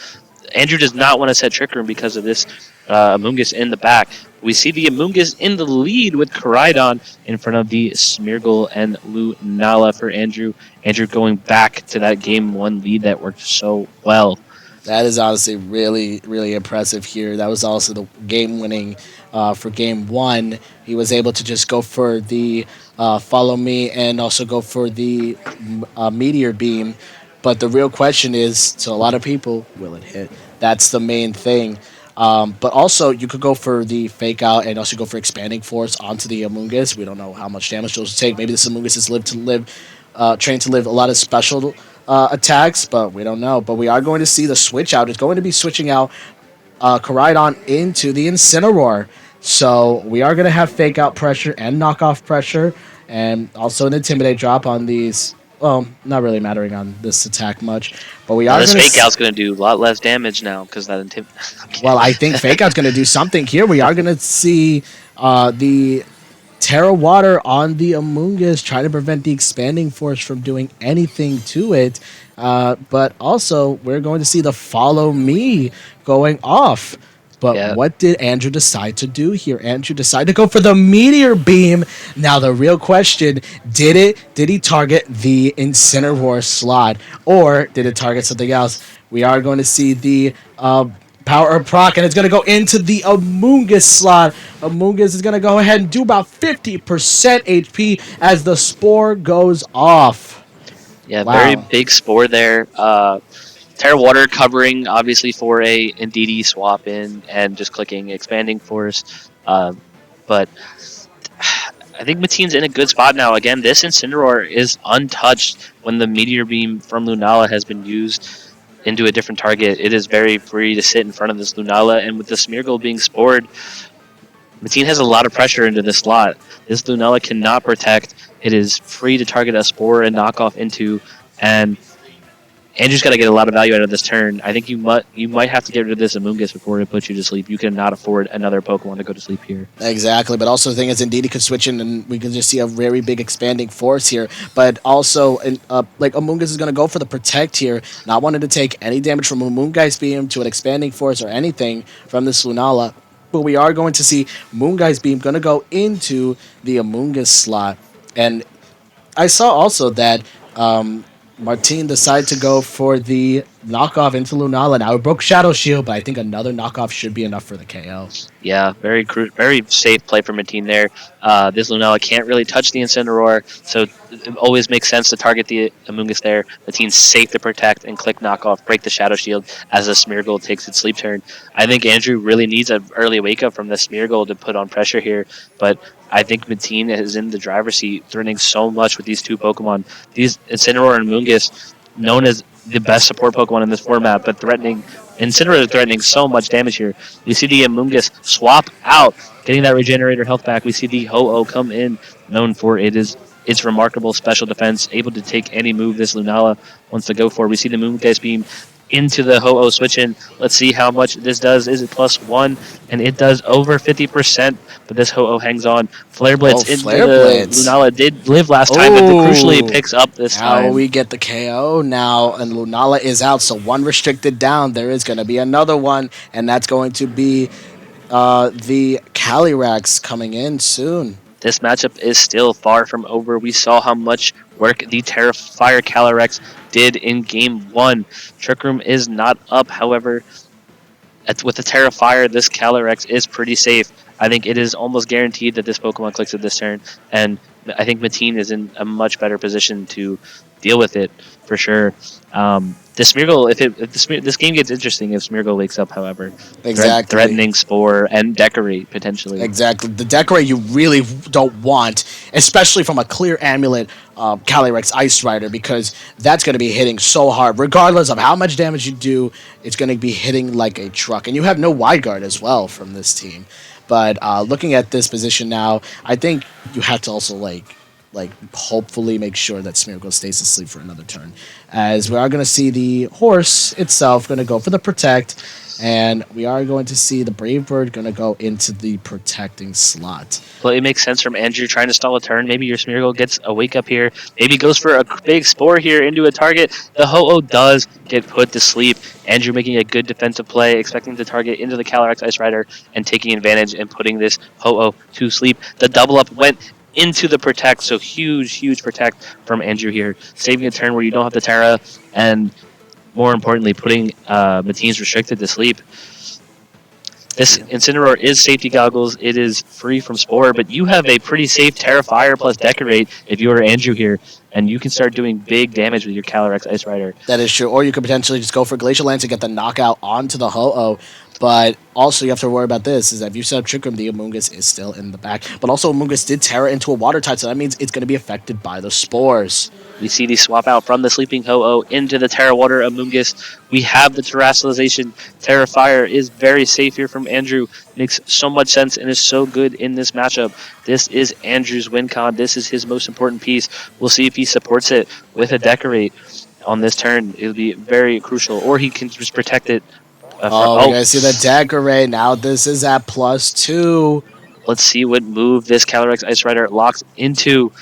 Andrew does not want to set Trick Room because of this Amoonguss in the back. We see the Amoonguss in the lead with Koraidon in front of the Smeargle and Lunala for Andrew. Andrew going back to that game 1 lead that worked so well. That is honestly really, really impressive here. That was also the game winning for game 1. He was able to just go for the follow me and also go for the meteor beam. But the real question is, to a lot of people, will it hit? That's the main thing. But also, you could go for the fake out and also go for expanding force onto the Amoonguss. We don't know how much damage those will take. Maybe this Amoonguss is trained to live a lot of special attacks, but we don't know. But we are going to see the switch out. It's going to be switching out Koraidon into the Incineroar. So we are going to have fake out pressure and knockoff pressure, and also an Intimidate drop on these. Well, not really mattering on this attack much, but we are. This fake out's going to do a lot less damage now because that Well, I think fake out's going to do something here. We are going to see the Terra Water on the Amoonguss try to prevent the expanding force from doing anything to it, but also we're going to see the follow me going off. But what did Andrew decide to do here? Andrew decided to go for the Meteor Beam. Now, the real question, did he target the Incineroar slot, or did it target something else? We are going to see the Power of Proc, and it's going to go into the Amoonguss slot. Amoonguss is going to go ahead and do about 50% HP as the Spore goes off. Yeah, very big Spore there. Terra Water covering, obviously, for a Indeedee swap in and just clicking Expanding Force. But I think Mateen's in a good spot now. Again, this Incineroar is untouched when the Meteor Beam from Lunala has been used into a different target. It is very free to sit in front of this Lunala, and with the Smeargle being spored, Mateen has a lot of pressure into this slot. This Lunala cannot protect. It is free to target a Spore and knock off into, and Andrew's got to get a lot of value out of this turn. I think you might have to get rid of this Amoonguss before it puts you to sleep. You cannot afford another Pokemon to go to sleep here. Exactly, but also the thing is, indeed, he could switch in, and we can just see a very big expanding force here. But also, like Amoonguss is going to go for the Protect here, not wanting to take any damage from a Moongeist Beam to an expanding force or anything from this Lunala. But we are going to see Moongeist Beam going to go into the Amoonguss slot. And I saw also that Martin decided to go for the knockoff into Lunala. Now it broke Shadow Shield, but I think another knockoff should be enough for the KO. Yeah, very safe play for Mateen there. This Lunala can't really touch the Incineroar, so it always makes sense to target the Amoonguss there. Mateen's safe to protect and click knockoff, break the Shadow Shield as the Smeargle takes its sleep turn. I think Andrew really needs an early wake up from the Smeargle to put on pressure here, but I think Mateen is in the driver's seat, threatening so much with these two Pokemon. These Incineroar and Amoonguss, known as the best support Pokemon in this format, but Incineroar is threatening so much damage here. You see the Amoonguss swap out, getting that Regenerator health back. We see the Ho-Oh come in, known for its remarkable special defense, able to take any move this Lunala wants to go for. We see the Moongeist Beam into the Ho-Oh switch in. Let's see how much this does. Is it +1? And it does over 50%, but this Ho-Oh hangs on. Flare Blitz into the Lunala did live last time, but crucially picks up this time. Now we get the KO now, and Lunala is out, so one restricted down. There is going to be another one, and that's going to be the Calyrex coming in soon. This matchup is still far from over. We saw how much work the Terrifier Calyrex did in Game 1. Trick Room is not up, however. With the Terrifier, this Calyrex is pretty safe. I think it is almost guaranteed that this Pokemon clicks at this turn, and I think Mateen is in a much better position to deal with it, for sure. This Smeargle, this game gets interesting if Smeargle wakes up, however. Exactly. Threatening Spore and Decorate, potentially. Exactly. The Decorate you really don't want, especially from a clear Amulet Calyrex Ice Rider, because that's going to be hitting so hard. Regardless of how much damage you do, it's going to be hitting like a truck. And you have no Wide Guard as well from this team. But looking at this position now, I think you have to also hopefully make sure that Smeargle stays asleep for another turn, as we are going to see the horse itself going to go for the Protect, And we are going to see the Brave Bird going to go into the protecting slot. Well, it makes sense from Andrew trying to stall a turn. Maybe your Smeargle gets a wake up here. Maybe goes for a big spore here into a target. The Ho-Oh does get put to sleep. Andrew making a good defensive play, expecting to target into the Calyrex Ice Rider and taking advantage and putting this Ho-Oh to sleep. The double up went into the protect, so huge protect from Andrew here. Saving a turn where you don't have the Terra, and more importantly, putting Mateen's restricted to sleep. This Incineroar is safety goggles. It is free from Spore, but you have a pretty safe Terra Fire plus Decorate if you are Andrew here, and you can start doing big damage with your Calyrex Ice Rider. That is true. Or you could potentially just go for Glacial Lance and get the knockout onto the Ho-Oh. But also you have to worry about this, is that if you set up Trick Room, the Amoonguss is still in the back. But also Amoonguss did Terra into a Water type, so that means it's going to be affected by the Spores. We see the swap out from the Sleeping Ho-Oh into the Terra Water Amoonguss. We have the Terrestrialization. Terra Fire is very safe here from Andrew. Makes so much sense and is so good in this matchup. This is Andrew's win con. This is his most important piece. We'll see if he supports it with a Decorate on this turn. It'll be very crucial. Or he can just protect it. You guys see the Decorate. Now this is at +2. Let's see what move this Calyrex Ice Rider locks into.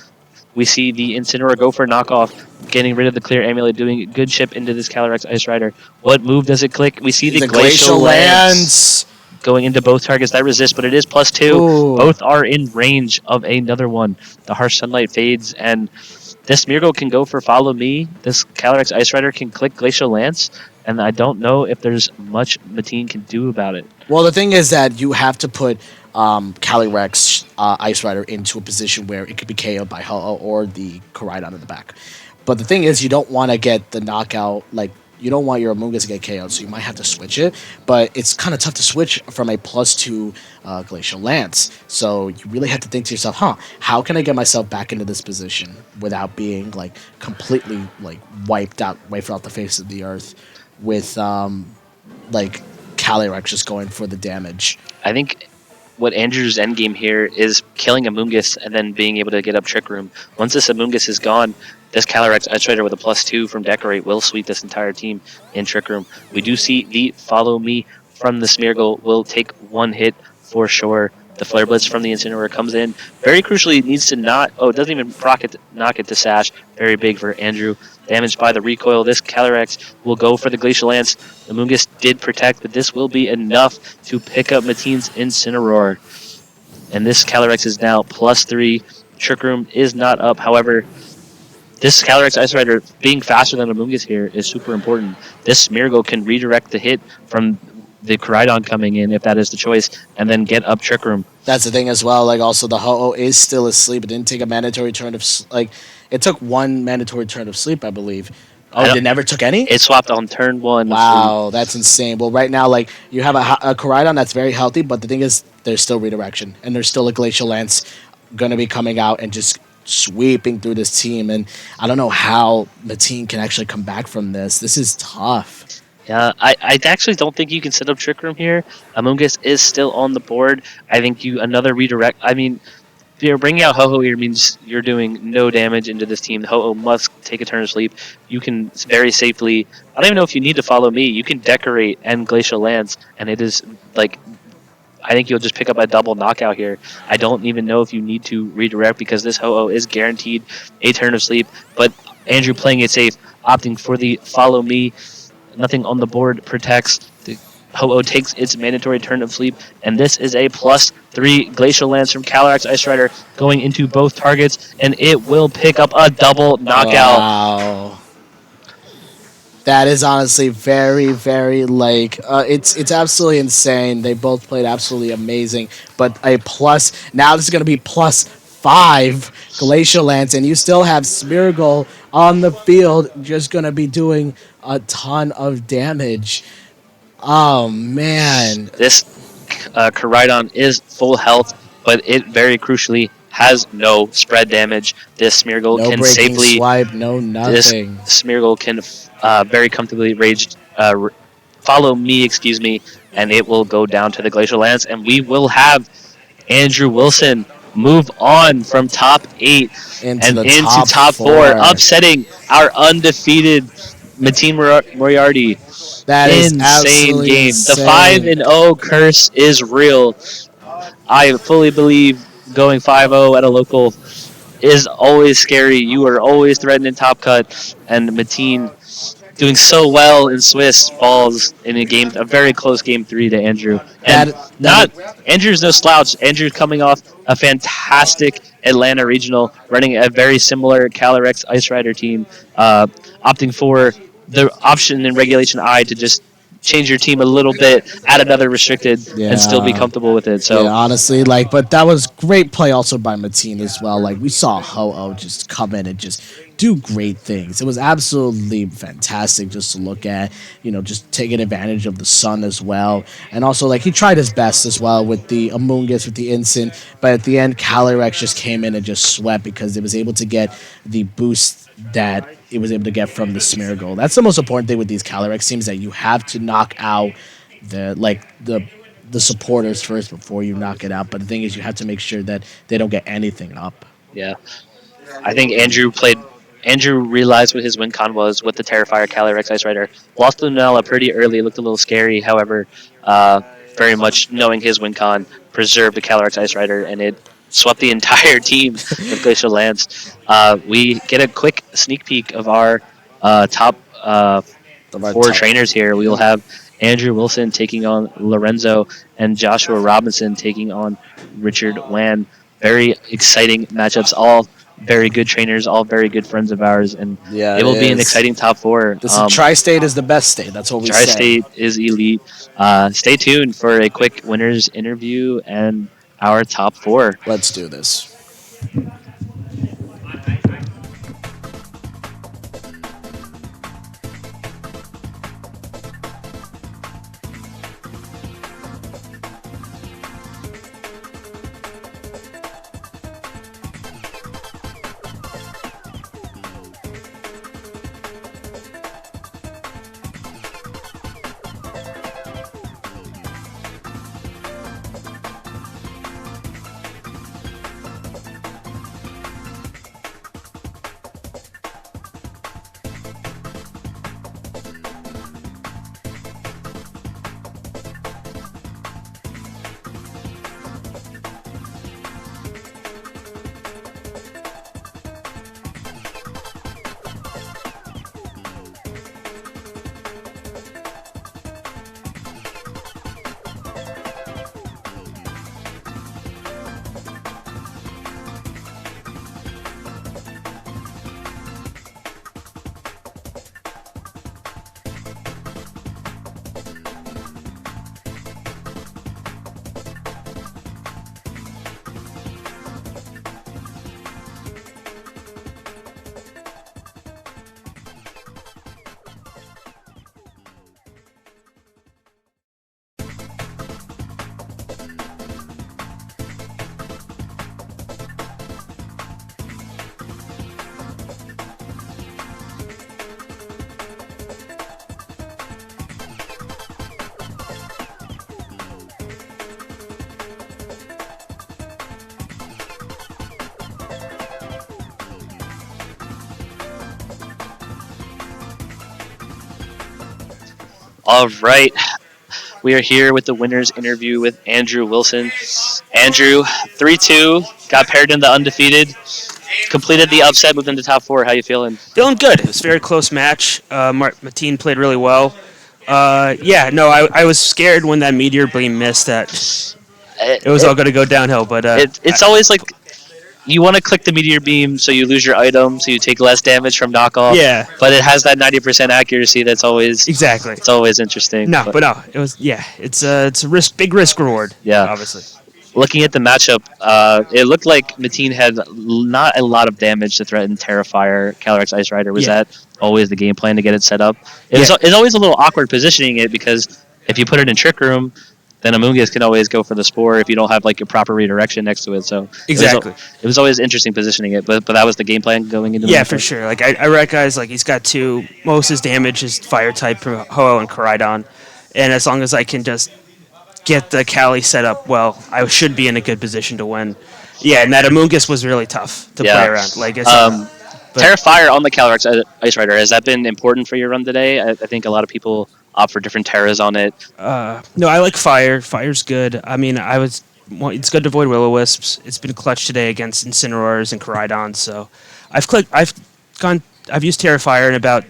We see the Incineroar go for a knockoff, getting rid of the Clear Amulet, doing a good chip into this Calyrex Ice Rider. What move does it click? We see the Glacial Lance going into both targets that resist, but it is +2. Ooh. Both are in range of another one. The Harsh Sunlight fades, and this Smeargle can go for Follow Me. This Calyrex Ice Rider can click Glacial Lance, and I don't know if there's much Mateen can do about it. Well, the thing is that you have to put Calyrex Ice Rider into a position where it could be KO'd by Ho-Oh or the Koraidon in the back. But the thing is, you don't want to get the knockout, like, you don't want your Amoonguss to get KO'd, so you might have to switch it. But it's kind of tough to switch from a +2 Glacial Lance. So you really have to think to yourself, how can I get myself back into this position without being, like, completely, like, wiped out off the face of the earth with, like, Calyrex just going for the damage. I think what Andrew's endgame here is killing Amoonguss and then being able to get up Trick Room. Once this Amoonguss is gone, this Calyrex Ice Rider with a +2 from Decorate will sweep this entire team in Trick Room. We do see the Follow Me from the Smeargle will take one hit for sure. The Flare Blitz from the Incineroar comes in. Very crucially, it needs to not... Oh, it doesn't even knock it to Sash. Very big for Andrew. Damaged by the recoil. This Calyrex will go for the Glacial Lance. The Amoonguss did protect, but this will be enough to pick up Mateen's Incineroar. And this Calyrex is now +3. Trick Room is not up. However, this Calyrex Ice Rider being faster than Amoonguss here is super important. This Smeargle can redirect the hit from the Koraidon coming in, if that is the choice, and then get up Trick Room. That's the thing as well. Like, also, the Ho-Oh is still asleep. It didn't take a mandatory turn of... it took one mandatory turn of sleep, I believe. Oh, it never took any? It swapped on turn 1. Wow, that's insane. Well, right now, like, you have a Koraidon that's very healthy, but the thing is, there's still redirection, and there's still a Glacial Lance going to be coming out and just sweeping through this team, and I don't know how Mateen can actually come back from this. This is tough. Yeah, I actually don't think you can set up Trick Room here. Amoonguss is still on the board. I think another redirect... I mean, if you're bringing out Ho-Oh here means you're doing no damage into this team. Ho-Oh must take a turn of sleep. You can very safely... I don't even know if you need to Follow Me. You can Decorate and Glacial Lance, and it is, like... I think you'll just pick up a double knockout here. I don't even know if you need to redirect because this Ho-Oh is guaranteed a turn of sleep. But Andrew playing it safe, opting for the Follow Me. Nothing on the board protects. The Ho-Oh takes its mandatory turn of sleep, and this is a +3 Glacial Lance from Calyrex Ice Rider going into both targets, and it will pick up a double knockout. Wow. That is honestly very, very, like, it's absolutely insane. They both played absolutely amazing, but now this is going to be +5 Glacial Lance, and you still have Smeargle on the field, just going to be doing a ton of damage. Oh, man. This Koraidon is full health, but it very crucially has no spread damage. This Smeargle no can breaking safely... swipe, no nothing. This Smeargle can very comfortably Follow Me, excuse me, and it will go down to the Glacial Lance, and we will have Andrew Wilson move on from top 8 into top 4, upsetting our undefeated Mateen Moriarty. That is Insane absolutely game. The insane. 5-0 curse is real. I fully believe going 5-0 at a local is always scary. You are always threatening top cut, and Mateen doing so well in Swiss falls in a very close game 3 to Andrew. And That Andrew's no slouch. Andrew's coming off a fantastic Atlanta regional, running a very similar Calyrex Ice Rider team, opting for the option in Regulation I to just change your team a little bit, add another restricted, and still be comfortable with it. So yeah, honestly, but that was great play also by Mateen as well. Like we saw Ho-Oh just come in and just do great things. It was absolutely fantastic just to look at, just taking advantage of the sun as well. And also he tried his best as well with the Amoonguss, with the Instant, but at the end Calyrex just came in and just swept because it was able to get the boost that it was able to get from the Smeargle. That's the most important thing with these Calyrex teams, that you have to knock out the supporters first before you knock it out. But the thing is, you have to make sure that they don't get anything up. Yeah, I think Andrew realized what his win con was with the Terrifier Calyrex Ice Rider. Lost to Lunella pretty early, looked a little scary. However, very much knowing his win con, preserved the Calyrex Ice Rider, and it swept the entire team with Glacial Lance. We get a quick sneak peek of our top four trainers here. We will have Andrew Wilson taking on Lorenzo, and Joshua Robinson taking on Richard Wan. Very exciting matchups, all very good trainers, all very good friends of ours, and it will be an exciting top 4. Tri-State is the best state. That's what we say. Tri-State is elite. Stay tuned for a quick winners interview and our top 4. Let's do this. All right. We are here with the winners interview with Andrew Wilson. Andrew, 3-2, got paired in the undefeated, completed the upset within the top 4. How you feeling? Feeling good. It was a very close match. Mateen played really well. I was scared when that Meteor Beam missed that it was all going to go downhill. But it's always like you want to click the Meteor Beam so you lose your item, so you take less damage from knockoff. Yeah. But it has that 90% accuracy that's always... Exactly. It's always interesting. No, it was... Yeah, it's a big risk reward. Yeah. Obviously. Looking at the matchup, it looked like Mateen had not a lot of damage to threaten Terrifier. Calyrex Ice Rider, was that always the game plan to get it set up? It's always a little awkward positioning it, because if you put it in Trick Room, then Amoonguss can always go for the Spore if you don't have like your proper redirection next to it. So exactly, it was always interesting positioning it, but that was the game plan going into the yeah, matchup. for sure. Like I recognize like he's got two. Most of his damage is fire type from Ho-Oh and Koraidon, and as long as I can just get the Cali set up well, I should be in a good position to win. Yeah, and that Amoonguss was really tough to play around. Like Terra Fire on the Calyrex Ice Rider, has that been important for your run today? I think a lot of people opt for different Terras on it. No, I like Fire. Fire's good. I mean, it's good to avoid Will-O-Wisps. It's been clutch today against Incineroars and Koraidons, so I've used Terra Fire in about,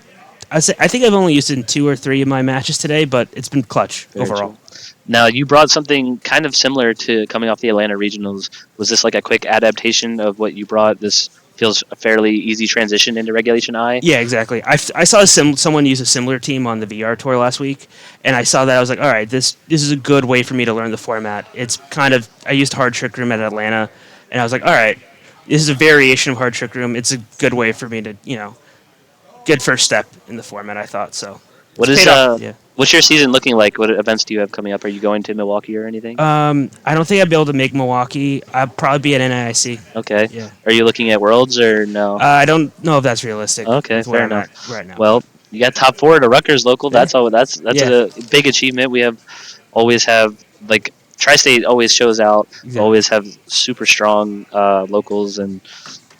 I think I've only used it in 2 or 3 of my matches today, but it's been clutch overall. True. Now, you brought something kind of similar to coming off the Atlanta Regionals. Was this like a quick adaptation of what you brought? This feels a fairly easy transition into Regulation I. Yeah, exactly. I saw someone use a similar team on the VR tour last week, and I saw that. I was like, all right, this is a good way for me to learn the format. It's kind of, I used Hard Trick Room at Atlanta, and I was like, all right, this is a variation of Hard Trick Room. It's a good way for me to, good first step in the format, I thought. So, what's your season looking like? What events do you have coming up? Are you going to Milwaukee or anything? I don't think I'll be able to make Milwaukee. I'll probably be at NIC. Okay. Yeah. Are you looking at Worlds or no? I don't know if that's realistic. Okay, with where fair I'm enough. at right now. Well, you got top 4 at a Rutgers local. Yeah. That's a big achievement. We always have like Tri-State always shows out. Exactly. Always have super strong locals, and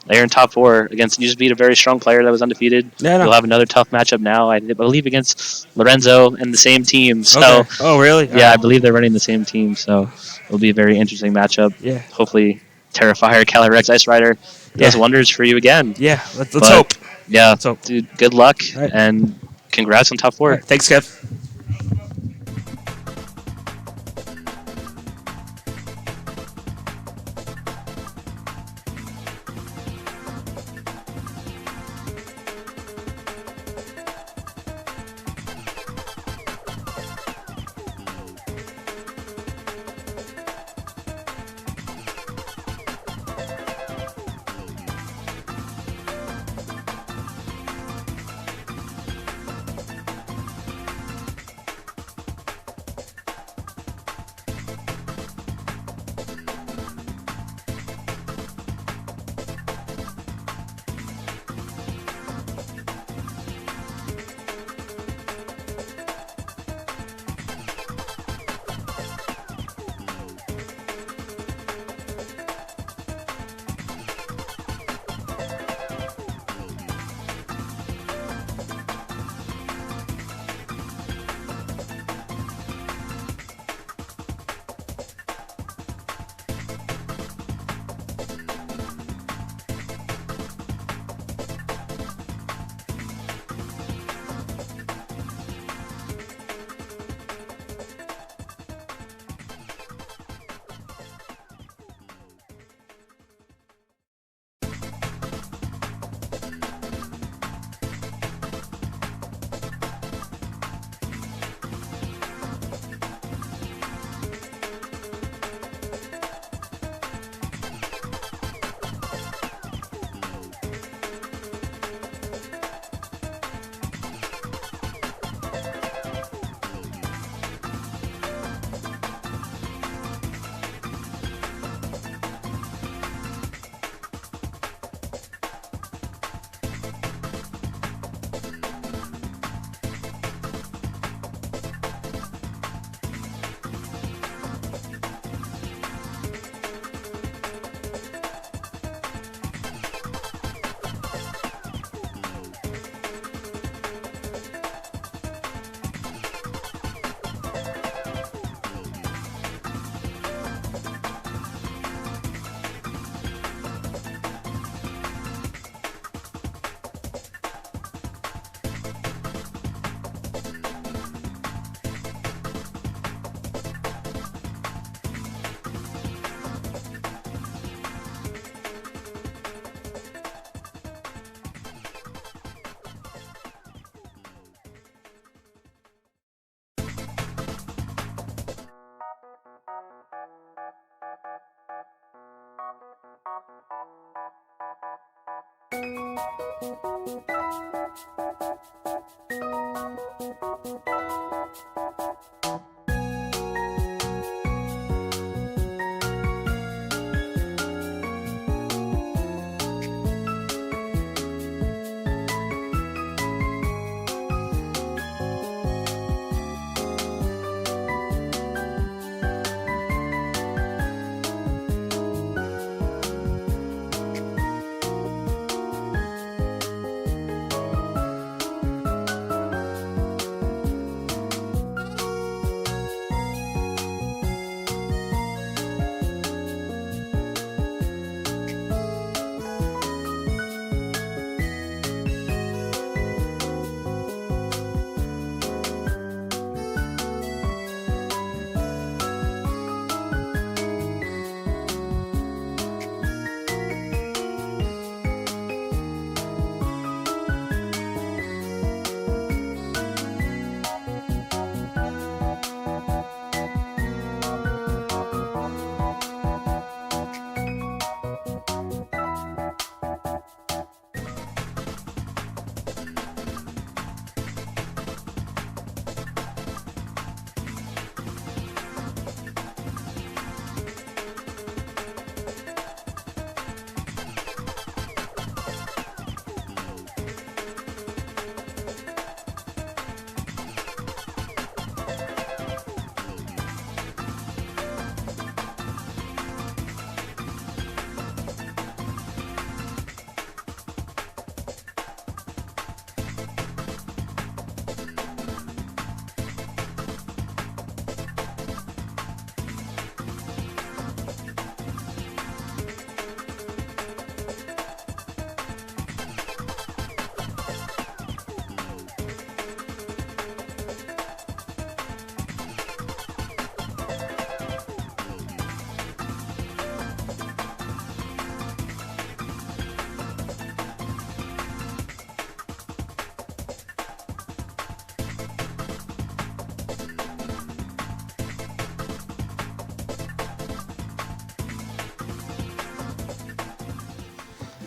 they're in top 4 against. You just beat a very strong player that was undefeated. Yeah, You'll have another tough matchup now. I believe against Lorenzo and the same team. So, okay. Oh, really? Yeah, I believe they're running the same team. So it'll be a very interesting matchup. Yeah. Hopefully, Terrifier, Calyrex, Ice Rider does wonders for you again. Yeah. Let's hope. Yeah. Let's hope. Dude, good luck Right. and congrats on top 4. Right. Thanks, Kev.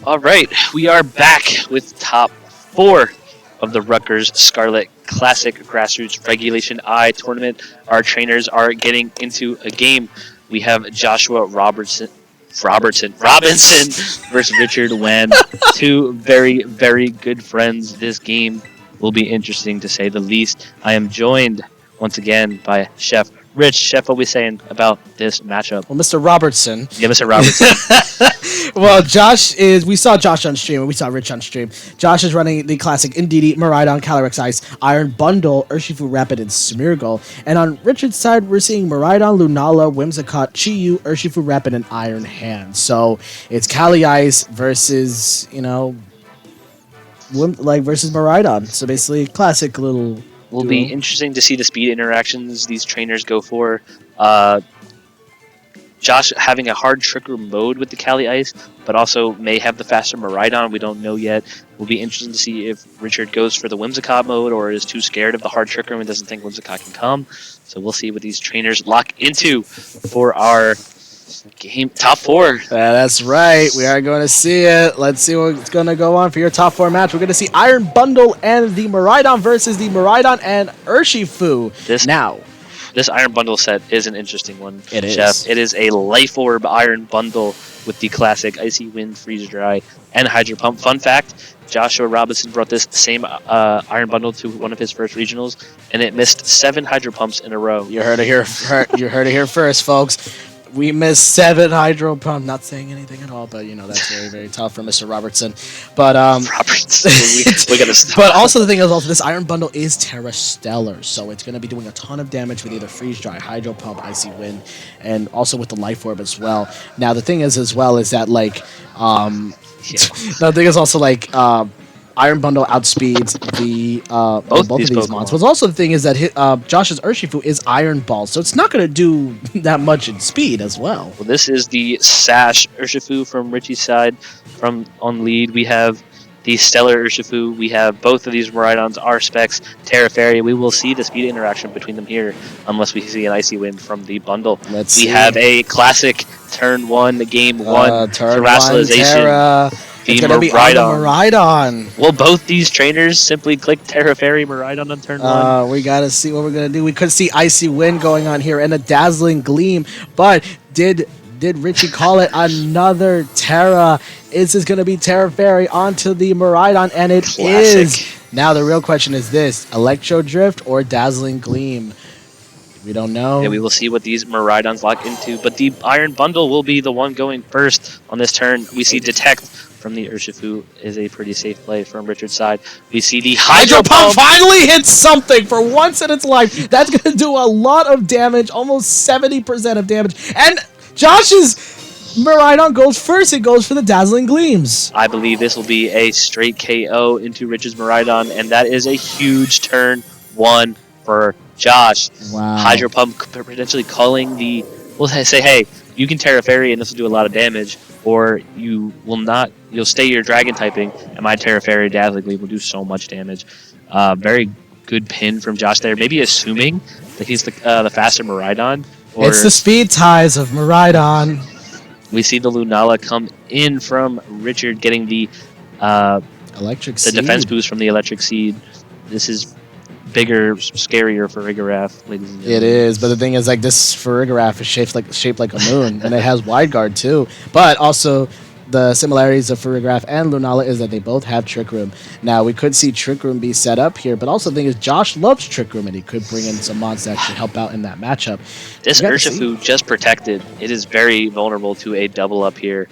All right, we are back with top 4 of the Rutgers Scarlet Classic Grassroots Regulation I tournament. Our trainers are getting into a game. We have Joshua Robinson versus Richard Wen. Two very, very good friends. This game will be interesting to say the least. I am joined once again by Chef Rich. Chef, what are we saying about this matchup? Well, Mr. Robertson. Yeah, Mr. Robertson. Well, we saw Josh on stream, and we saw Rich on stream. Josh is running the classic Indeedee, Miraidon, Calyrex Ice, Iron Bundle, Urshifu Rapid, and Smeargle. And on Richard's side, we're seeing Miraidon, Lunala, Whimsicott, Chi-Yu, Urshifu Rapid, and Iron Hand. So it's Cali Ice versus, versus Miraidon. So basically, classic little. Will be interesting to see the speed interactions these trainers go for. Josh having a hard Trick Room mode with the Cali Ice, but also may have the faster Miraidon. We don't know yet. Will be interesting to see if Richard goes for the Whimsicott mode or is too scared of the hard Trick Room and doesn't think Whimsicott can come. So we'll see what these trainers lock into for our game top 4. That's right. We are going to see it. Let's see what's going to go on for your top 4 match. We're going to see Iron Bundle and the Miraidon versus the Miraidon and Urshifu. This Iron Bundle set is an interesting one. It is. Chef. It is a Life Orb Iron Bundle with the classic Icy Wind, Freeze Dry, and Hydro Pump. Fun fact, Joshua Robinson brought this same Iron Bundle to one of his first regionals, and it missed 7 Hydro Pumps in a row. You heard it here first, folks. We missed 7 Hydro Pump. Not saying anything at all, but that's very, very tough for Mr. Robertson. But we gotta stop. But also the thing is, this Iron Bundle is Terra Stellar, so it's going to be doing a ton of damage with either Freeze Dry, Hydro Pump, Icy Wind, and also with the Life Orb as well. Now the thing is as well is that the thing is also Iron Bundle outspeeds both of these mons. But also the thing is that Josh's Urshifu is Iron Ball, so it's not going to do that much in speed as well. Well, this is the Sash Urshifu from Richie's side. From on lead, we have the Stellar Urshifu. We have both of these Miraidons, R-Specs, Terra Fairy. We will see the speed interaction between them here, unless we see an Icy Wind from the bundle. We have a classic Turn 1, Game 1, Terrasolization. It's going to be on the Miraidon. Will both these trainers simply click Terra Fairy Miraidon on turn 1? We got to see what we're going to do. We could see Icy Wind going on here and a Dazzling Gleam, but did Richie call it another Terra? Is this going to be Terra Fairy onto the Miraidon? And it is. Now the real question is this, Electro Drift or Dazzling Gleam? We don't know. And we will see what these Miraidons lock into, but the Iron Bundle will be the one going first on this turn. We see Detect from the Urshifu is a pretty safe play from Richard's side. We see the Hydro Pump finally hits something for once in its life. That's going to do a lot of damage, almost 70% of damage. And Josh's Miraidon goes first. It goes for the Dazzling Gleams. I believe this will be a straight KO into Richard's Miraidon, and that is a huge turn 1 for Josh. Wow. Hydro Pump potentially calling the... We'll say, hey, you can Terra Fairy and this will do a lot of damage, or you will not. You'll stay your Dragon typing, and my Terra Fairy Dazzling Gleam will do so much damage. Very good pin from Josh there. Maybe assuming that he's the faster Miraidon. It's the speed ties of Miraidon. We see the Lunala come in from Richard, getting the Electric the Seed. defense boost from the Electric Seed. This is bigger, scarier for Farigiraf, ladies and gentlemen. It is, but the thing is, this Farigiraf is shaped like a moon, and it has Wide Guard too. But also, the similarities of Farigiraf and Lunala is that they both have Trick Room. Now, we could see Trick Room be set up here, but also the thing is, Josh loves Trick Room, and he could bring in some mods that actually help out in that matchup. This Urshifu just protected. It is very vulnerable to a double up here.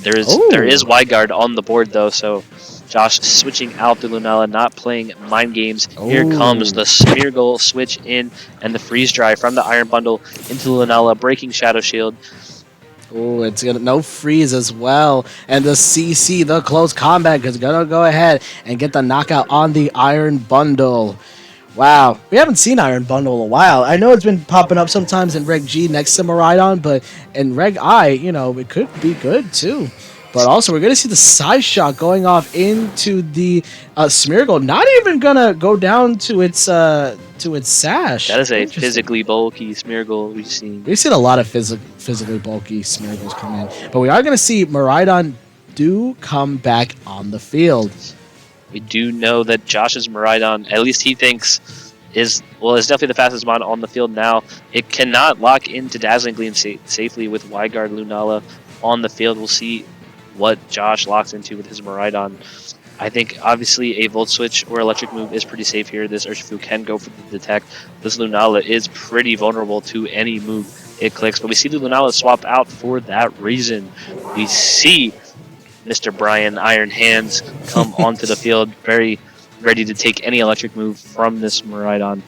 There is Wide Guard on the board though, so Josh switching out the Lunala, not playing mind games. Here comes the Smeargle switch in and the Freeze Dry from the Iron Bundle into Lunala, breaking Shadow Shield. Oh, it's gonna no freeze as well, and the CC, the close combat, is gonna go ahead and get the knockout on the Iron Bundle. Wow, we haven't seen Iron Bundle in a while. I know it's been popping up sometimes in Reg G next to Miraidon, but in Reg I, it could be good too. But also, we're going to see the side shot going off into the Smeargle. Not even going to go down to its sash. That is a physically bulky Smeargle we've seen. We've seen a lot of physically bulky Smeargles come in. But we are going to see Miraidon do come back on the field. We do know that Josh's Miraidon, at least he thinks, is definitely the fastest mon on the field now. It cannot lock into Dazzling Gleam safely with Wyguard Lunala on the field. We'll see what Josh locks into with his Miraidon. I think obviously a Volt Switch or Electric Move is pretty safe here. This Urshifu can go for the detect. This Lunala is pretty vulnerable to any move it clicks, but we see the Lunala swap out for that reason. We see Mr. Brian Iron Hands come onto the field, very ready to take any electric move from this Miraidon,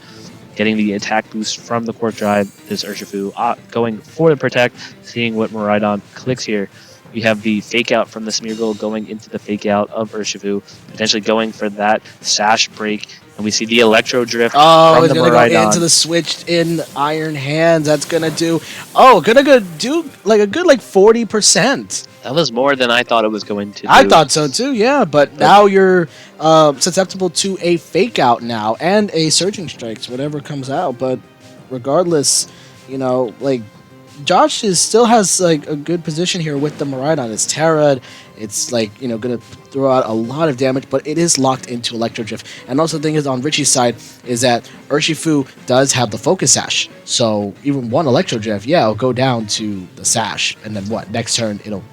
getting the attack boost from the Quark Drive. This Urshifu going for the Protect, seeing what Miraidon clicks here. We have the Fake Out from the Smeargle going into the Fake Out of Urshifu, potentially going for that Sash Break. And we see the Electro Drift from it's the gonna Miraidon. go into the switched in Iron Hands. That's gonna do. Oh, gonna do like a good 40%. That was more than I thought it was going to do. I thought so too, yeah. But now you're susceptible to a Fake Out now and a Surging Strikes, whatever comes out. But regardless, Josh still has a good position here with the Miraidon. It's Terra. It's gonna throw out a lot of damage, but it is locked into Electro Drift. And also the thing is on Richie's side is that Urshifu does have the Focus Sash. So even one Electro Drift, yeah, it'll go down to the Sash. And then what? Next turn it'll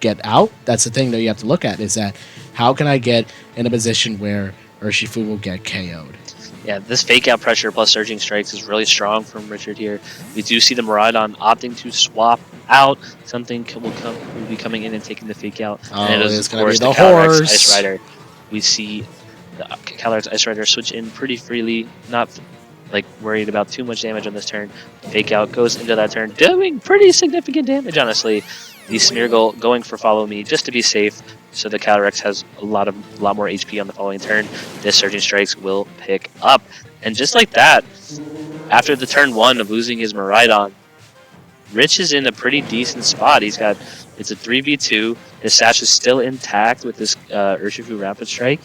get out. That's the thing that you have to look at, is that how can I get in a position where Urshifu will get KO'd? Yeah, this Fake Out pressure plus Surging Strikes is really strong from Richard here. We do see the Miraidon opting to swap out. Something will be coming in and taking the Fake Out. And it is, it's of going to course, be the Calyrex horse. Ice Rider. We see the Calyrex Ice Rider switch in pretty freely, not worried about too much damage on this turn. Fake Out goes into that turn, doing pretty significant damage, honestly. The Smeargle going for Follow Me just to be safe, so the Calyrex has a lot more HP on the following turn. This Surging Strikes will pick up. And just like that, after the turn 1 of losing his Miraidon, Rich is in a pretty decent spot. It's a 3v2. His Sash is still intact with this Urshifu Rapid Strike.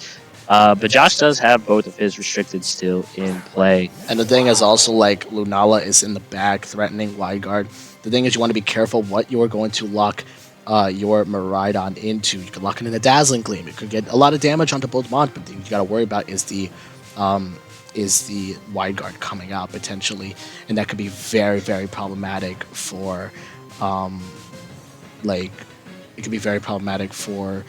But Josh does have both of his restricted still in play. And the thing is also, Lunala is in the back threatening Wyguard. The thing is, you want to be careful what you're going to lock your Miraidon into. You could lock it in a Dazzling Gleam. It could get a lot of damage onto both mons, but the thing you got to worry about is the Wyguard coming out potentially, and that could be very, very problematic for it could be very problematic for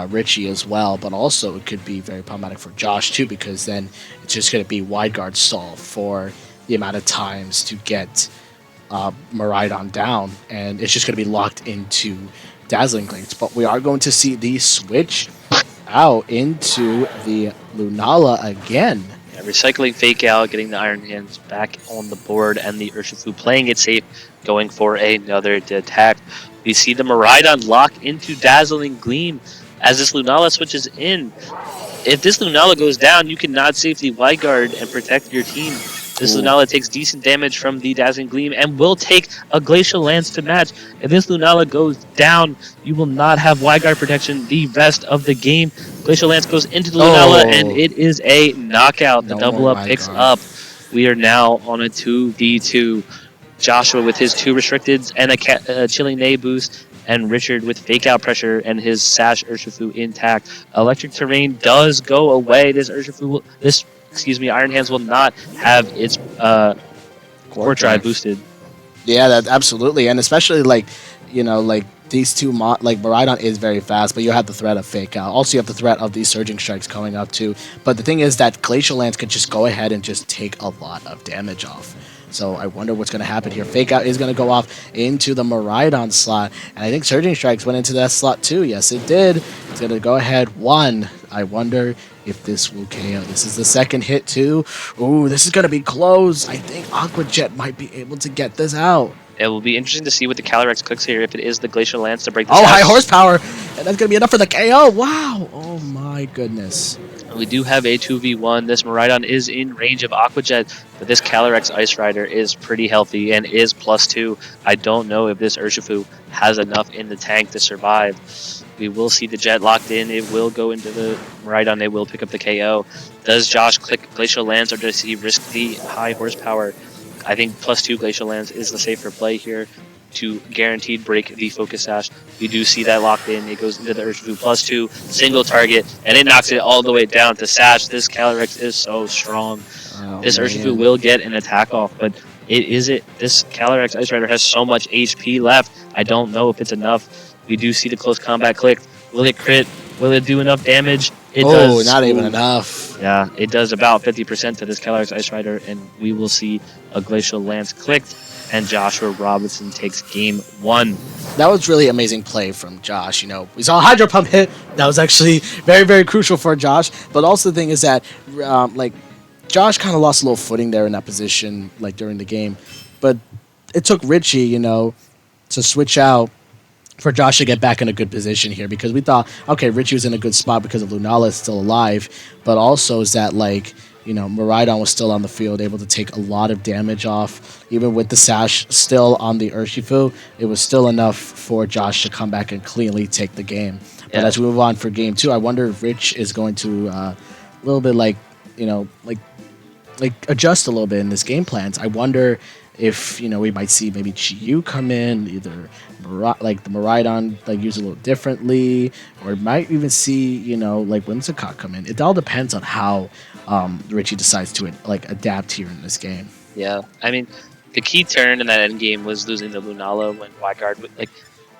Richie as well, but also it could be very problematic for Josh too, because then it's just going to be Wyguard stall for the amount of times to get Miraidon down, and it's just going to be locked into Dazzling Gleams. But we are going to see the switch out into the Lunala again. Yeah, recycling Fake Out, getting the Iron Hands back on the board, and the Urshifu playing it safe, going for another attack. We see the Miraidon lock into Dazzling Gleam as this Lunala switches in. If this Lunala goes down, you cannot safely Wyguard and protect your team. This Lunala takes decent damage from the Dazzling Gleam and will take a Glacial Lance to match. If this Lunala goes down, you will not have Wyguard protection the rest of the game. Glacial Lance goes into the Lunala, and it is a knockout. The double up picks up. We are now on a 2v2. Joshua with his 2 restricteds and a Chilling Neigh boost, and Richard with Fake Out pressure and his Sash Urshifu intact. Electric Terrain does go away. Iron Hands will not have its Core Drive boosted. Yeah, that absolutely, and especially these two Miraidon is very fast, but you have the threat of Fake Out. Also, you have the threat of these Surging Strikes going up too. But the thing is that Glacial Lance could just go ahead and just take a lot of damage off. So I wonder what's going to happen here. Fake Out is going to go off into the Miraidon slot, and I think Surging Strikes went into that slot too. Yes, it did. It's going to go ahead 1. I wonder if this will KO. This is the second hit too. Ooh, this is going to be close. I think Aqua Jet might be able to get this out. It will be interesting to see what the Calyrex clicks here, if it is the Glacial Lance to break the high horsepower, and that's going to be enough for the KO. Wow. Oh my goodness. We do have a 2v1. This Miraidon is in range of Aqua Jet, but this Calyrex Ice Rider is pretty healthy and is +2. I don't know if this Urshifu has enough in the tank to survive. We will see the Jet locked in. It will go into the Miraidon. They will pick up the KO. Does Josh click Glacial Lance, or does he risk the high horsepower? I think +2 Glacial Lance is the safer play here. to guaranteed break the focus sash. We do see that locked in. It goes into the Urshifu +2, single target, and it knocks it all the way down to sash. This Calyrex is so strong. This Urshifu will get an attack off, but this Calyrex Ice Rider has so much HP left. I don't know if it's enough. We do see the close combat click. Will it crit? Will it do enough damage? It does. Not even enough. Yeah, it does about 50% to this Calyrex Ice Rider, and we will see a Glacial Lance clicked, and Joshua Robinson takes game 1. That was really amazing play from Josh. We saw a Hydro Pump hit. That was actually very, very crucial for Josh. But also the thing is that, Josh kind of lost a little footing there in that position, during the game. But it took Richie, to switch out for Josh to get back in a good position here, because we thought, okay, Richie was in a good spot because of Lunala is still alive, but also is that Miraidon was still on the field, able to take a lot of damage off. Even with the sash still on the Urshifu, it was still enough for Josh to come back and cleanly take the game. But as we move on for game 2, I wonder if Rich is going to a little bit adjust a little bit in his game plans. I wonder if we might see maybe Chiyu come in, either the Miraidon use a little differently, or might even see Whimsicott come in. It all depends on how Richie decides to adapt here in this game. Yeah, I mean, the key turn in that end game was losing the Lunala when Wyguard.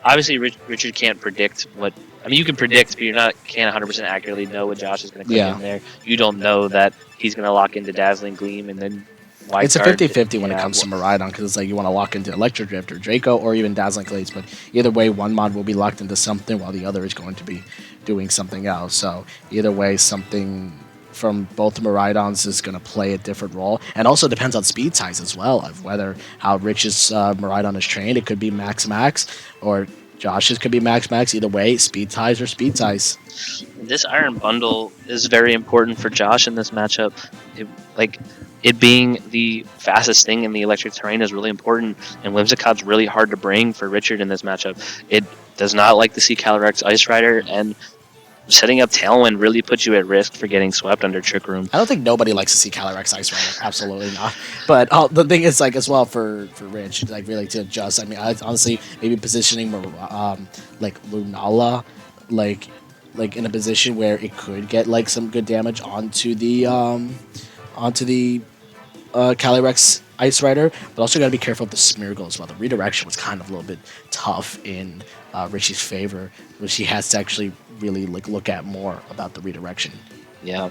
Obviously, Richard can't predict what. I mean, you can predict, but can't 100% accurately know what Josh is going to click in there. You don't know that he's going to lock into Dazzling Gleam and then. It's a 50-50 when it comes to Miraidon, because it's you want to lock into Electro Drift or Draco or even Dazzling Glades, but either way, one mod will be locked into something while the other is going to be doing something else. So either way, something from both Miraidons is going to play a different role, and also depends on speed size as well, of how Rich's Miraidon is trained. It could be max, or Josh's could be max. Either way, speed size or speed size. This Iron Bundle is very important for Josh in this matchup. It being the fastest thing in the electric terrain is really important, and Whimsicott's really hard to bring for Richard in this matchup. It does not like to see Calyrex Ice Rider, and setting up Tailwind really puts you at risk for getting swept under Trick Room. I don't think nobody likes to see Calyrex Ice Rider. Absolutely not. But the thing is, as well for Rich, really to adjust. I mean, honestly, maybe positioning Lunala, in a position where it could get some good damage onto the Calyrex Ice Rider, but also got to be careful of the Smeargle as well. The redirection was kind of a little bit tough in Richie's favor, which he has to actually really look at more about the redirection. Yeah,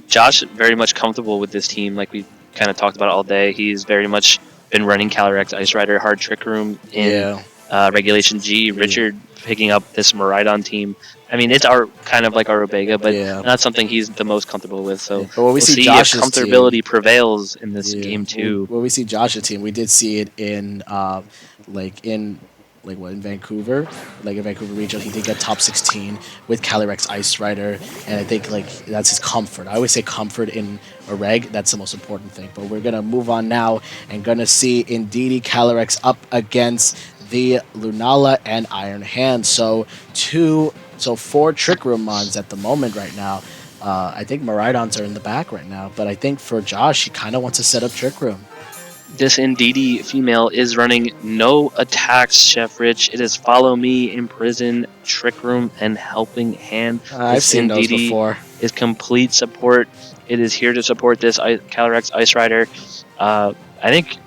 Josh very much comfortable with this team, like we kind of talked about all day. He's very much been running Calyrex Ice Rider, hard Trick Room in Regulation G. Richard picking up this Miraidon team. I mean, it's our Omega, but not something he's the most comfortable with. So but when we see if Josh's comfortability team, prevails in this game too. When we see Josh's team, we did see it in in Vancouver, in Vancouver Regional, he did get top 16 with Calyrex Ice Rider, and I think that's his comfort. I always say comfort in a reg, that's the most important thing. But we're gonna move on now and gonna see Indeedee Calyrex up against the Lunala and Iron Hand. So 4 Trick Room mods at the moment right now. I think Miraidons are in the back right now, but I think for Josh, he kind of wants to set up Trick Room. This Indeedee female is running no attacks, Chef Rich. It is Follow Me, Imprison, Trick Room, and Helping Hand. I've seen those before. Is complete support. It is here to support this Calyrex Ice Rider. I think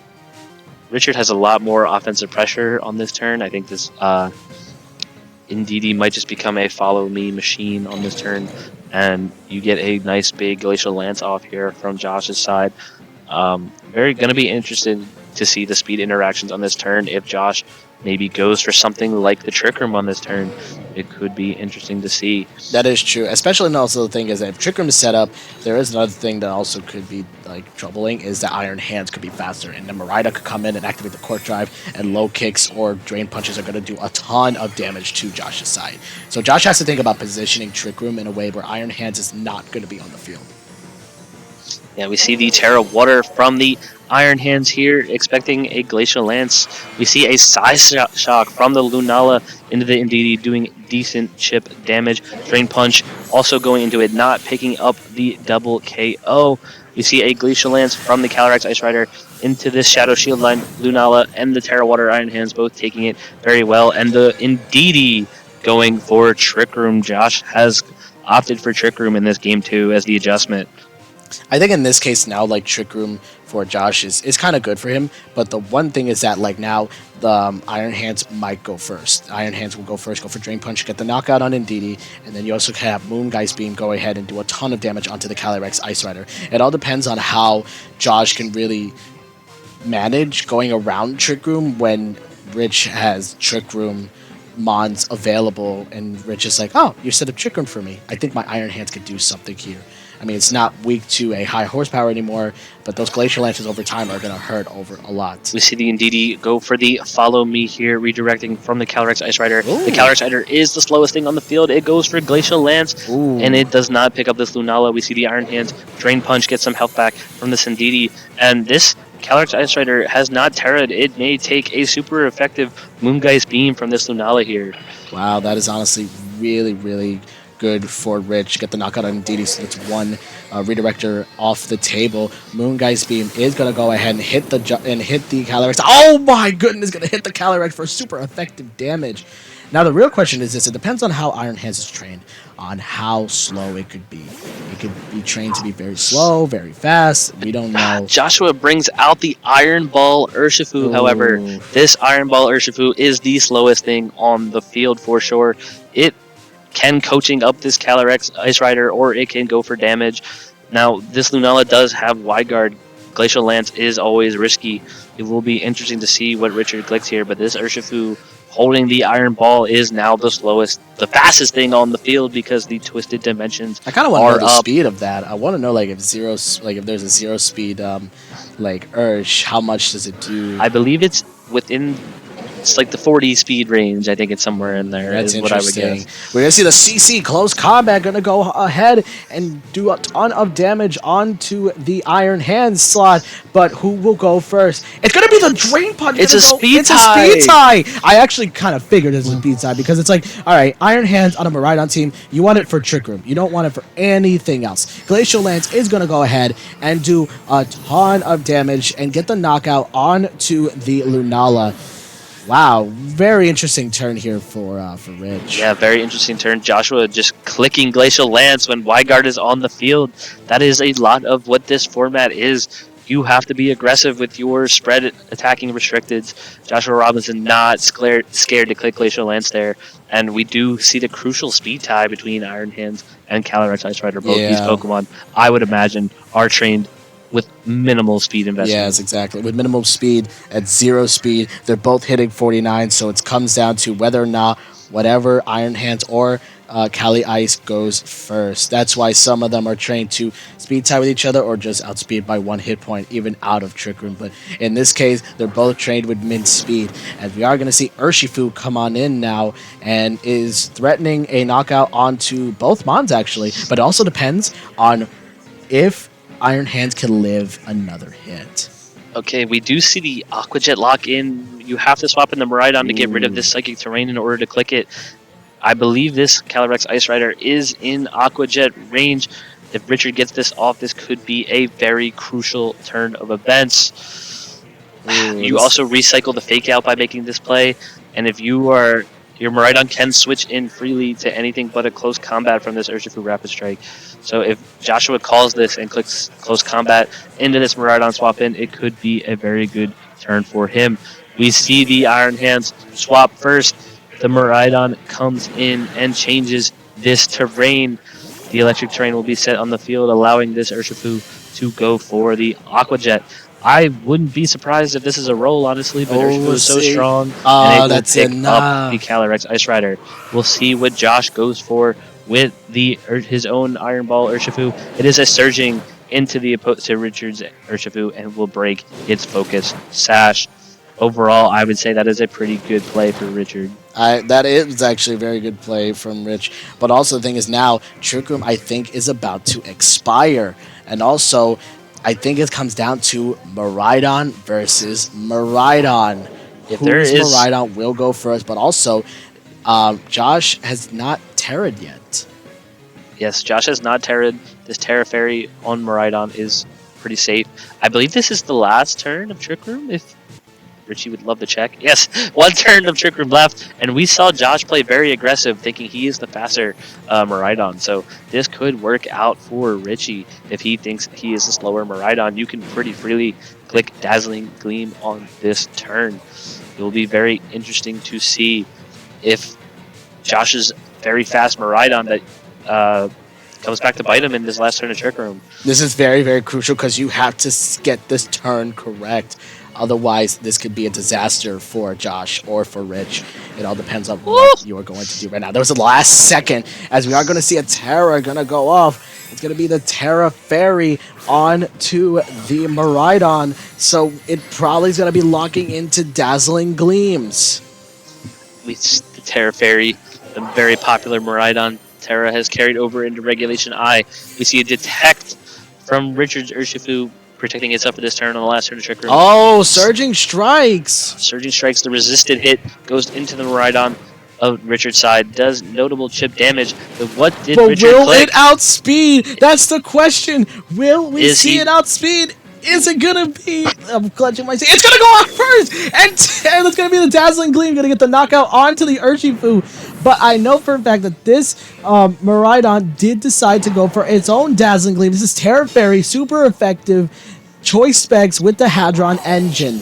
Richard has a lot more offensive pressure on this turn. I think this Indeedee might just become a Follow Me machine on this turn, and you get a nice big Glacial Lance off here from Josh's side. Very going to be interested to see the speed interactions on this turn. If Josh maybe goes for something like the Trick Room on this turn, it could be interesting to see. That is true. Especially, and also the thing is that if Trick Room is set up, there is another thing that also could be troubling, is that Iron Hands could be faster, and then Miraida could come in and activate the Court Drive, and low kicks or drain punches are going to do a ton of damage to Josh's side. So Josh has to think about positioning Trick Room in a way where Iron Hands is not going to be on the field. Yeah, we see the Terra Water from the Iron Hands here, expecting a Glacial Lance. We see a Side Shock from the Lunala into the Indeedee, doing decent chip damage. Drain Punch also going into it, not picking up the double KO. We see a Glacial Lance from the Calyrex Ice Rider into this Shadow Shield line. Lunala and the Terra Water Iron Hands both taking it very well. And the Indeedee going for Trick Room. Josh has opted for Trick Room in this game too as the adjustment. I think in this case now, like Trick Room for Josh is kind of good for him. But the one thing is that like now the Iron Hands might go first. Iron Hands will go first, go for Drain Punch, get the knockout on Indeedee, and then you also have Moongeist Beam go ahead and do a ton of damage onto the Calyrex Ice Rider. It all depends on how Josh can really manage going around Trick Room when Rich has Trick Room Mons available, and Rich is like, oh, you set up Trick Room for me. I think my Iron Hands could do something here. I mean, it's not weak to a high horsepower anymore, but those Glacial Lances over time are going to hurt over a lot. We see the Indeedee go for the Follow Me here, redirecting from the Calyrex Ice Rider. Ooh. The Calyrex Rider is the slowest thing on the field. It goes for Glacial Lance, and it does not pick up this Lunala. We see the Iron Hands Drain Punch, get some health back from this Indeedee, and this Calyrex Ice Rider has not terra'd. It may take a super effective Moongeist Beam from this Lunala here. Wow, that is honestly really, really good for Rich. Get the knockout on Indeedee, so that's one redirector off the table. Moongeist Beam is going to go ahead and hit the Calyrex. Oh my goodness, going to hit the Calyrex for super effective damage. Now the real question is this: it depends on how Iron Hands is trained, on how slow it could be. It could be trained to be very slow, very fast. We don't know. Joshua brings out the Iron Ball Urshifu. However, this Iron Ball Urshifu is the slowest thing on the field for sure. It can coaching up this Calyrex Ice Rider, or it can go for damage. Now, this Lunala does have Wide Guard. Glacial Lance is always risky. It will be interesting to see what Richard clicks here, but this Urshifu holding the Iron Ball is now the fastest thing on the field because the Twisted Dimensions I kind of want to know the up. speed of that. I want to know if there's a zero speed Ursh, how much does it do? I believe it's within. It's like the 40 speed range. I think it's somewhere in there. That's is what I would interesting. guess. We're going to see the CC Close Combat going to go ahead and do a ton of damage onto the Iron Hands slot, but who will go first? It's going to be the Drain Punch. It's a speed It's a speed tie. I actually kind of figured it's a speed tie because it's like, all right, Iron Hands on a Miraidon team, you want it for Trick Room. You don't want it for anything else. Glacial Lance is going to go ahead and do a ton of damage and get the knockout onto the Lunala. Wow, very interesting turn here for Rich. Yeah, very interesting turn. Joshua just clicking Glacial Lance when Wide Guard is on the field. That is a lot of what this format is. You have to be aggressive with your spread attacking restricteds. Joshua Robinson not scared to click Glacial Lance there. And we do see the crucial speed tie between Iron Hands and Calyrex Ice Rider. Both these Pokemon, I would imagine, are trained with minimal speed investment. Yes, exactly. With minimal speed, at zero speed, they're both hitting 49, so it comes down to whether or not whatever Iron Hands or Cali Ice goes first. That's why some of them are trained to speed tie with each other or just outspeed by one hit point, even out of Trick Room. But in this case, they're both trained with mint speed. And we are going to see Urshifu come on in now and is threatening a knockout onto both Mons, actually. But it also depends on if Iron Hands can live another hit. Okay, we do see the Aqua Jet lock in. You have to swap in the Miraidon to get rid of this Psychic Terrain in order to click it. I believe this Calyrex Ice Rider is in Aqua Jet range. If Richard gets this off, this could be a very crucial turn of events. You also recycle the Fake Out by making this play, and if your Miraidon can switch in freely to anything but a close combat from this Urshifu Rapid Strike. So if Joshua calls this and clicks close combat into this Miraidon swap in, it could be a very good turn for him. We see the Iron Hands swap first. The Miraidon comes in and changes this terrain. The electric terrain will be set on the field, allowing this Urshifu to go for the Aqua Jet. I wouldn't be surprised if this is a roll, honestly, but Urshifu is so strong, and it will pick up the Calyrex Ice Rider. We'll see what Josh goes for with his own Iron Ball Urshifu. It is a surging into to Richard's Urshifu and will break its focus sash. Overall, I would say that is a pretty good play for Richard. That is actually a very good play from Rich. But also the thing is now, Trick Room, I think, is about to expire. And also, I think it comes down to Miraidon versus Miraidon. Miraidon will go first, but also Josh has not terra'd yet. Yes, Josh has not terra'd. This Terra Fairy on Miraidon is pretty safe. I believe this is the last turn of Trick Room. If Richie would love to check. Yes, one turn of Trick Room left, and we saw Josh play very aggressive, thinking he is the faster Miraidon. So this could work out for Richie if he thinks he is the slower Miraidon. You can pretty freely click Dazzling Gleam on this turn. It will be very interesting to see if Josh's very fast Miraidon that comes back to bite him in this last turn of Trick Room. This is very, very crucial because you have to get this turn correct. Otherwise, this could be a disaster for Josh or for Rich. It all depends on what you are going to do right now. There was the last second, as we are going to see a Terra going to go off. It's going to be the Terra Fairy on to the Miraidon. So it probably is going to be locking into Dazzling Gleams. The Terra Fairy, the very popular Miraidon. Terra has carried over into Regulation I. We see a Detect from Richard's Urshifu, protecting itself for this turn on the last turn of Trick Room. Oh, Surging Strikes! Surging Strikes, the resisted hit, goes into the Miraidon of Richard's side, does notable chip damage, but what did Richard will click? it outspeed? That's the question. Will we see it outspeed? Is it gonna be? I'm clutching my seat. It's gonna go out first, and it's gonna be the Dazzling Gleam gonna get the knockout onto the Urshifu. But I know for a fact that this Miraidon did decide to go for its own Dazzling Gleam. This is Terra Fairy, super effective choice specs with the Hadron engine.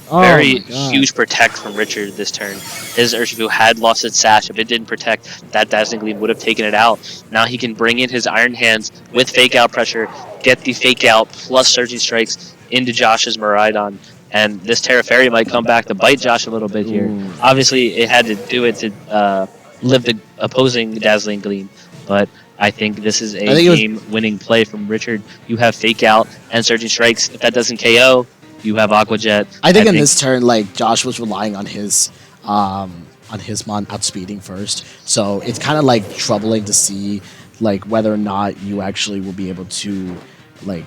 Very huge protect from Richard this turn. His Urshifu had lost its sash. If it didn't protect, that Dazzling Gleam would have taken it out. Now he can bring in his Iron Hands with Fake Out pressure, get the Fake Out plus Surging Strikes into Josh's Miraidon. And this Terra Fairy might come back to bite Josh a little bit here. Obviously, it had to do it to live the opposing Dazzling Gleam. But I think this is a game-winning play from Richard. You have Fake Out and Surging Strikes. If that doesn't KO, you have Aqua Jet. I think in this turn, like, Josh was relying on his mon outspeeding first. So it's kind of like troubling to see like whether or not you actually will be able to, like,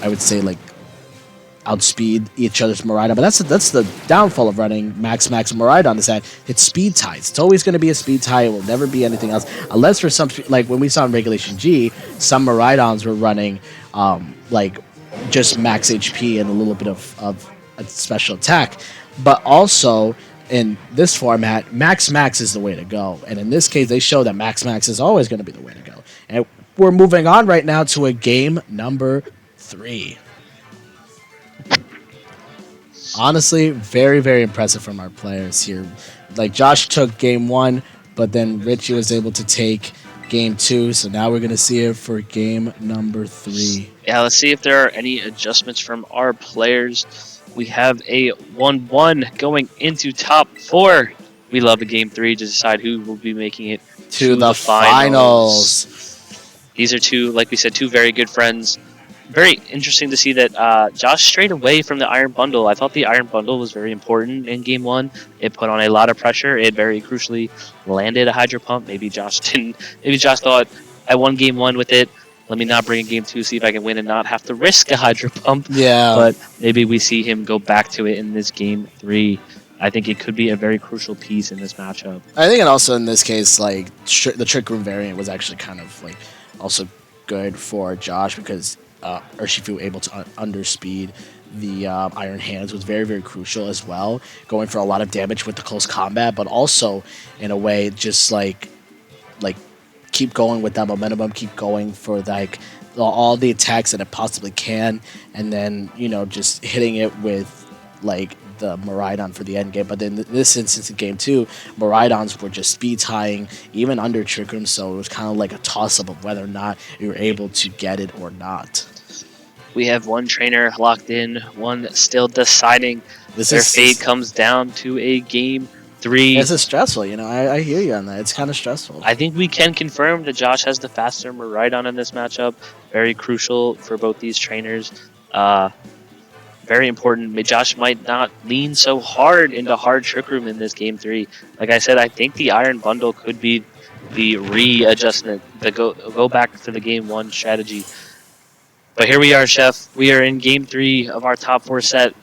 I would say, like, outspeed each other's Miraidon. But that's the downfall of running Max Miraidon, is that it's speed ties. It's always going to be a speed tie. It will never be anything else. Unless for some, like when we saw in Regulation G, some Miraidons were running like just max HP and a little bit of a special attack. But also in this format, Max is the way to go. And in this case, they show that Max is always going to be the way to go. And we're moving on right now to a game number 3. Honestly, very, very impressive from our players here. Like, Josh took game 1, but then Richie was able to take game 2. So now we're going to see it for game number 3. Yeah, let's see if there are any adjustments from our players. We have a 1-1 going into top 4. We love a game 3 to decide who will be making it to the finals. These are two, like we said, two very good friends. Very interesting to see that Josh strayed away from the Iron Bundle. I thought the Iron Bundle was very important in Game 1. It put on a lot of pressure. It very crucially landed a Hydro Pump. Maybe Josh didn't. Maybe Josh thought, I won Game 1 with it. Let me not bring in Game 2, see if I can win and not have to risk a Hydro Pump. Yeah. But maybe we see him go back to it in this Game 3. I think it could be a very crucial piece in this matchup. I think, and also in this case, like, the Trick Room variant was actually kind of like also good for Josh, because Urshifu able to underspeed the Iron Hands was very, very crucial as well, going for a lot of damage with the close combat, but also in a way just like keep going with that momentum, keep going for like all the attacks that it possibly can, and then, you know, just hitting it with like the Miraidon for the end game. But then in this instance in game 2, Miraidons were just speed tying even under Trick Room, so it was kind of like a toss-up of whether or not you were able to get it or not. We have one trainer locked in, one still deciding. Their fate comes down to a game 3. This is stressful, you know. I hear you on that. It's kind of stressful. I think we can confirm that Josh has the faster Miraidon in this matchup. Very crucial for both these trainers. Very important. Josh might not lean so hard into hard Trick Room in this game 3. Like I said, I think the Iron Bundle could be the readjustment, the go back to the game 1 strategy. But here we are, Chef. We are in game 3 of our top 4 set.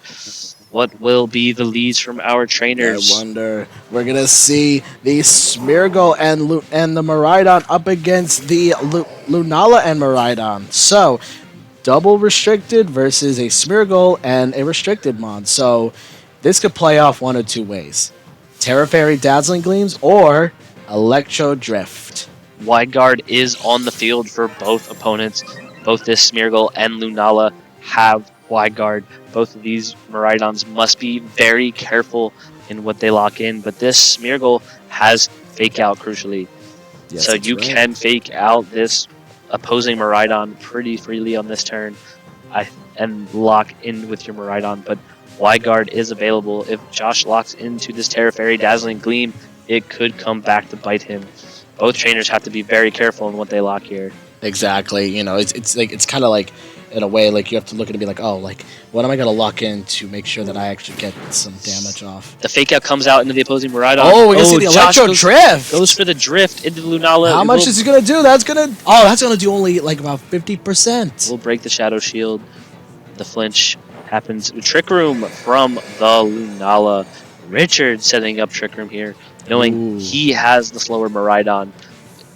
What will be the leads from our trainers? I wonder. We're going to see the Smeargle and the Miraidon up against the Lunala and Miraidon. So, double restricted versus a Smeargle and a restricted mon. So this could play off one of two ways. Terra Fairy Dazzling Gleams or Electro Drift. Wide Guard is on the field for both opponents. Both this Smeargle and Lunala have Wide Guard. Both of these Miraidons must be very careful in what they lock in, but this Smeargle has Fake Out crucially. Yes, so that's you right. can Fake Out this opposing Miraidon pretty freely on this turn and lock in with your Miraidon, but Wide Guard is available. If Josh locks into this Terra Fairy Dazzling Gleam, it could come back to bite him. Both trainers have to be very careful in what they lock here. Exactly. You know, it's like it's kind of like in a way like you have to look at it and be like, oh, like what am I gonna lock in to make sure that I actually get some damage off? The Fake Out comes out into the opposing Miraidon. Oh, we can see the Josh Electro Drift. Goes for the Drift into Lunala. How much is he gonna do? That's gonna do only like about 50%. We'll break the Shadow Shield. The flinch happens. Trick Room from the Lunala. Richard setting up Trick Room here, knowing he has the slower Miraidon.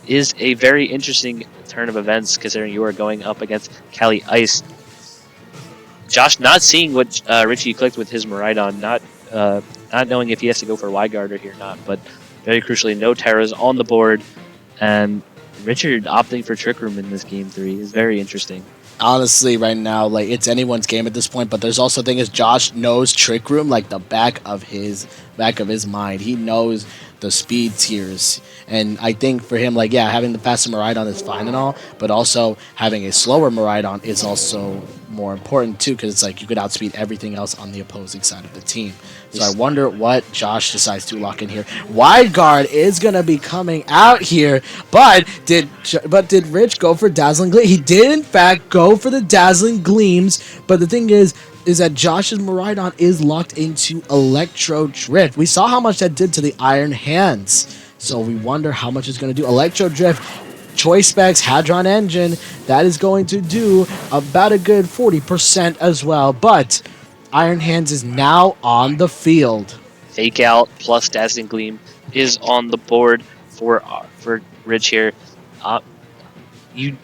Is a very interesting turn of events considering you are going up against Cali Ice. Josh not seeing what Richie clicked with his Miraidon, not knowing if he has to go for Wide Guard here or not, but very crucially, no Terras on the board, and Richard opting for Trick Room in this game 3 is very interesting. Honestly, right now, like it's anyone's game at this point. But there's also the thing is Josh knows Trick Room like the back of his mind. He knows the speed tiers, and I think for him, like having the faster Miraidon is fine and all, but also having a slower Miraidon is also more important too, because it's like you could outspeed everything else on the opposing side of the team. So I wonder what Josh decides to lock in here. Wide Guard is gonna be coming out here, but did Rich go for Dazzling Gleam? He did in fact go for the Dazzling Gleams, but the thing is that Josh's Miraidon is locked into Electro Drift. We saw how much that did to the Iron Hands, so we wonder how much it's gonna do. Electro Drift. Choice Specs, Hadron Engine, that is going to do about a good 40% as well, but Iron Hands is now on the field. Fake Out plus Dazzling Gleam is on the board for Rich here. You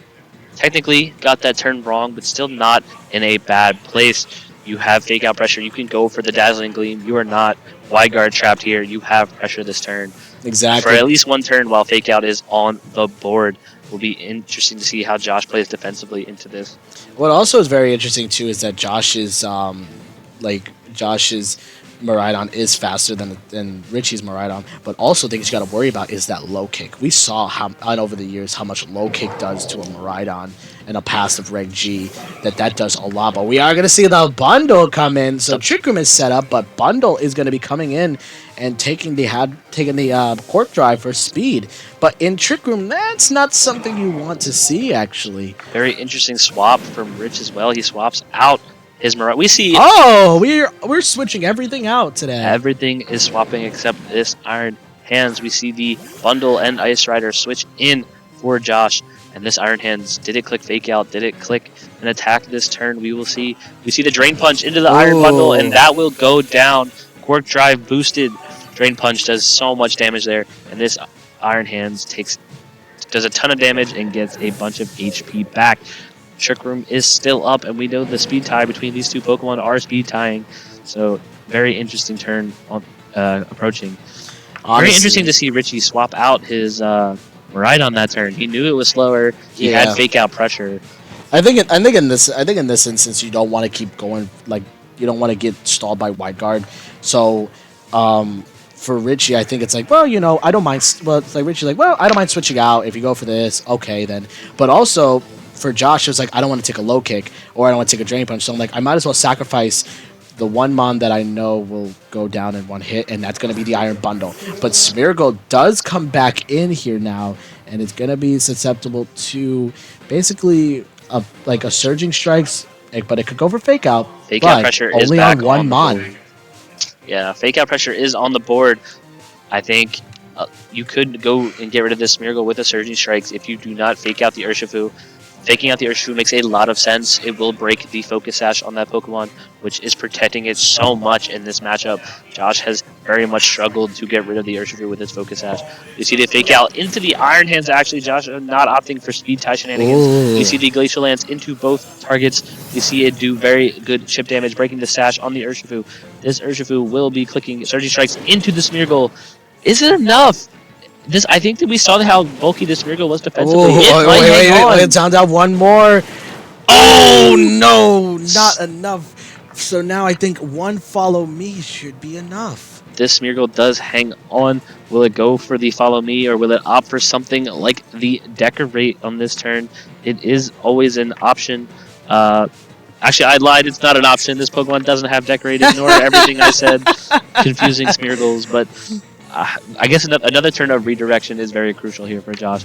technically got that turn wrong, but still not in a bad place. You have Fake Out pressure. You can go for the Dazzling Gleam. You are not Wide Guard trapped here. You have pressure this turn. Exactly. For at least one turn while Fake Out is on the board. Will be interesting to see how Josh plays defensively into this. What also is very interesting too is that Josh's Miraidon is faster than Richie's Miraidon, but also things you got to worry about is that low kick. We saw over the years how much low kick does to a Miraidon in a passive Reg G. That does a lot, but we are going to see the bundle come in. So Trick Room is set up, but bundle is going to be coming in and taking the Cork Drive for speed. But in Trick Room, that's not something you want to see actually. Very interesting swap from Rich as well. He swaps out his Miraidon. We see. Oh, we're switching everything out today. Everything is swapping except this Iron Hands. We see the bundle and Ice Rider switch in for Josh. And this Iron Hands, did it click Fake Out? Did it click an attack this turn? We will see. We see the Drain Punch into the Iron Bundle, and that will go down. Quark Drive boosted. Drain Punch does so much damage there. And this Iron Hands does a ton of damage and gets a bunch of HP back. Trick Room is still up, and we know the speed tie between these two Pokemon are speed tying. So, very interesting turn on approaching. Honestly, very interesting to see Richie swap out his Miraidon that turn. He knew it was slower. He had Fake Out pressure. I think in this instance you don't want to keep going, like you don't want to get stalled by Wide Guard. So for Richie, I think it's like, well, I don't mind. Well, it's like Richie's like, well, I don't mind switching out if you go for this. Okay, then. But also for Josh, it's like I don't want to take a low kick or I don't want to take a Drain Punch. So I'm like, I might as well sacrifice the one mon that I know will go down in one hit, and that's going to be the Iron Bundle. But Smeargle does come back in here now, and it's going to be susceptible to basically a Surging Strikes, but it could go for Fake Out. Fake Out pressure is only back on one on mon. Yeah, Fake Out pressure is on the board. I think you could go and get rid of this Smeargle with a Surging Strikes if you do not Fake Out the Urshifu. faking out the Urshifu makes a lot of sense. It will break the Focus Sash on that Pokemon, which is protecting it so much in this matchup. Josh has very much struggled to get rid of the Urshifu with his Focus Sash. You see the fake out into the Iron Hands, actually. Josh not opting for speed tie shenanigans. Ooh. You see the Glacial Lance into both targets. You see it do very good chip damage, breaking the Sash on the Urshifu. This Urshifu will be clicking Surging Strikes into the Smeargle. Is it enough? I think that we saw how bulky this Smeargle was defensively. Wait, down one more. Oh no, not enough. So now I think one follow me should be enough. This Smeargle does hang on. Will it go for the follow me, or will it opt for something like the Decorate on this turn? It is always an option. Actually, I lied. It's not an option. This Pokemon doesn't have Decorate. Ignore everything I said. Confusing Smeargles, but I guess another turn of redirection is very crucial here for Josh.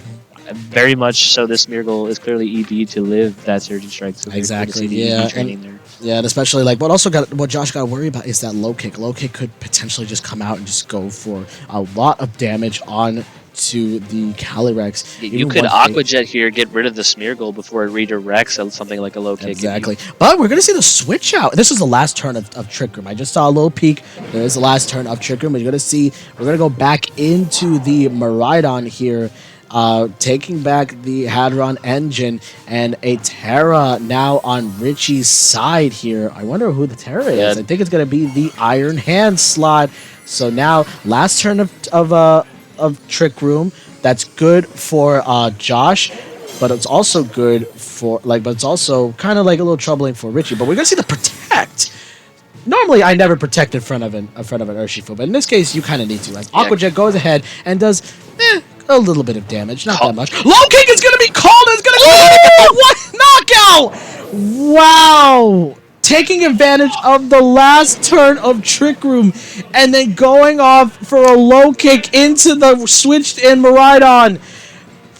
Very much so. This Smeargle is clearly ED to live that Surging Strike. So Exactly. Yeah. There. Yeah, and especially what Josh got to worry about is that low kick. Low kick could potentially just come out and just go for a lot of damage on to the Calyrex. You could Aqua Jet here, get rid of the Smeargle before it redirects on something like a low kick. Exactly. But we're going to see the switch out. This is the last turn of Trick Room. I just saw a little peek. There is the last turn of Trick Room. We're going to go back into the Miraidon here. Taking back the Hadron engine, and a Terra now on Richie's side here. I wonder who the Terra is. I think it's going to be the Iron Hand slot. So now, last turn of Trick Room. That's good for Josh, but it's also good for but it's also kind of like a little troubling for Richie. But we're going to see the Protect. Normally, I never protect in front of an Urshifu, but in this case, you kind of need to. As Aqua Jet goes ahead and does a little bit of damage, not that much. Low kick is going to be called. It's going to be what knockout! Wow! Taking advantage of the last turn of Trick Room, and then going off for a low kick into the switched in Miraidon.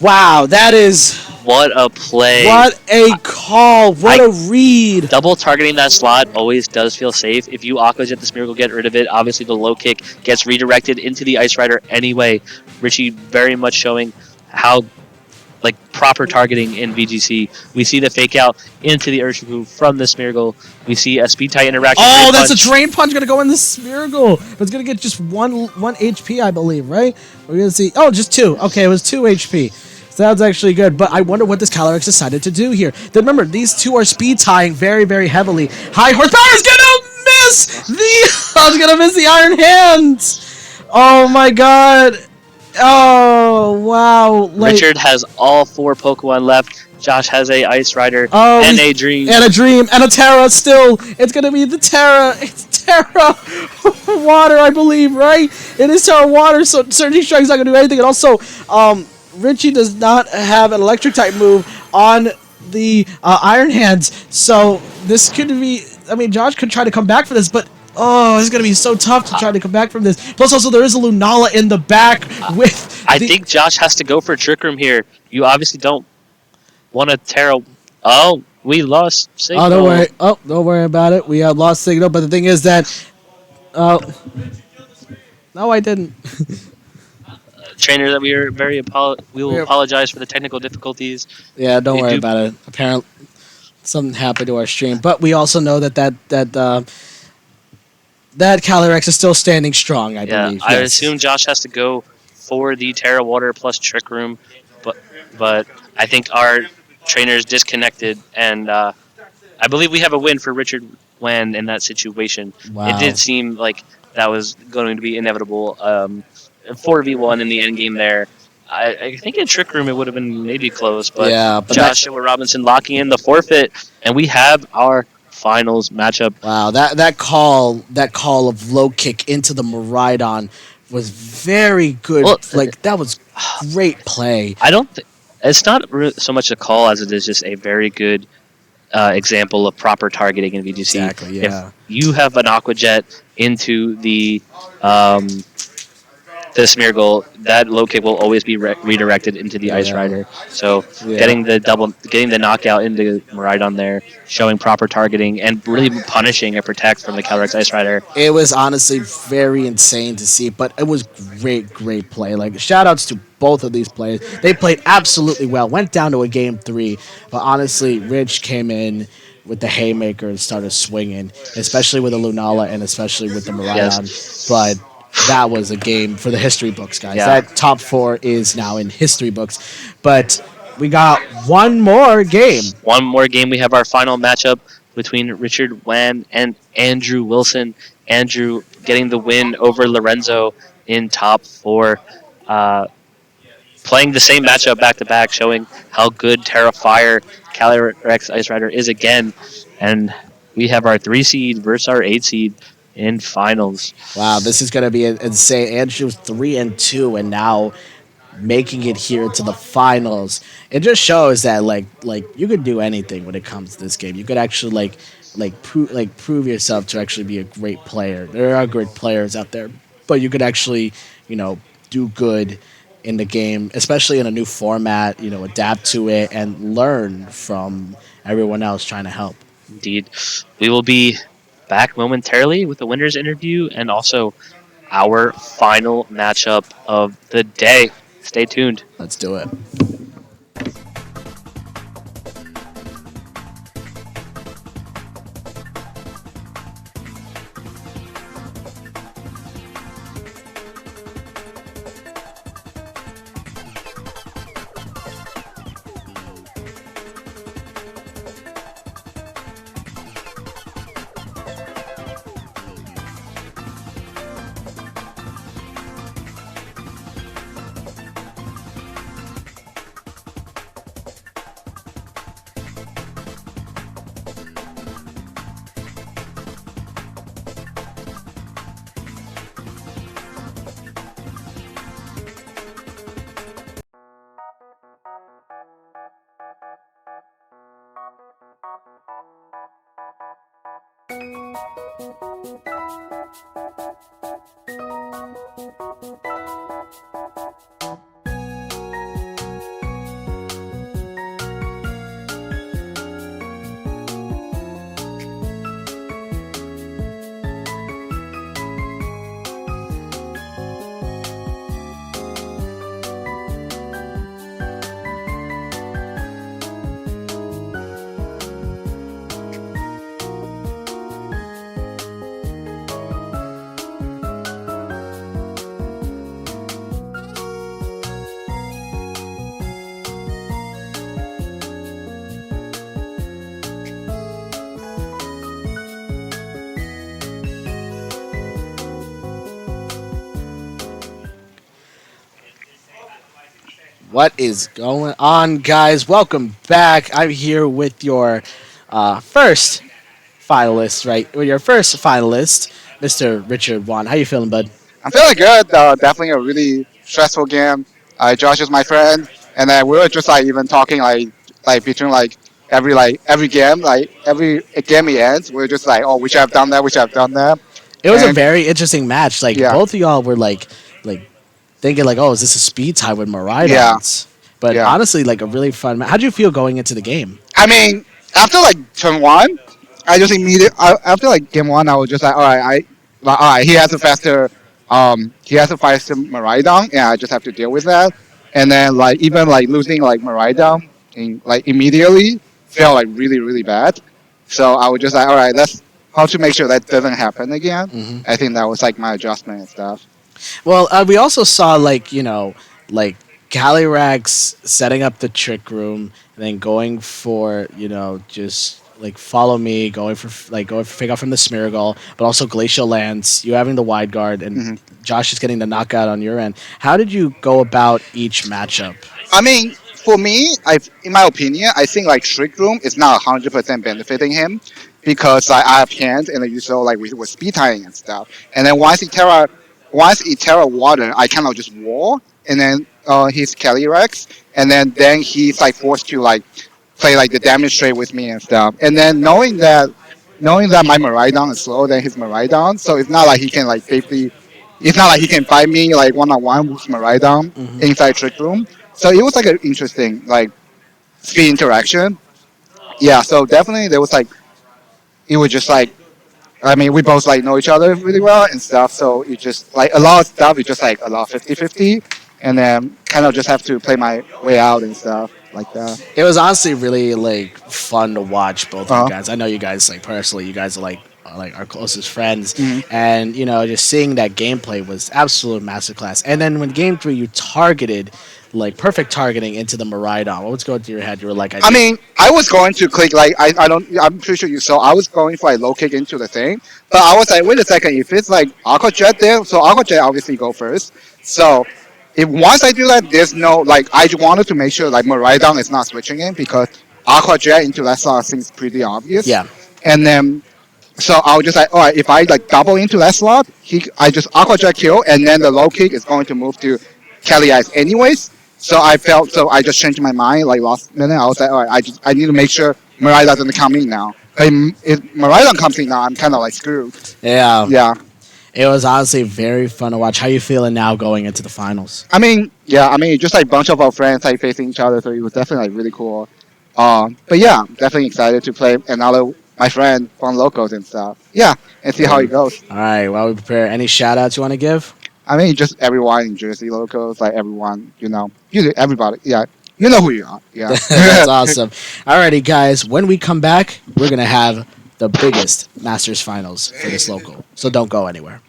Wow, that is... What a play. What a call. What a read. Double targeting that slot always does feel safe. If you Aqua Jet the Smeargle, get rid of it. Obviously, the low kick gets redirected into the Ice Rider anyway. Richie very much showing how proper targeting in VGC. We see the fake out into the Urshifu from the Smeargle. We see a speed tie interaction. Oh, that's a Drain Punch going to go in the Smeargle. It's going to get just one HP, I believe, right? We're going to see... Oh, just 2. Okay, it was 2 HP. Sounds actually good, but I wonder what this Calyrex decided to do here. Then remember, these two are speed tying very, very heavily. High horsepower is going to miss the Iron Hands. Oh my god. Oh, wow. Richard has all 4 Pokemon left. Josh has a Ice Rider and a Dream. And a Dream and a Terra still. It's going to be the Terra. It's Terra Water, I believe, right? It is Terra Water, so Surging Strike's not going to do anything. And also, Richie does not have an electric type move on the Iron Hands, so this could be... I mean, Josh could try to come back for this, but it's going to be so tough to try to come back from this. Plus, also, there is a Lunala in the back with... I think Josh has to go for Trick Room here. You obviously don't want to tear... Oh, we lost Signal. Oh, don't worry. Oh, don't worry about it. We have lost Signal, but the thing is that... No, I didn't. Trainer, that we will apologize for the technical difficulties. Yeah, don't worry about it. Apparently, something happened to our stream, but we also know that Calyrex is still standing strong. I believe. I assume Josh has to go for the Terra Water plus Trick Room, but I think our trainer is disconnected, and I believe we have a win for Richard Wan in that situation. Wow. It did seem like that was going to be inevitable. 4v1 in the end game there. I think in Trick Room it would have been maybe close, but Joshua Robinson locking in the forfeit, and we have our finals matchup. Wow, that call of low kick into the Miraidon was very good. Well, that was great play. It's not so much a call as it is just a very good example of proper targeting in VGC. Exactly, yeah. If you have an Aqua Jet into the the Smeargle, that low kick will always be redirected into the Ice Yeah. Rider. So Yeah. getting the knockout into Miraidon there, showing proper targeting, and really punishing a protect from the Calyrex Ice Rider. It was honestly very insane to see, but it was great play. Like shout outs to both of these players. They played absolutely well. Went down to a game three, but honestly, Rich came in with the haymaker and started swinging, especially with the Lunala and especially with the Yes. Miraidon. But that was a game for the history books, guys. Yeah. That top four is now in history books. But we got one more game. One more game. We have our final matchup between Richard Wan and Andrew Wilson. Andrew getting the win over Lorenzo in top four. Playing the same matchup back to back, showing how good Terrafire Calyrex Ice Rider is again. And we have our 3 seed versus our 8 seed in finals. Wow, this is going to be insane. Andrew's 3-2, and now making it here to the finals. It just shows that like you could do anything when it comes to this game. You could actually prove yourself to actually be a great player. There are great players out there, but you could actually do good in the game, especially in a new format. Adapt to it and learn from everyone else trying to help. Indeed. We will be back momentarily with the winner's interview and also our final matchup of the day. Stay tuned. Let's do it. What is going on, guys? Welcome back. I'm here with your first finalist, right? With your first finalist, Mr. Richard Wan. How you feeling, bud? I'm feeling good. Definitely a really stressful game. Josh is my friend, and then we were just like even talking like between every game, like every game it ends, we are just like, oh, we should have done that, we should have done that. It was a And- very interesting match. Like Yeah. both of y'all were like thinking like, oh, is this a speed tie with Miraidons? Yeah. But Yeah. honestly, like a really fun match. How'd you feel going into the game? I mean, after like turn one, I just after like game one, I was just like, all right, he has a faster Miraidon, and I just have to deal with that. And then like even like losing like Miraidon like immediately felt like really bad. So I was just like, all right, let's how to make sure that doesn't happen again. Mhm. I think that was like my adjustment and stuff. Well, we also saw like Calyrax setting up the trick room and then going for just like follow me, going for fake out from the Smeargle, but also Glacial Lance. You having the wide guard and Josh is getting the knockout on your end. How did you go about each matchup? I mean, for me, in my opinion, I think like Trick Room is not 100% benefiting him because like, I have hands and you saw like we were speed tying and stuff. And then once Itera water, I kind of just wall and then he's Calyrex and then he's like forced to like play like the damage straight with me and stuff. And then knowing that my Miraidon is slower than his Miraidon, so it's not like he can like safely it's not like he can fight me like one on one with Maraidon inside trick room. So it was like an interesting like speed interaction. Yeah, so definitely there was like it was just like I mean we both like know each other really well and stuff. So it just like a lot of stuff. It's just like a lot 50-50, and then kind of just have to play my way out and stuff like that. It was honestly really like fun to watch both of Uh-huh. you guys. I know you guys like personally. You guys are like our closest friends, Mhm. and you know just seeing that gameplay was absolute masterclass. And then when game 3 you targeted like perfect targeting into the Miraidon. What was going through your head? You were like, I mean, I was going to click like I don't I'm pretty sure you saw I was going for a low kick into the thing, but I was like, wait a second, if it's like Aqua Jet there, so Aqua Jet obviously go first. So if once I do that, there's no like I just wanted to make sure like Miraidon is not switching in because Aqua Jet into that slot seems pretty obvious. Yeah. And then so I was just like, all right, if I like double into that slot, I just Aqua Jet kill, and then the low kick is going to move to Kelly Eyes anyways. So so I just changed my mind like last minute. I was like, all right, I need to make sure Mariah doesn't come in now. If Mariah comes in now, I'm kind of like screwed. Yeah. Yeah. It was honestly very fun to watch. How you feeling now going into the finals? I mean, yeah, I mean, just like a bunch of our friends like facing each other, so it was definitely like really cool. But yeah, definitely excited to play another my friend from locals and stuff. Yeah, and see how it goes. All right, while we prepare, any shout outs you want to give? I mean, just everyone in Jersey locals, like everyone, everybody. Yeah, you know who you are. Yeah, That's awesome. Alrighty, guys. When we come back, we're gonna have the biggest Masters finals for this local. So don't go anywhere.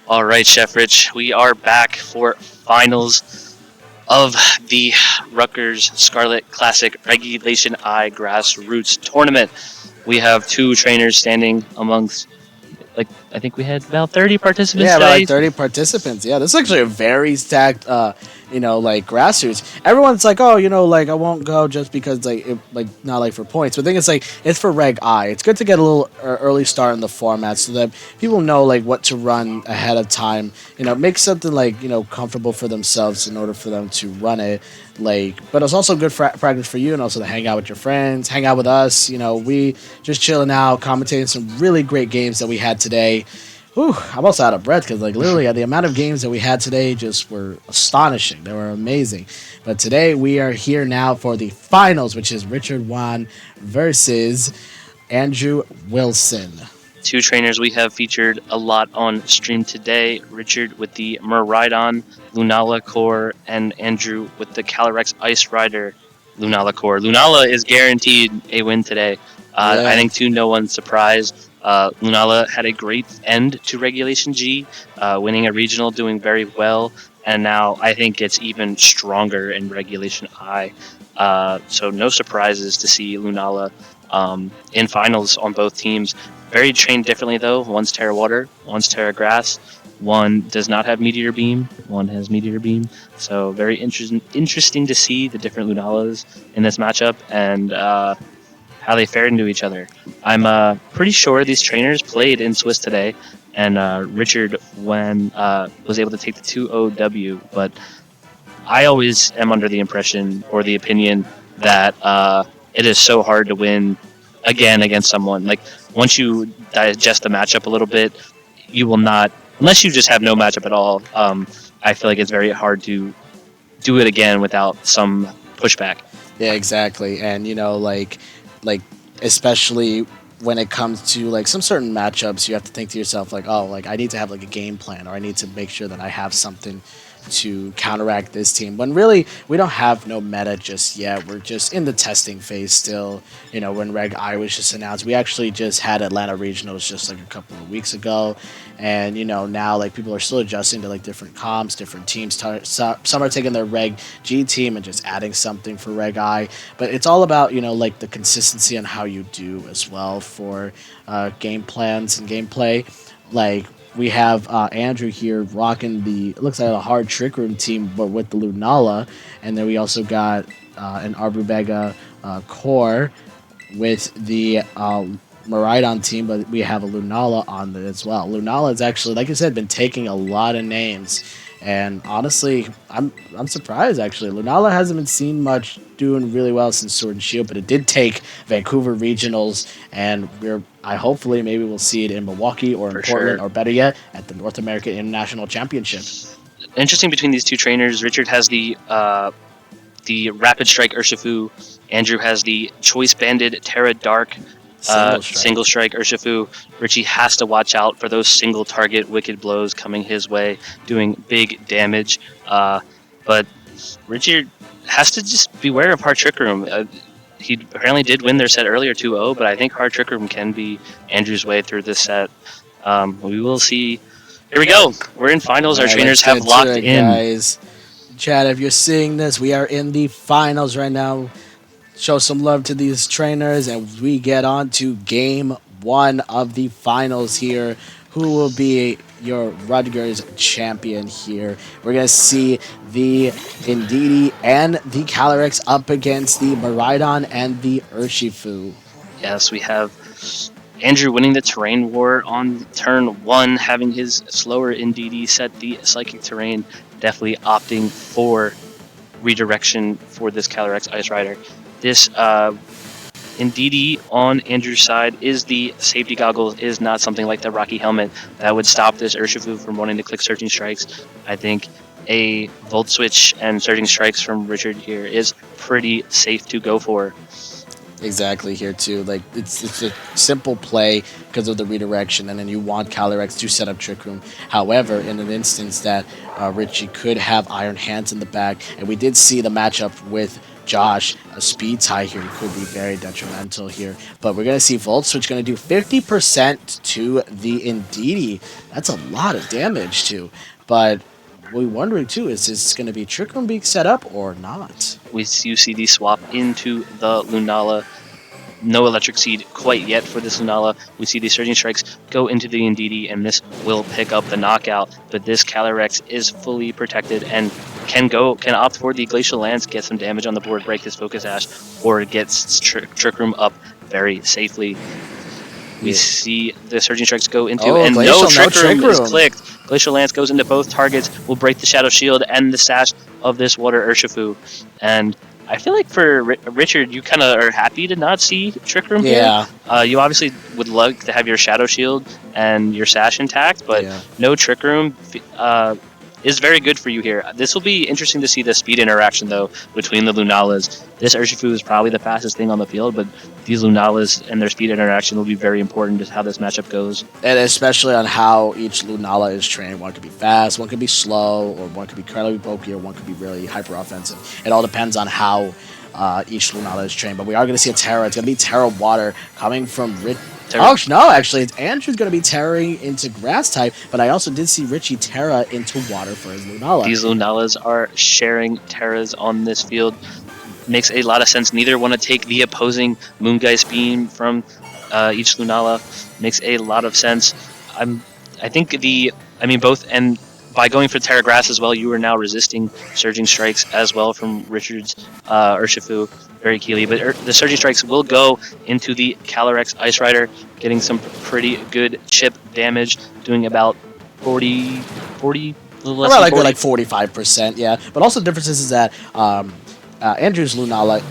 All right, Chef Rich, we are back for finals of the Rutgers Scarlet Classic Regulation I Grassroots Tournament. We have two trainers standing amongst, like, I think we had about 30 participants Yeah, about today. like 30 participants. Yeah, this is actually a very stacked, like grassroots. Everyone's like, oh, like I won't go just because not like for points. But the thing is, like, it's for Reg I. It's good to get a little early start in the format so that people know like what to run ahead of time. Make something like comfortable for themselves in order for them to run it. But it's also good practice for you, and also to hang out with your friends, hang out with us. We just chilling out, commentating some really great games that we had today. Whew, I'm also out of breath because, literally, the amount of games that we had today just were astonishing. They were amazing. But today we are here now for the finals, which is Richard Wan versus Andrew Wilson. Two trainers we have featured a lot on stream today. Richard with the Miraidon Lunala core, and Andrew with the Calyrex Ice Rider Lunala core. Lunala is guaranteed a win today. I think to no one's surprise, Lunala had a great end to Regulation G, winning a regional, doing very well, and now I think it's even stronger in Regulation I. So no surprises to see Lunala in finals on both teams. Very trained differently though. One's Terra Water, one's Terra Grass. One does not have Meteor Beam, one has Meteor Beam. So very interesting to see the different Lunalas in this matchup and how they fared into each other. I'm pretty sure these trainers played in Swiss today, and Richard was able to take the 2-0W, but I always am under the impression or the opinion that it is so hard to win again against someone. Like, once you digest the matchup a little bit, you will not, unless you just have no matchup at all, I feel like it's very hard to do it again without some pushback. Yeah, exactly. And, especially when it comes to, some certain matchups, you have to think to yourself, I need to have, a game plan, or I need to make sure that I have something to counteract this team, when really we don't have no meta just yet. We're just in the testing phase still. When Reg I was just announced, we actually just had Atlanta Regionals just a couple of weeks ago, and now people are still adjusting to different comps, different teams. Some are taking their Reg G team and just adding something for Reg I, but it's all about the consistency on how you do as well for game plans and gameplay. We have Andrew here rocking it looks like a hard Trick Room team, but with the Lunala. And then we also got an Arbubega core with the Miraidon team, but we have a Lunala on it as well. Lunala is actually, like I said, been taking a lot of names. And honestly, I'm surprised, actually. Lunala hasn't been seen much doing really well since Sword and Shield, but it did take Vancouver Regionals, and hopefully maybe we'll see it in Milwaukee or in Portland, or better yet, at the North American International Championship. Interesting between these two trainers, Richard has the Rapid Strike Urshifu, Andrew has the Choice Banded Terra Dark single strike Urshifu. Richie has to watch out for those single target wicked blows coming his way, doing big damage. But Richard has to just beware of Hard Trick Room. He apparently did win their set earlier 2-0, but I think Hard Trick Room can be Andrew's way through this set. We will see. Here we go. We're in finals. Our trainers have locked in. Guys. Chad, if you're seeing this, we are in the finals right now. Show some love to these trainers, and we get on to game one of the finals here. Who will be your Rutgers champion here? We're going to see the Indeedee and the Calyrex up against the Miraidon and the Urshifu. Yes, we have Andrew winning the Terrain War on turn one, having his slower Indeedee set the Psychic Terrain, definitely opting for redirection for this Calyrex Ice Rider. This Indeedee on Andrew's side is the safety goggles, is not something like the Rocky Helmet that would stop this Urshifu from wanting to click Surging Strikes. I think a Volt Switch and Surging Strikes from Richard here is pretty safe to go for. Exactly here too. Like it's a simple play because of the redirection, and then you want Calyrex to set up Trick Room. However, in an instance that Richie could have Iron Hands in the back, and we did see the matchup with Josh, a speed tie here could be very detrimental here. But we're gonna see Volt Switch gonna do 50% to the Indeedee. That's a lot of damage too. But we're wondering too, is this going to be Trick Room being set up or not? You see the swap into the Lunala. No Electric Seed quite yet for this Lunala. We see the Surging Strikes go into the Indeedee, and this will pick up the knockout. But this Calyrex is fully protected and can opt for the Glacial Lance, get some damage on the board, break his Focus Ash, or gets Trick Room up very safely. We see the Surging Strikes go into, and no Trick Room is clicked. Glacial Lance goes into both targets, will break the Shadow Shield and the stash of this Water Urshifu. And I feel like for Richard, you kind of are happy to not see Trick Room here. You obviously would love to have your Shadow Shield and your Sash intact, but no Trick Room is very good for you here. This will be interesting to see the speed interaction, though, between the Lunalas. This Urshifu is probably the fastest thing on the field, but these Lunalas and their speed interaction will be very important to how this matchup goes. And especially on how each Lunala is trained. One could be fast, one could be slow, or one could be incredibly bulky, or one could be really hyper-offensive. It all depends on how each Lunala is trained. But we are going to see a Terra. It's going to be Terra Water coming from Oh, no, actually, it's Andrew's going to be Terraing into Grass type, but I also did see Richie Terra into Water for his Lunala. These Lunalas are sharing Terras on this field. Makes a lot of sense. Neither want to take the opposing Moongeist Beam from each Lunala. Makes a lot of sense. Both, and by going for Terra Grass as well, you are now resisting Surging Strikes as well from Richard's Urshifu very keenly. But the Surging Strikes will go into the Calyrex Ice Rider, getting some pretty good chip damage, doing about 40, a little less than 40. Like 45%, yeah. But also the difference is that Andrew's Lunala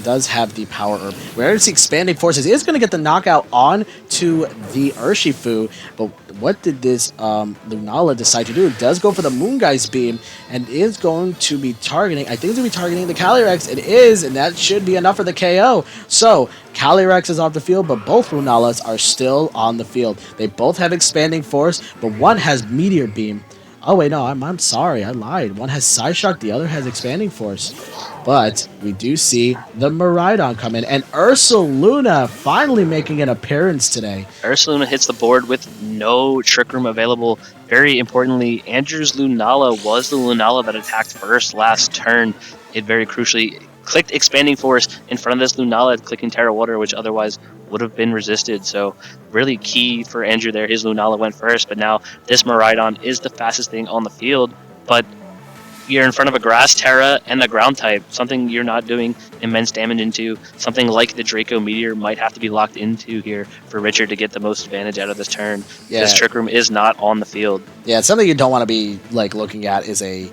does have the Power Herb. We're going to see Expanding Forces. He is going to get the knockout on to the Urshifu, but what did this Lunala decide to do? It does go for the Moongeist Beam and is going to be targeting, I think it's going to be targeting the Calyrex. It is, and that should be enough for the KO. So, Calyrex is off the field, but both Lunalas are still on the field. They both have Expanding Force, but one has Meteor Beam. Oh, wait, no, I'm sorry, I lied. One has Psyshock, the other has Expanding Force. But we do see the Miraidon come in, and Ursaluna finally making an appearance today. Ursaluna hits the board with no Trick Room available. Very importantly, Andrew's Lunala was the Lunala that attacked first last turn. It very crucially clicked Expanding Force in front of this Lunala, clicking Terra Water, which otherwise would have been resisted. So really key for Andrew there. His Lunala went first, but now this Miraidon is the fastest thing on the field. But you're in front of a Grass Terra and a Ground type, something you're not doing immense damage into. Something like the Draco Meteor might have to be locked into here for Richard to get the most advantage out of this turn. Yeah. This Trick Room is not on the field. Yeah, something you don't want to be looking at is a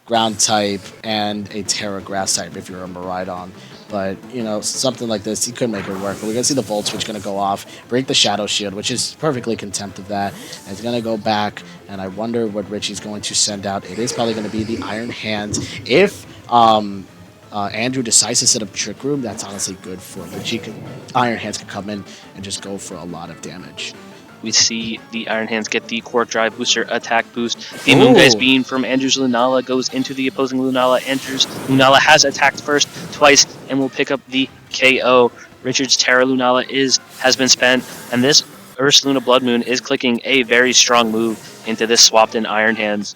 Ground type and a Terra Grass type if you're a Miraidon. But, something like this, he could make it work. But we're going to see the Volt Switch going to go off, break the Shadow Shield, which is perfectly contempt of that. And it's going to go back, and I wonder what Richie's going to send out. It is probably going to be the Iron Hands. If Andrew decides to set up Trick Room, that's honestly good for Richie. Iron Hands could come in and just go for a lot of damage. We see the Iron Hands get the Quark Drive booster attack boost. The Moongeist Beam from Andrew's Lunala goes into the opposing Lunala. Andrew's Lunala has attacked first twice and will pick up the KO. Richard's Terra Lunala has been spent, and this Ursaluna Blood Moon is clicking a very strong move into this swapped in Iron Hands.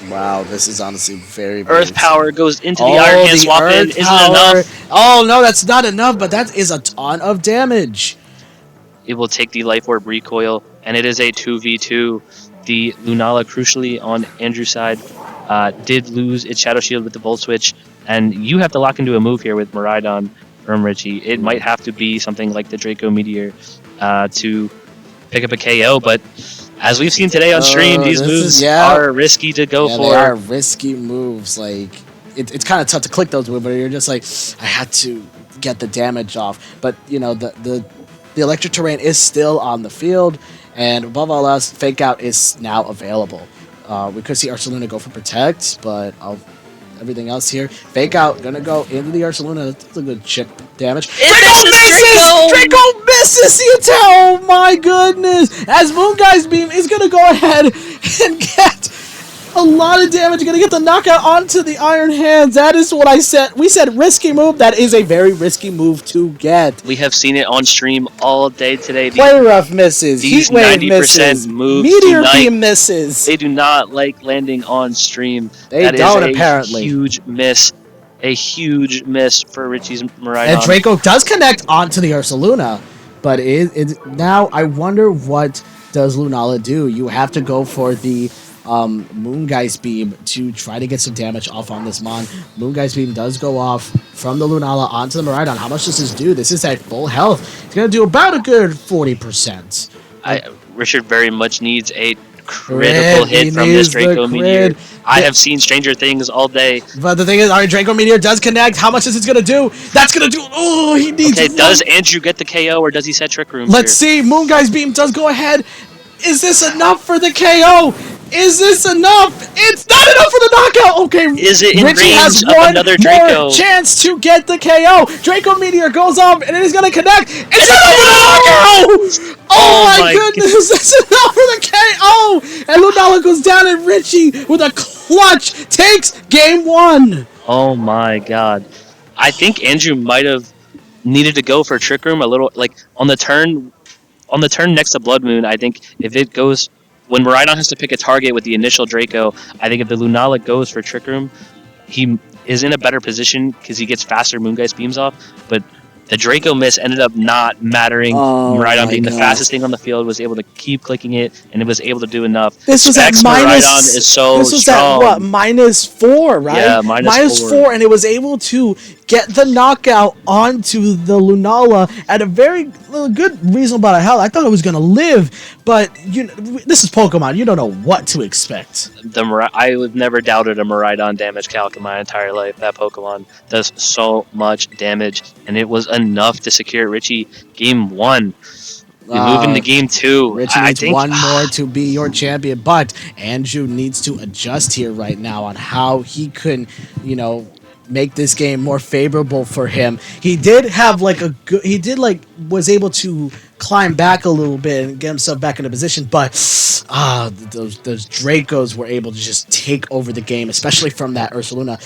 Wow, this is honestly very, very Earth Power goes into the Iron Hands swap in. Isn't enough? Oh, no, that's not enough, but that is a ton of damage. It will take the Life Orb recoil, and it is a 2v2. The Lunala, crucially on Andrew's side, did lose its Shadow Shield with the Volt Switch, and you have to lock into a move here with Miraidon from Richie. It might have to be something like the Draco Meteor to pick up a KO, but as we've seen today on stream, these moves are risky to go for. They are risky moves. It's kind of tough to click those moves, but you're just like, I had to get the damage off. But, the electric terrain is still on the field, and above all else, Fake Out is now available. We could see Ursaluna go for Protect, but everything else here. Fake out, gonna go into the Ursaluna. That's a good chip damage. Draco misses the attack! Oh my goodness! As Moonguy's Beam is gonna go ahead and get a lot of damage. Gonna get the knockout onto the Iron Hands. That is what I said. We said risky move. That is a very risky move to get. We have seen it on stream all day today. Play rough misses. These Heatwave 90% misses. moves Meteor tonight, Beam misses. They do not like landing on stream. They That is don't, a apparently. huge miss. A huge miss for Richie's Miraidon. And Draco does connect onto the Ursaluna, but now I wonder what does Lunala do. You have to go for the Moongeist Beam to try to get some damage off on this Mon. Moongeist Beam does go off from the Lunala onto the Miraidon. How much does this do? This is at full health. It's going to do about a good 40%. Richard very much needs a critical hit from this Draco Meteor. I have seen Stranger Things all day. But the thing is, our Draco Meteor does connect. How much is it going to do? That's going to do... Oh, he needs... Okay, does Andrew get the KO or does he set Trick Room? Let's see. Moongeist Beam does go ahead. Is this enough for the KO? Is this enough? It's not enough for the knockout. Okay, is it in Richie has range of one another Draco? more chance to get the KO. Draco Meteor goes off and it is going to connect. It's enough for the knockout. Oh my goodness, that's enough for the KO. And Lunala goes down and Richie with a clutch takes game 1. Oh my god. I think Andrew might have needed to go for Trick Room a little, like on the turn next to Blood Moon. I think if it goes, when Miraidon has to pick a target with the initial Draco, I think if the Lunala goes for Trick Room, he is in a better position because he gets faster Moongeist Beams off, but the Draco miss ended up not mattering. Miraidon being the fastest thing on the field was able to keep clicking it, and it was able to do enough. This was at Miraidon is so This was strong. at what, -4, right? Yeah, -4. And it was able to get the knockout onto the Lunala at a very good, reasonable amount of health. I thought it was going to live, but this is Pokemon. You don't know what to expect. I have never doubted a Miraidon damage calc in my entire life. That Pokemon does so much damage, and it was enough to secure Richie game 1. We move into game 2. Richie needs one more to be your champion, but Andrew needs to adjust here right now on how he can, make this game more favorable for him. He did have was able to climb back a little bit and get himself back into position, but those Dracos were able to just take over the game, especially from that Ursaluna.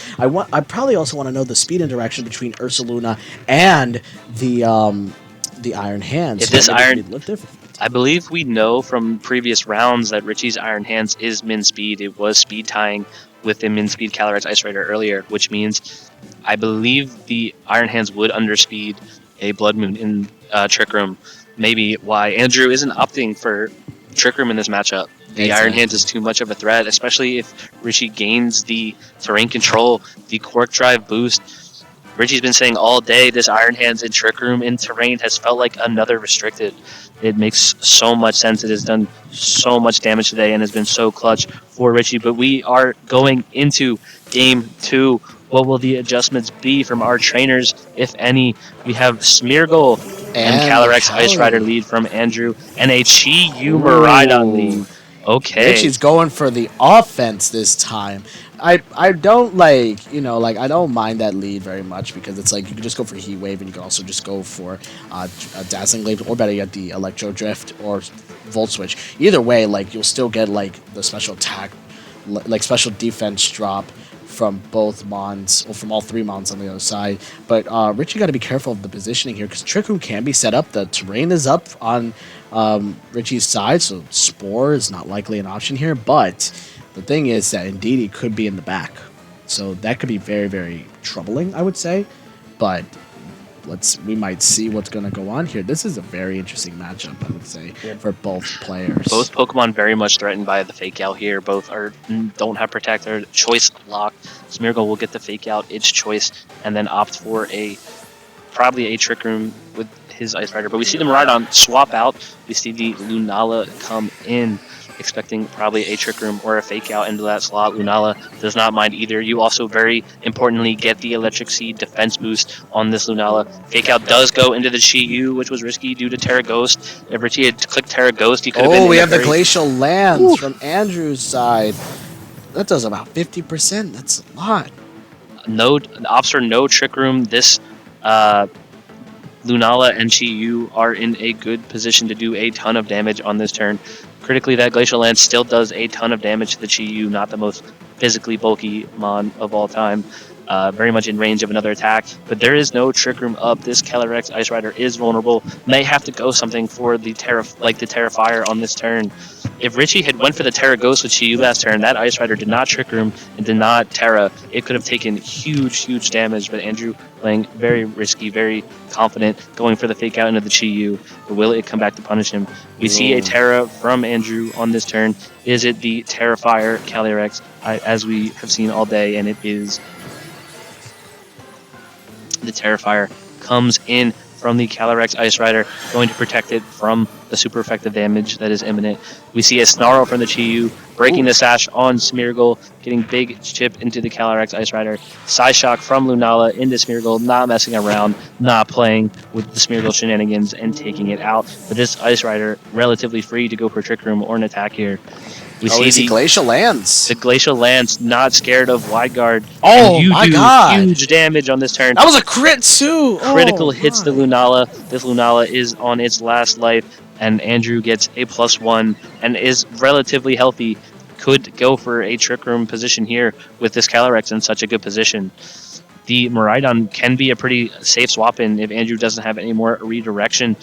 I probably also want to know the speed interaction between Ursaluna and the Iron Hands. If this I believe we know from previous rounds that Richie's Iron Hands is min speed. It was speed tying with the min speed Calyrex Ice Rider earlier, which means I believe the Iron Hands would underspeed a Blood Moon in Trick Room. Maybe why Andrew isn't opting for Trick Room in this matchup. The Iron Hands is too much of a threat, especially if Richie gains the terrain control, the Quark Drive boost. Richie's been saying all day this Iron Hands in Trick Room in terrain has felt like another restricted. It makes so much sense. It has done so much damage today and has been so clutch for Richie. But we are going into game 2. What will the adjustments be from our trainers, if any? We have Smeargle and Calyrex Ice Rider lead from Andrew, and a Chi-Yu Miraidon lead. Okay. Richie's going for the offense this time. I don't I don't mind that lead very much because it's like you can just go for Heat Wave and you can also just go for a Dazzling Glaive, or better yet the Electro Drift or Volt Switch. Either way, you'll still get the special attack, special defense drop from both Mons, or from all 3 Mons on the other side. But Richie got to be careful of the positioning here because Trick Room can be set up. The terrain is up on Richie's side, so Spore is not likely an option here. But the thing is that indeed he could be in the back. So that could be very, very troubling, I would say. But we might see what's going to go on here. This is a very interesting matchup, I would say, for both players. Both Pokemon very much threatened by the Fake Out here. Both don't have Protect. They're choice locked. Smeargle will get the Fake Out, its choice, and then opt for probably a Trick Room with his Ice Rider. But we see the Miraidon swap out. We see the Lunala come in, expecting probably a Trick Room or a Fake Out into that slot. Lunala does not mind either. You also very importantly get the Electric Seed defense boost on this Lunala. Fake Out does go into the Chi-Yu, which was risky due to Terra Ghost. If Richie had clicked Terra Ghost, he could have been. Oh, we have the Glacial Lands from Andrew's side. That does about 50%. That's a lot. no ops for no Trick Room. This Lunala and Chi-Yu are in a good position to do a ton of damage on this turn. Critically, that Glacial Lance still does a ton of damage to the Chi-Yu, not the most physically bulky Mon of all time. Very much in range of another attack, but there is no Trick Room up. This Calyrex Ice Rider is vulnerable. May have to go something for the Terra, like the Terra Fire on this turn. If Richie had went for the Terra Ghost with Chi-Yu last turn, that Ice Rider did not Trick Room and did not Terra. It could have taken huge damage, but Andrew playing very risky, very confident, going for the fake out into the Chi-Yu. But will it come back to punish him? We see a Terra from Andrew on this turn. Is it the Terra Fire Calyrex, as we have seen all day? And it is. The Terrifier comes in from the Calyrex Ice Rider, going to protect it from the super effective damage that is imminent. We see a Snarl from the Chi-Yu, breaking the sash on Smeargle, getting big chip into the Calyrex Ice Rider. Psyshock from Lunala into Smeargle, not messing around, not playing with the Smeargle shenanigans, and taking it out. But this Ice Rider, relatively free to go for Trick Room or an attack here. We see the Glacial Lance. The Glacial Lance, not scared of Wide Guard. Oh, and you my do God. huge damage on this turn. That was a crit too. Critical hits the Lunala. This Lunala is on its last life, and Andrew gets a +1 and is relatively healthy. Could go for a Trick Room position here with this Calyrex in such a good position. The Miraidon can be a pretty safe swap in if Andrew doesn't have any more redirection.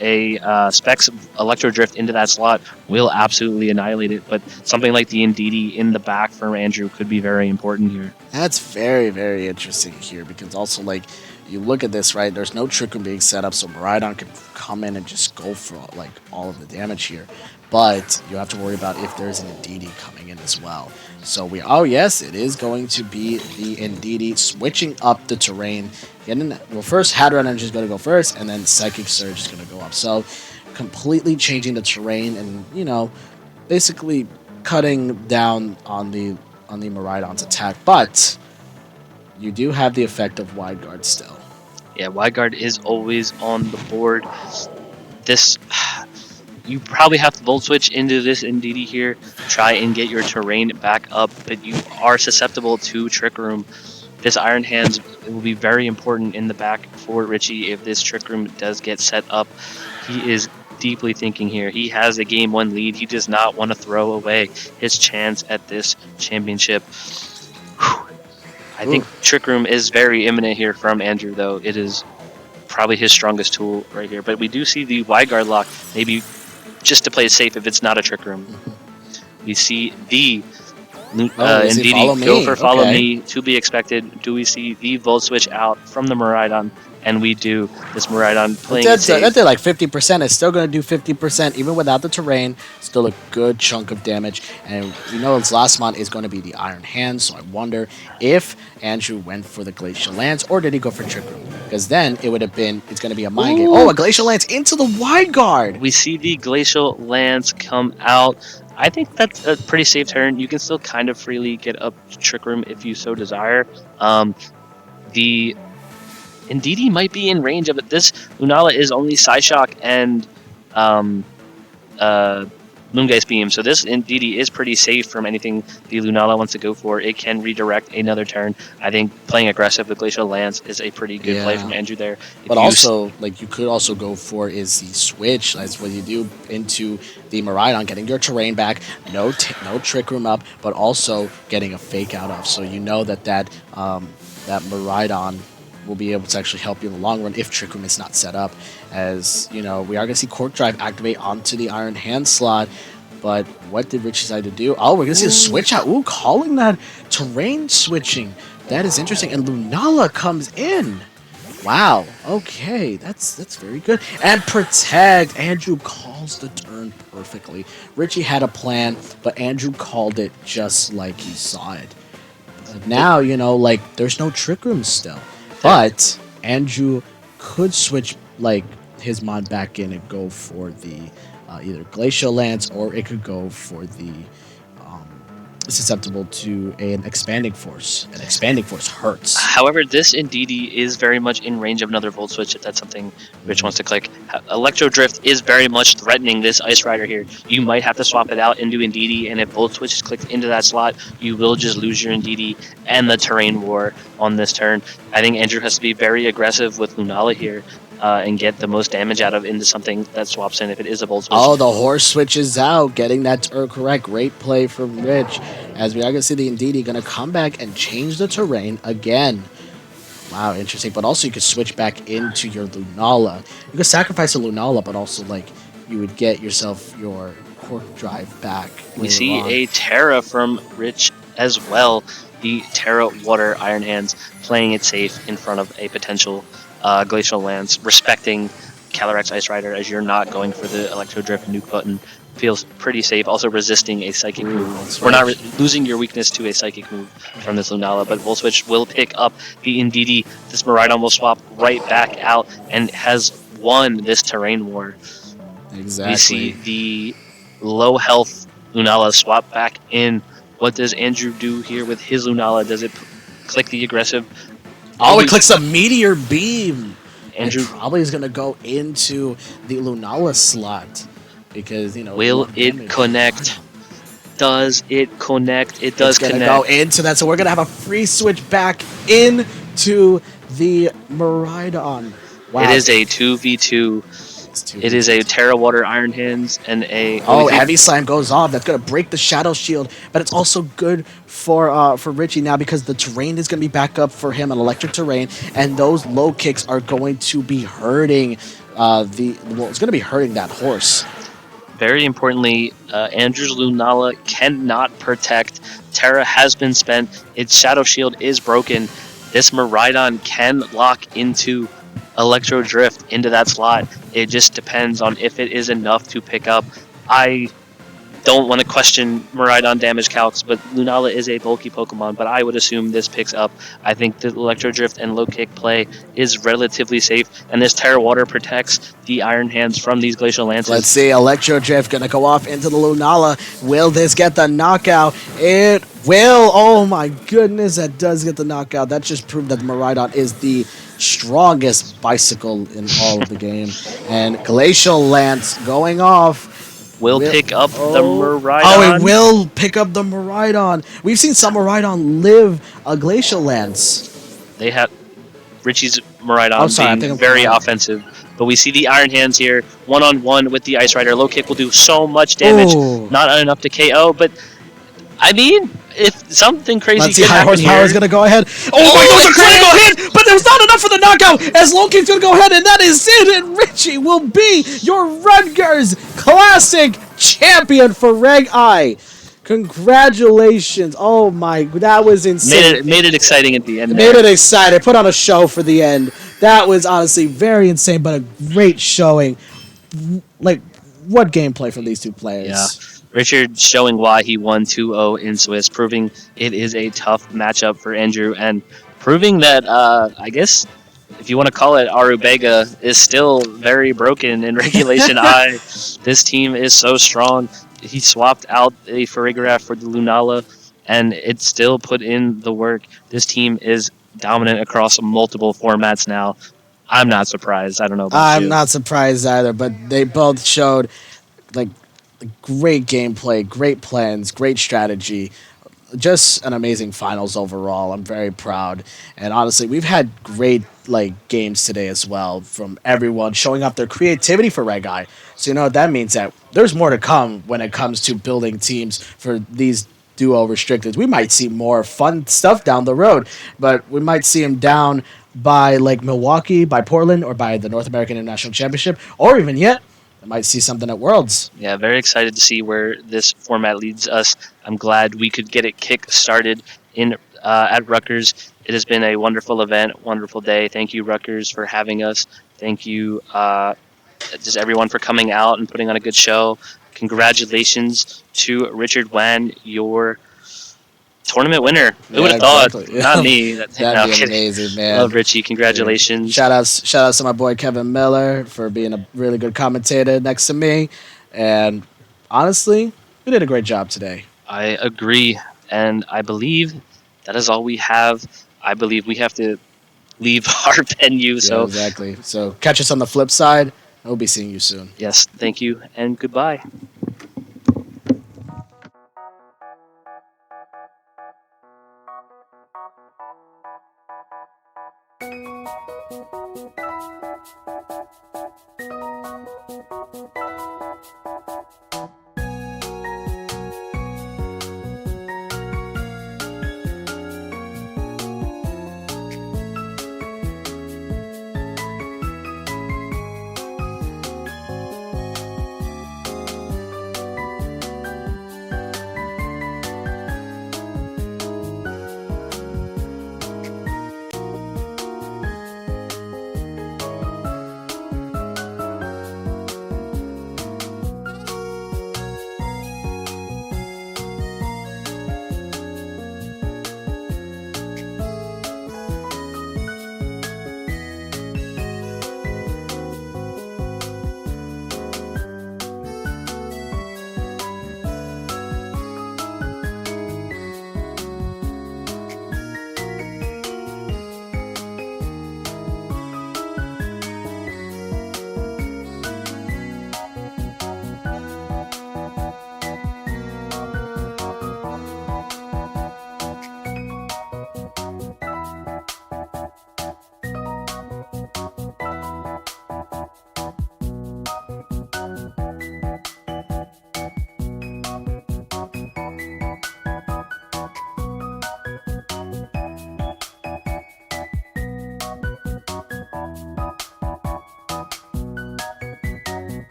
A Specs Electro Drift into that slot will absolutely annihilate it, but something like the Indeedee in the back for Andrew could be very important here. That's very interesting here, because also, like, you look at this, right? There's no Trick Room being set up, so Miraidon can come in and just go for like all of the damage here. But you have to worry about if there's an Indeedee coming in as well. So yes, it is going to be the Indeedee switching up the terrain. First Hadron Energy is going to go first, and then Psychic Surge is going to go up. So completely changing the terrain, and basically cutting down on the Miraidon's attack. But you do have the effect of Wide Guard still. Yeah, Wide Guard is always on the board. This. You probably have to Volt Switch into this Indeedee here, try and get your terrain back up, but you are susceptible to Trick Room. This Iron Hands will be very important in the back for Richie if this Trick Room does get set up. He is deeply thinking here. He has a Game 1 lead. He does not want to throw away his chance at this championship. I think Trick Room is very imminent here from Andrew, though. It is probably his strongest tool right here. But we do see the Wide Guard lock, maybe just to play it safe if it's not a Trick Room. We see the Indeedee go for Follow Me, to be expected. Do we see the Volt Switch out from the Miraidon? And we do. This Miraidon playing it safe. That did like 50%. It's still going to do 50% even without the terrain. Still a good chunk of damage. And its last mon is going to be the Iron Hand. So I wonder if Andrew went for the Glacial Lance, or did he go for Trick Room? Because then it would have been, it's going to be a mind game. Oh, a Glacial Lance into the Wide Guard. We see the Glacial Lance come out. I think that's a pretty safe turn. You can still kind of freely get up Trick Room if you so desire. The Indeedee might be in range of it. This Lunala is only Psyshock and Moongeist Beam, so this Indeedee is pretty safe from anything the Lunala wants to go for. It can redirect another turn. I think playing aggressive with Glacial Lance is a pretty good play from Andrew there. But also, you could also go for is the switch. That's what you do into the Miraidon, getting your terrain back, no Trick Room up, but also getting a fake out of. So that Miraidon will be able to actually help you in the long run if Trick Room is not set up. As we are going to see Cork Drive activate onto the Iron Hand slot. But what did Richie decide to do? Oh, we're going to see a switch out. Ooh, calling that terrain switching. That is interesting. And Lunala comes in. Wow. Okay, that's very good. And Protect. Andrew calls the turn perfectly. Richie had a plan, but Andrew called it just like he saw it. But now, there's no Trick Room still. But Andrew could switch his mod back in and go for the either Glacial Lance, or it could go for the susceptible to an expanding force. An expanding force hurts. However, this Indeedee is very much in range of another Volt Switch if that's something Rich wants to click. Electro Drift is very much threatening this Ice Rider here. You might have to swap it out into Indeedee, and if Volt Switch is clicked into that slot, you will just lose your Indeedee and the Terrain War on this turn. I think Andrew has to be very aggressive with Lunala here. And get the most damage out of into something that swaps in if it is a Volt Switch. Oh, the horse switches out, getting that turn correct. Great play from Rich. As we are going to see the Indeedee going to come back and change the terrain again. Wow, interesting. But also you could switch back into your Lunala. You could sacrifice a Lunala, but also like you would get yourself your Cork Drive back. We see a Terra from Rich as well. The Terra Water Iron Hands playing it safe in front of a potential Glacial Lance, respecting Calyrex Ice Rider as you're not going for the Electro Drift nuke button. Feels pretty safe. Also resisting a Psychic move. We're not losing your weakness to a Psychic move from this Lunala, but Volt Switch will pick up the Indeedee. This Miraidon will swap right back out and has won this Terrain War. Exactly. We see the low health Lunala swap back in. What does Andrew do here with his Lunala? Does it click the aggressive? Oh, it clicks a Meteor Beam. Andrew it probably is going to go into the Lunala slot because, you know. Will it connect? Does it connect? It does connect. It's going to go into that, so we're going to have a free switch back into the Miraidon. Wow. It is a 2v2. It is a Terra Water Iron Hands and a... Oh, Heavy Slam goes off. That's going to break the Shadow Shield, but it's also good for Richie now because the terrain is going to be back up for him, an electric terrain, and those low kicks are going to be hurting it's going to be hurting that horse. Very importantly, Andrew's Lunala cannot protect. Terra has been spent. Its Shadow Shield is broken. This Miraidon can lock into Electro Drift into that slot. It just depends on if it is enough to pick up. I don't want to question Miraidon damage calcs, but Lunala is a bulky Pokemon, but I would assume this picks up. I think the Electro Drift and low kick play is relatively safe, and this Terra Water protects the Iron Hands from these Glacial Lances. Let's see, Electro Drift going to go off into the Lunala. Will this get the knockout? It will. Oh my goodness, that does get the knockout. That just proved that the Miraidon is the strongest bicycle in all of the game. And Glacial Lance going off. Will pick up the Miraidon. Oh, it will pick up the Miraidon. We've seen some Miraidon live a Glacial Lance. They have Richie's Miraidon being very offensive. But we see the Iron Hands here, one-on-one with the Ice Rider. Low kick will do so much damage. Ooh. Not enough to KO, but I mean, if something crazy Let's see, could High happen Horsepower here. is going to go ahead. Oh my God, the critical hit! But there's not enough for the knockout as Low Kick's going to go ahead, and that is it. And Richie will be your Rutgers Classic champion for Reg I. Congratulations. Oh my, that was insane. Made it exciting at the end. Made it exciting. Put on a show for the end. That was honestly very insane, but a great showing. Like, what gameplay from these two players. Yeah. Richard showing why he won 2-0 in Swiss, proving it is a tough matchup for Andrew, and proving that, I guess, if you want to call it, Arubega is still very broken in Regulation I. This team is so strong. He swapped out a Farigiraf for the Lunala, and it still put in the work. This team is dominant across multiple formats now. I'm not surprised. I don't know about you. I'm not surprised either, but they both showed, like, great gameplay, great plans, great strategy. Just an amazing finals overall. I'm very proud. And honestly, we've had great games today as well from everyone showing up their creativity for Reg I. So you know what that means, that there's more to come when it comes to building teams for these duo restricted. We might see more fun stuff down the road, but we might see them down by Milwaukee, by Portland, or by the North American International Championship, or even yet might see something at Worlds. Yeah, very excited to see where this format leads us. I'm glad we could get it kick-started at Rutgers. It has been a wonderful event, wonderful day. Thank you, Rutgers, for having us. Thank you, just everyone for coming out and putting on a good show. Congratulations to Richard Wan, your tournament winner. Who would have thought? Exactly. Not me. That'd be amazing, man. Love Richie. Congratulations. Shout outs to my boy Kevin Miller for being a really good commentator next to me. And honestly, we did a great job today. I agree. And I believe that is all we have. I believe we have to leave our venue. Yeah, So, exactly. So catch us on the flip side. We'll be seeing you soon. yes, thank you and goodbye.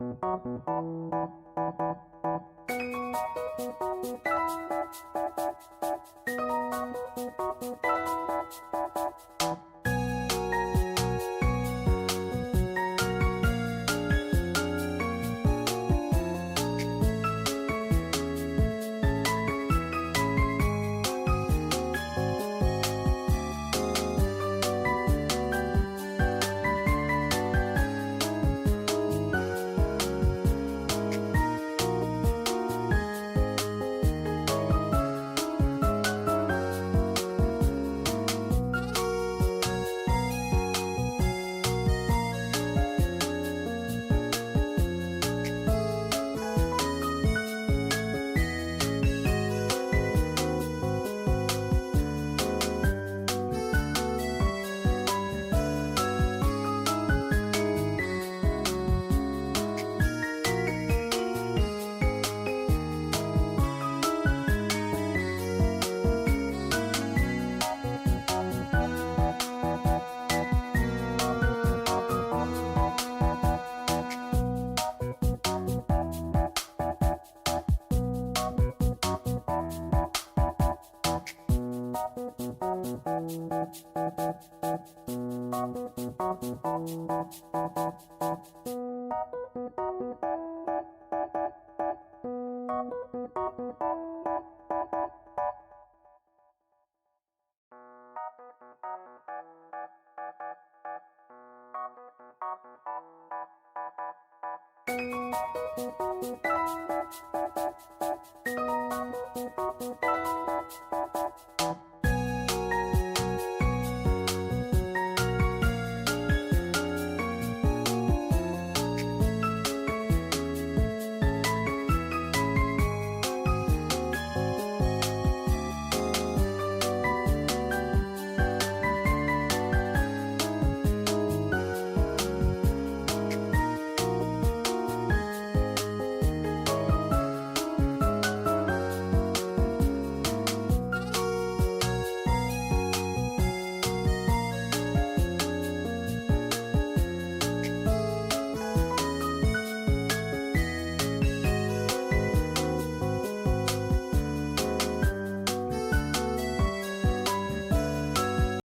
you